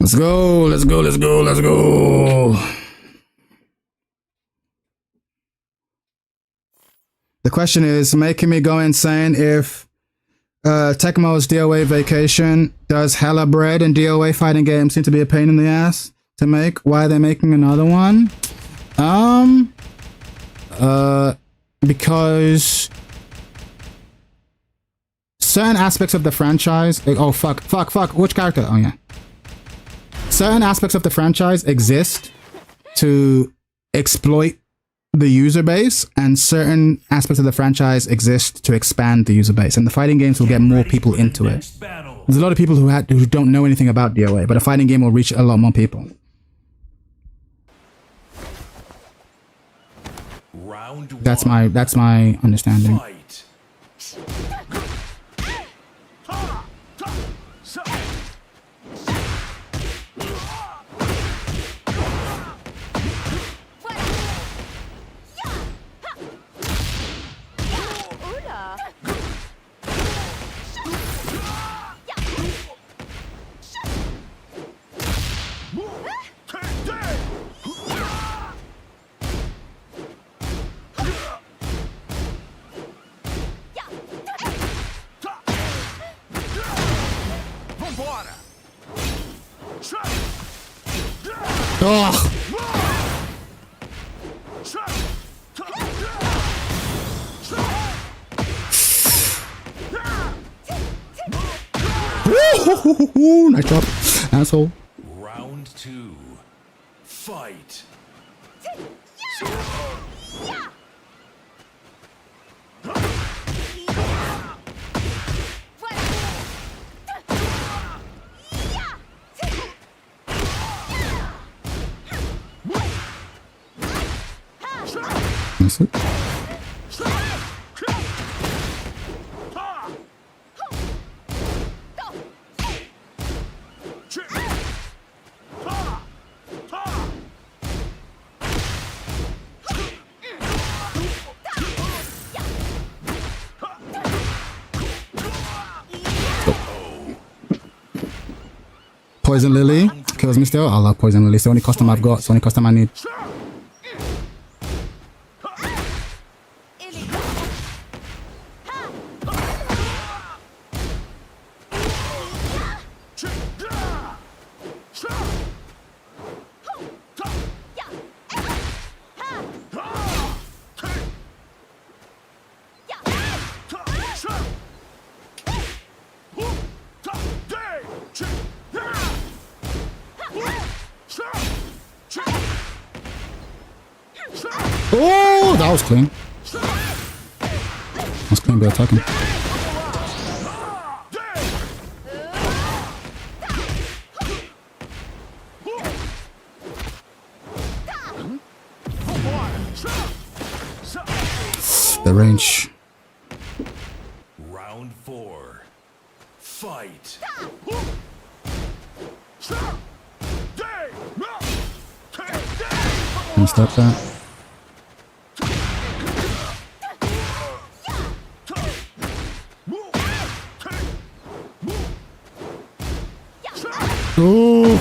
Let's go, let's go, let's go, let's go. The question is making me go insane if Tecmo's DOA vacation does hella bread and DOA fighting games seem to be a pain in the ass to make. Why are they making another one? Because certain aspects of the franchise. Oh fuck! Which character? Oh yeah. Certain aspects of the franchise exist to exploit the user base, and certain aspects of the franchise exist to expand the user base. And the fighting games will get more people into it. There's a lot of people who don't know anything about DOA, but a fighting game will reach a lot more people. That's my understanding. Oh. Nice job, asshole. Round 2. Fight. That's it. Poison Lily kills me still. I love Poison Lily. It's the only custom I've got. It's the only custom I need. Oh, that was clean. That was clean by attacking. The range. Round 4. Fight. Can stop that. Oh,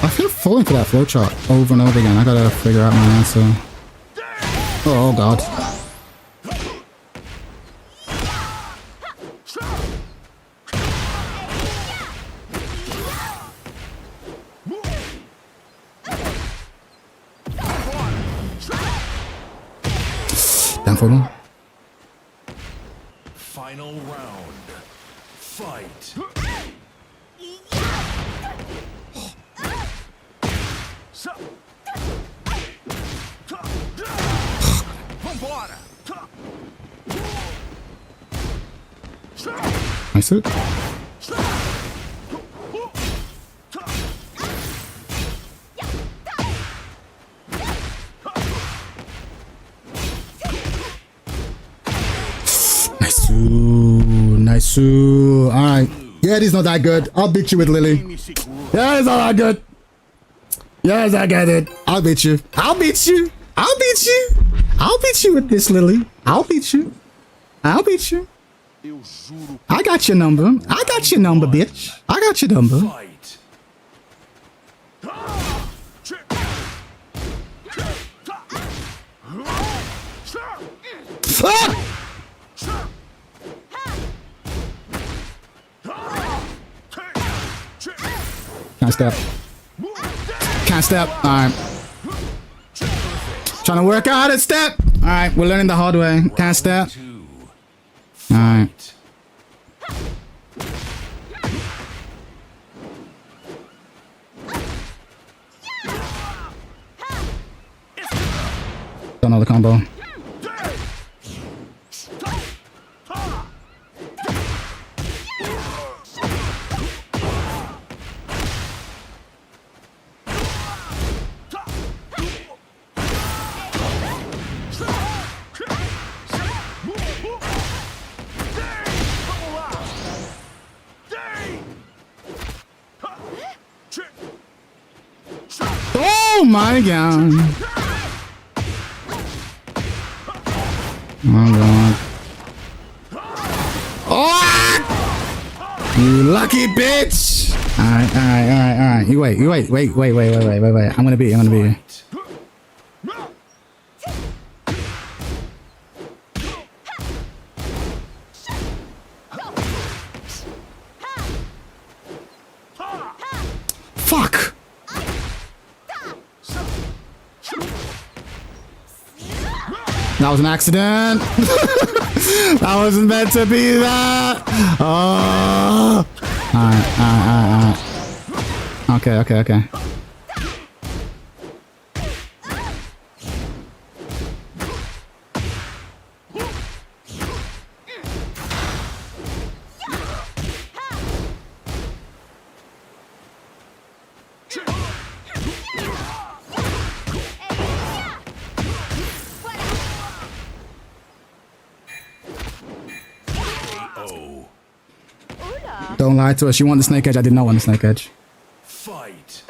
I feel falling for that flowchart over and over again. I gotta figure out my answer. Oh god. Down for me. Final round. Fight. Nice it. Nice. Alright. Yeah, he's not that good. I'll beat you with Lily. Yeah, he's not that good. Yes, I get it. I'll beat you. I'll beat you. I'll beat you. I'll beat you with this, Lily. I'll beat you. I'll beat you. I got your number. I got your number, bitch. I got your number. Fight. Can't step. Can't step. Alright. Trying to work out how to step. Alright, we're learning the hard way. Can't step. Alright. Don't know the combo. Oh my god. Oh god. Oh! You lucky bitch! Alright. You wait. I'm gonna beat you. Fuck! That was an accident. That wasn't meant to be that. Oh. Alright. Okay. Don't lie to us. You want the snake edge? I did not want the snake edge. Fight.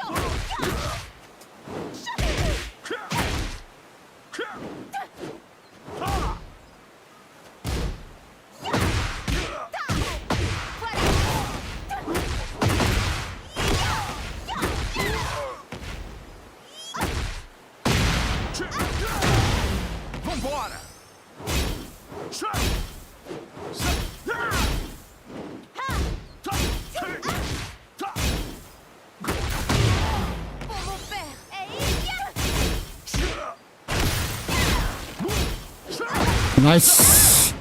Nice.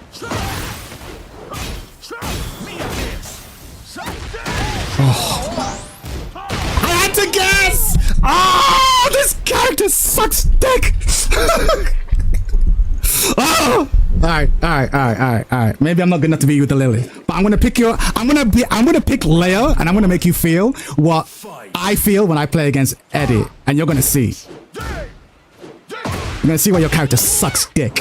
Oh. I had to guess. Oh, this character sucks dick. Oh. All right. Maybe I'm not good enough to beat you with the Lily, but I'm gonna pick pick Leia, and I'm gonna make you feel what I feel when I play against Eddie, and you're gonna see. You're gonna see why your character sucks dick.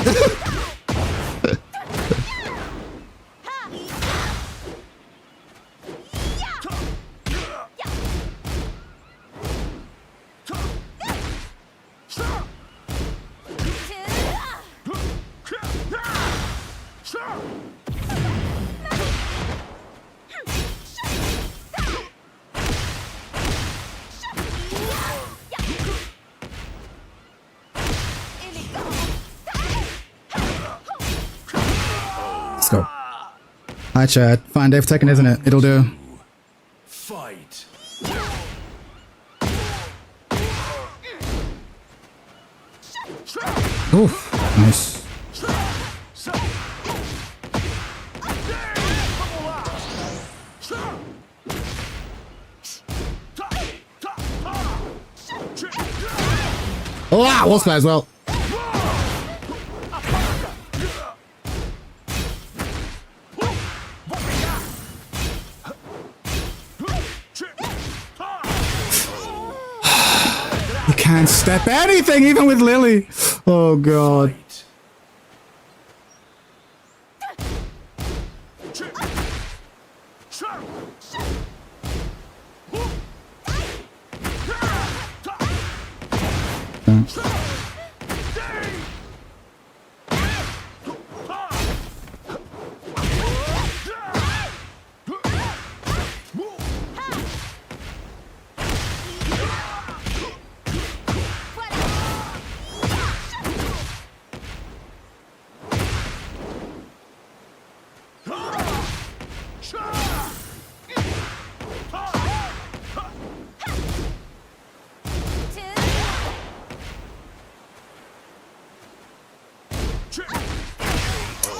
Let's go. Hi, Chad. Fine day for Tekken, isn't it? It'll do. Fight. Oof. Nice. Oh, wow. What's that as well? You can't step anything, even with Lily. Oh, God.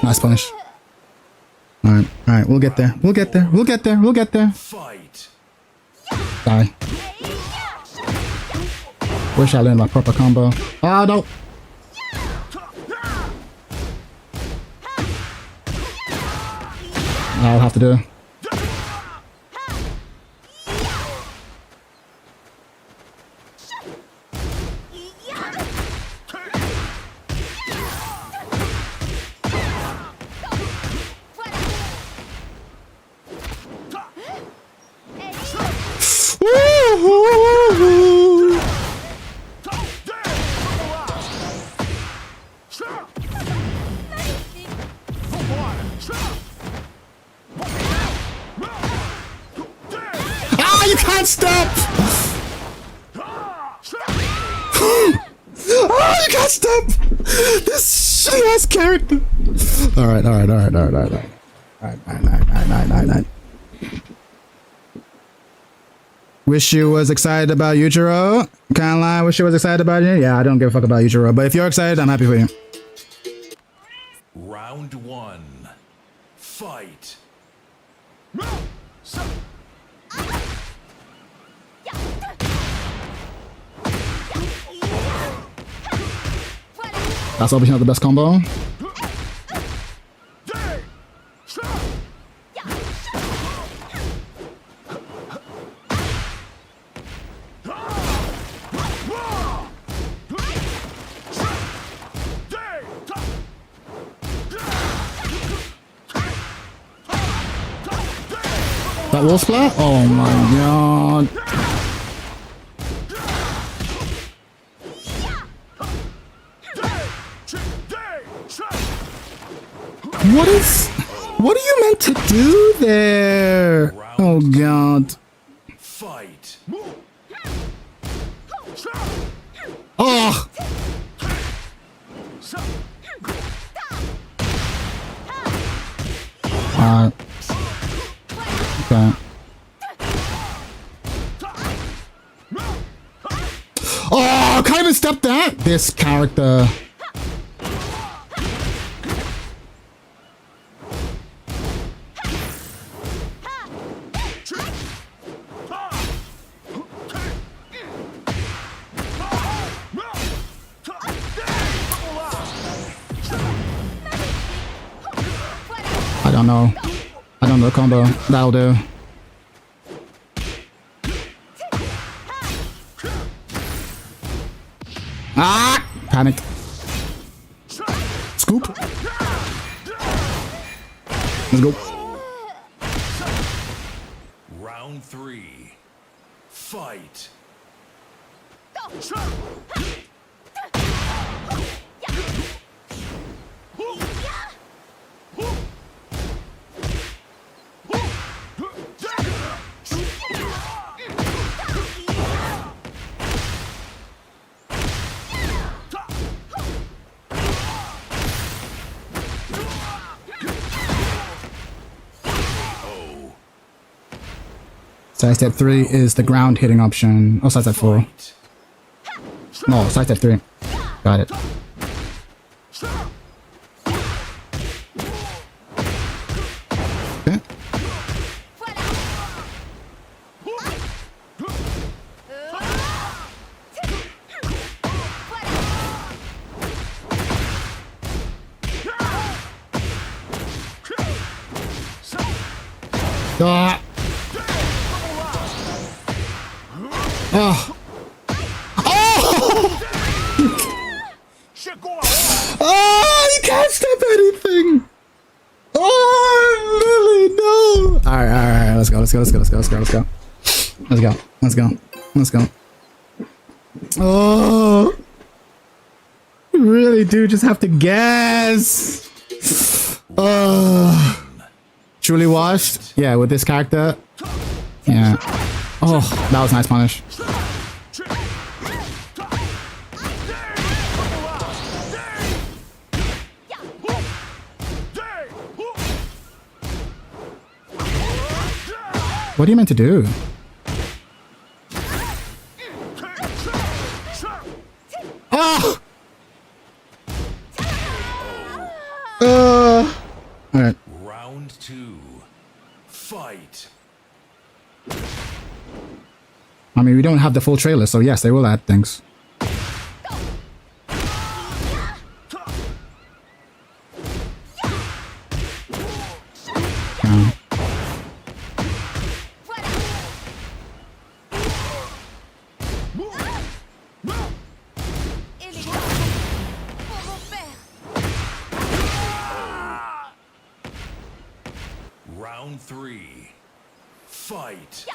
Nice punish. Alright, alright, we'll get there. We'll get there. We'll get there. We'll get there. Fight. Die. Wish I learned my proper combo. Oh, no. I'll have to do. Ah, you can't stop! Oh, you can't stop! This shitty ass character. Alright. Alright. Wish you was excited about Yujiro. Can't lie, wish you was excited about you. Yeah, I don't give a fuck about Yujiro, but if you're excited, I'm happy for you. Round 1. Fight. That's obviously not the best combo. That wall splat? Oh my god. What are you meant to do there? Oh god. Fight. Oh! Okay. Oh, can't even stop that! This character. I don't know the combo. That'll do. Ah! Panic. Scoop. Let's go. Round 3. Fight. Side step 3 is the ground hitting option. Oh, side step 4. No, side step 3. Got it. Okay. Ah! Oh! Oh! Oh! You can't stop anything! Oh, Lily, no! Alright, let's go. Oh! You really do just have to guess! Oh! Truly washed? Yeah, with this character? Yeah. Oh, that was a nice punish. What are you meant to do? Oh! Round 2. Fight. I mean, we don't have the full trailer, so yes, they will add things. Round 3. Fight.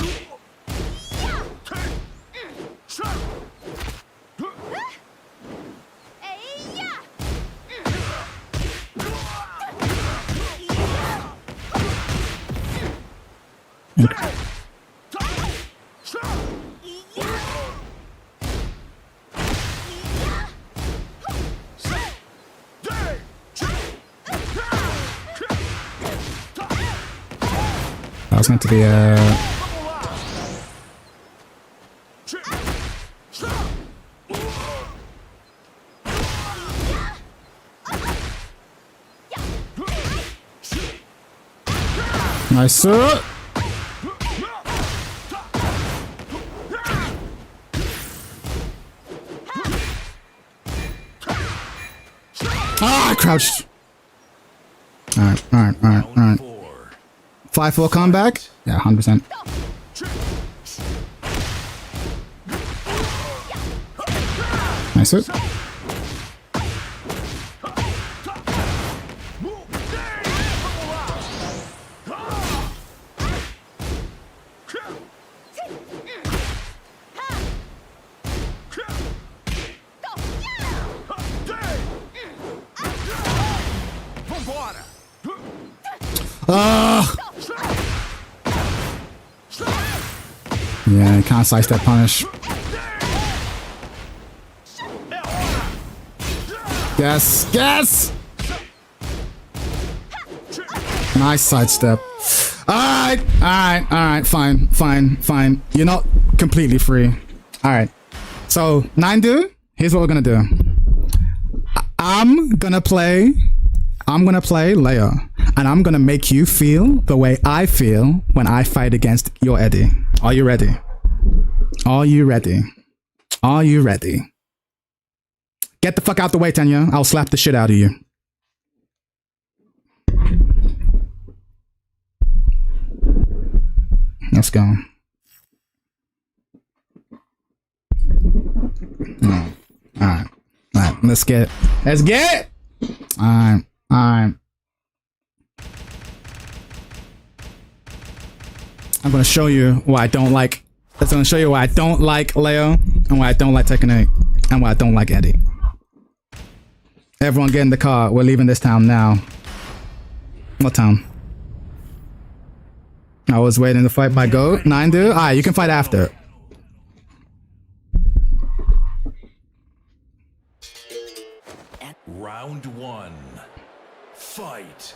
That was meant to be a... Nice, sir. Ah, I crouched. Alright. 5-4 comeback? Yeah, 100%. Nice it. Yeah, you can't slice that punish. Yes! Nice sidestep. Alright, fine. You're not completely free. Alright. So, 9-do, here's what we're gonna do. I'm gonna play Leia, and I'm gonna make you feel the way I feel when I fight against your Eddie. Are you ready? Get the fuck out the way, Tanya. I'll slap the shit out of you. Let's go. Alright. Let's get it. Alright. I'm gonna show you why I don't like. That's gonna show you why I don't like Leo, and why I don't like Tekken 8, and why I don't like Eddie. Everyone get in the car. We're leaving this town now. What town? I was waiting to fight my goat. 9-do. Alright, you can fight after. Round 1. Fight.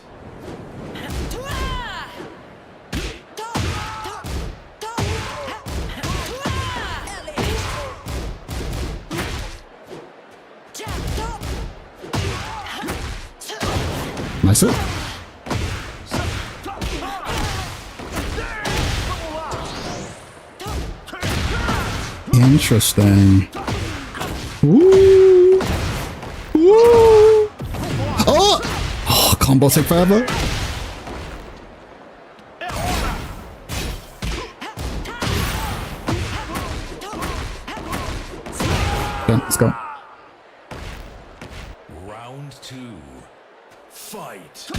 Nice it. Interesting. Ooh. Oh, combo take forever. Okay, let's go. Round 2. Fight.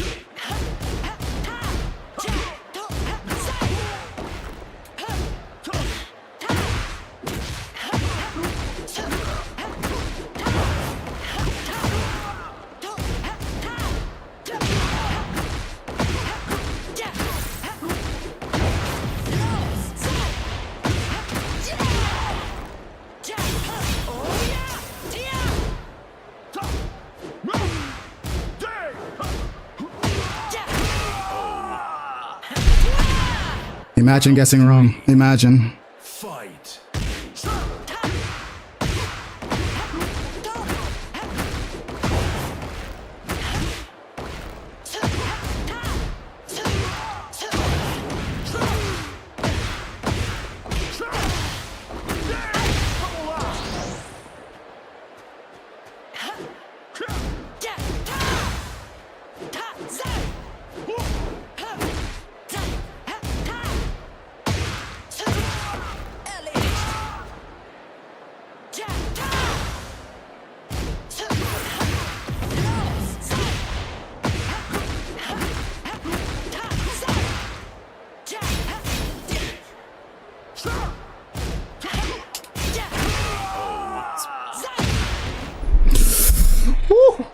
Imagine guessing wrong. Imagine. Fight.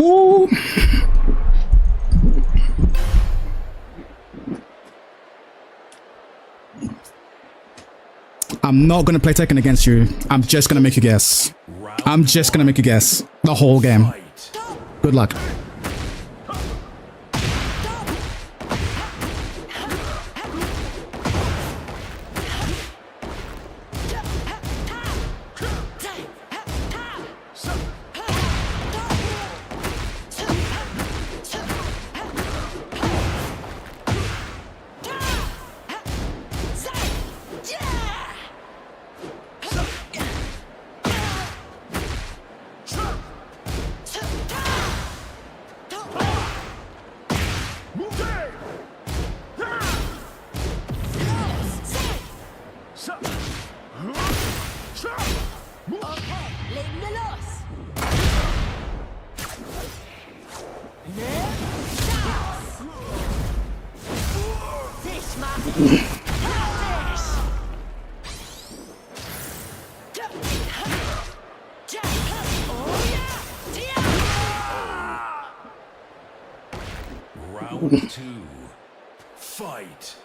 Ooh. I'm not gonna play Tekken against you. I'm just gonna make you guess. I'm just gonna make you guess the whole game. Good luck. Round 2. Fight.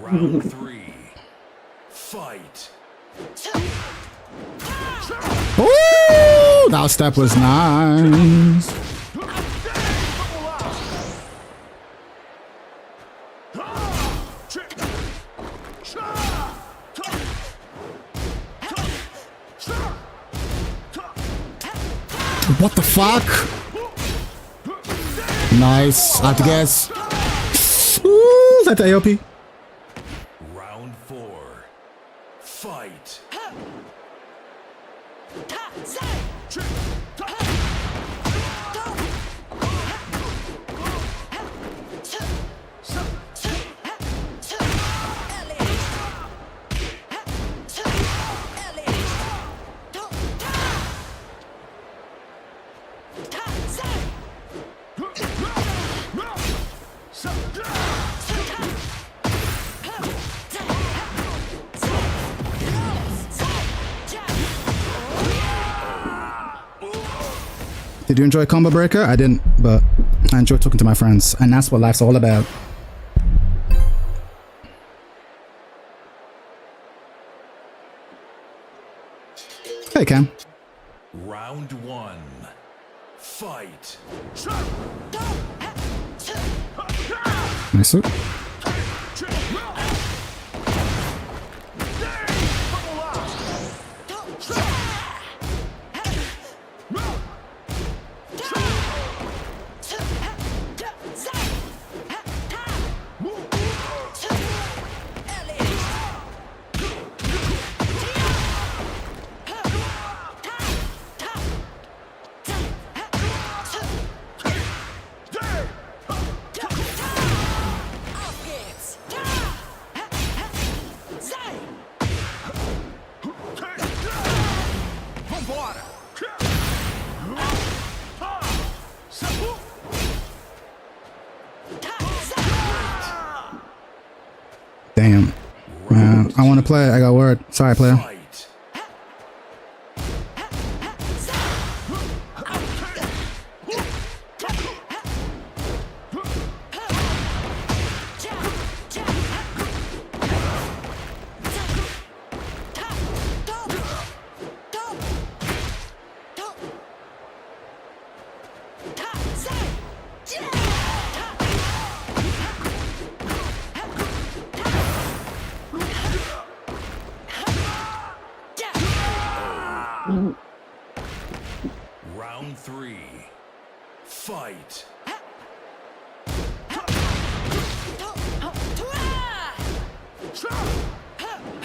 Round 3. Fight. Ooh, that step was nice. What the fuck? Nice. I have to guess. Ooh, is that the AOP? Round 4. Fight. Did you enjoy Combo Breaker? I didn't, but I enjoyed talking to my friends, and that's what life's all about. Hey, Cam. Round 1. Fight. Nice. Damn. I want to play. I got word. Sorry, player. Fight. Round 3. Fight.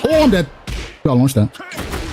Oh, I'm dead. Gotta launch that.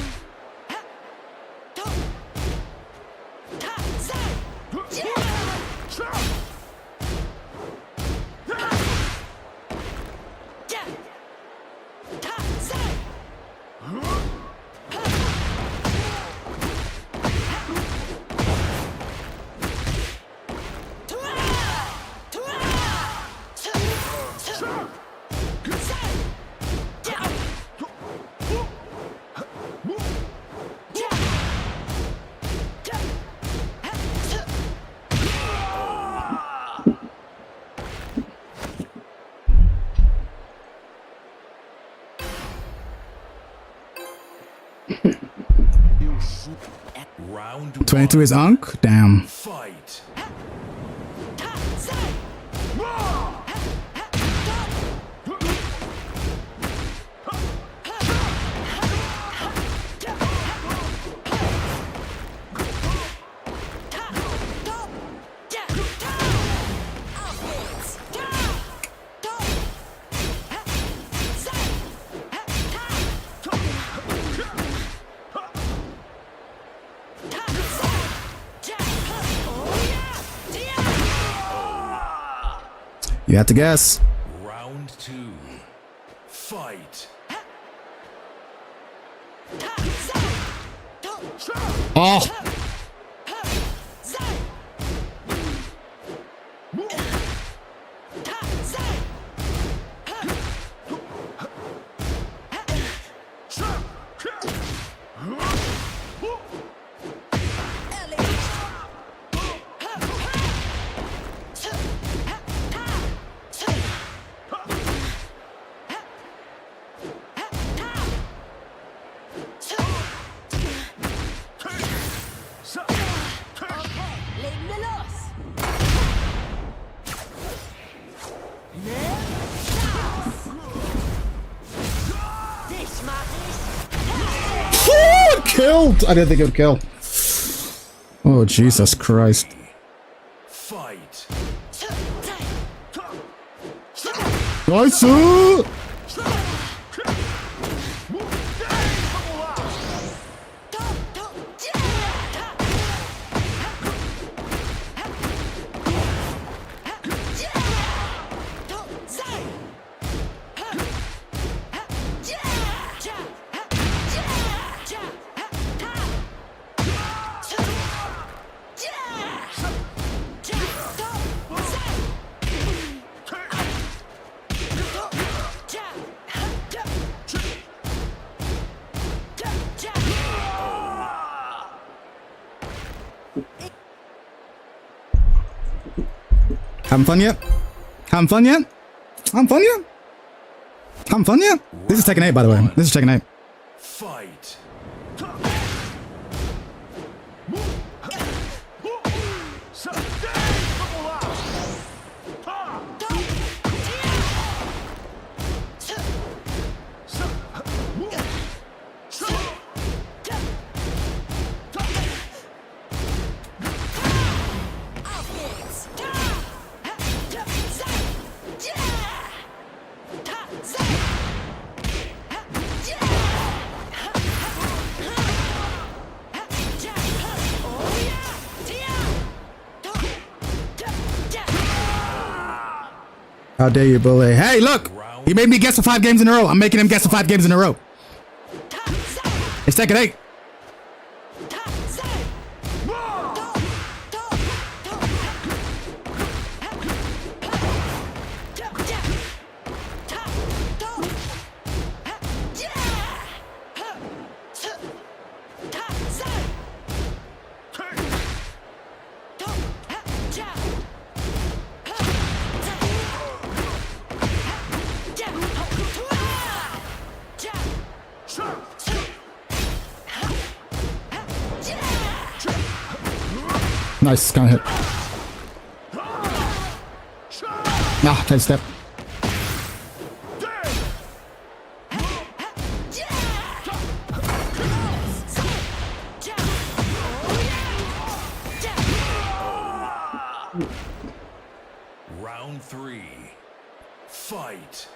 Round 22 1. is Unk? Damn. Fight. You have to guess. Round 2. Fight. Oh! Killed! I didn't think it would kill. Oh, Jesus Christ. Fight. Nice! Having fun yet? Having fun yet? Having fun yet? Having fun yet? This is Tekken 8, by the way. This is Tekken 8. Fight. How dare you, bully? Hey, look! He made me guess the 5 games in a row. I'm making him guess the 5 games in a row. It's Tekken 8. Nice, kind of hit. Ah, tight step. Round 3. Fight.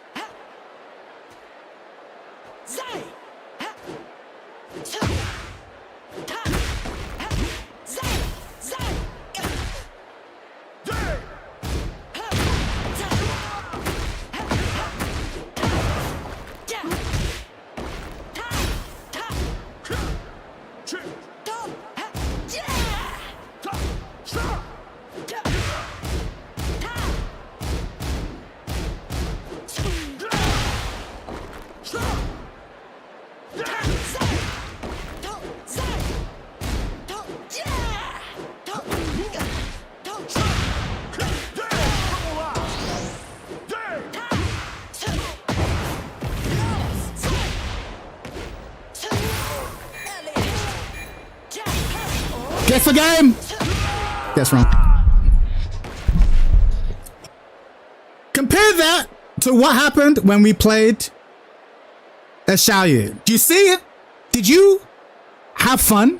Guess the game! Guess wrong. Compare that to what happened when we played as Xiaoyu. Do you see it? Did you have fun?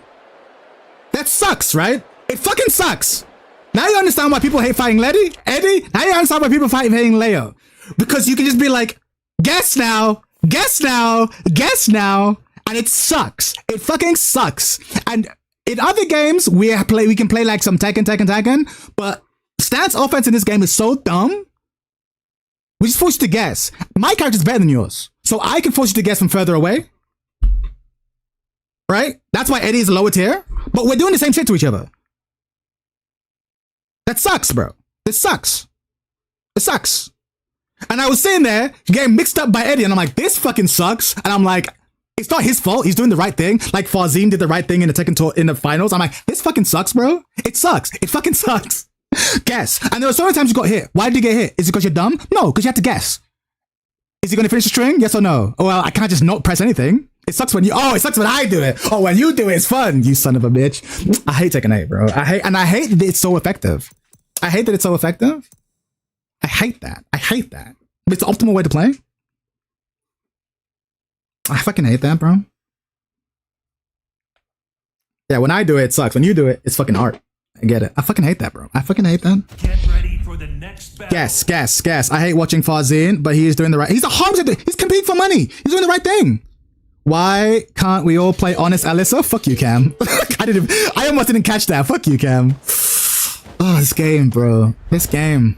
That sucks, right? It fucking sucks. Now you understand why people hate fighting Eddie? Now you understand why people hating Leo. Because you can just be like, guess now, guess now, guess now. And it sucks. It fucking sucks. And in other games, we can play like some Tekken, but stance offense in this game is so dumb. We just force you to guess. My character's better than yours. So I can force you to guess from further away. Right? That's why Eddie is lower tier. But we're doing the same shit to each other. That sucks, bro. It sucks. It sucks. And I was sitting there getting mixed up by Eddie, and I'm like, this fucking sucks. And I'm like, it's not his fault. He's doing the right thing. Like Farzeen did the right thing in the Tekken tour in the finals. I'm like, this fucking sucks, bro. It sucks. It fucking sucks. Guess. And there were so many times you got hit. Why did you get hit? Is it because you're dumb? No, because you have to guess. Is he going to finish the string? Yes or no? Oh, well, I can't just not press anything. It sucks when it sucks when I do it. Oh, when you do it, it's fun, you son of a bitch. I hate Tekken 8, bro. I hate that it's so effective. I hate that it's so effective. I hate that. I hate that. But it's the optimal way to play. I fucking hate that, bro. Yeah, when I do it, it sucks. When you do it, it's fucking art. I get it. I fucking hate that, bro. I fucking hate that. Get ready for the next battle. Guess. I hate watching Farzeen, but he is doing the right. He's a harm. He's competing for money. He's doing the right thing. Why can't we all play honest Alyssa? Fuck you, Cam. I almost didn't catch that. Fuck you, Cam. Oh, this game, bro. This game,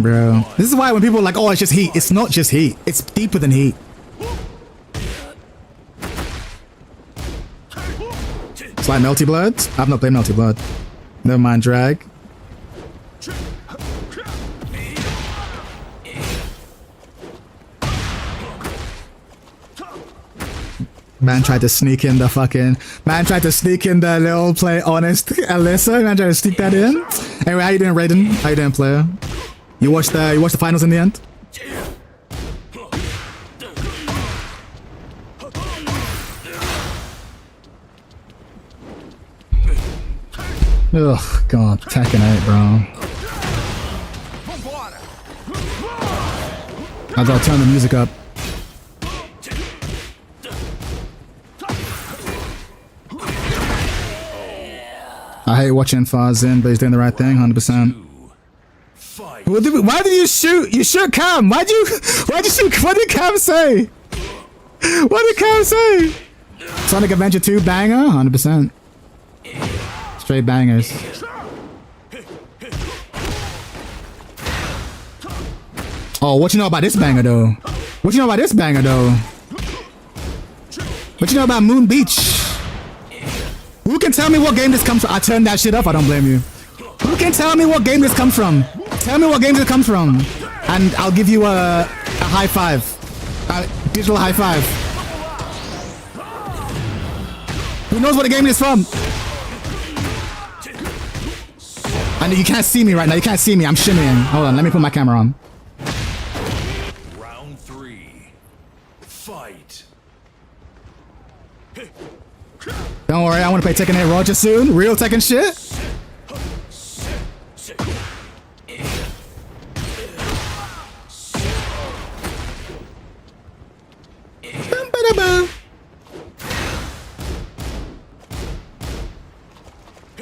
bro. This is why when people are like, oh, it's just heat. It's not just heat. It's deeper than heat. It's like Melty Blood. I've not played Melty Blood. Never mind, drag. Man tried to sneak in the little play honest Alyssa. Man tried to sneak that in. Anyway, how you doing, Raiden? How you doing, player? You watched the finals in the end? Ugh, God, Tekken 8, bro. I gotta turn the music up. I hate watching Farzeen, but he's doing the right thing, 100%. Why did you shoot? You shoot Cam. Why'd you shoot? What did Cam say? What did Cam say? Sonic Adventure 2 banger, 100%. Straight bangers. Oh, what you know about this banger though? What you know about this banger though? What you know about Moon Beach? Who can tell me what game this comes from? I turned that shit up, I don't blame you. Who can tell me what game this comes from? Tell me what game this comes from. And I'll give you a high five. A digital high five. Who knows what the game is from? And you can't see me right now. You can't see me. I'm shimmying. Hold on. Let me put my camera on. Round 3. Fight. Don't worry. I want to play Tekken 8 Roger soon. Real Tekken shit.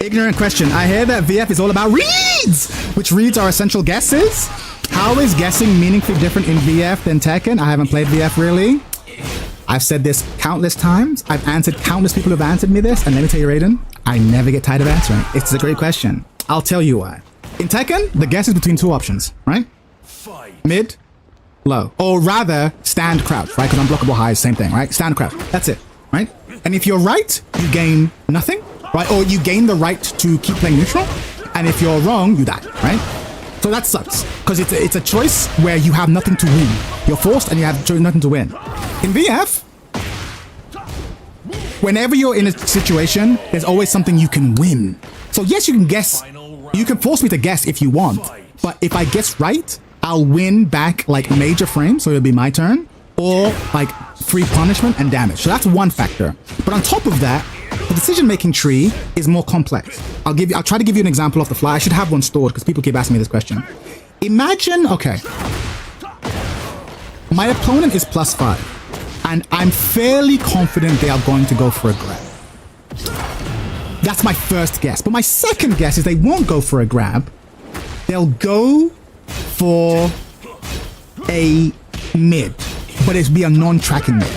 Ignorant question. I hear that VF is all about reads, which reads are essential guesses. How is guessing meaningfully different in VF than Tekken? I haven't played VF really. I've said this countless times. I've answered countless people who've answered me this, and let me tell you, Raiden, I never get tired of answering. It's a great question. I'll tell you why. In Tekken, the guess is between two options, right? Mid, low, or rather stand crouch, right? Because unblockable high is the same thing, right? Stand crouch. That's it, right? And if you're right, you gain nothing. Right, or you gain the right to keep playing neutral, and if you're wrong, you die, right? So that sucks, because it's a choice where you have nothing to win. You're forced and you have nothing to win. In VF, whenever you're in a situation, there's always something you can win. So yes, you can guess, you can force me to guess if you want, but if I guess right, I'll win back like major frames, so it'll be my turn, or like free punishment and damage. So that's one factor. But on top of that, The decision-making tree is more complex. I'll try to give you an example off the fly. I should have one stored because people keep asking me this question. Imagine, okay, my opponent is +5, and I'm fairly confident they are going to go for a grab. That's my first guess. But my second guess is they won't go for a grab. They'll go for a mid, but it'll be a non-tracking mid.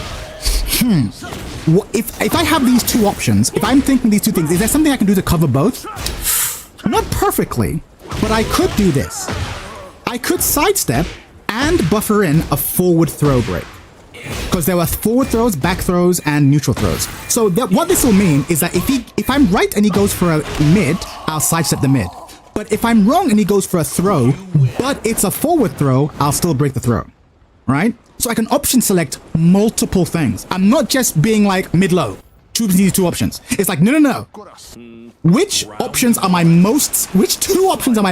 If I have these two options, if I'm thinking these two things, is there something I can do to cover both? Not perfectly, but I could do this. I could sidestep and buffer in a forward throw break. Because there are forward throws, back throws, and neutral throws. So what this will mean is that if I'm right and he goes for a mid, I'll sidestep the mid. But if I'm wrong and he goes for a throw, but it's a forward throw, I'll still break the throw. Right? So I can option select multiple things. I'm not just being like mid-low. Choose these two options. It's like, no. Which two options am I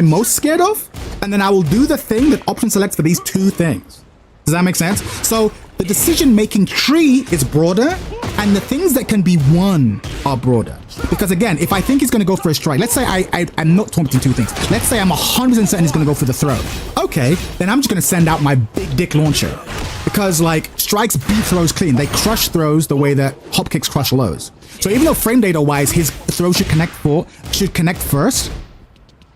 most scared of? And then I will do the thing that option selects for these two things. Does that make sense? So the decision-making tree is broader, and the things that can be won are broader. Because again, if I think he's going to go for a strike, let's say I'm not talking between two things. Let's say I'm 100% certain he's going to go for the throw. Okay, then I'm just going to send out my big dick launcher. Because like strikes beat throws clean. They crush throws the way that hop kicks crush lows. So even though frame data wise his throw should connect first,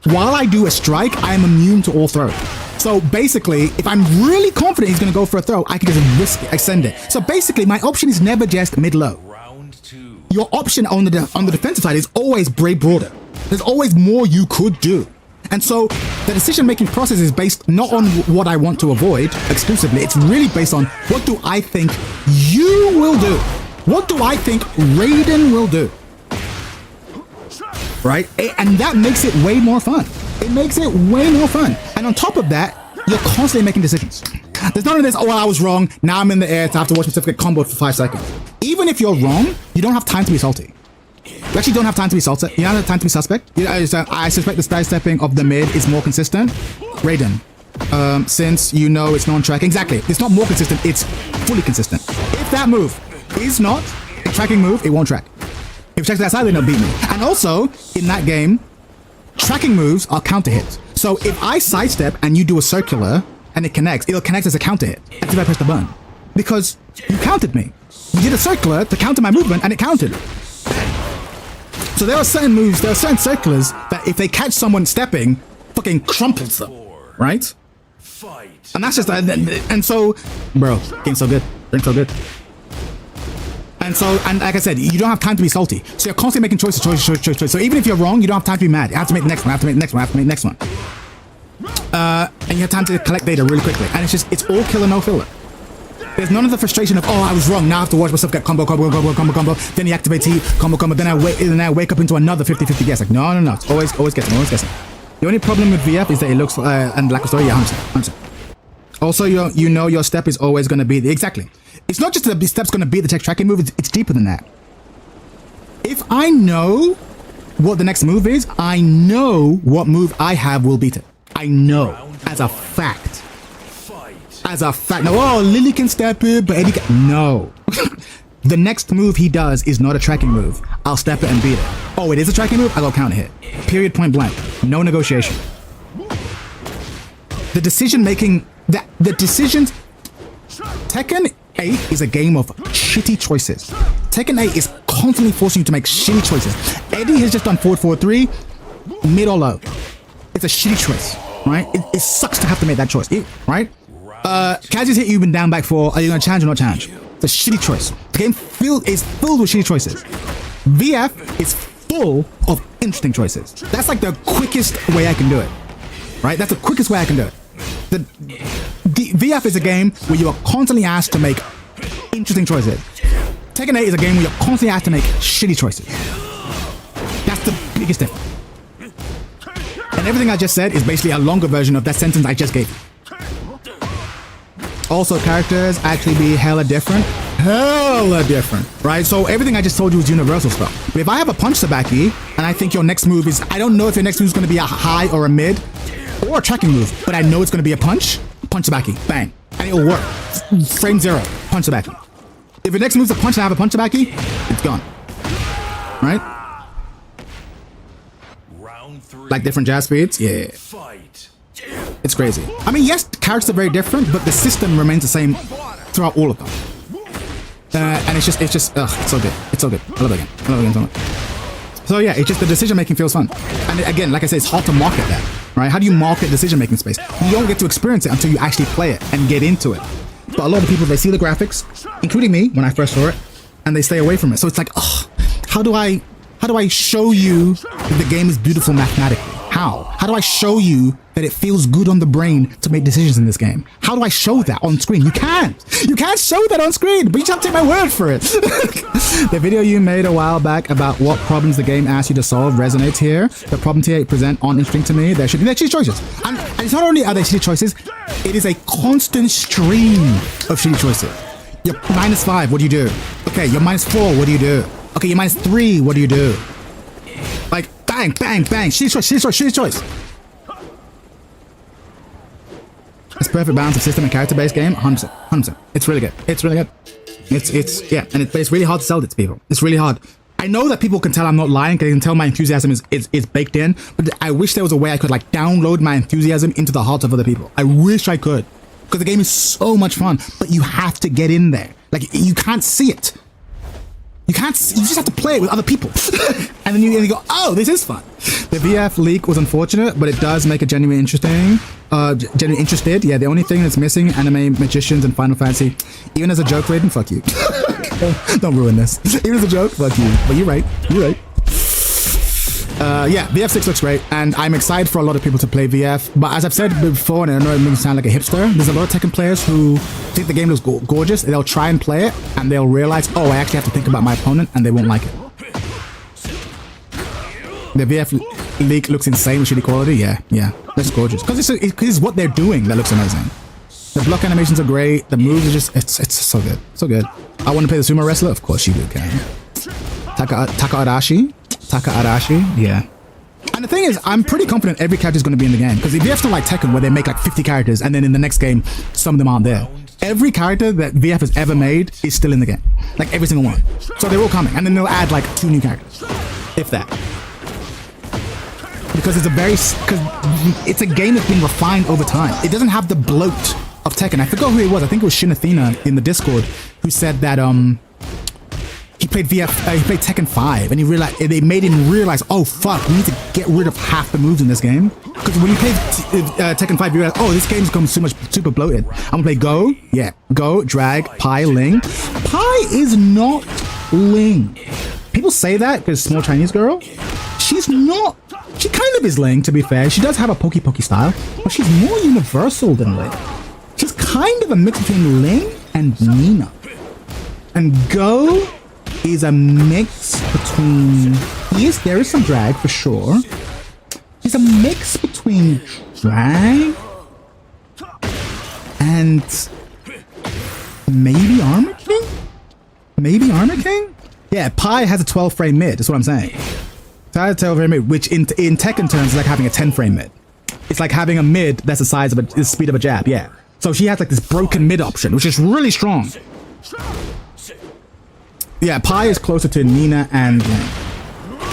while I do a strike, I am immune to all throws. So basically, if I'm really confident he's going to go for a throw, I can just risk it, extend it. So basically, my option is never just mid-low. Your option on the defensive side is always break broader. There's always more you could do. And so the decision-making process is based not on what I want to avoid exclusively. It's really based on what do I think you will do? What do I think Raiden will do? Right? And that makes it way more fun. It makes it way more fun. And on top of that, you're constantly making decisions. There's none of this, oh, well, I was wrong. Now I'm in the air to have to watch myself get comboed for 5 seconds. Even if you're wrong, you don't have time to be salty. You actually don't have time to be salty. You don't have time to be suspect. I suspect the sidestepping of the mid is more consistent. Raiden, since you know it's non-tracking. Exactly. It's not more consistent, it's fully consistent. If that move is not a tracking move, it won't track. If it tracks that side, then it'll beat me. And also, in that game, tracking moves are counter hits. So if I sidestep and you do a circular and it connects, it'll connect as a counter hit until I press the button. Because you countered me. You did a circular to counter my movement and it counted. So there are certain moves, there are certain circulars that if they catch someone stepping, fucking crumples them, right? And that's just, and so, bro, game's so good, game's so good. And so, and like I said, you don't have time to be salty. So you're constantly making choices. So even if you're wrong, you don't have time to be mad. You have to make the next one, and you have time to collect data really quickly. And it's all killer, no filler. There's none of the frustration of, oh, I was wrong. Now I have to watch myself get combo. Then he activates heat, combo. Then I wake up into another 50-50 guess. Like, no. It's always guessing. The only problem with VF is that it looks, and lack of story, yeah, 100%. Also, you know your step is always going to be, exactly. It's not just that the step's going to be the tech tracking move, it's deeper than that. If I know what the next move is, I know what move I have will beat it. I know, as a fact. No, oh, Lily can step it, but Eddie can... No. The next move he does is not a tracking move. I'll step it and beat it. Oh, it is a tracking move? I'll go counter hit. Period, point blank. No negotiation. The decision-making... The decisions... Tekken 8 is a game of shitty choices. Tekken 8 is constantly forcing you to make shitty choices. Eddie has just done forward 3, mid or low. It's a shitty choice, right? It sucks to have to make that choice, right? Kazu's hit, you've been down back 4. Are you gonna challenge or not challenge? It's a shitty choice. The game is filled with shitty choices. VF is full of interesting choices. That's like the quickest way I can do it, right? That's the quickest way I can do it. The VF is a game where you are constantly asked to make interesting choices. Tekken 8 is a game where you're constantly asked to make shitty choices. That's the biggest difference. And everything I just said is basically a longer version of that sentence I just gave you. Also, characters actually be hella different, right? So everything I just told you is universal stuff. But if I have a punch to Baki, and I think your next move is, I don't know if your next move is going to be a high or a mid, or a tracking move, but I know it's going to be a punch to Baki, bang, and it'll work. Frame 0, punch to Baki. If your next move's a punch and I have a punch to Baki, it's gone. right? Round 3. Like different jab speeds. Yeah, Fight. it's crazy. I mean, yes, characters are very different, but the system remains the same throughout all of them. And it's just, it's so good. It's so good. I love it again. I love it again so much. So yeah, it's just the decision making feels fun. And again, like I said, it's hard to market that, right? How do you market decision making space? You don't get to experience it until you actually play it and get into it. But a lot of people, they see the graphics, including me when I first saw it, and they stay away from it. So it's like, oh, how do I show you that the game is beautiful mathematically? How do I show you that it feels good on the brain to make decisions in this game? How do I show that on screen? You can't show that on screen, but you just have to take my word for it. The video you made a while back about what problems the game asks you to solve resonates here. The problems here present aren't interesting to me. They're shitty choices. And it's not only are they shitty choices, it is a constant stream of shitty choices. You're -5, what do you do? Okay, you're -4, what do you do? Okay, you're -3, what do you do? Like, bang, bang, bang, shitty choice, shitty choice, shitty choice. It's perfect balance of system and character-based game, 100%, 100%. It's really good. It's really good. Yeah, but it's really hard to sell it to people. It's really hard. I know that people can tell I'm not lying, because they can tell my enthusiasm is baked in, but I wish there was a way I could like download my enthusiasm into the hearts of other people. I wish I could, because the game is so much fun, but you have to get in there. Like, you can't see it. You just have to play it with other people. And then you go, oh, this is fun. The VF leak was unfortunate, but it does make it genuinely interesting. Genuinely interested. Yeah, the only thing that's missing, anime, magicians, and Final Fantasy. Even as a joke, Raiden, fuck you. Don't ruin this. Even as a joke, fuck you. But you're right. You're right. Yeah, VF6 looks great, and I'm excited for a lot of people to play VF. But as I've said before, and I know it makes me sound like a hipster, there's a lot of Tekken players who think the game looks gorgeous. They'll try and play it, and they'll realize, oh, I actually have to think about my opponent, and they won't like it. The VF leak looks insane with shitty quality. Yeah, that's gorgeous. Because it's what they're doing that looks amazing. The block animations are great. The moves are just, it's so good. So good. I want to play the sumo wrestler? Of course you do, Karen. Taka Arashi, yeah. And the thing is, I'm pretty confident every character is going to be in the game. Because if you have to like Tekken, where they make like 50 characters, and then in the next game, some of them aren't there. Every character that VF has ever made is still in the game. Like every single one. So they're all coming. And then they'll add like 2 new characters. If that. Because it's a game that's been refined over time. It doesn't have the bloat of Tekken. I forgot who it was. I think it was Shin Athena in the Discord who said that he played Tekken 5, and they made him realize, oh fuck, we need to get rid of half the moves in this game. Because when you play Tekken 5, you realize, oh, this game's become super bloated. I'm gonna play Go, yeah, Go, Drag, Pi, Ling. Pi is not Ling. People say that because small Chinese girl. She's not. She kind of is Ling, to be fair. She does have a pokey style, but she's more universal than Ling. She's kind of a mix between Ling and Nina. And Go is a mix between... there is some drag for sure. He's a mix between drag and maybe Armor King? Maybe Armor King? Yeah, Pi has a 12 frame mid, that's what I'm saying. So I has a 12 frame mid, which in Tekken terms is like having a 10 frame mid. It's like having a mid that's the size of the speed of a jab, yeah. So she has like this broken mid option, which is really strong. Yeah, Pi is closer to Nina and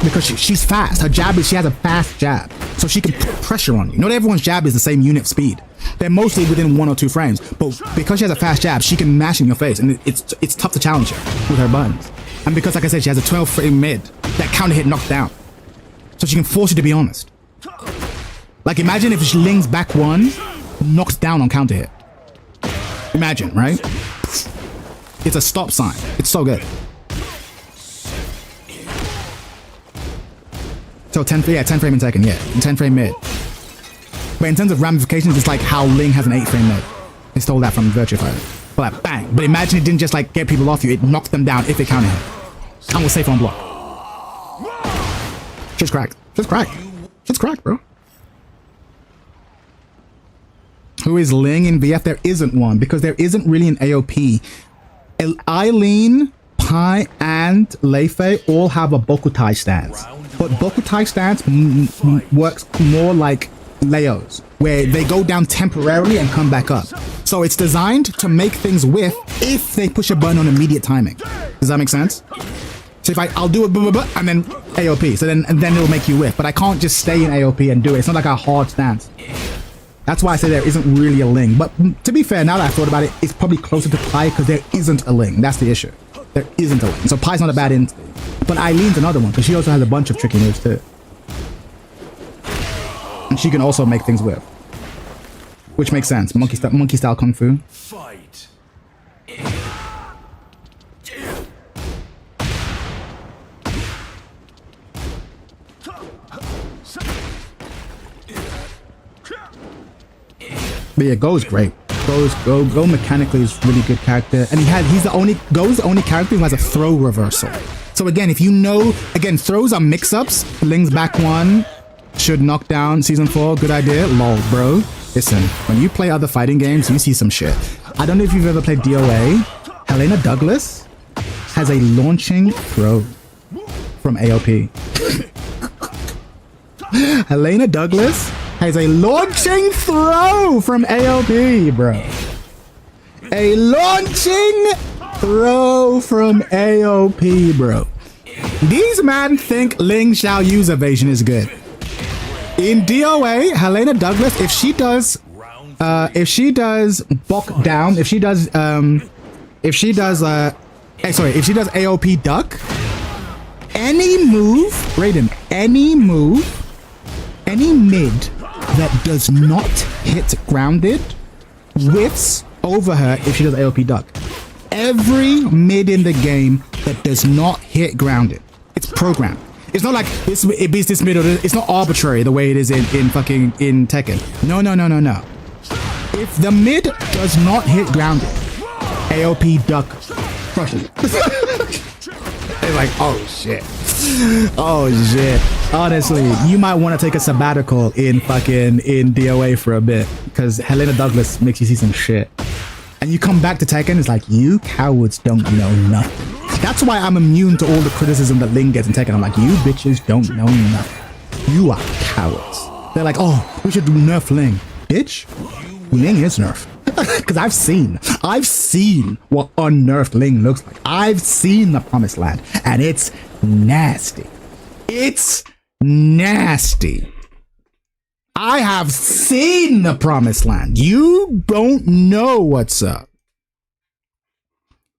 because she's fast. Her jab she has a fast jab, so she can put pressure on you. Not everyone's jab is the same unit speed. They're mostly within 1 or 2 frames, but because she has a fast jab, she can mash in your face, and it's tough to challenge her with her buttons. And because, like I said, she has a 12 frame mid that counter hit knocked down, so she can force you to be honest. Like imagine if Ling's back 1 knocks down on counter hit. Imagine, right? It's a stop sign. It's so good. So 10 frame in Tekken, yeah. 10 frame mid. But in terms of ramifications, it's like how Ling has an 8 frame mid. They stole that from Virtua Fighter. But like, bang. But imagine it didn't just like get people off you, it knocked them down if they counter hit. And was safe on block. Just cracked. Just cracked. Just cracked, bro. Who is Ling in VF? There isn't one, because there isn't really an AOP. Eileen, Pi, and Leifei all have a Bokutai stance. But Bokutai stance works more like Leo's, where they go down temporarily and come back up. So it's designed to make things whiff if they push a button on immediate timing. Does that make sense? So if I'll do it, and then AOP. So then it'll make you whiff. But I can't just stay in AOP and do it. It's not like a hard stance. That's why I say there isn't really a Ling. But to be fair, now that I thought about it, it's probably closer to Pi because there isn't a Ling. That's the issue. There isn't a Ling. So Pi's not a bad instinct. But Eileen's another one because she also has a bunch of tricky moves too. And she can also make things whiff. Which makes sense. Monkey style kung fu. Fight. But yeah, Go's great. Go mechanically is really good character, and Go's the only character who has a throw reversal. So again, if you know, throws are mix-ups. Ling's back one should knock down season 4. Good idea, lol, bro. Listen, when you play other fighting games, you see some shit. I don't know if you've ever played DOA. Helena Douglas has a launching throw from AOP. Helena Douglas has a launching throw from AOP, bro. A launching throw from AOP, bro. These men think Ling Xiao Yu's evasion is good. In DOA, Helena Douglas, if she does bok down, if she does AOP duck, any move, Raiden, any mid that does not hit grounded whiffs over her if she does AOP duck. Every mid in the game that does not hit grounded, it's programmed. It's not like it beats this mid, or it's not arbitrary the way it is in Tekken. No. If the mid does not hit grounded, AOP duck crushes it. It's like, oh shit. Honestly, you might want to take a sabbatical in DOA for a bit, because Helena Douglas makes you see some shit. And you come back to Tekken, it's like, you cowards don't know nothing. That's why I'm immune to all the criticism that Ling gets in Tekken. I'm like, you bitches don't know nothing. You are cowards. They're like, oh, we should nerf Ling. Bitch, Ling is nerf. Because I've seen what unnerfed Ling looks like. I've seen the Promised Land, and it's nasty. It's nasty. I have seen the Promised Land. You don't know what's up.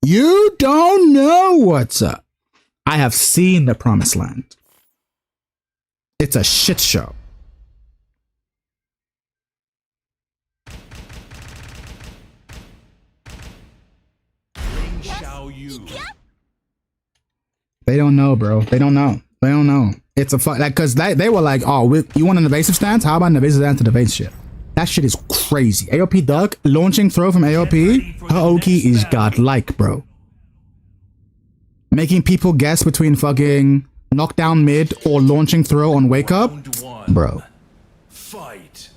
You don't know what's up. I have seen the Promised Land. It's a shit show. They don't know, bro. They don't know. It's a fuck, like, cause they were like, oh, you want an evasive stance? How about an evasive stance to the base shit? That shit is crazy. AOP duck, launching throw from AOP. Her Oki is godlike, bro. Making people guess between fucking knockdown mid or launching throw on wake up, bro. Fight.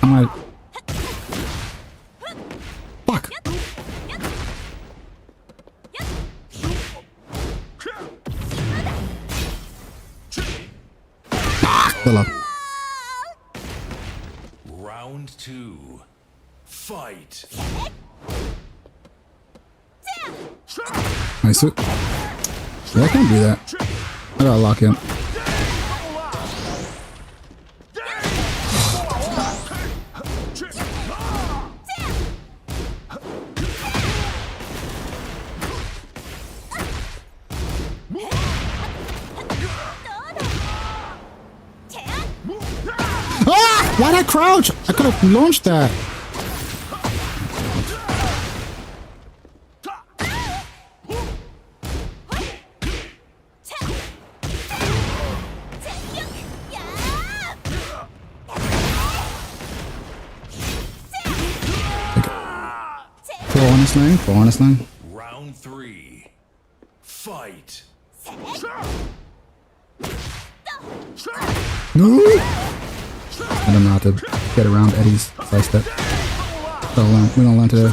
I'm like, fuck. Round 2. Fight. Nice. Yeah, I can't do that. I gotta lock in. Why'd I crouch? I could have launched that. Four on this line. Round 3. Fight. No. I don't know how to get around Eddie's side step. So we're gonna learn today.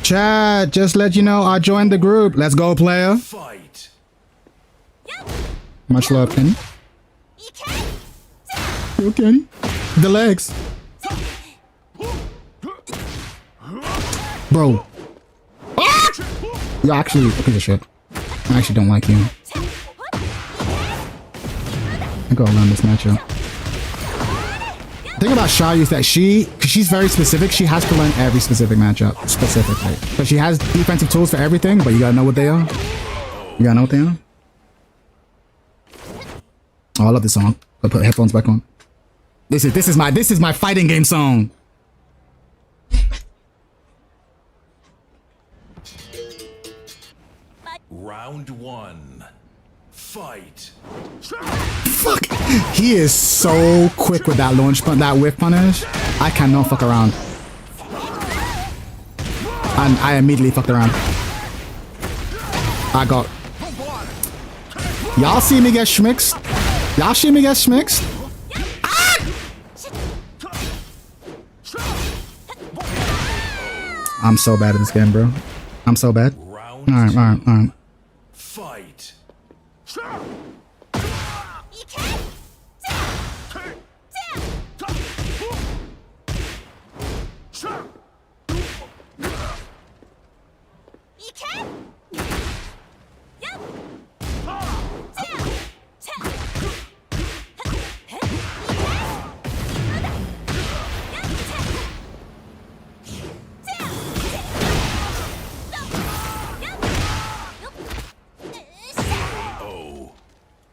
Chad, just let you know I joined the group. Let's go, player. Fight. Much love, Kenny. Yo, Kenny. The legs. Bro. Ah! You're actually a piece of shit. I actually don't like you. I gotta learn this matchup. The thing about Shy is that because she's very specific, she has to learn every specific matchup specifically. But she has defensive tools for everything, but you gotta know what they are. You gotta know what they are. Oh, I love this song. I'll put headphones back on. This is my fighting game song. Round 1. Fight. Fuck! He is so quick with that launch punish, that whiff punish. I cannot fuck around. And I immediately fucked around. I got... Y'all see me get schmixed? Y'all see me get schmixed? Ah! I'm so bad at this game, bro. I'm so bad. Alright. Fight.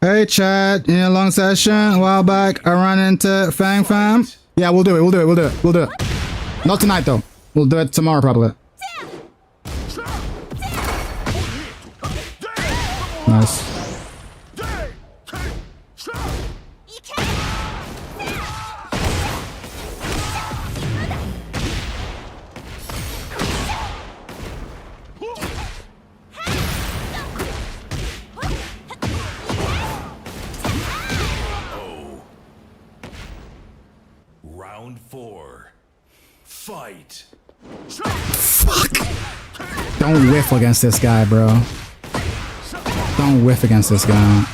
Hey Chad, in a long session a while back, I ran into Fang Fam. Yeah, we'll do it. Not tonight though. We'll do it tomorrow probably. Nice. Round 4. Fight. Fuck! Don't whiff against this guy, bro. Don't whiff against this guy.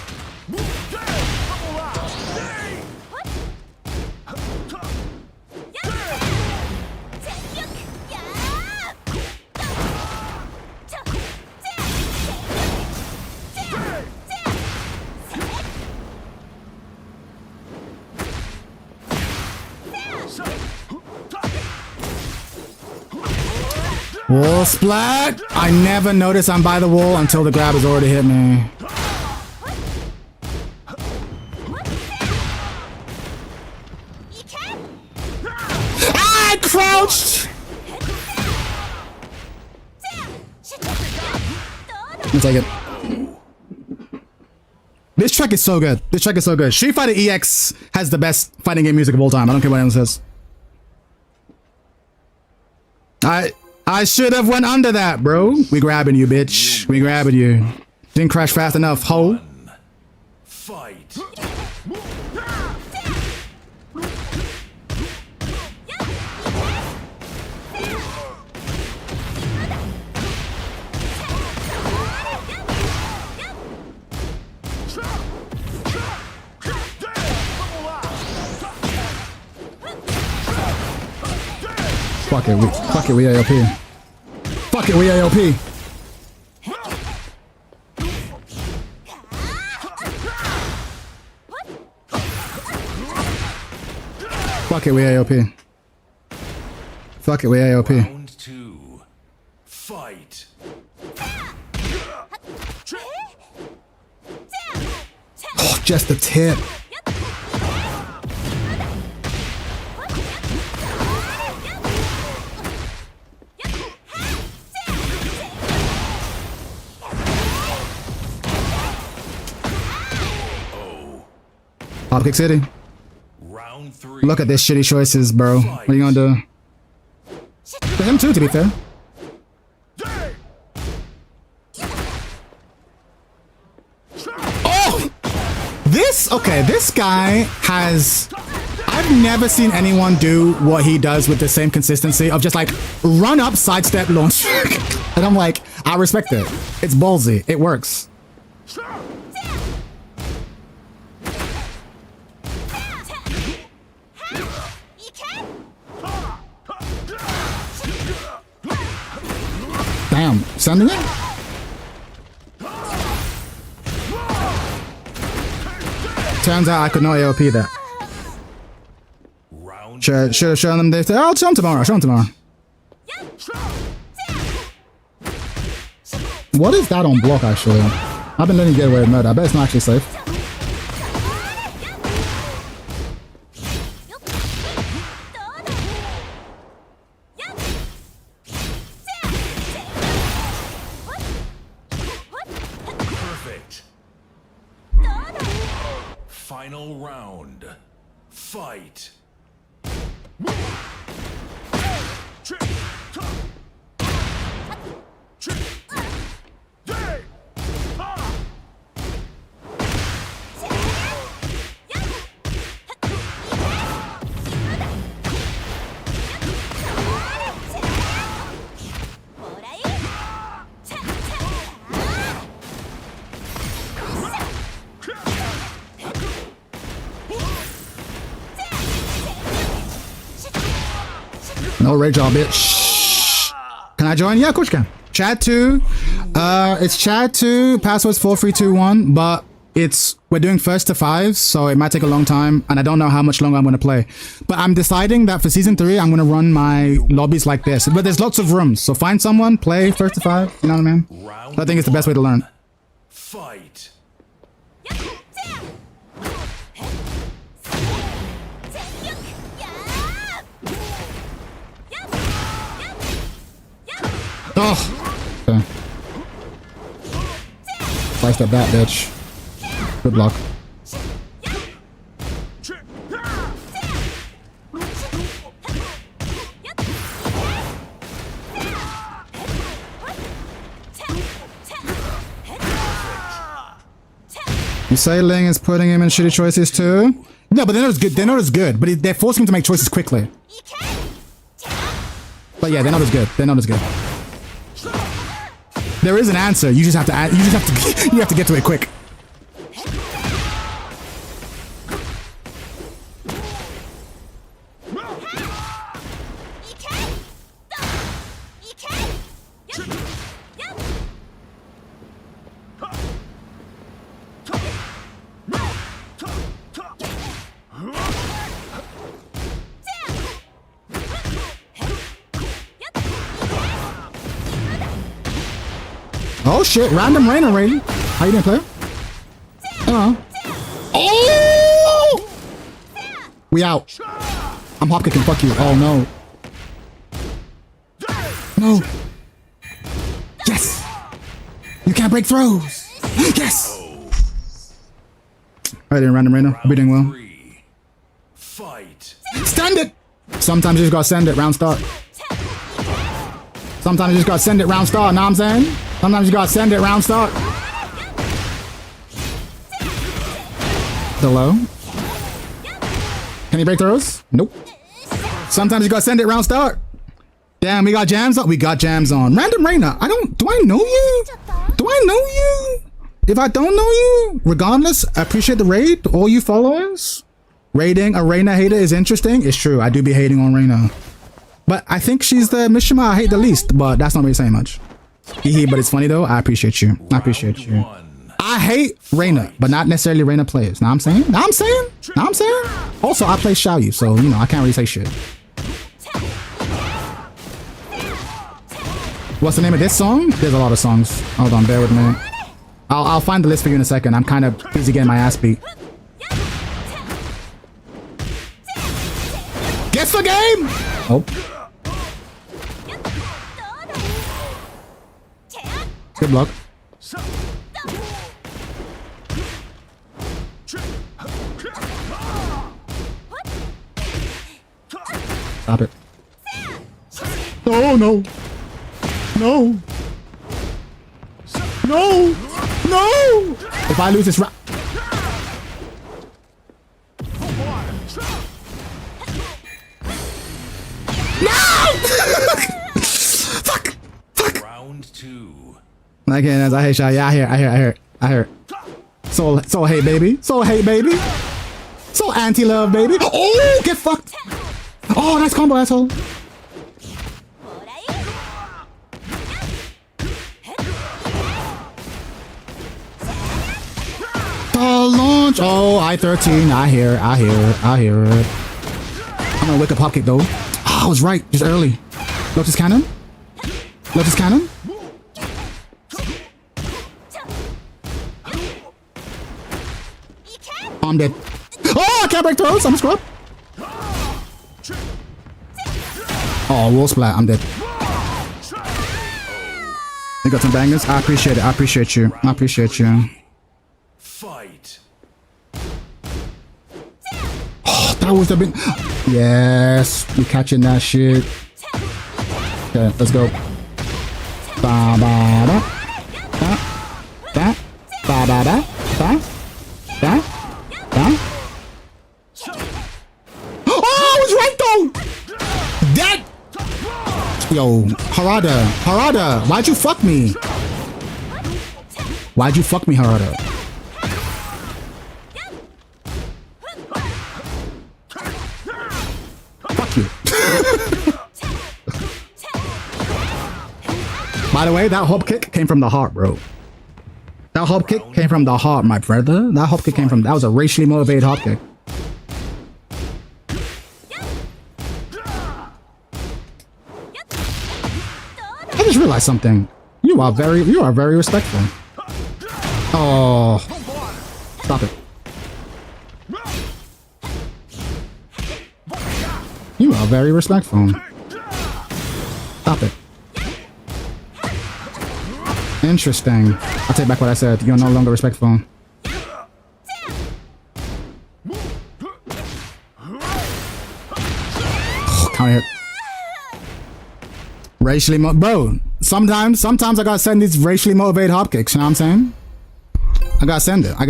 Wall splat! I never notice I'm by the wall until the grab has already hit me. I crouched! I'll take it. This track is so good. Street Fighter EX has the best fighting game music of all time. I don't care what anyone says. I should have went under that, bro. We grabbing you, bitch. We grabbing you. Didn't crash fast enough, ho. Fight. Fuck it, we AOP. Fuck it, we AOP. Fuck it, we AOP. Fuck it, we AOP. Round 2. Fight. Oh, just the tip. Hopkick City. Round 3. Look at this shitty choices, bro. What are you gonna do? For him too, to be fair. Oh! This guy has... I've never seen anyone do what he does with the same consistency of just like run up, sidestep, launch. And I'm like, I respect it. It's ballsy. It works. Damn, sending it? Turns out I could not AOP that. Should have shown them this. I'll show them tomorrow. Show them tomorrow. What is that on block, actually? I've been letting you get away with murder. I bet it's not actually safe. Perfect. Final round. Fight. No rage all, bitch. Can I join? Yeah, of course you can. Chat 2. It's chat 2. Password's 4321, but we're doing first to 5, so it might take a long time, and I don't know how much longer I'm gonna play. But I'm deciding that for season 3, I'm gonna run my lobbies like this. But there's lots of rooms, so find someone, play first to 5. You know what I mean? I think it's the best way to learn. Fight. Oh! Okay. Slice that bat, bitch. Good luck. You say Ling is putting him in shitty choices too? No, but they know it's good. They know it's good, but they're forcing him to make choices quickly. But yeah, they're not as good. They're not as good. There is an answer. You just have to. You have to get to it quick. Oh shit, random rain already. How you doing, player? Oh! We out. I'm hop kicking, fuck you. Oh no. No. Yes! You can't break throws! Yes! Alright then, random rainer. We're doing well. Fight. Stand it! Sometimes you just gotta send it, round start. Sometimes you just gotta send it, round start, know what I'm saying? Sometimes you gotta send it, round start. Hello? Can you break throws? Nope. Sometimes you gotta send it, round start. Damn, we got jams on. We got jams on. Random Reina. Do I know you? Do I know you? If I don't know you, regardless, I appreciate the raid. All you followers. Raiding a Reina hater is interesting. It's true. I do be hating on Reina. But I think she's the Mishima I hate the least, but that's not really saying much. Hehe, but it's funny though. I appreciate you. I appreciate you. I hate Reina, but not necessarily Reina players. Know what I'm saying? Know what I'm saying? Know what I'm saying? Also, I play Xiaoyu, so, you know, I can't really say shit. What's the name of this song? There's a lot of songs. Hold on, bear with me. I'll find the list for you in a second. I'm kind of busy getting my ass beat. Guess the game! Oh. Good luck. Stop it. Oh no. No. No. No. If I lose this round. Fuck! Fuck! Round 2. Again, I hate y'all. Yeah, I hear it. Soul hate, baby. Soul hate, baby. Soul anti-love, baby. Oh, get fucked. Oh, nice combo, asshole. The launch. Oh, I-13. I hear it. I'm gonna wake up hop kick though. Oh, I was right, just early. Lotus cannon. Lotus cannon. I'm dead. Oh, I can't break throws. I'm a scrub. Oh, wall splat. I'm dead. You got some bangers. I appreciate it. I appreciate you. I appreciate you. Fight. Oh, that was the big. Yes, you catching that shit. Okay, let's go. Ba ba da. Da. Da. Ba ba da. Da. Da. Da. Oh, I was right though. That. Yo, Harada, why'd you fuck me? Why'd you fuck me, Harada? Fuck you. By the way, that hop kick came from the heart, bro. That hop kick came from the heart, my brother. That hop kick came from, that was a racially motivated hop kick. I just realized something. You are very respectful. Oh, stop it. You are very respectful. Stop it. Interesting. I'll take back what I said. You're no longer respectful. Oh, counter hit. Racially bro, sometimes I gotta send these racially motivated hop kicks, you know what I'm saying? I gotta send it. I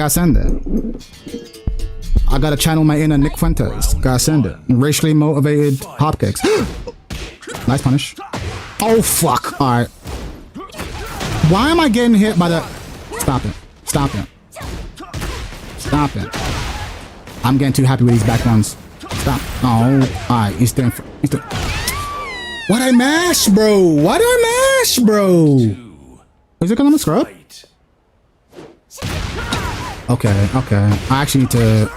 gotta channel my inner Nick Fuentes. Gotta send it. Racially motivated hop kicks. Nice punish. Oh fuck. Alright. Why am I getting hit by the... Stop it. Stop it. Stop it. I'm getting too happy with these back ones. Stop. Oh, alright. He's doing... Why'd I mash, bro? Why'd I mash, bro? Is it gonna scrub? Okay. I actually need to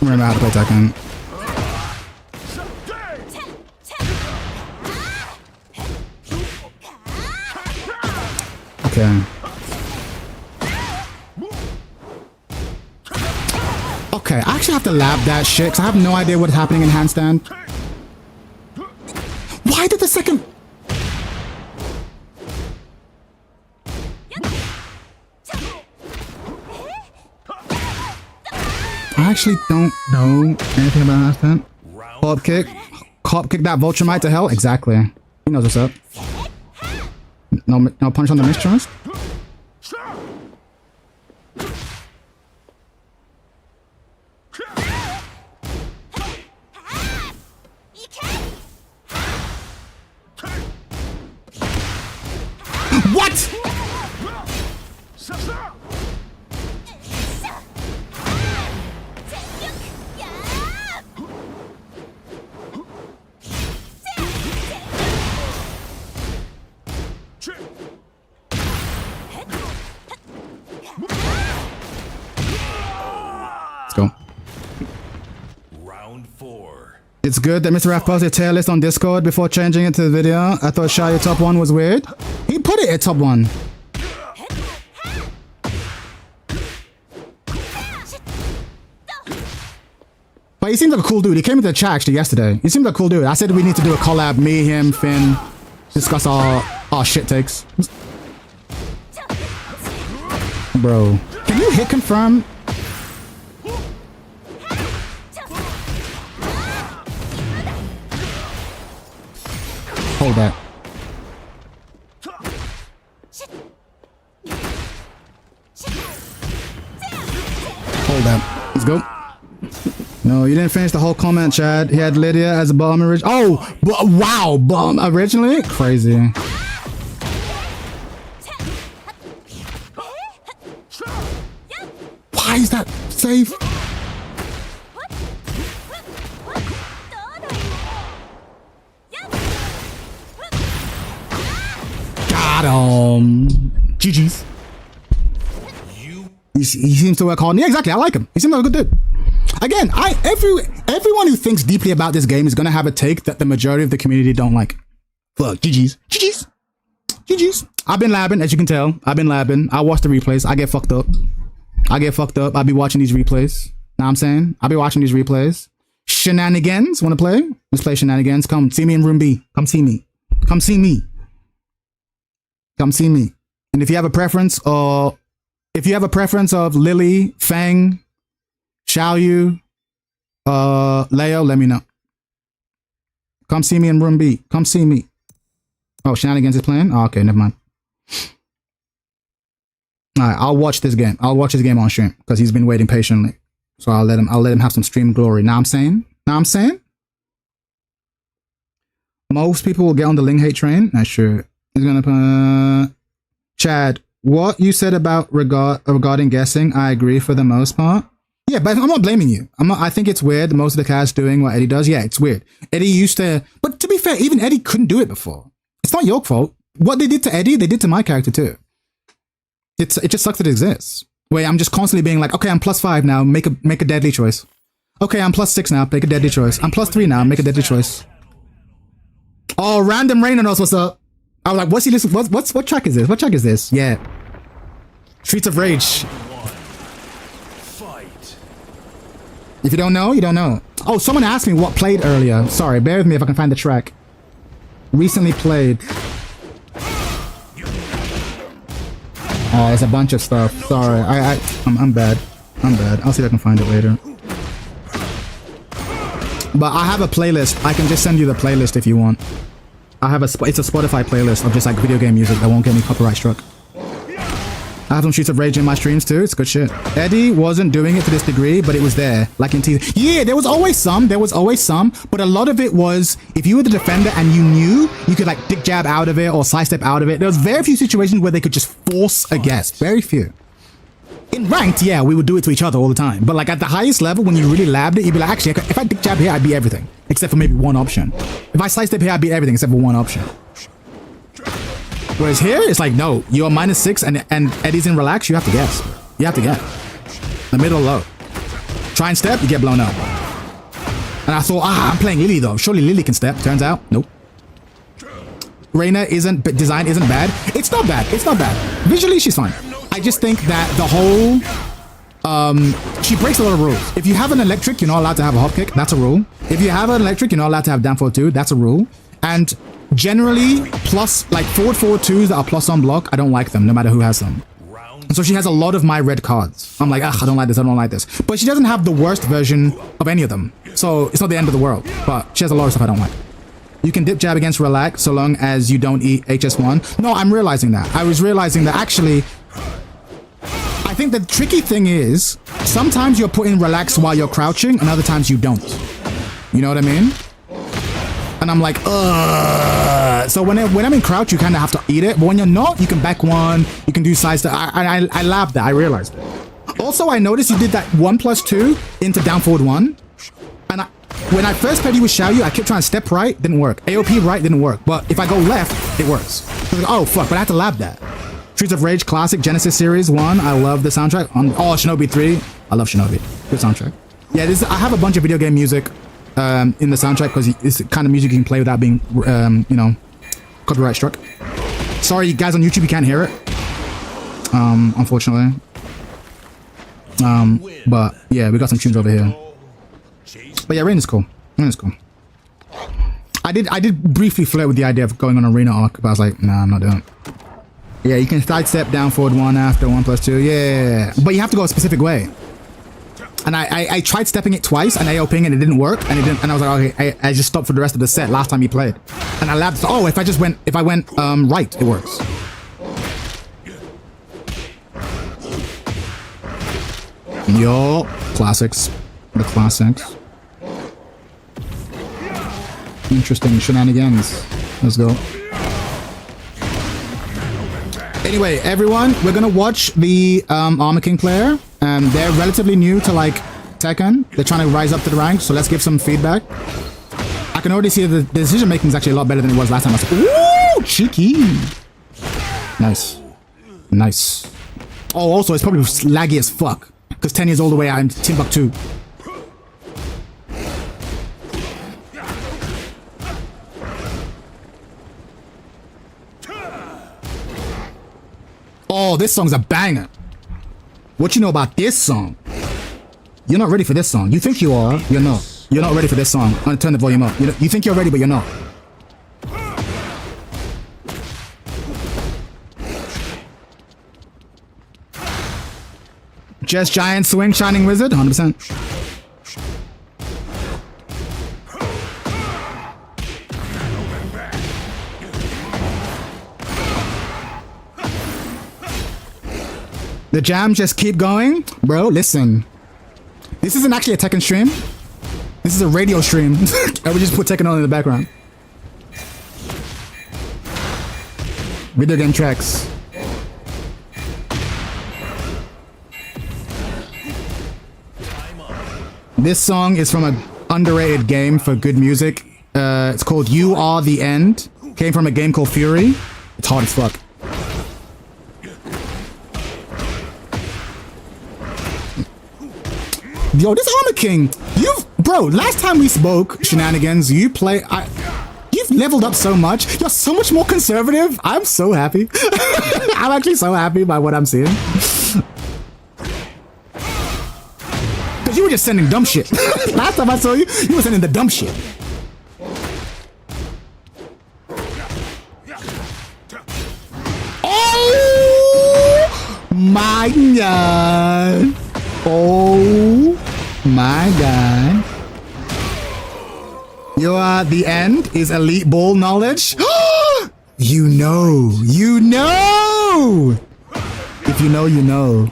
remember how to play Tekken. Okay. Okay, I actually have to lab that shit because I have no idea what's happening in handstand. Why did the second... I actually don't know anything about handstand. Hop kick. Hop kick that Vulture to hell. Exactly. He knows what's up. No punch on the mistrust. What? Let's go. Round 4. It's good that Mr. Raf posted tier list on Discord before changing it to the video. I thought Shia top 1 was weird. He put it at top 1. But he seems like a cool dude. He came into the chat actually yesterday. He seems like a cool dude. I said we need to do a collab, me, him, Finn, discuss our shit takes. Bro, can you hit confirm? Hold that. Hold that. Let's go. No, you didn't finish the whole comment, Chad. He had Lydia as a bomb originally. Oh, wow, bomb originally? Crazy. Why is that safe? Got him. GG's. He seems to work hard. Yeah, exactly. I like him. He seems like a good dude. Again, everyone who thinks deeply about this game is gonna have a take that the majority of the community don't like. Fuck, GG's. GG's. GG's. I've been labbing, as you can tell. I've been labbing. I watch the replays. I get fucked up. I be watching these replays. Know what I'm saying? I be watching these replays. Shenanigans. Wanna play? Let's play shenanigans. Come see me in room B. Come see me. Come see me. Come see me. And if you have a preference of Lily, Fang, Xiaoyu, Leo, let me know. Come see me in room B. Come see me. Oh, Shenanigans is playing? Oh, okay, never mind. Alright, I'll watch this game. I'll watch this game on stream because he's been waiting patiently. So I'll let him have some stream glory. Now I'm saying? Most people will get on the Ling hate train. Not sure. He's gonna Chad, what you said about regarding guessing, I agree for the most part. Yeah, but I'm not blaming you. I think it's weird. Most of the cast doing what Eddie does. Yeah, it's weird. Eddie used to, but to be fair, even Eddie couldn't do it before. It's not your fault. What they did to Eddie, they did to my character too. It just sucks that it exists. Where I'm just constantly being like, okay, I'm +5 now, make a deadly choice. Okay, I'm +6 now, make a deadly choice. I'm +3 now, make a deadly choice. Oh, Random Rainer knows what's up. I was like, what's he listening? What track is this? What track is this? Yeah. Streets of Rage. If you don't know, you don't know. Oh, someone asked me what played earlier. Sorry, bear with me if I can find the track. Recently played. Oh, there's a bunch of stuff. Sorry, I'm bad. I'm bad. I'll see if I can find it later. But I have a playlist. I can just send you the playlist if you want. I have it's a Spotify playlist of just like video game music that won't get me copyright struck. I have some Streets of Rage in my streams too. It's good shit. Eddie wasn't doing it to this degree, but it was there. Like in TV. Yeah, there was always some. But a lot of it was, if you were the defender and you knew, you could like dick jab out of it or sidestep out of it. There was very few situations where they could just force a guess. Very few. In ranked, yeah, we would do it to each other all the time. But like at the highest level, when you really labbed it, you'd be like, actually, if I dick jab here, I'd beat everything. Except for maybe one option. If I sidestep here, I'd beat everything except for one option. Whereas here, it's like, no, you're -6 and Eddie's in relax, you have to guess. You have to guess. The middle low. Try and step, you get blown up. And I thought, I'm playing Lily though. Surely Lily can step. Turns out, nope. Reina design isn't bad. It's not bad. It's not bad. Visually, she's fine. I just think that the whole... she breaks a lot of rules. If you have an electric, you're not allowed to have a hop kick. That's a rule. If you have an electric, you're not allowed to have down forward 2. That's a rule. And generally, forward 2s that are plus on block, I don't like them, no matter who has them. And so she has a lot of my red cards. I'm like, I don't like this, I don't like this. But she doesn't have the worst version of any of them. So it's not the end of the world. But she has a lot of stuff I don't like. You can dip jab against relax so long as you don't eat HS1. No, I'm realizing that. I was realizing that actually... I think the tricky thing is, sometimes you're putting relax while you're crouching, and other times you don't. You know what I mean? And I'm like, ugh. So when I'm in crouch, you kind of have to eat it. But when you're not, you can back one. You can do side step. I laughed that. I realized it. Also, I noticed you did that 1+2 into down forward 1. And when I first played you with Xiaoyu, I kept trying to step right. Didn't work. AOP right didn't work. But if I go left, it works. I was like, oh, fuck. But I had to lab that. Streets of Rage Classic Genesis Series 1. I love the soundtrack. Oh, Shinobi 3. I love Shinobi. Good soundtrack. Yeah, I have a bunch of video game music in the soundtrack because it's the kind of music you can play without being, you know, copyright struck. Sorry, you guys on YouTube, you can't hear it. Unfortunately. But yeah, we got some tunes over here. But yeah, Rain is cool. Rain is cool. I did briefly flirt with the idea of going on Arena Arc, but I was like, nah, I'm not doing it. Yeah, you can sidestep down forward 1 after 1+2. Yeah, but you have to go a specific way. And I tried stepping it twice and AOPing and it didn't work. And I was like, okay, I just stopped for the rest of the set last time he played. And I labbed. Oh, if I went right, it works. Yo, classics. The classics. Interesting shenanigans. Let's go. Anyway, everyone, we're gonna watch the Armor King player. They're relatively new to like Tekken. They're trying to rise up to the rank, so let's give some feedback. I can already see that the decision making is actually a lot better than it was last time. I was like, ooh, cheeky. Nice. Nice. Oh, also, it's probably laggy as fuck. Because 10 years all the way out in Timbuktu. Oh, this song's a banger. What you know about this song? You're not ready for this song. You think you are, you're not. You're not ready for this song. I'm gonna turn the volume up. You think you're ready, but you're not. Just Giant Swing, Shining Wizard, 100%. The jam just keep going? Bro, listen. This isn't actually a Tekken stream. This is a radio stream. I would just put Tekken on in the background. Video game tracks. This song is from an underrated game for good music. It's called You Are the End. Came from a game called Fury. It's hard as fuck. Yo, this Armor King, bro, last time we spoke, Shenanigans, you've leveled up so much. You're so much more conservative. I'm so happy. I'm actually so happy by what I'm seeing. Because you were just sending dumb shit. Last time I saw you, you were sending the dumb shit. Oh my god. Oh my god. You are the end is elite ball knowledge. You know. You know. If you know, you know.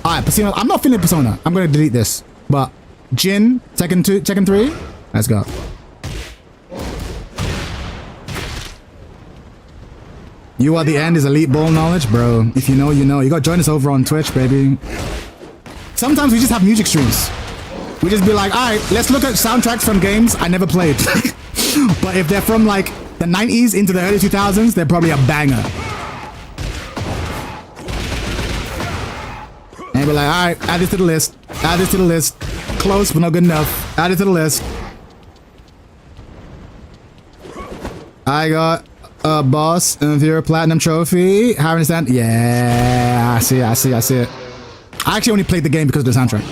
Alright, Persona. I'm not feeling Persona. I'm gonna delete this. But Jin, Tekken 2, Tekken 3. Let's go. You are the end is elite ball knowledge, bro. If you know, you know. You gotta join us over on Twitch, baby. Sometimes we just have music streams. We just be like, alright, let's look at soundtracks from games I never played. But if they're from like the 90s into the early 2000s, they're probably a banger. And we're like, alright, add this to the list. Add this to the list. Close, but not good enough. Add it to the list. I got a boss and your platinum trophy. How understand? Yeah, I see it. I actually only played the game because of the soundtrack.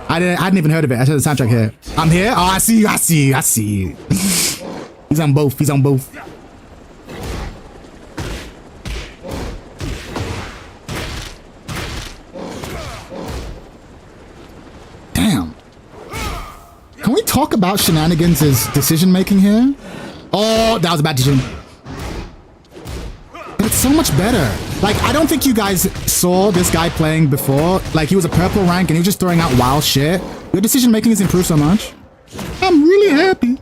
I hadn't even heard of it. I said the soundtrack here. I'm here. Oh, I see you. He's on both. Damn. Can we talk about Shenanigans' decision making here? Oh, that was a bad decision. But it's so much better. Like, I don't think you guys saw this guy playing before. Like, he was a purple rank and he was just throwing out wild shit. Your decision making has improved so much. I'm really happy.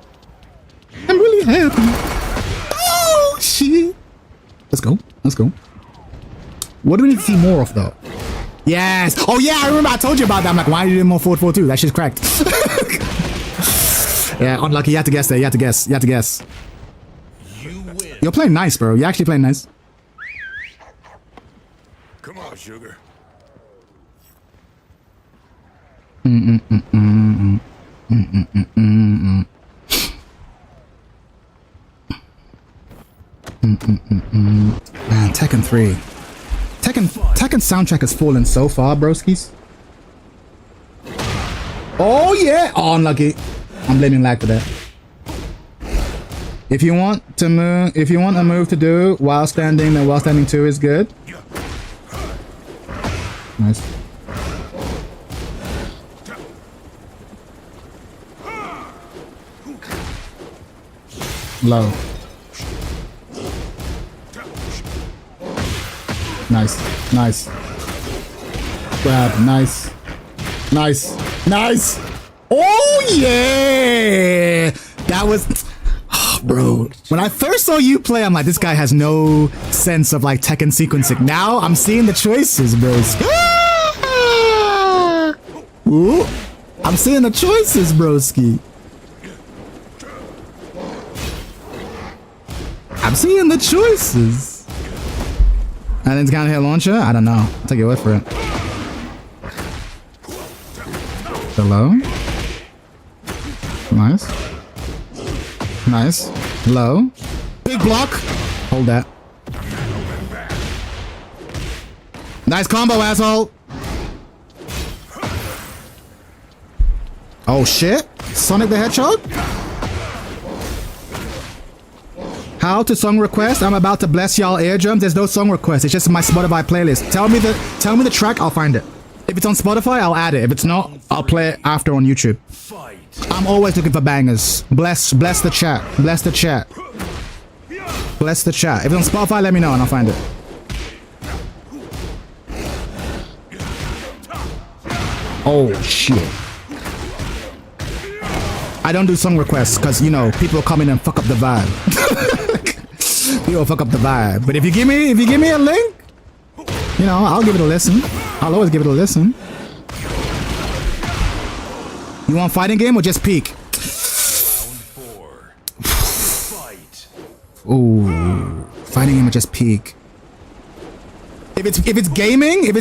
Oh, shit. Let's go. What do we need to see more of, though? Yes. Oh, yeah, I remember I told you about that. I'm like, why are you doing more forward 4-2? That shit's cracked. Yeah, unlucky. You had to guess there. You had to guess. You're playing nice, bro. You're actually playing nice. Come on, sugar. Man, Tekken 3. Tekken soundtrack has fallen so far, broskies. Oh yeah! Oh, unlucky. I'm blaming lag for that. If you want a move to do while standing, then while standing 2 is good. Nice. Low. Nice. Nice. Grab. Nice. Nice. Nice. Oh, yeah. That was... Oh, bro. When I first saw you play, I'm like, this guy has no sense of like Tekken sequencing. Now I'm seeing the choices, bro. Ooh. I'm seeing the choices, broski. I'm seeing the choices. And it's kind of hit launcher? I don't know. I'll take your word for it. Hello? Nice. Nice. Low. Big block. Hold that. Nice combo, asshole. Oh shit. Sonic the Hedgehog? How to song request? I'm about to bless y'all eardrums. There's no song request. It's just my Spotify playlist. Tell me the track, I'll find it. If it's on Spotify, I'll add it. If it's not, I'll play it after on YouTube. I'm always looking for bangers. Bless the chat. Bless the chat. Bless the chat. If it's on Spotify, let me know and I'll find it. Oh shit. I don't do song requests because, you know, people come in and fuck up the vibe. People fuck up the vibe. But if you give me a link, you know, I'll give it a listen. I'll always give it a listen. You want fighting game or just peek? Fight. Ooh, fighting game or just peek? If it's gaming, you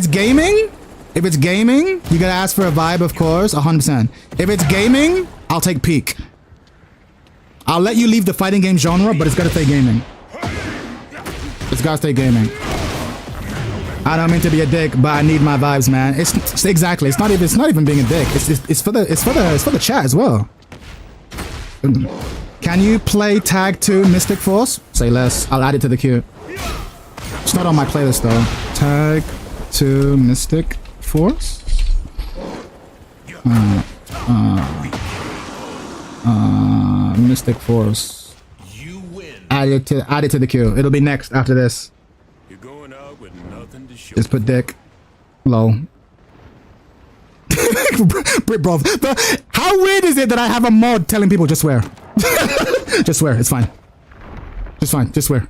gotta ask for a vibe, of course, 100%. If it's gaming, I'll take peek. I'll let you leave the fighting game genre, but it's gotta stay gaming. It's gotta stay gaming. I don't mean to be a dick, but I need my vibes, man. It's exactly. It's not even being a dick. It's for the chat as well. Can you play Tag 2 Mystic Force? Say less. I'll add it to the queue. It's not on my playlist though. Tag 2 Mystic Force. Mystic Force. You win. Add it to the queue. It'll be next after this. You're going out with nothing to show. Just put dick. Low. Bro, how weird is it that I have a mod telling people just swear? Just swear. It's fine. Just fine. Just swear.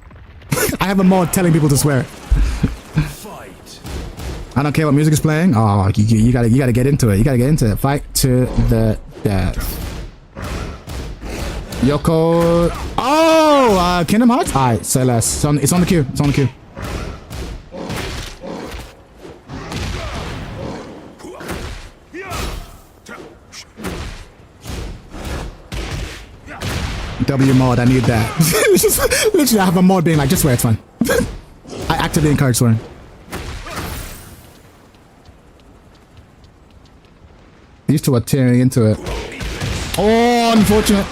I have a mod telling people to swear. Fight. I don't care what music is playing. Oh, you gotta get into it. You gotta get into it. Fight to the death. Yoko. Oh, Kingdom Hearts. Alright, say less. It's on the queue. It's on the queue. W mod, I need that. Literally, I have a mod being like, just swear, it's fine. I actively encourage swearing. These two are tearing into it. Oh, unfortunate.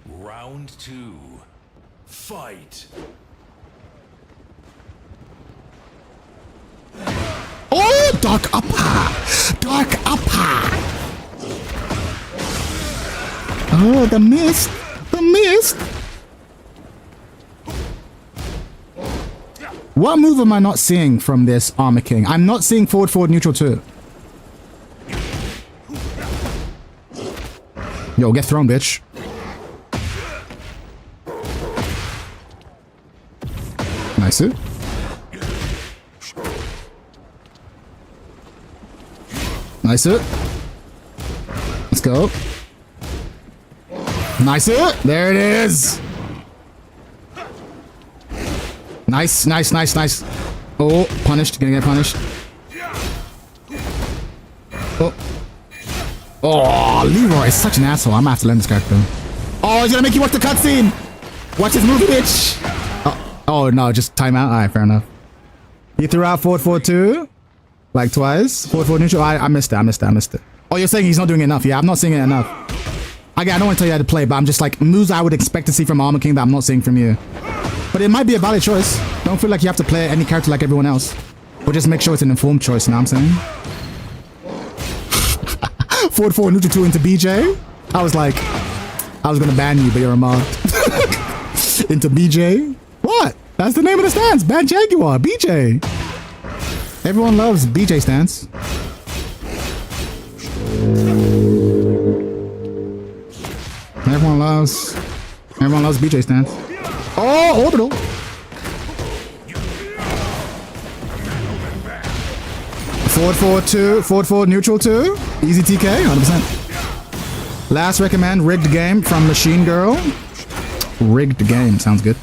Round 2. Fight. Oh, dark upper. Dark upper. Oh, the mist. The mist. What move am I not seeing from this Armor King? I'm not seeing forward, neutral too. Yo, get thrown, bitch. Nice. Nice. Let's go. Nice. There it is. Nice, nice, nice, nice. Oh, punished. Gonna get punished. Oh. Oh, Leroy is such an asshole. I'm gonna have to learn this character. Oh, he's gonna make you watch the cutscene. Watch this movie, bitch. Oh, no, just timeout. Alright, fair enough. You threw out forward 2 like twice. Forward neutral. I missed it. Oh, you're saying he's not doing enough. Yeah, I'm not seeing it enough. Again, I don't want to tell you how to play, but I'm just like moves I would expect to see from Armor King that I'm not seeing from you. But it might be a valid choice. Don't feel like you have to play any character like everyone else. Or just make sure it's an informed choice, you know what I'm saying? Forward neutral 2 into BJ. I was like, I was gonna ban you, but you're a mod. Into BJ? What? That's the name of the stance. Bad Jaguar, BJ. Everyone loves BJ stance. Everyone loves BJ stance. Oh, orbital. Forward 4, neutral 2. Easy TK, 100%. Last recommend, rigged game from Machine Girl. Rigged game, sounds good.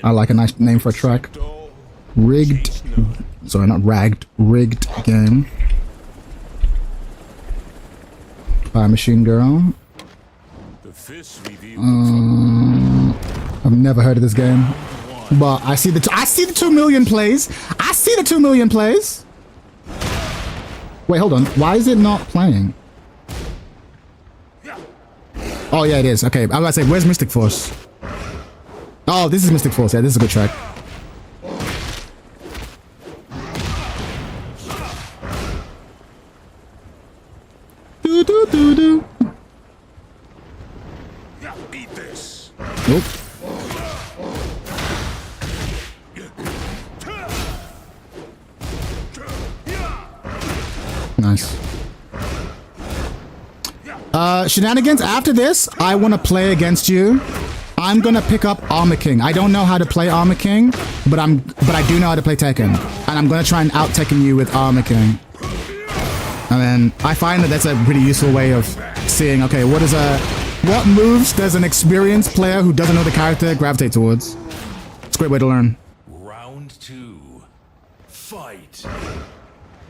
I like a nice name for a track. Rigged, sorry, not ragged, rigged game. By Machine Girl. I've never heard of this game. But I see the 2 million plays. I see the 2 million plays. Wait, hold on. Why is it not playing? Oh yeah, it is. Okay, I'm about to say, where's Mystic Force? Oh, this is Mystic Force. Yeah, this is a good track. Do do do do. Eat this. Nope. Nice. Shenanigans, after this, I want to play against you. I'm gonna pick up Armor King. I don't know how to play Armor King, but I do know how to play Tekken. And I'm gonna try and out Tekken you with Armor King. And then I find that that's a pretty useful way of seeing, okay, what moves does an experienced player who doesn't know the character gravitate towards? It's a great way to learn. Round 2. Fight.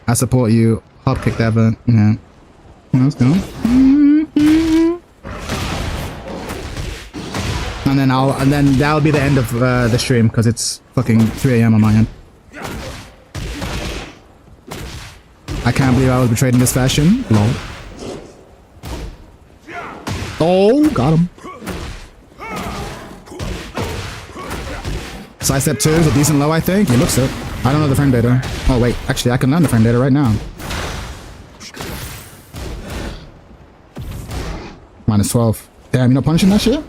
I support you. Hop kick that vent. Yeah. Let's go. And then that'll be the end of the stream because it's fucking 3 AM on my end. I can't believe I was betrayed in this fashion. Lol. Oh, got him. Side step 2 is a decent low, I think. He looks it. I don't know the frame data. Oh wait, actually I can learn the frame data right now. -12. Damn, you not punching that shit?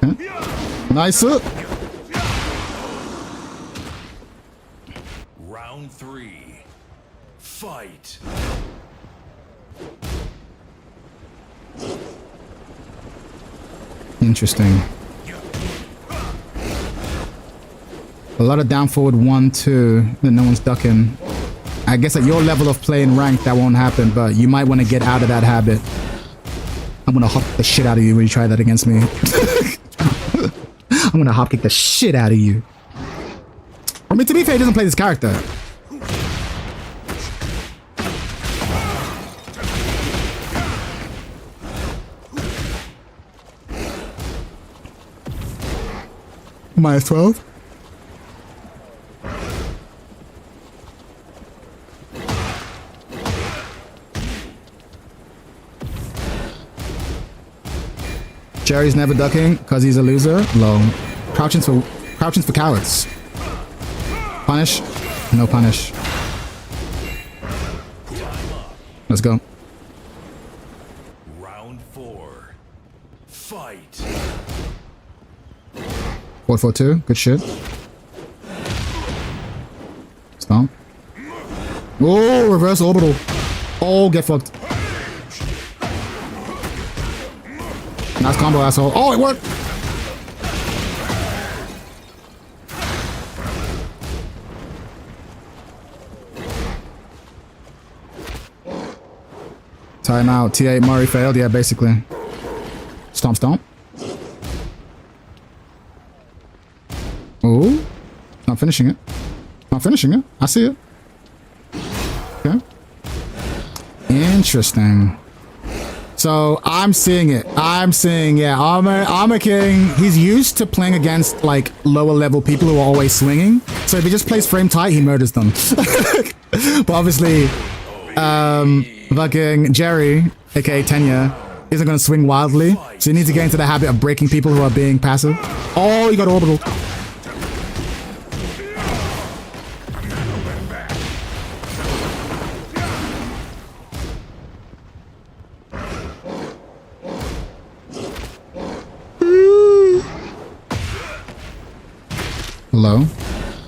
Okay. Nice. Round 3. Fight. Interesting. A lot of down forward 1, 2 that no one's ducking. I guess at your level of playing ranked that won't happen, but you might want to get out of that habit. I'm gonna hop the shit out of you when you try that against me. I'm gonna hop kick the shit out of you. I mean, to be fair, he doesn't play this character. -12. Jerry's never ducking because he's a loser. Low. Crouching's for cowards. Punish. No punish. Let's go. Round 4. Fight. 4-4-2. Good shit. Stomp. Oh, reverse orbital. Oh, get fucked. Nice combo, asshole. Oh, it worked! Timeout. T8 Murray failed. Yeah, basically. Stomp, stomp. Oh. Not finishing it. Not finishing it. I see it. Okay. Interesting. So I'm seeing it. I'm seeing, yeah, Armor King, he's used to playing against like lower level people who are always swinging. So if he just plays frame tight, he murders them. But obviously, fucking Jerry, aka Tenya, isn't gonna swing wildly. So you need to get into the habit of breaking people who are being passive. Oh, you got orbital. Low.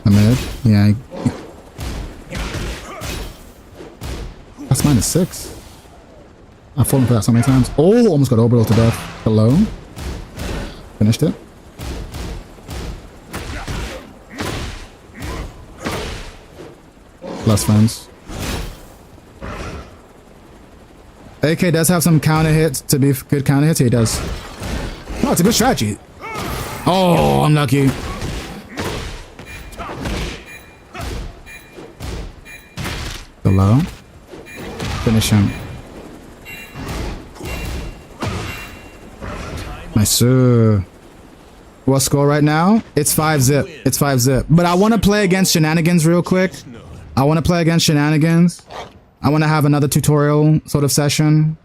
The mid. Yeah. That's -6. I've fallen for that so many times. Oh, almost got orbital to death. Hello. Finished it. Plus friends. AK does have some counter hits to be good counter hits. He does. No, it's a good strategy. Oh, unlucky. Below. Finish him. Nice. What score right now? It's 5-zip. It's 5-zip. But I want to play against Shenanigans real quick. I want to play against Shenanigans. I want to have another tutorial sort of session.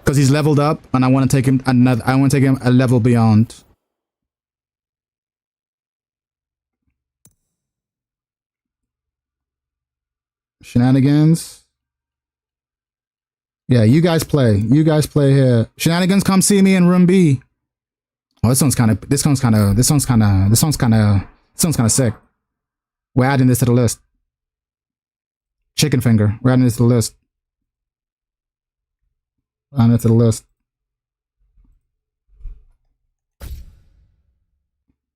Because he's leveled up and I want to take him another. I want to take him a level beyond. Shenanigans. Yeah, you guys play. You guys play here. Shenanigans, come see me in room B. Oh, this one's kind of sick. We're adding this to the list. Chicken finger. We're adding this to the list. Adding it to the list.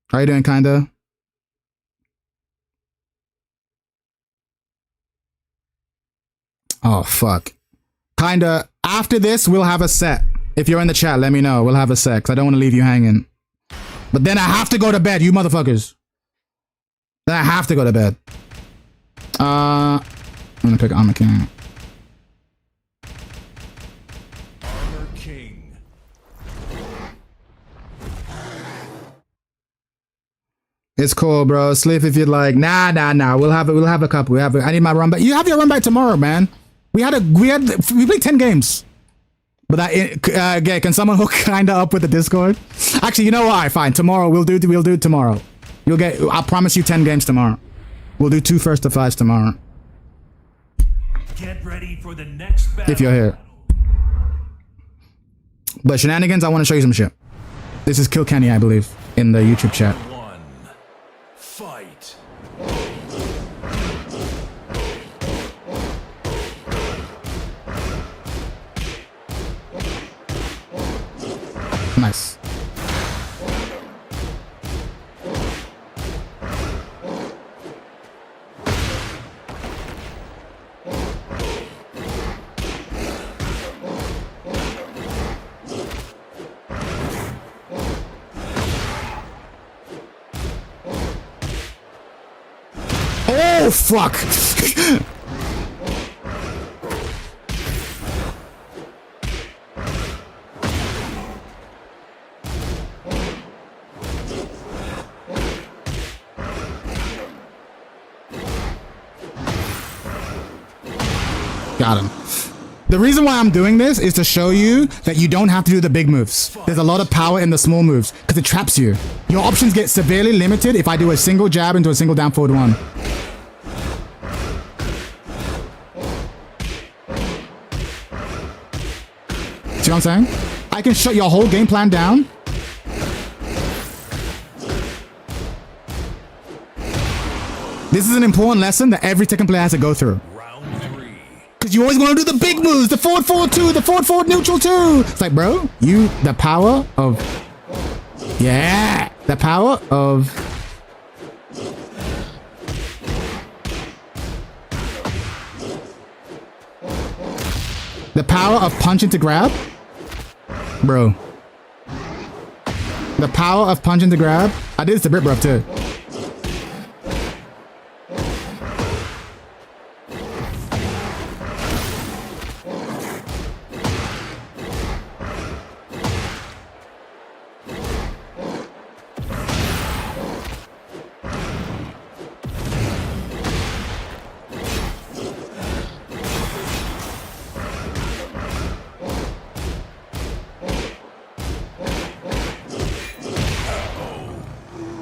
How you doing, kinda? Oh, fuck. Kinda. After this, we'll have a set. If you're in the chat, let me know. We'll have a set, 'cause I don't want to leave you hanging. But then I have to go to bed, you motherfuckers. Then I have to go to bed. I'm gonna pick Armor King. Armor King. It's cool, bro. Sleep if you'd like. Nah. We'll have a couple. I need my run back. You have your run back tomorrow, man. We played 10 games. But okay, can someone hook kinda up with the Discord? Actually, you know what? Alright, fine. Tomorrow we'll do it tomorrow. You'll get. I'll promise you 10 games tomorrow. We'll do 2 first to 5s tomorrow. Get ready for the next battle. If you're here. But Shenanigans, I want to show you some shit. This is Kill Kenny, I believe, in the YouTube chat. One. Fight. Nice. Oh, fuck. Got him. The reason why I'm doing this is to show you that you don't have to do the big moves. There's a lot of power in the small moves because it traps you. Your options get severely limited if I do a single jab into a single down forward one. See what I'm saying? I can shut your whole game plan down. This is an important lesson that every Tekken player has to go through. Because you always want to do the big moves, the forward 2, the forward neutral 2. It's like, bro, the power of, yeah, the power of, the power of punching to grab, bro. The power of punching to grab. I did this to Brit Bruv too.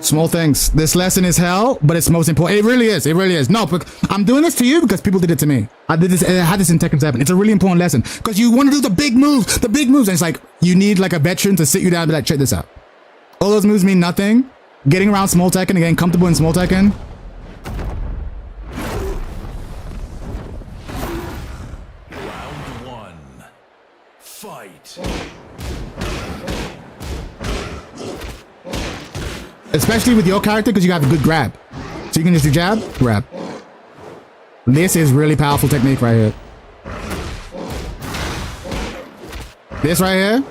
Small things. This lesson is hell, but it's most important. It really is. It really is. No, but I'm doing this to you because people did it to me. I did this. I had this in Tekken 7. It's a really important lesson because you want to do the big moves, and it's like you need like a veteran to sit you down and be like, check this out. All those moves mean nothing getting around small Tekken and getting comfortable in small Tekken. Round one. Fight. Especially with your character, because you have a good grab. So you can just do jab, grab. This is really powerful technique right here. This right here,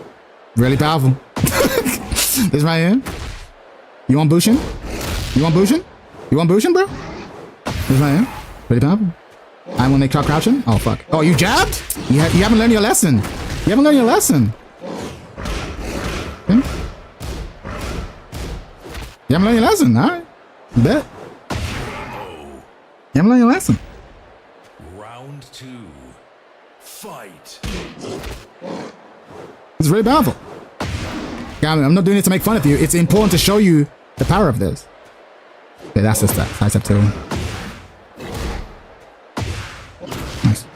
really powerful. This right here. You want Bushin? You want Bushin? You want Bushin, bro? This right here, really powerful. And when they start crouching, oh fuck. Oh, you jabbed? You haven't learned your lesson. You haven't learned your lesson. Okay. You haven't learned your lesson, alright. Bet. You haven't learned your lesson. Round two. Fight. It's really powerful. Yeah, I'm not doing it to make fun of you. It's important to show you the power of this. Okay, that's the step. Side step 2. Nice.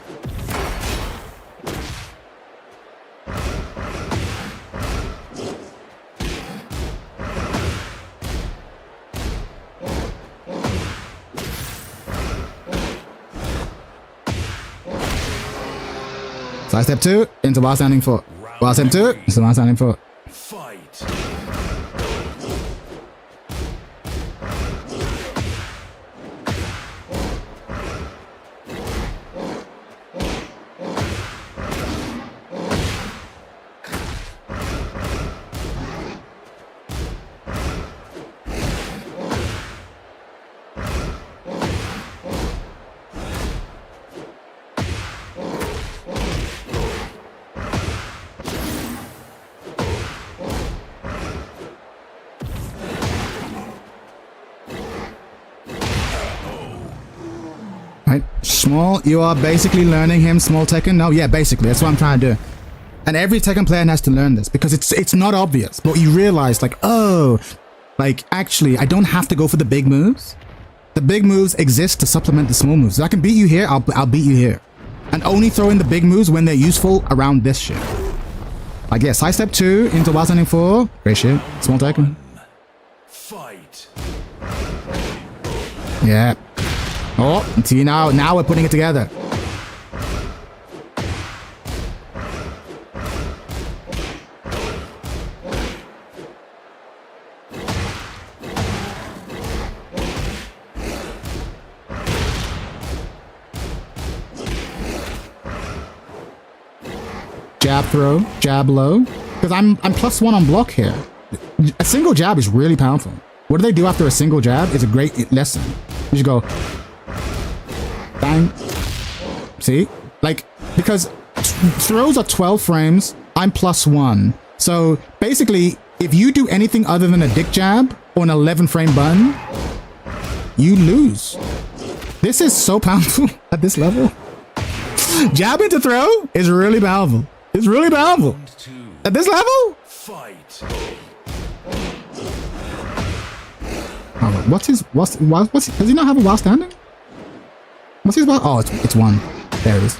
Side step 2 into while standing foot. While step 2 into while standing foot. Fight. Right? Small, you are basically learning him small Tekken. No, yeah, basically, that's what I'm trying to do. And every Tekken player has to learn this because it's not obvious, but you realize like, oh, like actually, I don't have to go for the big moves. The big moves exist to supplement the small moves. If I can beat you here, I'll beat you here. And only throw in the big moves when they're useful around this shit. Like yeah, side step 2 into while standing 4. Great shit. Small Tekken. Fight. Yeah. Oh, see now we're putting it together. Jab throw, jab low. Because I'm +1 on block here. A single jab is really powerful. What do they do after a single jab is a great lesson. You just go bang. See? Like, because throws are 12 frames, I'm +1. So basically, if you do anything other than a dick jab or an 11 frame button, you lose. This is so powerful at this level. Jab into throw is really powerful. It's really powerful. At this level? Fight. Oh, what's his does he not have a while standing? What's his while? Oh, it's 1. There it is.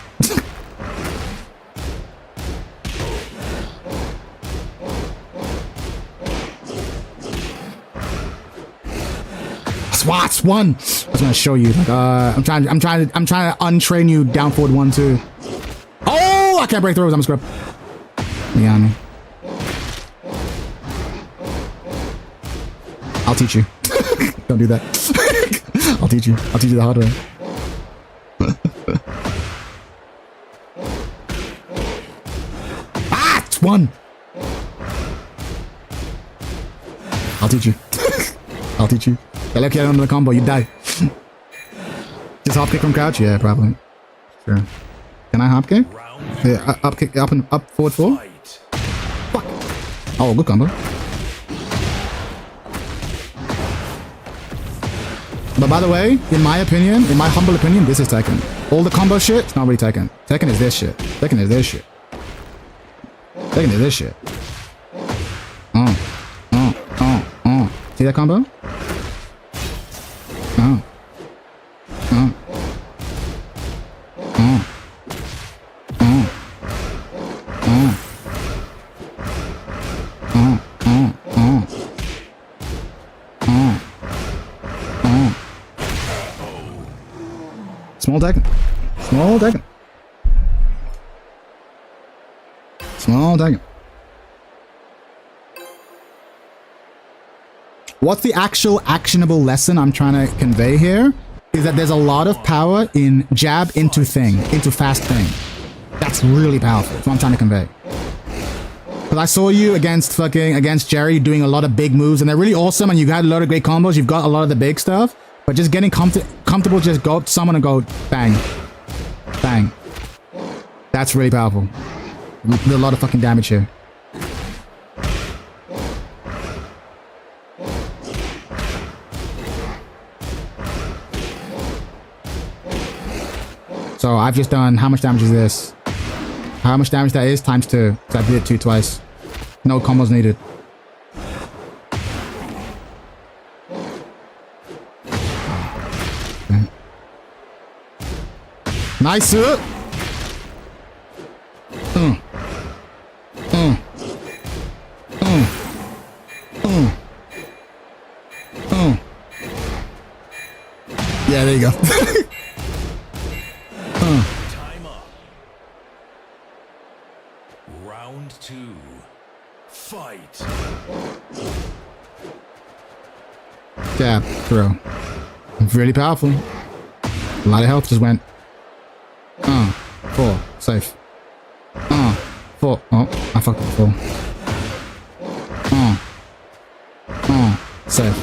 Swats 1. I was gonna show you. Like, I'm trying to untrain you down forward 1 2. Oh, I can't break throws. I'm a scrub. Yeah, I'll teach you. Don't do that. I'll teach you. I'll teach you the hard way. Ah, it's 1. I'll teach you. I'll teach you. Get lucky under the combo, you die. Just hop kick from crouch? Yeah, probably. Sure. Can I hop kick? Yeah, up kick, up forward 4. Fuck. Oh, good combo. But by the way, in my opinion, in my humble opinion, this is Tekken. All the combo shit, it's not really Tekken. Tekken is this shit. Tekken is this shit. Tekken is this shit. See that combo? Tekken. Small Tekken. Small Tekken. What's the actual actionable lesson I'm trying to convey here? Is that there's a lot of power in jab into thing, into fast thing. That's really powerful. That's what I'm trying to convey. Because I saw you against Jerry doing a lot of big moves, and they're really awesome, and you got a lot of great combos. You've got a lot of the big stuff, but just getting comfortable, just go up to someone and go bang, bang. That's really powerful. There's a lot of fucking damage here. So I've just done, how much damage is this? How much damage that is times 2. So I did it 2 twice. No combos needed. Okay. Nice. Yeah, there you go. Time up. Round 2. Fight. Jab, throw. Really powerful. A lot of health just went. 4. Safe. 4. Oh, I fucked up 4. Safe.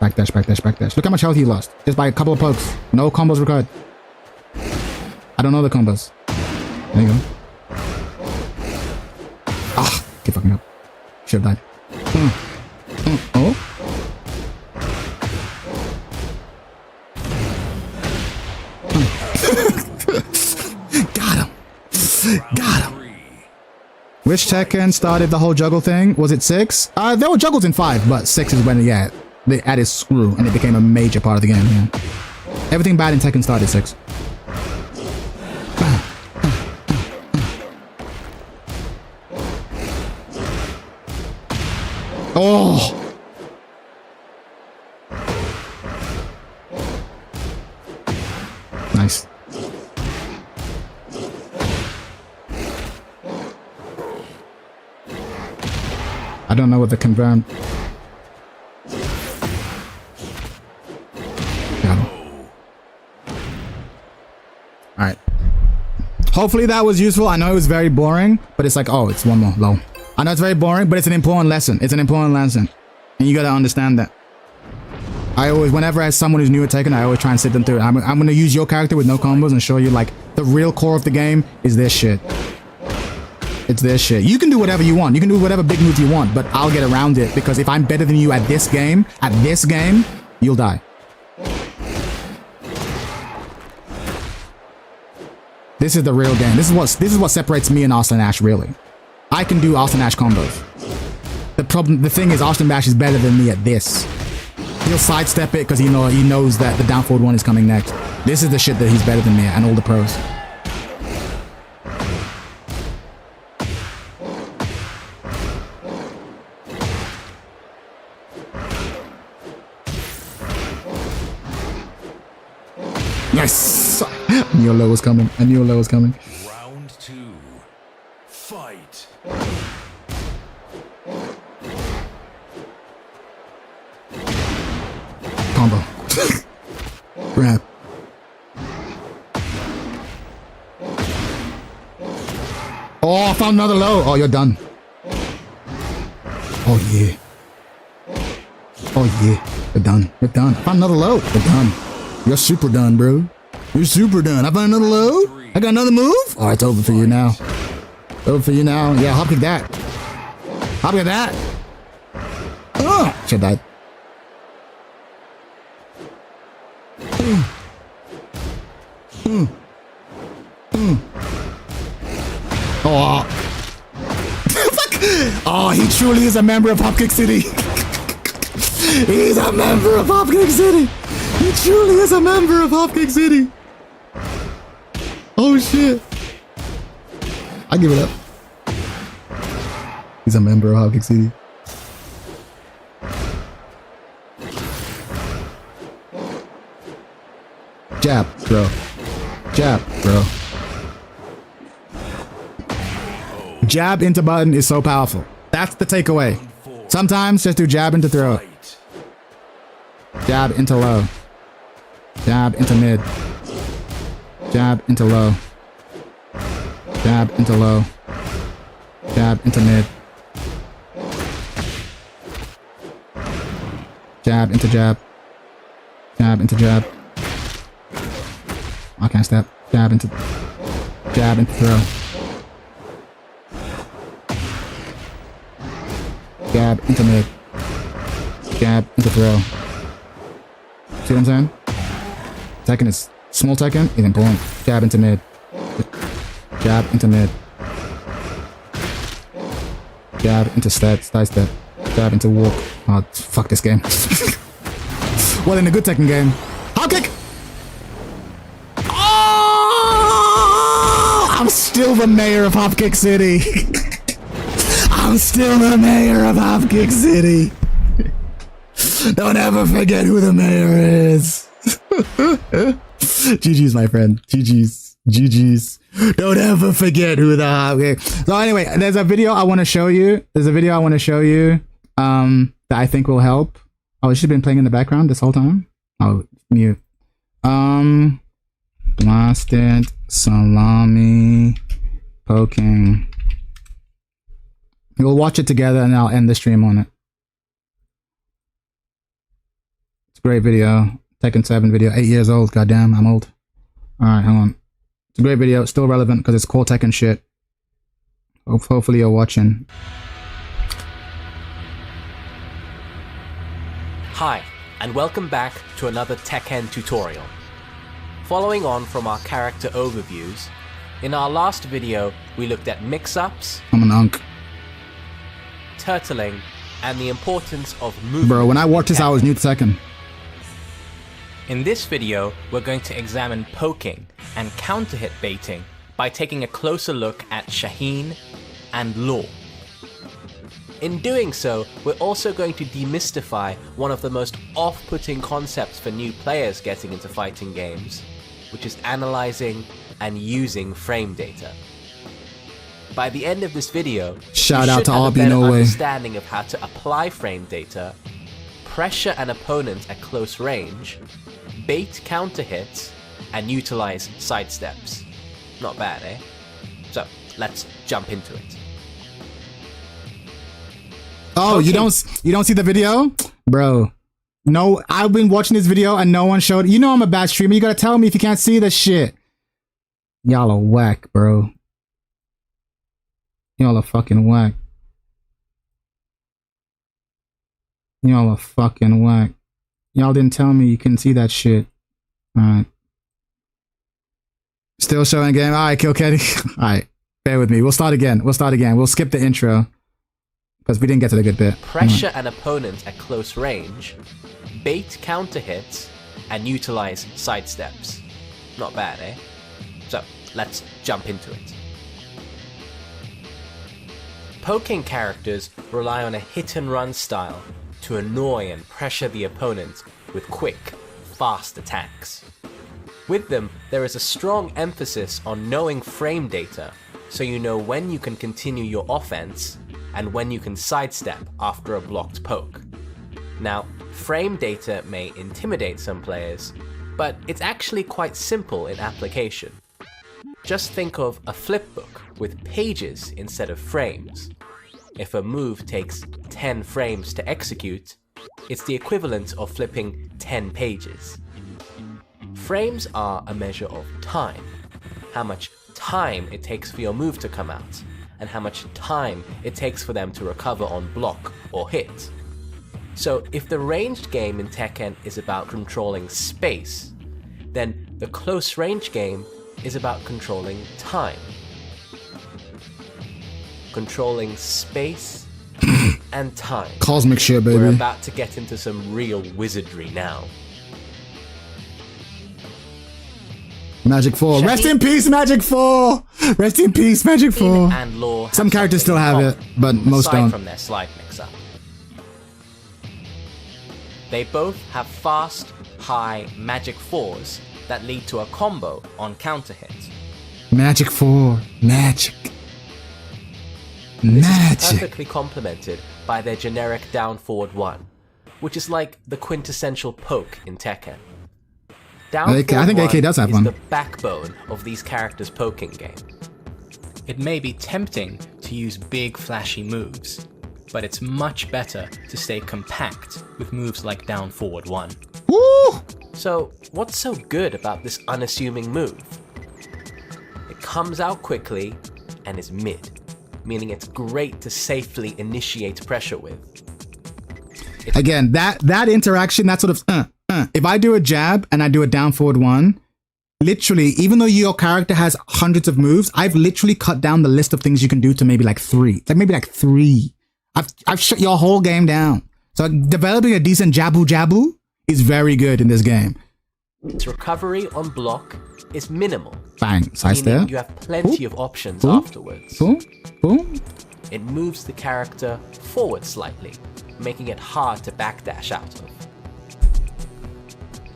Backdash, backdash, backdash. Look how much health he lost. Just by a couple of pokes. No combos required. I don't know the combos. There you go. Ah, keep fucking up. Should have died. Oh. Got him. Got him. Which Tekken started the whole juggle thing? Was it 6? There were juggles in 5, but 6 is when, yeah, they added screw and it became a major part of the game. Yeah. Everything bad in Tekken started 6. Oh! Nice. I don't know what the confirmed. Alright. Hopefully that was useful. I know it was very boring, but it's like, oh, it's one more low. I know it's very boring, but it's an important lesson. It's an important lesson. And you gotta understand that. I always, whenever I have someone who's new at Tekken, I always try and sit them through it. I'm gonna use your character with no combos and show you, like, the real core of the game is this shit. It's this shit. You can do whatever you want. You can do whatever big moves you want, but I'll get around it because if I'm better than you at this game, you'll die. This is the real game. This is what separates me and Austin Ash, really. I can do Austin Ash combos. The thing is, Austin Ash is better than me at this. He'll sidestep it because he knows that the down forward one is coming next. This is the shit that he's better than me at, and all the pros. Yes! I knew a low was coming. I knew a low was coming. Round 2. Fight. Combo. Grab. Oh, I found another low. Oh, you're done. Oh, yeah. Oh, yeah. You're done. You're done. I found another low. You're done. You're super done, bro. You're super done. I found another low. I got another move. Oh, it's over for you now. Over for you now. Yeah, hop kick that. Hop kick that. Oh, shit died. Oh. Fuck. Oh, he truly is a member of Hopkick City. He's a member of Hopkick City. He truly is a member of Hopkick City. Oh shit. I give it up. He's a member of Hopkick City. Jab, throw. Jab, bro. Jab into button is so powerful. That's the takeaway. Sometimes just do jab into throw. Fight. Jab into low. Jab into mid. Jab into low. Jab into low. Jab into mid. Jab into jab. Jab into jab. I can't step. Jab into throw. Jab into mid. Jab into throw. See what I'm saying? Tekken is small Tekken is important. Jab into mid. Jab into mid. Jab into side step. Jab into walk. Oh, fuck this game. Well, in a good Tekken game. Hop kick! Oh! I'm still the mayor of Hop Kick City. I'm still the mayor of Hop Kick City. Don't ever forget who the mayor is. GG's, my friend. GG's. GG's. Don't ever forget who the Hop Kick. So anyway, there's a video I want to show you. That I think will help. Oh, it should have been playing in the background this whole time. Oh, mute. Blasted salami poking. We'll watch it together and I'll end the stream on it. It's a great video. Tekken 7 video. 8 years old. Goddamn, I'm old. Alright, hang on. It's a great video. It's still relevant because it's core Tekken shit. Hopefully you're watching. Hi, and welcome back to another Tekken tutorial. Following on from our character overviews, in our last video we looked at mix-ups, I'm an unk. turtling, and the importance of movement. Bro, when I watched this I was new to Tekken. In this video, we're going to examine poking and counter-hit baiting by taking a closer look at Shaheen and Law. In doing so, we're also going to demystify one of the most off-putting concepts for new players getting into fighting games, which is analyzing and using frame data. By the end of this video, shout you out should to have a Arby, better no way. understanding of how to apply frame data, pressure an opponent at close range, bait counter hits, and utilize sidesteps. Not bad, eh? So, let's jump into it. Oh, okay. You don't see the video? Bro. No, I've been watching this video and no one showed. You know I'm a bad streamer. You gotta tell me if you can't see this shit. Y'all are whack, bro. Y'all are fucking whack. Y'all are fucking whack. Y'all didn't tell me you couldn't see that shit. Alright. Still showing game. Alright, Kill Kenny. Alright. Bear with me. We'll start again. We'll skip the intro. Because we didn't get to the good bit. Pressure an opponent at close range, bait counter hits, and utilize sidesteps. Not bad, eh? So, let's jump into it. Poking characters rely on a hit-and-run style to annoy and pressure the opponent with quick, fast attacks. With them, there is a strong emphasis on knowing frame data, so you know when you can continue your offense and when you can sidestep after a blocked poke. Now, frame data may intimidate some players, but it's actually quite simple in application. Just think of a flipbook with pages instead of frames. If a move takes 10 frames to execute, it's the equivalent of flipping 10 pages. Frames are a measure of time, how much time it takes for your move to come out, and how much time it takes for them to recover on block or hit. So if the ranged game in Tekken is about controlling space, then the close range game is about controlling time. Controlling space and time. Cosmic shit, baby. We're about to get into some real wizardry now. Magic 4. Rest in peace, Magic 4! Rest in peace, Magic 4. And Law some characters still have it, but most aside don't. From their slide mix-up. They both have fast, high Magic 4s that lead to a combo on counter hit. Magic 4. Magic. This is Magic. perfectly complemented by their generic down forward 1, which is like the quintessential poke in Tekken. Down I think AK does have is one. the backbone of these characters' poking game. It may be tempting to use big flashy moves, but it's much better to stay compact with moves like down forward 1. Woo! So what's so good about this unassuming move? It comes out quickly and is mid, meaning it's great to safely initiate pressure with. Again, that interaction, that sort of if I do a jab and I do a down forward 1, literally, even though your character has hundreds of moves, I've literally cut down the list of things you can do to maybe like 3. Like 3. I've shut your whole game down. So developing a decent jabu is very good in this game. Its recovery on block is minimal. Bang, side meaning step. you have plenty of options Boom. afterwards. Boom, boom. It moves the character forward slightly, making it hard to backdash out of.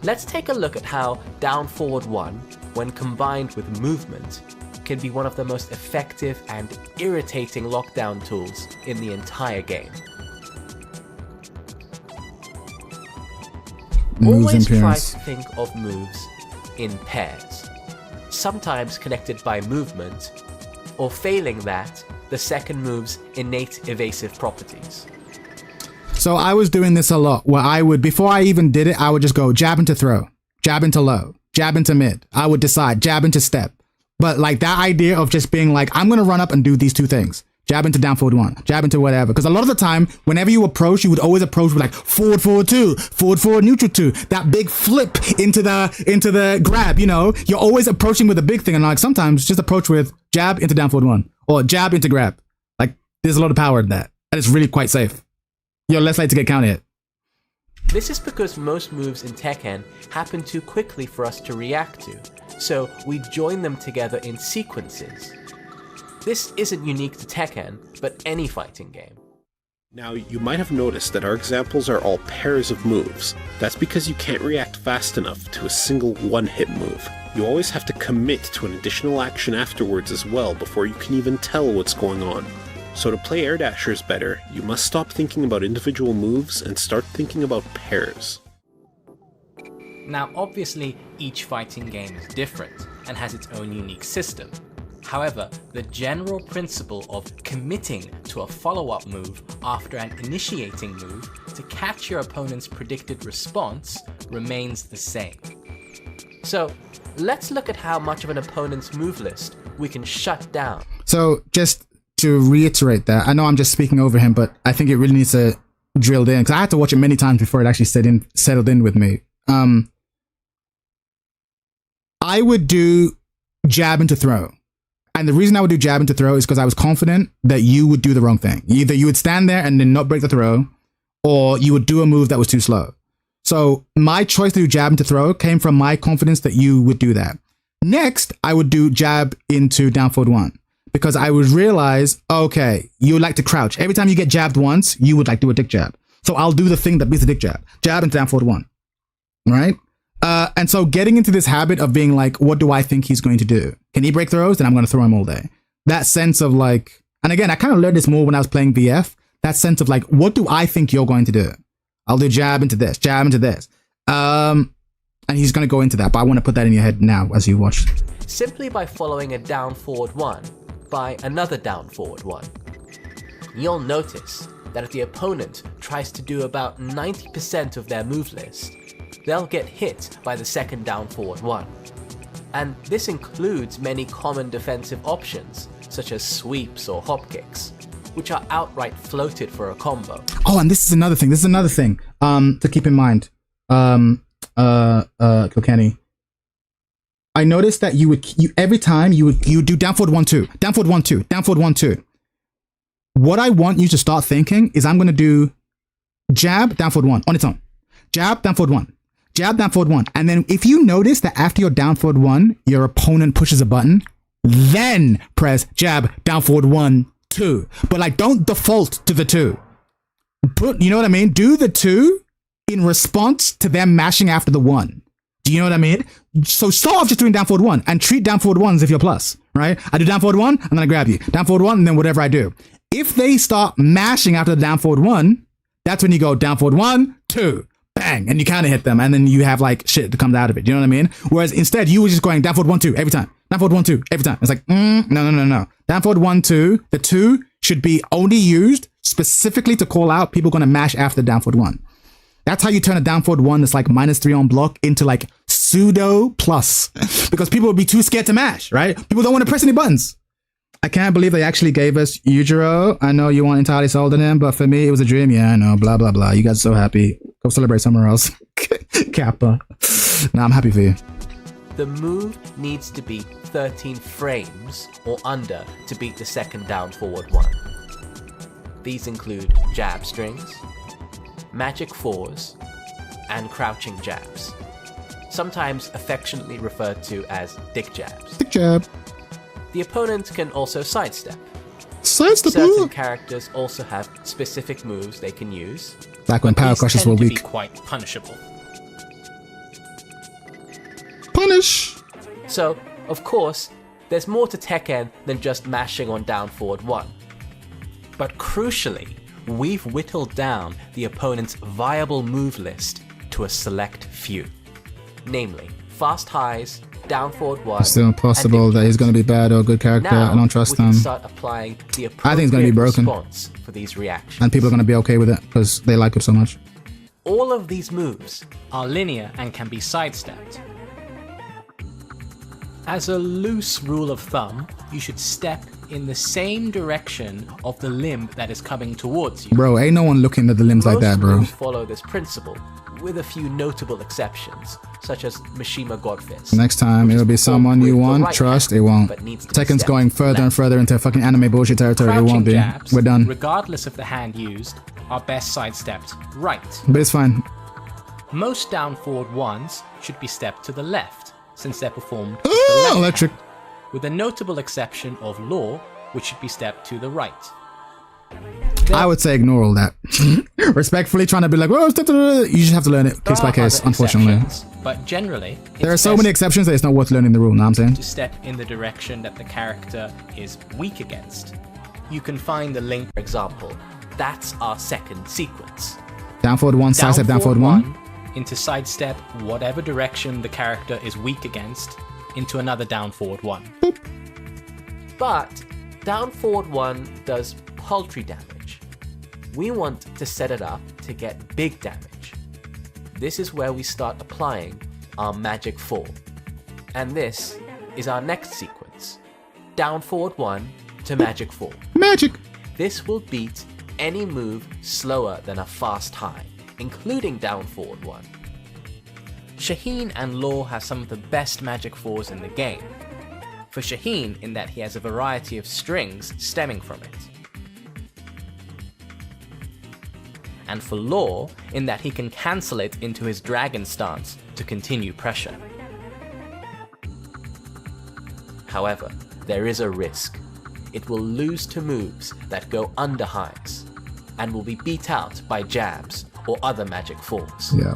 Let's take a look at how down forward 1, when combined with movement, can be one of the most effective and irritating lockdown tools in the entire game. Moves Always in try pairs. to think of moves in pairs, sometimes connected by movement, or failing that, the second move's innate evasive properties. So I was doing this a lot where I would, before I even did it, I would just go jab into throw, jab into low, jab into mid. I would decide jab into step. But like that idea of just being like, I'm going to run up and do these 2 things. Jab into down forward 1, jab into whatever. Because a lot of the time, whenever you approach, you would always approach with like forward 2, forward neutral 2, that big flip into the grab, you know, you're always approaching with a big thing. And like sometimes just approach with jab into down forward 1 or jab into grab. Like there's a lot of power in that. And it's really quite safe. You're less likely to get counter hit. This is because most moves in Tekken happen too quickly for us to react to, so we join them together in sequences. This isn't unique to Tekken, but any fighting game. Now, you might have noticed that our examples are all pairs of moves. That's because you can't react fast enough to a single one-hit move. You always have to commit to an additional action afterwards as well before you can even tell what's going on. So to play air dashers better, you must stop thinking about individual moves and start thinking about pairs. Now obviously each fighting game is different and has its own unique system. However, the general principle of committing to a follow-up move after an initiating move to catch your opponent's predicted response remains the same. So let's look at how much of an opponent's move list we can shut down. So just to reiterate that, I know I'm just speaking over him, but I think it really needs to drilled in because I had to watch it many times before it actually settled in with me. I would do jab into throw. And the reason I would do jab into throw is because I was confident that you would do the wrong thing. Either you would stand there and then not break the throw, or you would do a move that was too slow. So my choice to do jab into throw came from my confidence that you would do that. Next, I would do jab into down forward 1. Because I would realize, okay, you like to crouch. Every time you get jabbed once, you would like do a dick jab. So I'll do the thing that beats the dick jab. Jab into down forward 1. Right? And so getting into this habit of being like, what do I think he's going to do? Can he break throws? Then I'm going to throw him all day. That sense of like, and again, I kind of learned this more when I was playing VF. That sense of like, what do I think you're going to do? I'll do jab into this, jab into this. And he's going to go into that. But I want to put that in your head now as you watch. Simply by following a down forward 1 by another down forward 1. You'll notice that if the opponent tries to do about 90% of their move list, they'll get hit by the second down forward 1. And this includes many common defensive options, such as sweeps or hop kicks, which are outright floated for a combo. Oh, and this is another thing. To keep in mind. Kilkenny. I noticed that you every time you would do down forward 1 2, down forward 1 2, down forward 1 2. What I want you to start thinking is I'm going to do jab down forward 1 on its own, jab down forward 1, jab down forward 1, and then if you notice that after your down forward 1, your opponent pushes a button, then press jab down forward 1 2. But like, don't default to the 2. You know what I mean? Do the 2 in response to them mashing after the 1. Do you know what I mean? So start off just doing down forward 1 and treat down forward 1 as if you're plus, right? I do down forward 1 and then I grab you. Down forward 1 and then whatever I do. If they start mashing after the down forward 1, that's when you go down forward 1, 2, bang, and you kind of hit them, and then you have like shit that comes out of it. You know what I mean? Whereas instead, you were just going down forward 1, 2 every time. Down forward 1, 2 every time. It's like, no. Down forward 1, 2. The 2 should be only used specifically to call out people going to mash after the down forward 1. That's how you turn a down forward 1 that's like -3 on block into like pseudo plus, because people would be too scared to mash, right? People don't want to press any buttons. I can't believe they actually gave us Yujiro. I know you weren't entirely sold on him, but for me, it was a dream. Yeah, I know. Blah, blah, blah. You guys are so happy. Go celebrate somewhere else. Kappa. Nah, I'm happy for you. The move needs to be 13 frames or under to beat the second down forward 1. These include jab strings, magic 4s, and crouching jabs, sometimes affectionately referred to as dick jabs. Dick jab. The opponent can also sidestep. Sidestep. Certain characters also have specific moves they can use. Back when power crushes were weak. Be quite punishable. Punish. So, of course, there's more to Tekken than just mashing on down forward 1. But crucially, we've whittled down the opponent's viable move list to a select few. Namely, fast highs, down forward 1. It's still impossible that he's going to be bad or a good character. Now, I don't trust we him. Can start applying the I think it's going to be broken. Response for these reactions. And people are going to be okay with it because they like it so much. All of these moves are linear and can be sidestepped. As a loose rule of thumb, you should step in the same direction of the limb that is coming towards you. Bro, ain't no one looking at the limbs like that, bro. Most moves follow this principle, with a few notable exceptions, such as Mishima Godfist. Next time, it'll be someone you want, trust, it won't. Tekken's going further and further into fucking anime bullshit territory, it won't be. Jabs, we're done. Regardless of the hand used, are best sidestepped right. But it's fine. Most down forward 1s should be stepped to the left, since they're performed with the left electric. hand, with a notable exception of Law, which should be stepped to the right. I would say ignore all that. Respectfully trying to be like, well, you just have to learn it case by case, unfortunately. But generally, there are so many exceptions that it's not worth learning the rule, know what I'm saying? To step in the direction that the character is weak against. You can find the link, for example. That's our second sequence. Down forward 1, sidestep down forward 1. Into sidestep whatever direction the character is weak against into another down forward 1. Boop. But down forward 1 does paltry damage. We want to set it up to get big damage. This is where we start applying our magic 4. And this is our next sequence. Down forward 1 to magic 4. Magic! This will beat any move slower than a fast high, including down forward 1. Shaheen and Law have some of the best magic 4s in the game. For Shaheen, in that he has a variety of strings stemming from it. And for Law, in that he can cancel it into his dragon stance to continue pressure. However, there is a risk. It will lose to moves that go under highs, and will be beat out by jabs or other magic 4s. Yeah.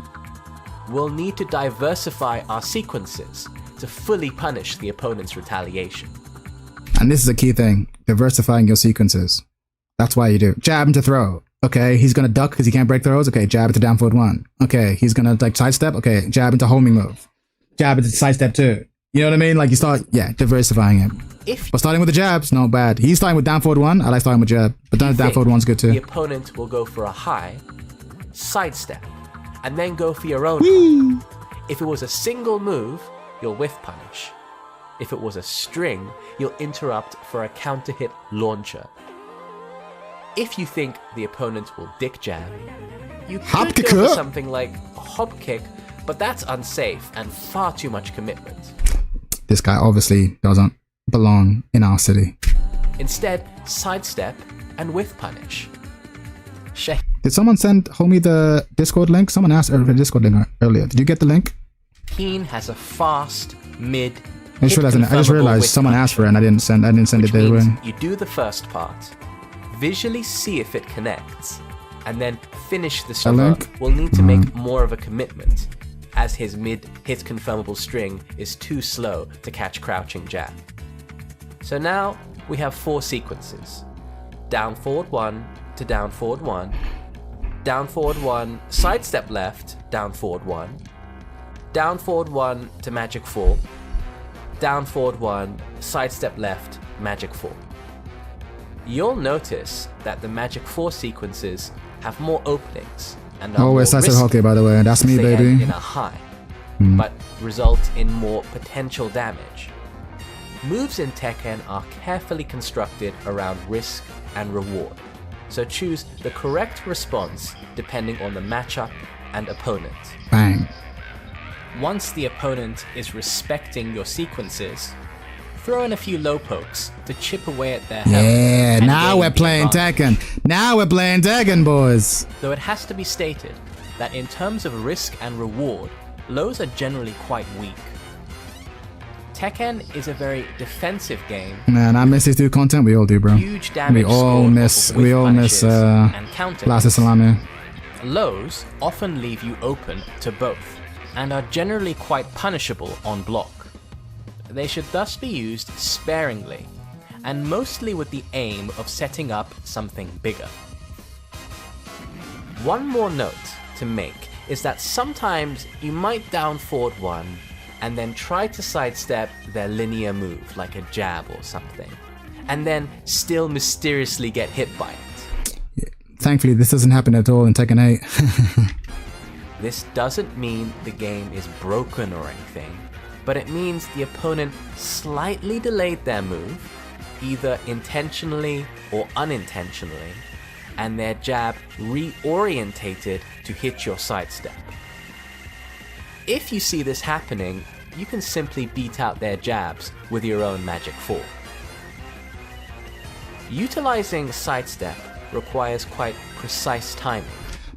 We'll need to diversify our sequences to fully punish the opponent's retaliation. And this is a key thing, diversifying your sequences. That's why you do. Jab him to throw. Okay, he's gonna duck because he can't break throws. Okay, jab into down forward 1. Okay, he's gonna like sidestep. Okay, jab into homing move. Jab into sidestep 2. You know what I mean? Like you start, diversifying it. But starting with the jabs, not bad. He's starting with down forward 1. I like starting with jab. But down forward 1's good too. The opponent will go for a high, sidestep, and then go for your own high. If it was a single move, you'll whiff punish. If it was a string, you'll interrupt for a counter hit launcher. If you think the opponent will dick jab, you could go for something like a hop kick, but that's unsafe and far too much commitment. This guy obviously doesn't belong in our city. Instead, sidestep and whiff punish. Did someone send homie the Discord link? Someone asked for the Discord link earlier. Did you get the link? Keen has a fast, mid, I just realized someone asked for it and I didn't send it their way. You do the first part, visually see if it connects, and then finish the string. We'll need to make more of a commitment. as his mid-hit confirmable string is too slow to catch crouching jab. So now we have 4 sequences. Down forward 1 to down forward 1, down forward 1, sidestep left, down forward 1, down forward 1 to magic 4, down forward 1, sidestep left, magic 4. You'll notice that the magic 4 sequences have more openings and are more Sasha risky Hockey, by the way. That's as me, they baby. end in a high, but result in more potential damage. Moves in Tekken are carefully constructed around risk and reward, so choose the correct response depending on the matchup and opponent. Bang. Once the opponent is respecting your sequences, throw in a few low pokes to chip away at their health. Yeah, and now gain we're playing advantage. Tekken. Now we're playing Tekken, boys. Though it has to be stated that in terms of risk and reward, lows are generally quite weak. Tekken is a very defensive game. Man, I miss this dude content. We all do, bro. Huge damage We all scored miss. off of We all whiff miss. punishes and counter Last hits. Salami. Lows often leave you open to both, and are generally quite punishable on block. They should thus be used sparingly, and mostly with the aim of setting up something bigger. One more note to make is that sometimes you might down forward 1 and then try to sidestep their linear move like a jab or something, and then still mysteriously get hit by it. Thankfully, this doesn't happen at all in Tekken 8. This doesn't mean the game is broken or anything, but it means the opponent slightly delayed their move, either intentionally or unintentionally, and their jab reorientated to hit your sidestep. If you see this happening, you can simply beat out their jabs with your own magic 4. Utilizing sidestep requires quite precise timing.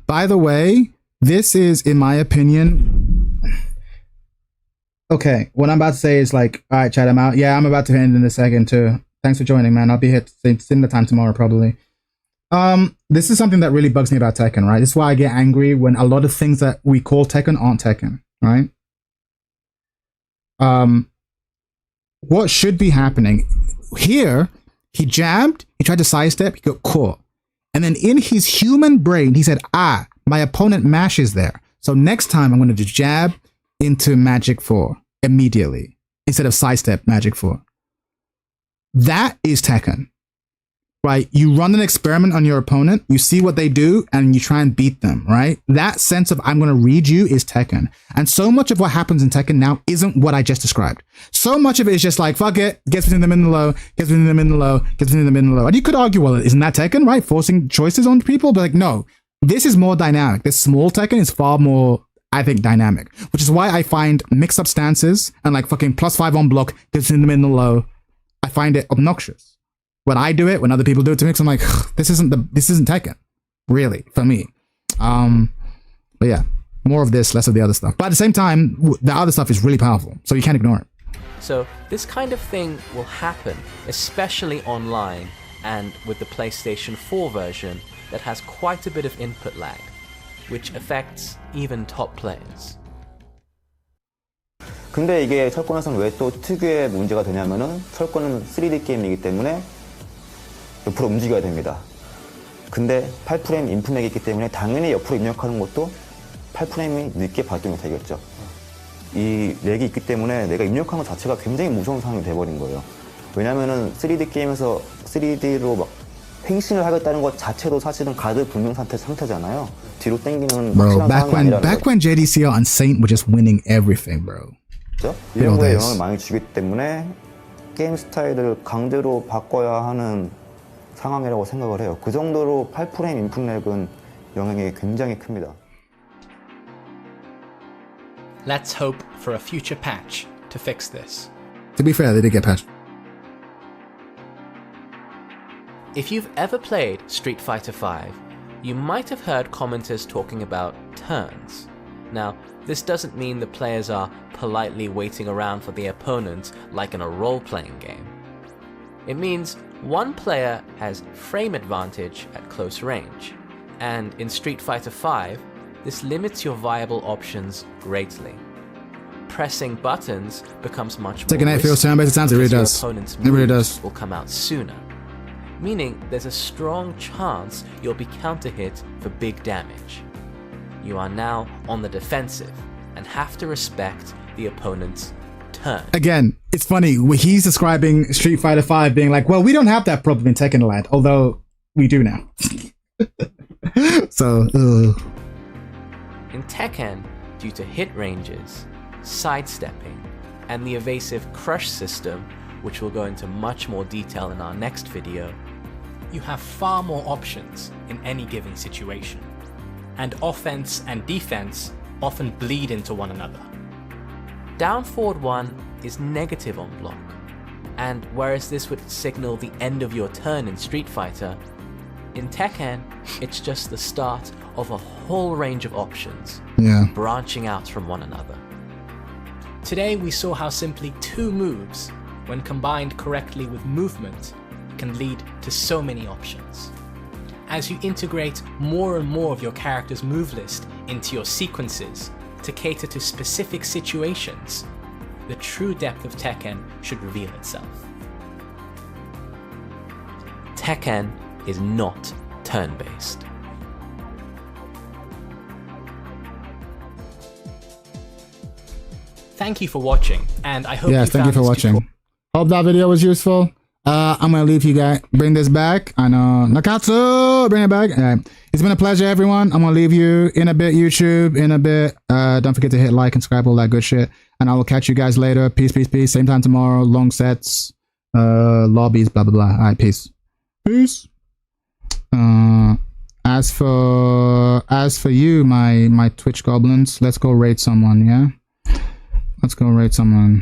By the way, this is, in my opinion... Okay, what I'm about to say is like, all right, chat, I'm out. Yeah, I'm about to end in a second too. Thanks for joining, man. I'll be here similar time tomorrow, probably. This is something that really bugs me about Tekken, right? This is why I get angry when a lot of things that we call Tekken aren't Tekken, right? What should be happening here? He jabbed, he tried to sidestep, he got caught. And then in his human brain, he said, my opponent mashes there. So next time I'm going to just jab into Magic 4 immediately instead of sidestep Magic 4. That is Tekken, right? You run an experiment on your opponent, you see what they do, and you try and beat them, right? That sense of I'm going to read you is Tekken. And so much of what happens in Tekken now isn't what I just described. So much of it is just like, fuck it, gets between the mid and the low, gets between the mid and the low, gets between the mid and the low. And you could argue, well, isn't that Tekken, right? Forcing choices on people? But like, no, this is more dynamic. This small Tekken is far more, I think, dynamic, which is why I find mix-up stances and like fucking +5 on block, gets in the mid and the low. I find it obnoxious. When I do it, when other people do it to me, I'm like, this isn't Tekken, really, for me. But yeah, more of this, less of the other stuff. But at the same time, the other stuff is really powerful, so you can't ignore it. So this kind of thing will happen, especially online and with the PlayStation 4 version that has quite a bit of input lag, which affects even top players. 근데 이게 철권에서는 왜 또 특유의 문제가 되냐면은 철권은 3D 게임이기 때문에 옆으로 움직여야 됩니다. 근데 8프레임 인풋렉이 있기 때문에 당연히 옆으로 입력하는 것도 8프레임이 늦게 발동이 되겠죠. 이 렉이 있기 때문에 내가 입력하는 것 자체가 굉장히 무서운 상황이 돼버린 거예요. 왜냐면은 3D 게임에서 3D로 막 횡신을 하겠다는 것 자체도 사실은 가드 불명 상태잖아요. 뒤로 당기는 Bro, back when JDCR and Saint were just winning everything, bro. 이런 거에 영향을 많이 주기 때문에 게임 스타일을 강제로 바꿔야 하는 상황이라고 생각을 해요. 그 정도로 8프레임 인풋 렉은 영향이 굉장히 큽니다. Let's hope for a future patch to fix this. To be fair, they did get patched. If you've ever played Street Fighter V, you might have heard commenters talking about turns. Now, this doesn't mean the players are politely waiting around for the opponent like in a role-playing game. It means one player has frame advantage at close range, and in Street Fighter V, this limits your viable options greatly. Pressing buttons becomes much more Tekken 8 risky feels turn-based, it sounds, it really because does. your opponent's It really moves does. will come out sooner, meaning there's a strong chance you'll be counter-hit for big damage. You are now on the defensive and have to respect the opponent's turn. Again, it's funny, he's describing Street Fighter V being like, well, we don't have that problem in Tekken Land, although we do now. So, In Tekken, due to hit ranges, sidestepping, and the evasive crush system, which we'll go into much more detail in our next video, You have far more options in any given situation, and offense and defense often bleed into one another. down forward 1 is negative on block, and whereas this would signal the end of your turn in Street Fighter, in Tekken, it's just the start of a whole range of options, yeah. branching out from one another. Today we saw how simply 2 moves, when combined correctly with movement, can lead to so many options. As you integrate more and more of your character's move list into your sequences to cater to specific situations, the true depth of Tekken should reveal itself. Tekken is not turn-based. Thank you for watching, and I hope Yes, you thank you found for this watching. tutorial. Hope that video was useful. I'm gonna leave you guys. Bring this back. I know Nakatsu. Bring it back. It's been a pleasure, everyone. I'm gonna leave you in a bit. YouTube in a bit. Don't forget to hit like and subscribe, all that good shit. And I will catch you guys later. Peace, peace, peace. Same time tomorrow. Long sets, lobbies, blah blah blah. All right, peace, peace. As for you, my Twitch goblins, let's go raid someone. Yeah, let's go raid someone.